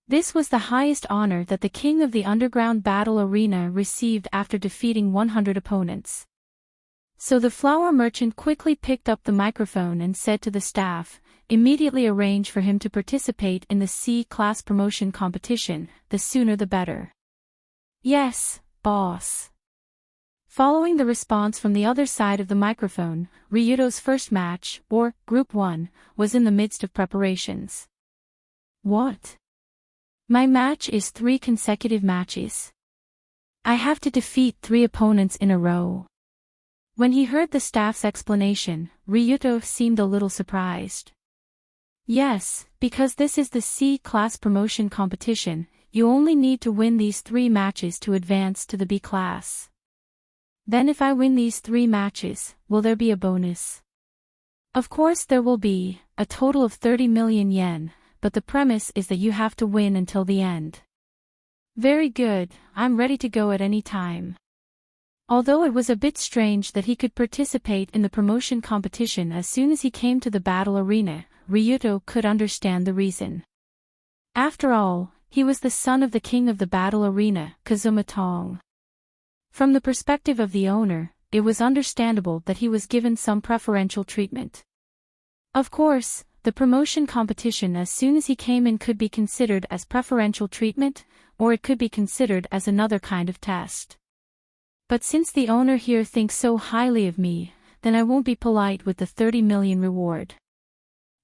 This was the highest honor that the king of the underground battle arena received after defeating 100 opponents. So the flower merchant quickly picked up the microphone and said to the staff, "Immediately arrange for him to participate in the C-class promotion competition, the sooner the better." "Yes, boss." Following the response from the other side of the microphone, Ryuto's first match, or Group 1, was in the midst of preparations. "What? My match is 3 consecutive matches. I have to defeat 3 opponents in a row." When he heard the staff's explanation, Ryuto seemed a little surprised. "Yes, because this is the C-class promotion competition, you only need to win these 3 matches to advance to the B-class. Then if I win these 3 matches, will there be a bonus?" "Of course there will be, a total of 30 million yen. But the premise is that you have to win until the end." "Very good, I'm ready to go at any time." Although it was a bit strange that he could participate in the promotion competition as soon as he came to the battle arena, Ryuto could understand the reason. After all, he was the son of the king of the battle arena, Kazuma Tong. From the perspective of the owner, it was understandable that he was given some preferential treatment. Of course, the promotion competition as soon as he came in could be considered as preferential treatment, or it could be considered as another kind of test. But since the owner here thinks so highly of me, then I won't be polite with the 30 million reward.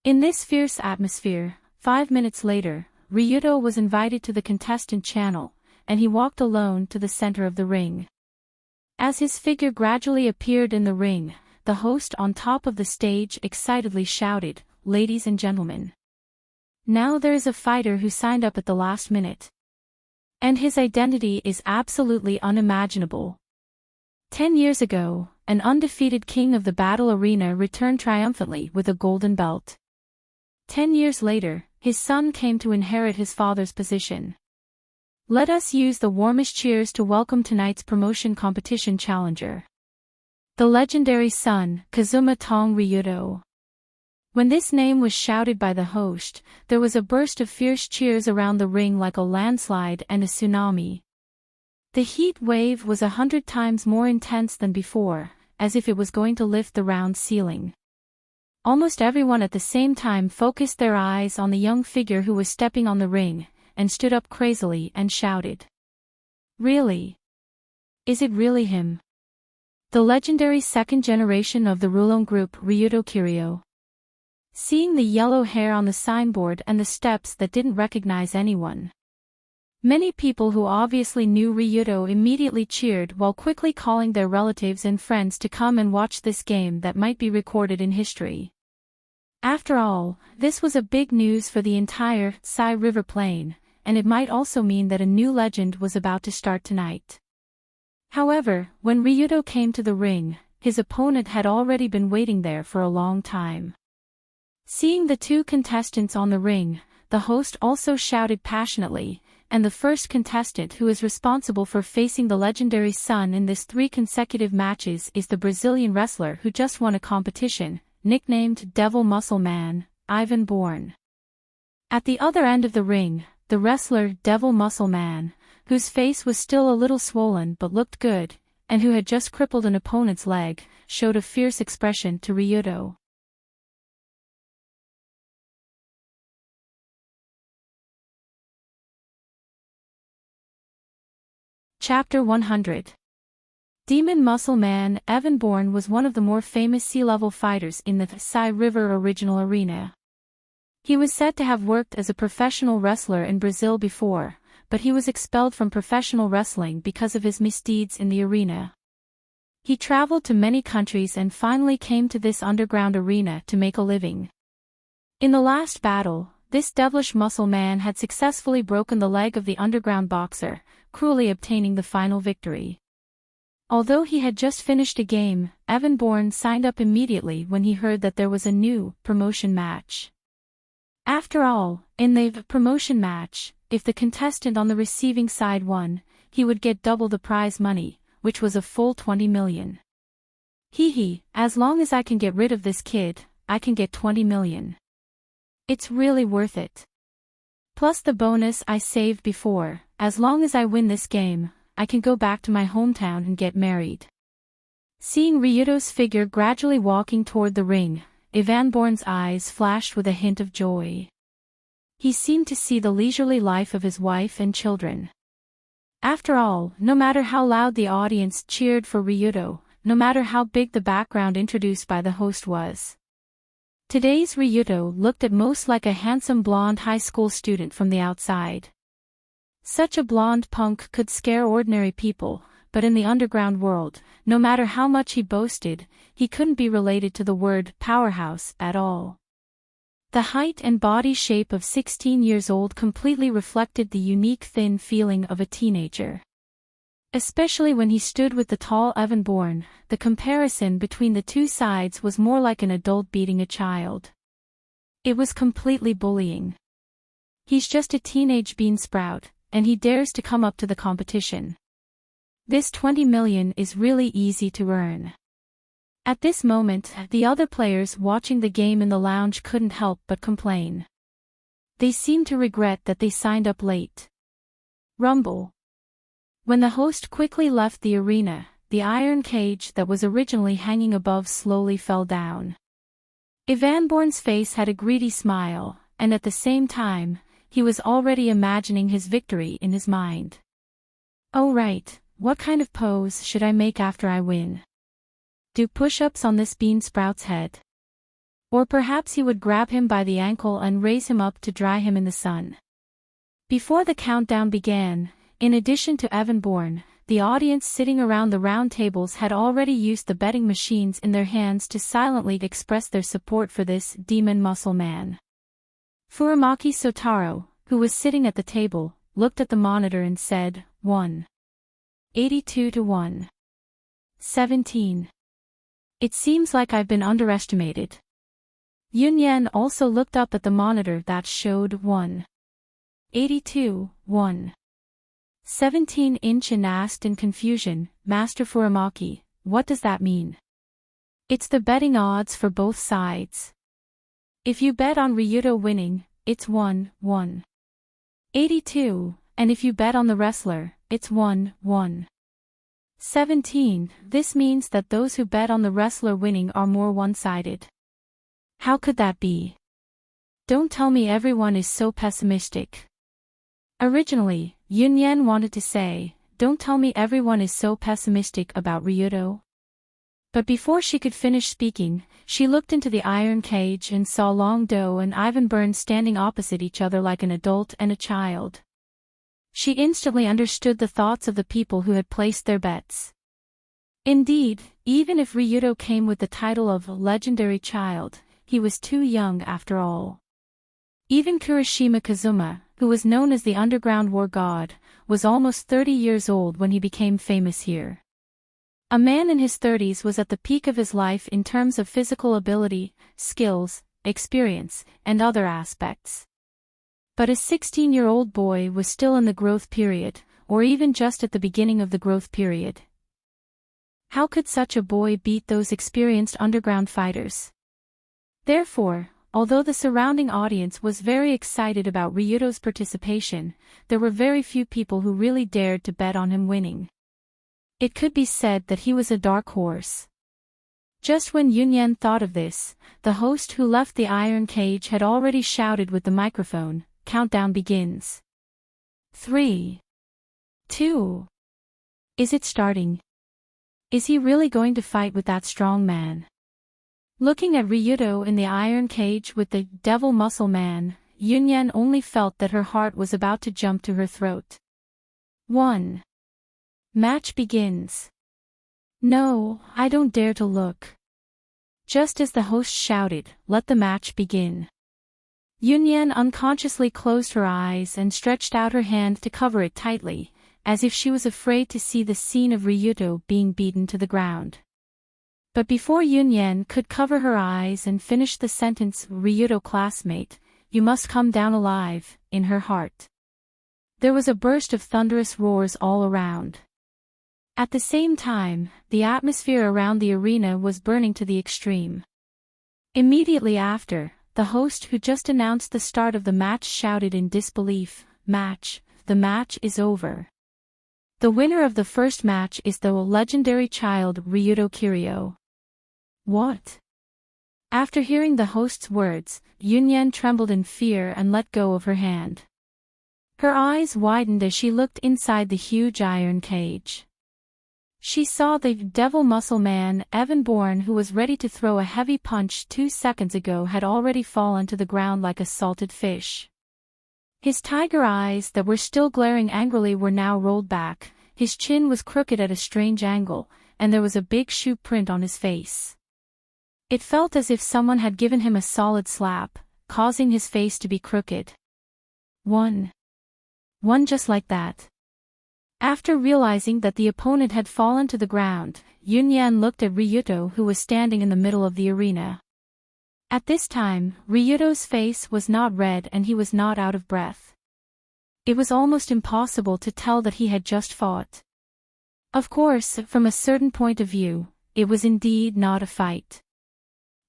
In this fierce atmosphere, 5 minutes later, Ryuto was invited to the contestant channel, and he walked alone to the center of the ring. As his figure gradually appeared in the ring, the host on top of the stage excitedly shouted, "Ladies and gentlemen. Now there is a fighter who signed up at the last minute. And his identity is absolutely unimaginable. 10 years ago, an undefeated king of the battle arena returned triumphantly with a golden belt. 10 years later, his son came to inherit his father's position. Let us use the warmest cheers to welcome tonight's promotion competition challenger. The legendary son, Kazuma Tong Ryuto." When this name was shouted by the host, there was a burst of fierce cheers around the ring like a landslide and a tsunami. The heat wave was 100 times more intense than before, as if it was going to lift the round ceiling. Almost everyone at the same time focused their eyes on the young figure who was stepping on the ring, and stood up crazily and shouted. Really? Is it really him? The legendary second generation of the Rulon group, Ryuto Kiryu. Seeing the yellow hair on the signboard and the steps that didn't recognize anyone. Many people who obviously knew Ryuto immediately cheered while quickly calling their relatives and friends to come and watch this game that might be recorded in history. After all, this was a big news for the entire Sai River Plain, and it might also mean that a new legend was about to start tonight. However, when Ryuto came to the ring, his opponent had already been waiting there for a long time. Seeing the two contestants on the ring, the host also shouted passionately, and the first contestant who is responsible for facing the legendary son in this 3 consecutive matches is the Brazilian wrestler who just won a competition, nicknamed Devil Muscle Man, Ivan Bourne. At the other end of the ring, the wrestler Devil Muscle Man, whose face was still a little swollen but looked good, and who had just crippled an opponent's leg, showed a fierce expression to Ryuto. Chapter 100. Demon Muscle Man. Evan Bourne was one of the more famous sea-level fighters in the Sai River original arena. He was said to have worked as a professional wrestler in Brazil before, but he was expelled from professional wrestling because of his misdeeds in the arena. He traveled to many countries and finally came to this underground arena to make a living. In the last battle, this devilish muscle man had successfully broken the leg of the underground boxer, cruelly obtaining the final victory. Although he had just finished a game, Evan Bourne signed up immediately when he heard that there was a new promotion match. After all, in the promotion match, if the contestant on the receiving side won, he would get double the prize money, which was a full 20 million. As long as I can get rid of this kid, I can get 20 million. It's really worth it. Plus the bonus I saved before, as long as I win this game, I can go back to my hometown and get married. Seeing Ryuto's figure gradually walking toward the ring, Evan Bourne's eyes flashed with a hint of joy. He seemed to see the leisurely life of his wife and children. After all, no matter how loud the audience cheered for Ryuto, no matter how big the background introduced by the host was, today's Ryuto looked at most like a handsome blonde high school student from the outside. Such a blonde punk could scare ordinary people, but in the underground world, no matter how much he boasted, he couldn't be related to the word powerhouse at all. The height and body shape of 16 years old completely reflected the unique thin feeling of a teenager. Especially when he stood with the tall Evan Bourne, the comparison between the two sides was more like an adult beating a child. It was completely bullying. He's just a teenage bean sprout, and he dares to come up to the competition. This 20 million is really easy to earn. At this moment, the other players watching the game in the lounge couldn't help but complain. They seemed to regret that they signed up late. Rumble. When the host quickly left the arena, the iron cage that was originally hanging above slowly fell down. Evanborn's face had a greedy smile, and at the same time, he was already imagining his victory in his mind. Oh right, what kind of pose should I make after I win? Do push-ups on this bean sprout's head? Or perhaps he would grab him by the ankle and raise him up to dry him in the sun. Before the countdown began, in addition to Evanborn, the audience sitting around the round tables had already used the betting machines in their hands to silently express their support for this demon muscle man. Furamaki Sotaro, who was sitting at the table, looked at the monitor and said, 182 to 117. It seems like I've been underestimated. Yunyan also looked up at the monitor that showed 182, 117 and asked in confusion, Master Furamaki, what does that mean? It's the betting odds for both sides. If you bet on Ryuto winning, it's 182, and if you bet on the wrestler, it's 117. This means that those who bet on the wrestler winning are more one-sided. How could that be? Don't tell me everyone is so pessimistic. Originally, Yunyan wanted to say, don't tell me everyone is so pessimistic about Ryuto. But before she could finish speaking, she looked into the iron cage and saw Long-do and Evanborn standing opposite each other like an adult and a child. She instantly understood the thoughts of the people who had placed their bets. Indeed, even if Ryuto came with the title of legendary child, he was too young after all. Even Kurashima Kazuma, who was known as the underground war god, was almost 30 years old when he became famous here. A man in his 30s was at the peak of his life in terms of physical ability, skills, experience, and other aspects. But a 16-year-old boy was still in the growth period, or even just at the beginning of the growth period. How could such a boy beat those experienced underground fighters? Therefore, although the surrounding audience was very excited about Ryuto's participation, there were very few people who really dared to bet on him winning. It could be said that he was a dark horse. Just when Yunyan thought of this, the host who left the iron cage had already shouted with the microphone, countdown begins. 3. 2. Is it starting? Is he really going to fight with that strong man? Looking at Ryuto in the iron cage with the devil muscle man, Yunyan only felt that her heart was about to jump to her throat. 1. Match begins. No, I don't dare to look. Just as the host shouted, let the match begin. Yunyan unconsciously closed her eyes and stretched out her hand to cover it tightly, as if she was afraid to see the scene of Ryuto being beaten to the ground. But before Yunyan could cover her eyes and finish the sentence, Ryuto classmate, you must come down alive, in her heart. There was a burst of thunderous roars all around. At the same time, the atmosphere around the arena was burning to the extreme. Immediately after, the host who just announced the start of the match shouted in disbelief, the match is over. The winner of the first match is the legendary child Ryuto Kiryu. What? After hearing the host's words, Yunyan trembled in fear and let go of her hand. Her eyes widened as she looked inside the huge iron cage. She saw the devil muscle man, Evanborn, who was ready to throw a heavy punch 2 seconds ago, had already fallen to the ground like a salted fish. His tiger eyes that were still glaring angrily were now rolled back, his chin was crooked at a strange angle, and there was a big shoe print on his face. It felt as if someone had given him a solid slap, causing his face to be crooked. One just like that. After realizing that the opponent had fallen to the ground, Yunyan looked at Ryuto, who was standing in the middle of the arena. At this time, Ryuto's face was not red and he was not out of breath. It was almost impossible to tell that he had just fought. Of course, from a certain point of view, it was indeed not a fight.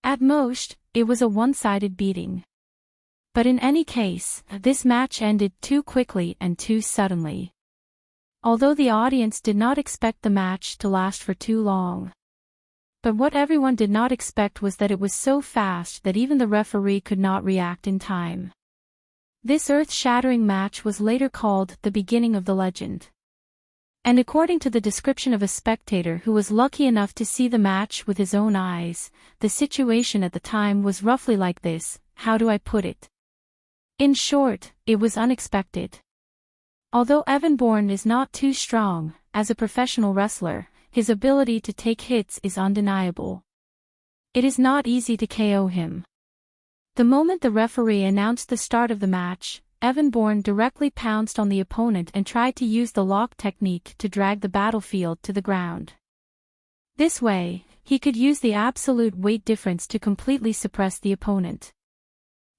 At most, it was a one-sided beating. But in any case, this match ended too quickly and too suddenly. Although the audience did not expect the match to last for too long. But what everyone did not expect was that it was so fast that even the referee could not react in time. This earth-shattering match was later called the beginning of the legend. And according to the description of a spectator who was lucky enough to see the match with his own eyes, the situation at the time was roughly like this: how do I put it? In short, it was unexpected. Although Evan Bourne is not too strong, as a professional wrestler, his ability to take hits is undeniable. It is not easy to KO him. The moment the referee announced the start of the match, Evan Bourne directly pounced on the opponent and tried to use the lock technique to drag the battlefield to the ground. This way, he could use the absolute weight difference to completely suppress the opponent.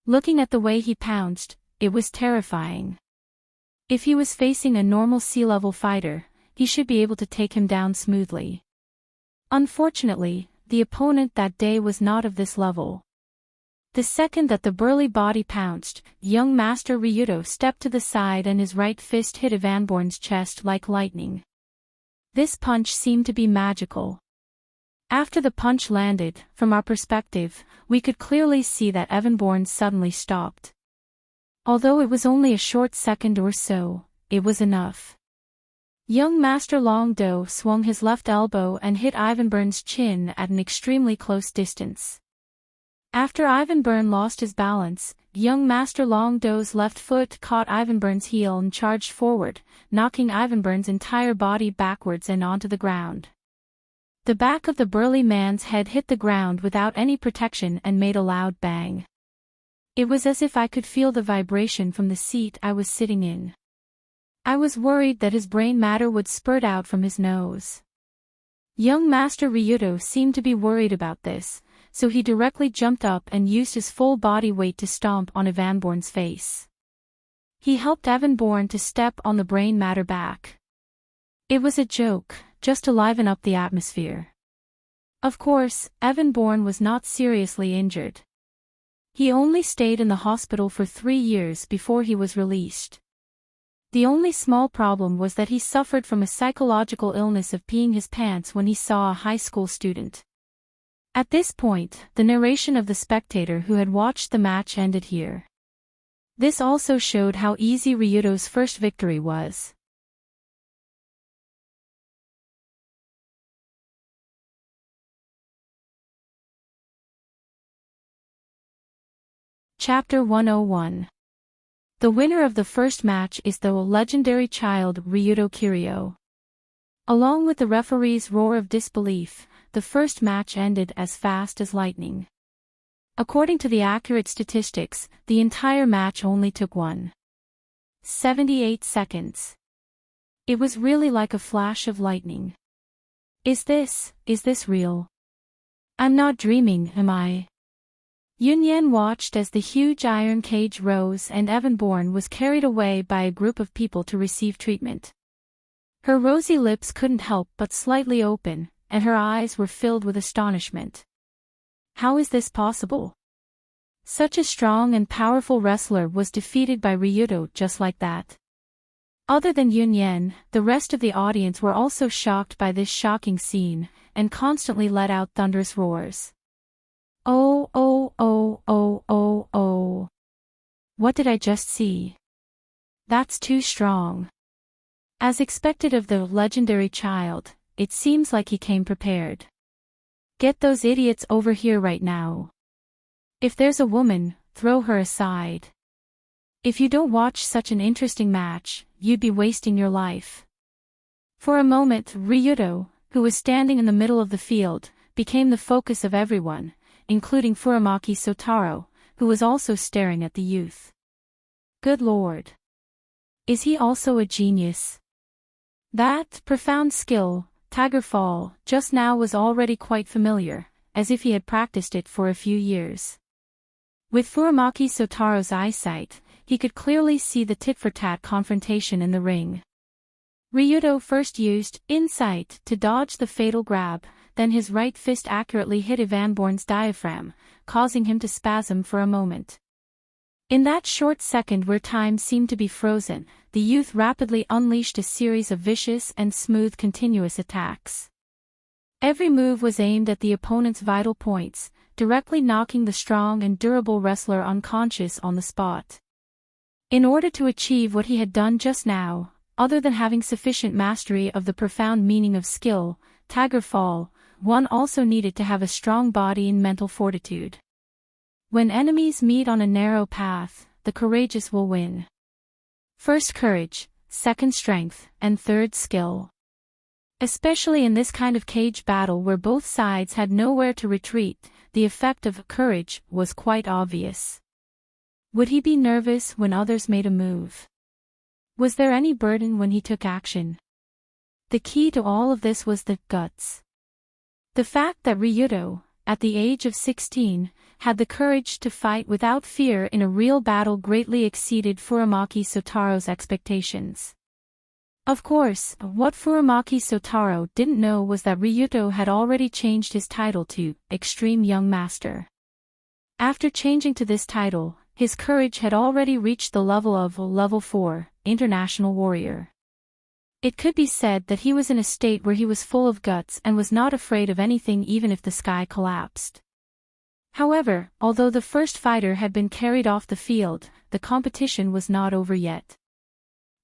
Looking at the way he pounced, it was terrifying. If he was facing a normal sea-level fighter, he should be able to take him down smoothly. Unfortunately, the opponent that day was not of this level. The second that the burly body pounced, young Master Ryuto stepped to the side and his right fist hit Evan Bourne's chest like lightning. This punch seemed to be magical. After the punch landed, from our perspective, we could clearly see that Evan Bourne suddenly stopped. Although it was only a short second or so, it was enough. Young Master Long Do swung his left elbow and hit Ivan Bourne's chin at an extremely close distance. After Ivan Bourne lost his balance, young Master Long Do's left foot caught Ivan Bourne's heel and charged forward, knocking Ivan Bourne's entire body backwards and onto the ground. The back of the burly man's head hit the ground without any protection and made a loud bang. It was as if I could feel the vibration from the seat I was sitting in. I was worried that his brain matter would spurt out from his nose. Young Master Ryuto seemed to be worried about this, so he directly jumped up and used his full body weight to stomp on Evan Bourne's face. He helped Evan Bourne to step on the brain matter back. It was a joke, just to liven up the atmosphere. Of course, Evan Bourne was not seriously injured. He only stayed in the hospital for 3 years before he was released. The only small problem was that he suffered from a psychological illness of peeing his pants when he saw a high school student. At this point, the narration of the spectator who had watched the match ended here. This also showed how easy Ryuto's first victory was. Chapter 101. The winner of the first match is the legendary child Ryuto Kiryu. Along with the referee's roar of disbelief, the first match ended as fast as lightning. According to the accurate statistics, the entire match only took 1.78 seconds. It was really like a flash of lightning. Is this real? I'm not dreaming, am I? Yunyan watched as the huge iron cage rose and Evan Bourne was carried away by a group of people to receive treatment. Her rosy lips couldn't help but slightly open, and her eyes were filled with astonishment. How is this possible? Such a strong and powerful wrestler was defeated by Ryuto just like that. Other than Yunyan, the rest of the audience were also shocked by this shocking scene, and constantly let out thunderous roars. Oh, oh, oh, oh, oh, oh. What did I just see? That's too strong. As expected of the legendary child, it seems like he came prepared. Get those idiots over here right now. If there's a woman, throw her aside. If you don't watch such an interesting match, you'd be wasting your life. For a moment, Ryuto, who was standing in the middle of the field, became the focus of everyone, including Furamaki Sotaro, who was also staring at the youth. Good lord. Is he also a genius? That profound skill, Tiger Fall, just now was already quite familiar, as if he had practiced it for a few years. With Furamaki Sotaro's eyesight, he could clearly see the tit-for-tat confrontation in the ring. Ryuto first used insight to dodge the fatal grab, then his right fist accurately hit Ivanborn's diaphragm, causing him to spasm for a moment. In that short second where time seemed to be frozen, the youth rapidly unleashed a series of vicious and smooth continuous attacks. Every move was aimed at the opponent's vital points, directly knocking the strong and durable wrestler unconscious on the spot. In order to achieve what he had done just now, other than having sufficient mastery of the profound meaning of skill, Tiger Fall, one also needed to have a strong body and mental fortitude. When enemies meet on a narrow path, the courageous will win. First courage, second strength, and third skill. Especially in this kind of cage battle where both sides had nowhere to retreat, the effect of courage was quite obvious. Would he be nervous when others made a move? Was there any burden when he took action? The key to all of this was the guts. The fact that Ryuto, at the age of 16, had the courage to fight without fear in a real battle greatly exceeded Furamaki Sotaro's expectations. Of course, what Furamaki Sotaro didn't know was that Ryuto had already changed his title to Extreme Young Master. After changing to this title, his courage had already reached the level of Level 4, International Warrior. It could be said that he was in a state where he was full of guts and was not afraid of anything even if the sky collapsed. However, although the first fighter had been carried off the field, the competition was not over yet.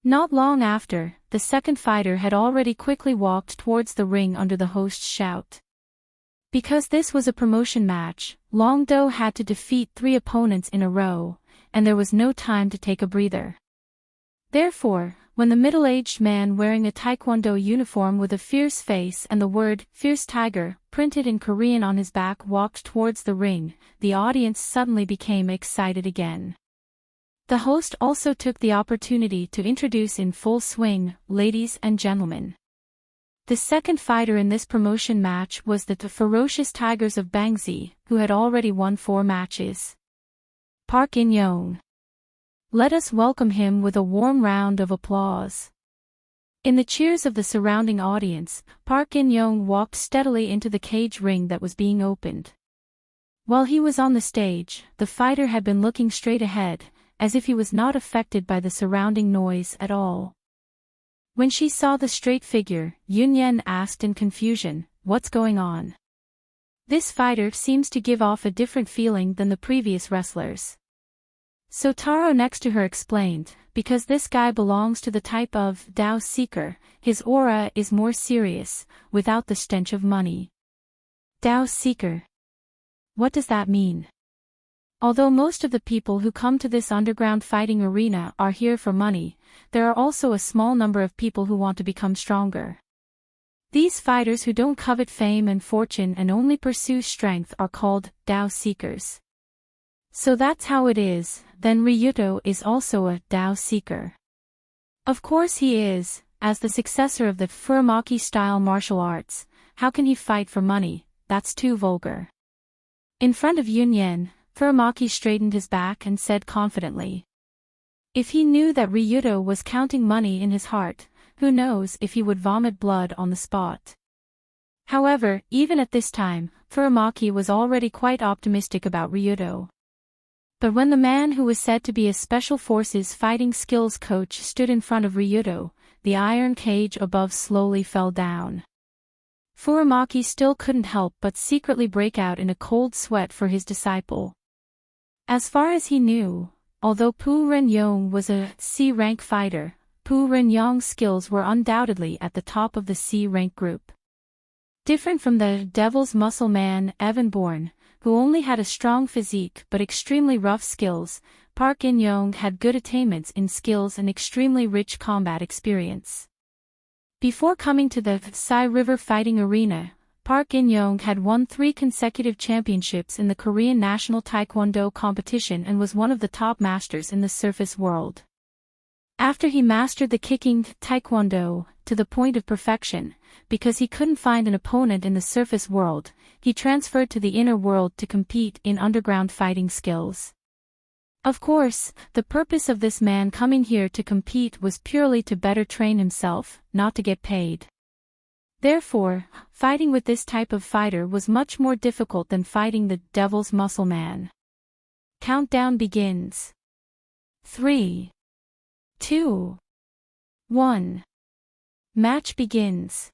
Not long after, the second fighter had already quickly walked towards the ring under the host's shout. Because this was a promotion match, Longdo had to defeat 3 opponents in a row, and there was no time to take a breather. Therefore, when the middle-aged man wearing a taekwondo uniform with a fierce face and the word "Fierce Tiger" printed in Korean on his back walked towards the ring, the audience suddenly became excited again. The host also took the opportunity to introduce in full swing, ladies and gentlemen. The second fighter in this promotion match was the ferocious Tigers of Bangzi, who had already won 4 matches. Park In-young. Let us welcome him with a warm round of applause. In the cheers of the surrounding audience, Park In-young walked steadily into the cage ring that was being opened. While he was on the stage, the fighter had been looking straight ahead, as if he was not affected by the surrounding noise at all. When she saw the straight figure, Yunyen asked in confusion, "What's going on?" This fighter seems to give off a different feeling than the previous wrestlers. Sotaro next to her explained, because this guy belongs to the type of Tao Seeker, his aura is more serious, without the stench of money. Tao Seeker. What does that mean? Although most of the people who come to this underground fighting arena are here for money, there are also a small number of people who want to become stronger. These fighters who don't covet fame and fortune and only pursue strength are called Tao Seekers. So that's how it is, then Ryuto is also a Tao Seeker. Of course he is, as the successor of the Furamaki-style martial arts. How can he fight for money? That's too vulgar. In front of Yunyen, Furamaki straightened his back and said confidently. If he knew that Ryuto was counting money in his heart, who knows if he would vomit blood on the spot. However, even at this time, Furamaki was already quite optimistic about Ryuto. But when the man who was said to be a Special Forces fighting skills coach stood in front of Ryuto, the iron cage above slowly fell down. Furamaki still couldn't help but secretly break out in a cold sweat for his disciple. As far as he knew, although Pu Ren-yong was a C-rank fighter, Pu Ren-yong's skills were undoubtedly at the top of the C-rank group. Different from the Devil's Muscle man Evanborn, who only had a strong physique but extremely rough skills, Park In-young had good attainments in skills and extremely rich combat experience. Before coming to the Sai River fighting arena, Park In-young had won 3 consecutive championships in the Korean national taekwondo competition and was one of the top masters in the surface world. After he mastered the kicking taekwondo to the point of perfection, because he couldn't find an opponent in the surface world, he transferred to the inner world to compete in underground fighting skills. Of course, the purpose of this man coming here to compete was purely to better train himself, not to get paid. Therefore, fighting with this type of fighter was much more difficult than fighting the Devil's Muscle Man. Countdown begins. 3, 2, 1. Match begins.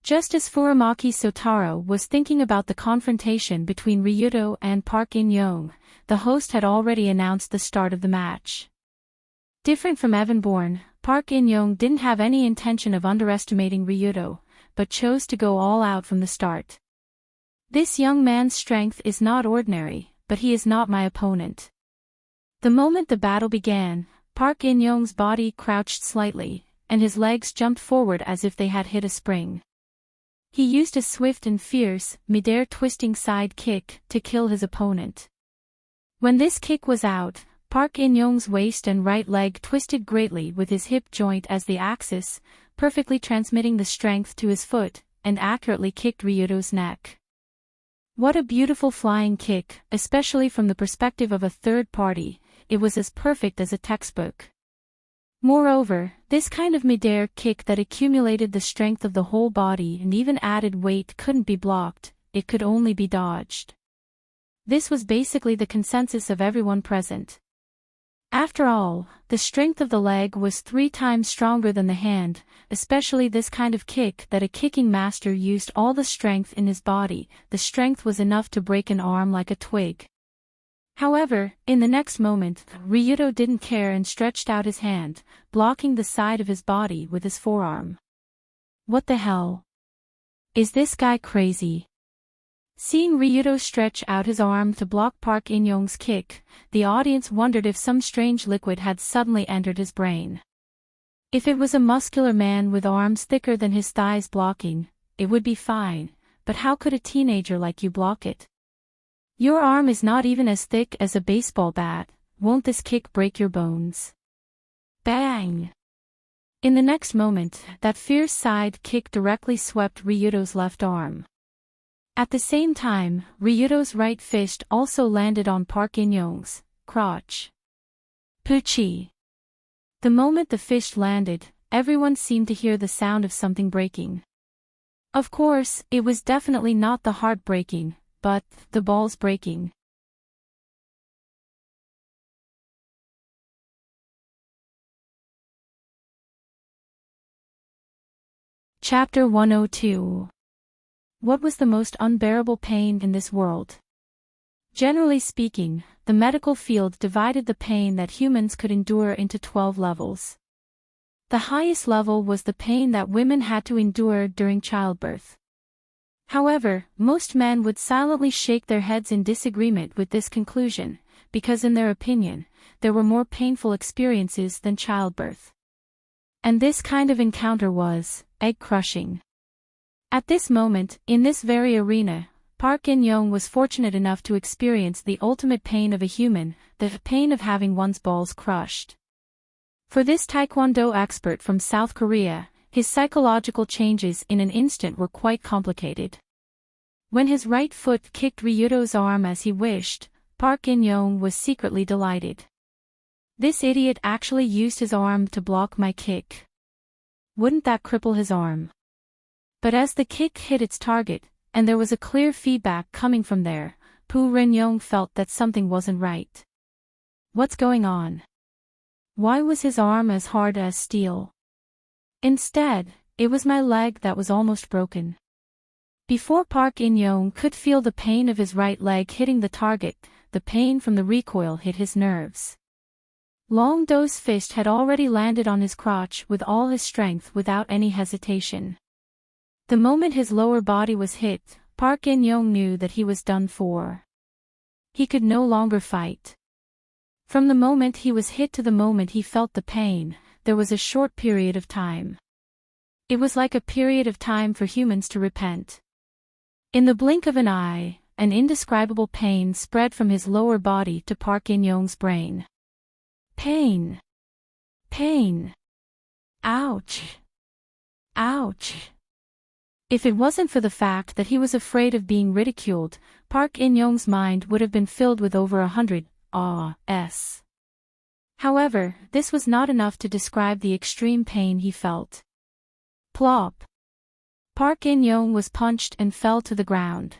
Just as Furamaki Sotaro was thinking about the confrontation between Ryuto and Park In-young, the host had already announced the start of the match. Different from Evan-born, Park In-young didn't have any intention of underestimating Ryuto, but chose to go all out from the start. This young man's strength is not ordinary, but he is not my opponent. The moment the battle began, Park In-young's body crouched slightly, and his legs jumped forward as if they had hit a spring. He used a swift and fierce, mid-air twisting side kick to kill his opponent. When this kick was out, Park In-young's waist and right leg twisted greatly with his hip joint as the axis, perfectly transmitting the strength to his foot, and accurately kicked Ryuto's neck. What a beautiful flying kick, especially from the perspective of a third party, it was as perfect as a textbook. Moreover, this kind of mid-air kick that accumulated the strength of the whole body and even added weight couldn't be blocked, it could only be dodged. This was basically the consensus of everyone present. After all, the strength of the leg was 3 times stronger than the hand, especially this kind of kick that a kicking master used all the strength in his body. The strength was enough to break an arm like a twig. However, in the next moment, Ryuto didn't care and stretched out his hand, blocking the side of his body with his forearm. What the hell? Is this guy crazy? Seeing Ryuto stretch out his arm to block Park In-young's kick, the audience wondered if some strange liquid had suddenly entered his brain. If it was a muscular man with arms thicker than his thighs blocking, it would be fine, but how could a teenager like you block it? Your arm is not even as thick as a baseball bat, won't this kick break your bones? Bang! In the next moment, that fierce side kick directly swept Ryuto's left arm. At the same time, Ryuto's right fist also landed on Park In-young's crotch. Poochie! The moment the fist landed, everyone seemed to hear the sound of something breaking. Of course, it was definitely not the heart breaking, but the balls breaking. Chapter 102. What was the most unbearable pain in this world? Generally speaking, the medical field divided the pain that humans could endure into 12 levels. The highest level was the pain that women had to endure during childbirth. However, most men would silently shake their heads in disagreement with this conclusion, because in their opinion, there were more painful experiences than childbirth. And this kind of encounter was egg-crushing. At this moment, in this very arena, Park In-young was fortunate enough to experience the ultimate pain of a human, the pain of having one's balls crushed. For this Taekwondo expert from South Korea, his psychological changes in an instant were quite complicated. When his right foot kicked Ryuto's arm as he wished, Park In-young was secretly delighted. This idiot actually used his arm to block my kick. Wouldn't that cripple his arm? But as the kick hit its target, and there was a clear feedback coming from there, Park In-young felt that something wasn't right. What's going on? Why was his arm as hard as steel? Instead, it was my leg that was almost broken. Before Park In-young could feel the pain of his right leg hitting the target, the pain from the recoil hit his nerves. Long Do's fist had already landed on his crotch with all his strength without any hesitation. The moment his lower body was hit, Park In-young knew that he was done for. He could no longer fight. From the moment he was hit to the moment he felt the pain, there was a short period of time. It was like a period of time for humans to repent. In the blink of an eye, an indescribable pain spread from his lower body to Park In-young's brain. Pain. Pain. Ouch. Ouch. If it wasn't for the fact that he was afraid of being ridiculed, Park In-young's mind would have been filled with over 100 S. However, this was not enough to describe the extreme pain he felt. Plop. Park In-young was punched and fell to the ground.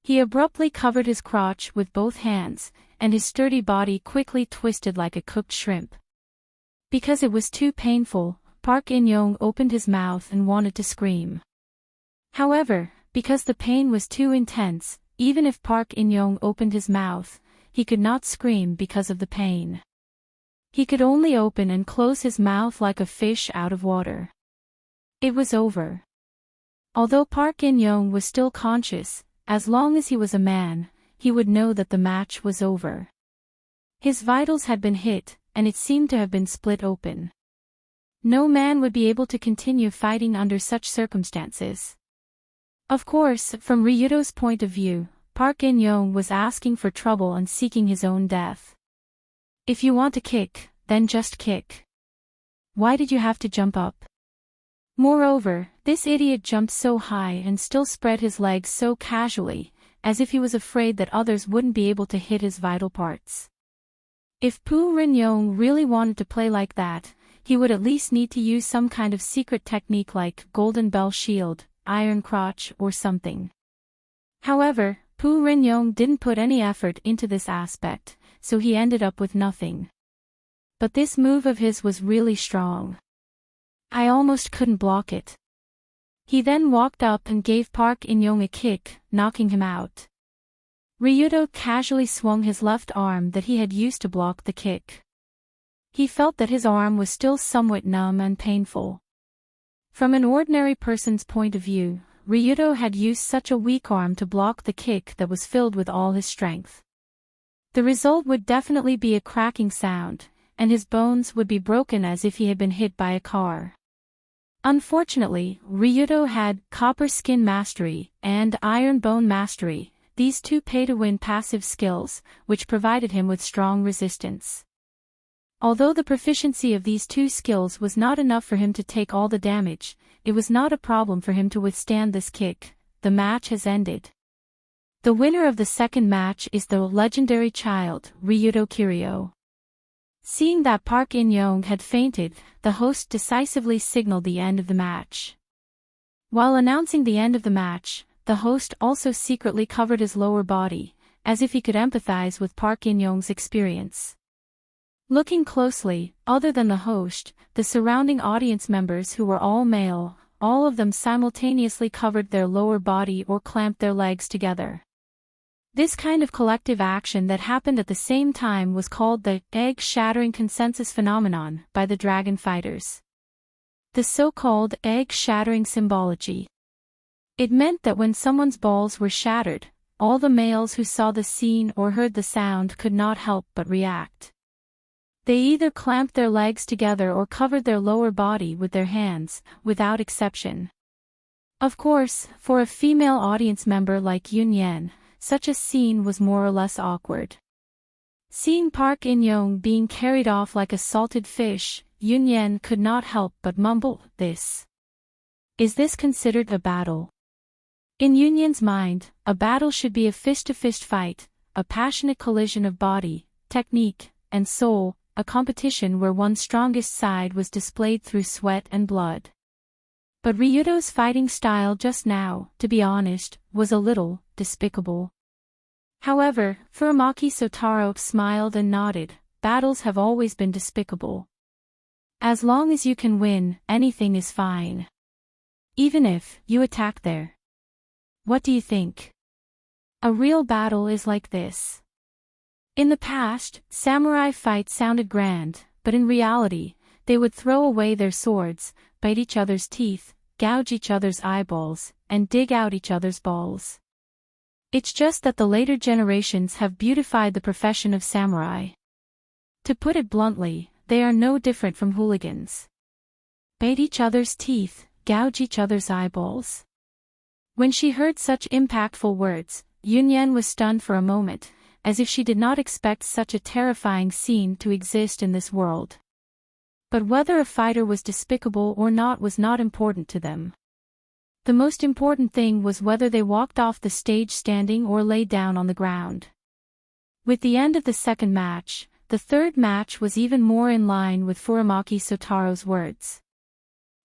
He abruptly covered his crotch with both hands, and his sturdy body quickly twisted like a cooked shrimp. Because it was too painful, Park In-young opened his mouth and wanted to scream. However, because the pain was too intense, even if Park In-young opened his mouth, he could not scream because of the pain. He could only open and close his mouth like a fish out of water. It was over. Although Park In-young was still conscious, as long as he was a man, he would know that the match was over. His vitals had been hit, and it seemed to have been split open. No man would be able to continue fighting under such circumstances. Of course, from Ryudo's point of view, Park In-young was asking for trouble and seeking his own death. If you want to kick, then just kick. Why did you have to jump up? Moreover, this idiot jumped so high and still spread his legs so casually, as if he was afraid that others wouldn't be able to hit his vital parts. If Park In-young really wanted to play like that, he would at least need to use some kind of secret technique like Golden Bell Shield, Iron Crotch, or something. However, Park In-young didn't put any effort into this aspect, so he ended up with nothing. But this move of his was really strong. I almost couldn't block it. He then walked up and gave Park In-young a kick, knocking him out. Ryudo casually swung his left arm that he had used to block the kick. He felt that his arm was still somewhat numb and painful. From an ordinary person's point of view, Ryudo had used such a weak arm to block the kick that was filled with all his strength. The result would definitely be a cracking sound, and his bones would be broken as if he had been hit by a car. Unfortunately, Ryudo had Copper Skin Mastery and Iron Bone Mastery, these two pay-to-win passive skills, which provided him with strong resistance. Although the proficiency of these two skills was not enough for him to take all the damage, it was not a problem for him to withstand this kick. The match has ended. The winner of the second match is the legendary child, Ryudo Kiryu. Seeing that Park In-young had fainted, the host decisively signaled the end of the match. While announcing the end of the match, the host also secretly covered his lower body, as if he could empathize with Park In-young's experience. Looking closely, other than the host, the surrounding audience members who were all male, all of them simultaneously covered their lower body or clamped their legs together. This kind of collective action that happened at the same time was called the egg-shattering consensus phenomenon by the dragon fighters. The so-called egg-shattering symbology. It meant that when someone's balls were shattered, all the males who saw the scene or heard the sound could not help but react. They either clamped their legs together or covered their lower body with their hands, without exception. Of course, for a female audience member like Yun-yen, such a scene was more or less awkward. Seeing Park In-young being carried off like a salted fish, Yun-yen could not help but mumble, "This. Is this considered a battle?" In Yun-yen's mind, a battle should be a fist-to-fist fight, a passionate collision of body, technique, and soul, a competition where one's strongest side was displayed through sweat and blood. But Ryudo's fighting style just now, to be honest, was a little despicable. However, Furamaki Sotaro smiled and nodded. Battles have always been despicable. As long as you can win, anything is fine. Even if you attack there. What do you think? A real battle is like this. In the past, samurai fights sounded grand, but in reality, they would throw away their swords, bite each other's teeth, gouge each other's eyeballs, and dig out each other's balls. It's just that the later generations have beautified the profession of samurai. To put it bluntly, they are no different from hooligans. Bite each other's teeth, gouge each other's eyeballs. When she heard such impactful words, Yun-yen was stunned for a moment, as if she did not expect such a terrifying scene to exist in this world. But whether a fighter was despicable or not was not important to them. The most important thing was whether they walked off the stage standing or lay down on the ground. With the end of the second match, the third match was even more in line with Furamaki Sotaro's words.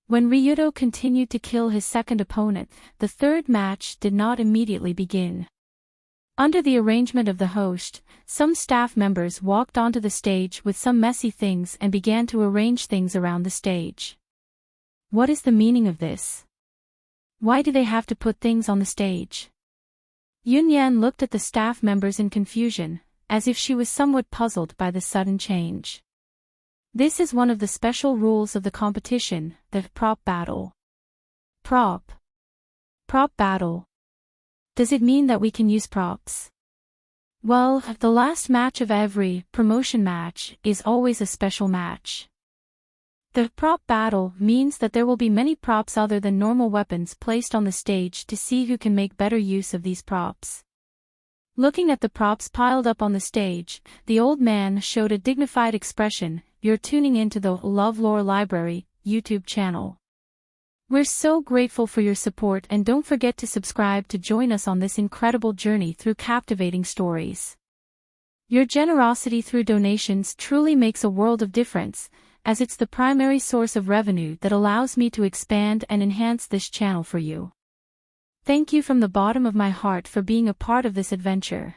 When Ryuto continued to kill his second opponent, the third match did not immediately begin. Under the arrangement of the host, some staff members walked onto the stage with some messy things and began to arrange things around the stage. What is the meaning of this? Why do they have to put things on the stage? Yunyan looked at the staff members in confusion, as if she was somewhat puzzled by the sudden change. This is one of the special rules of the competition, the prop battle. Prop battle. Does it mean that we can use props? Well, the last match of every promotion match is always a special match. The prop battle means that there will be many props other than normal weapons placed on the stage to see who can make better use of these props. Looking at the props piled up on the stage, the old man showed a dignified expression. You're tuning into the LoveLore Library YouTube channel. We're so grateful for your support, and don't forget to subscribe to join us on this incredible journey through captivating stories. Your generosity through donations truly makes a world of difference, as it's the primary source of revenue that allows me to expand and enhance this channel for you. Thank you from the bottom of my heart for being a part of this adventure.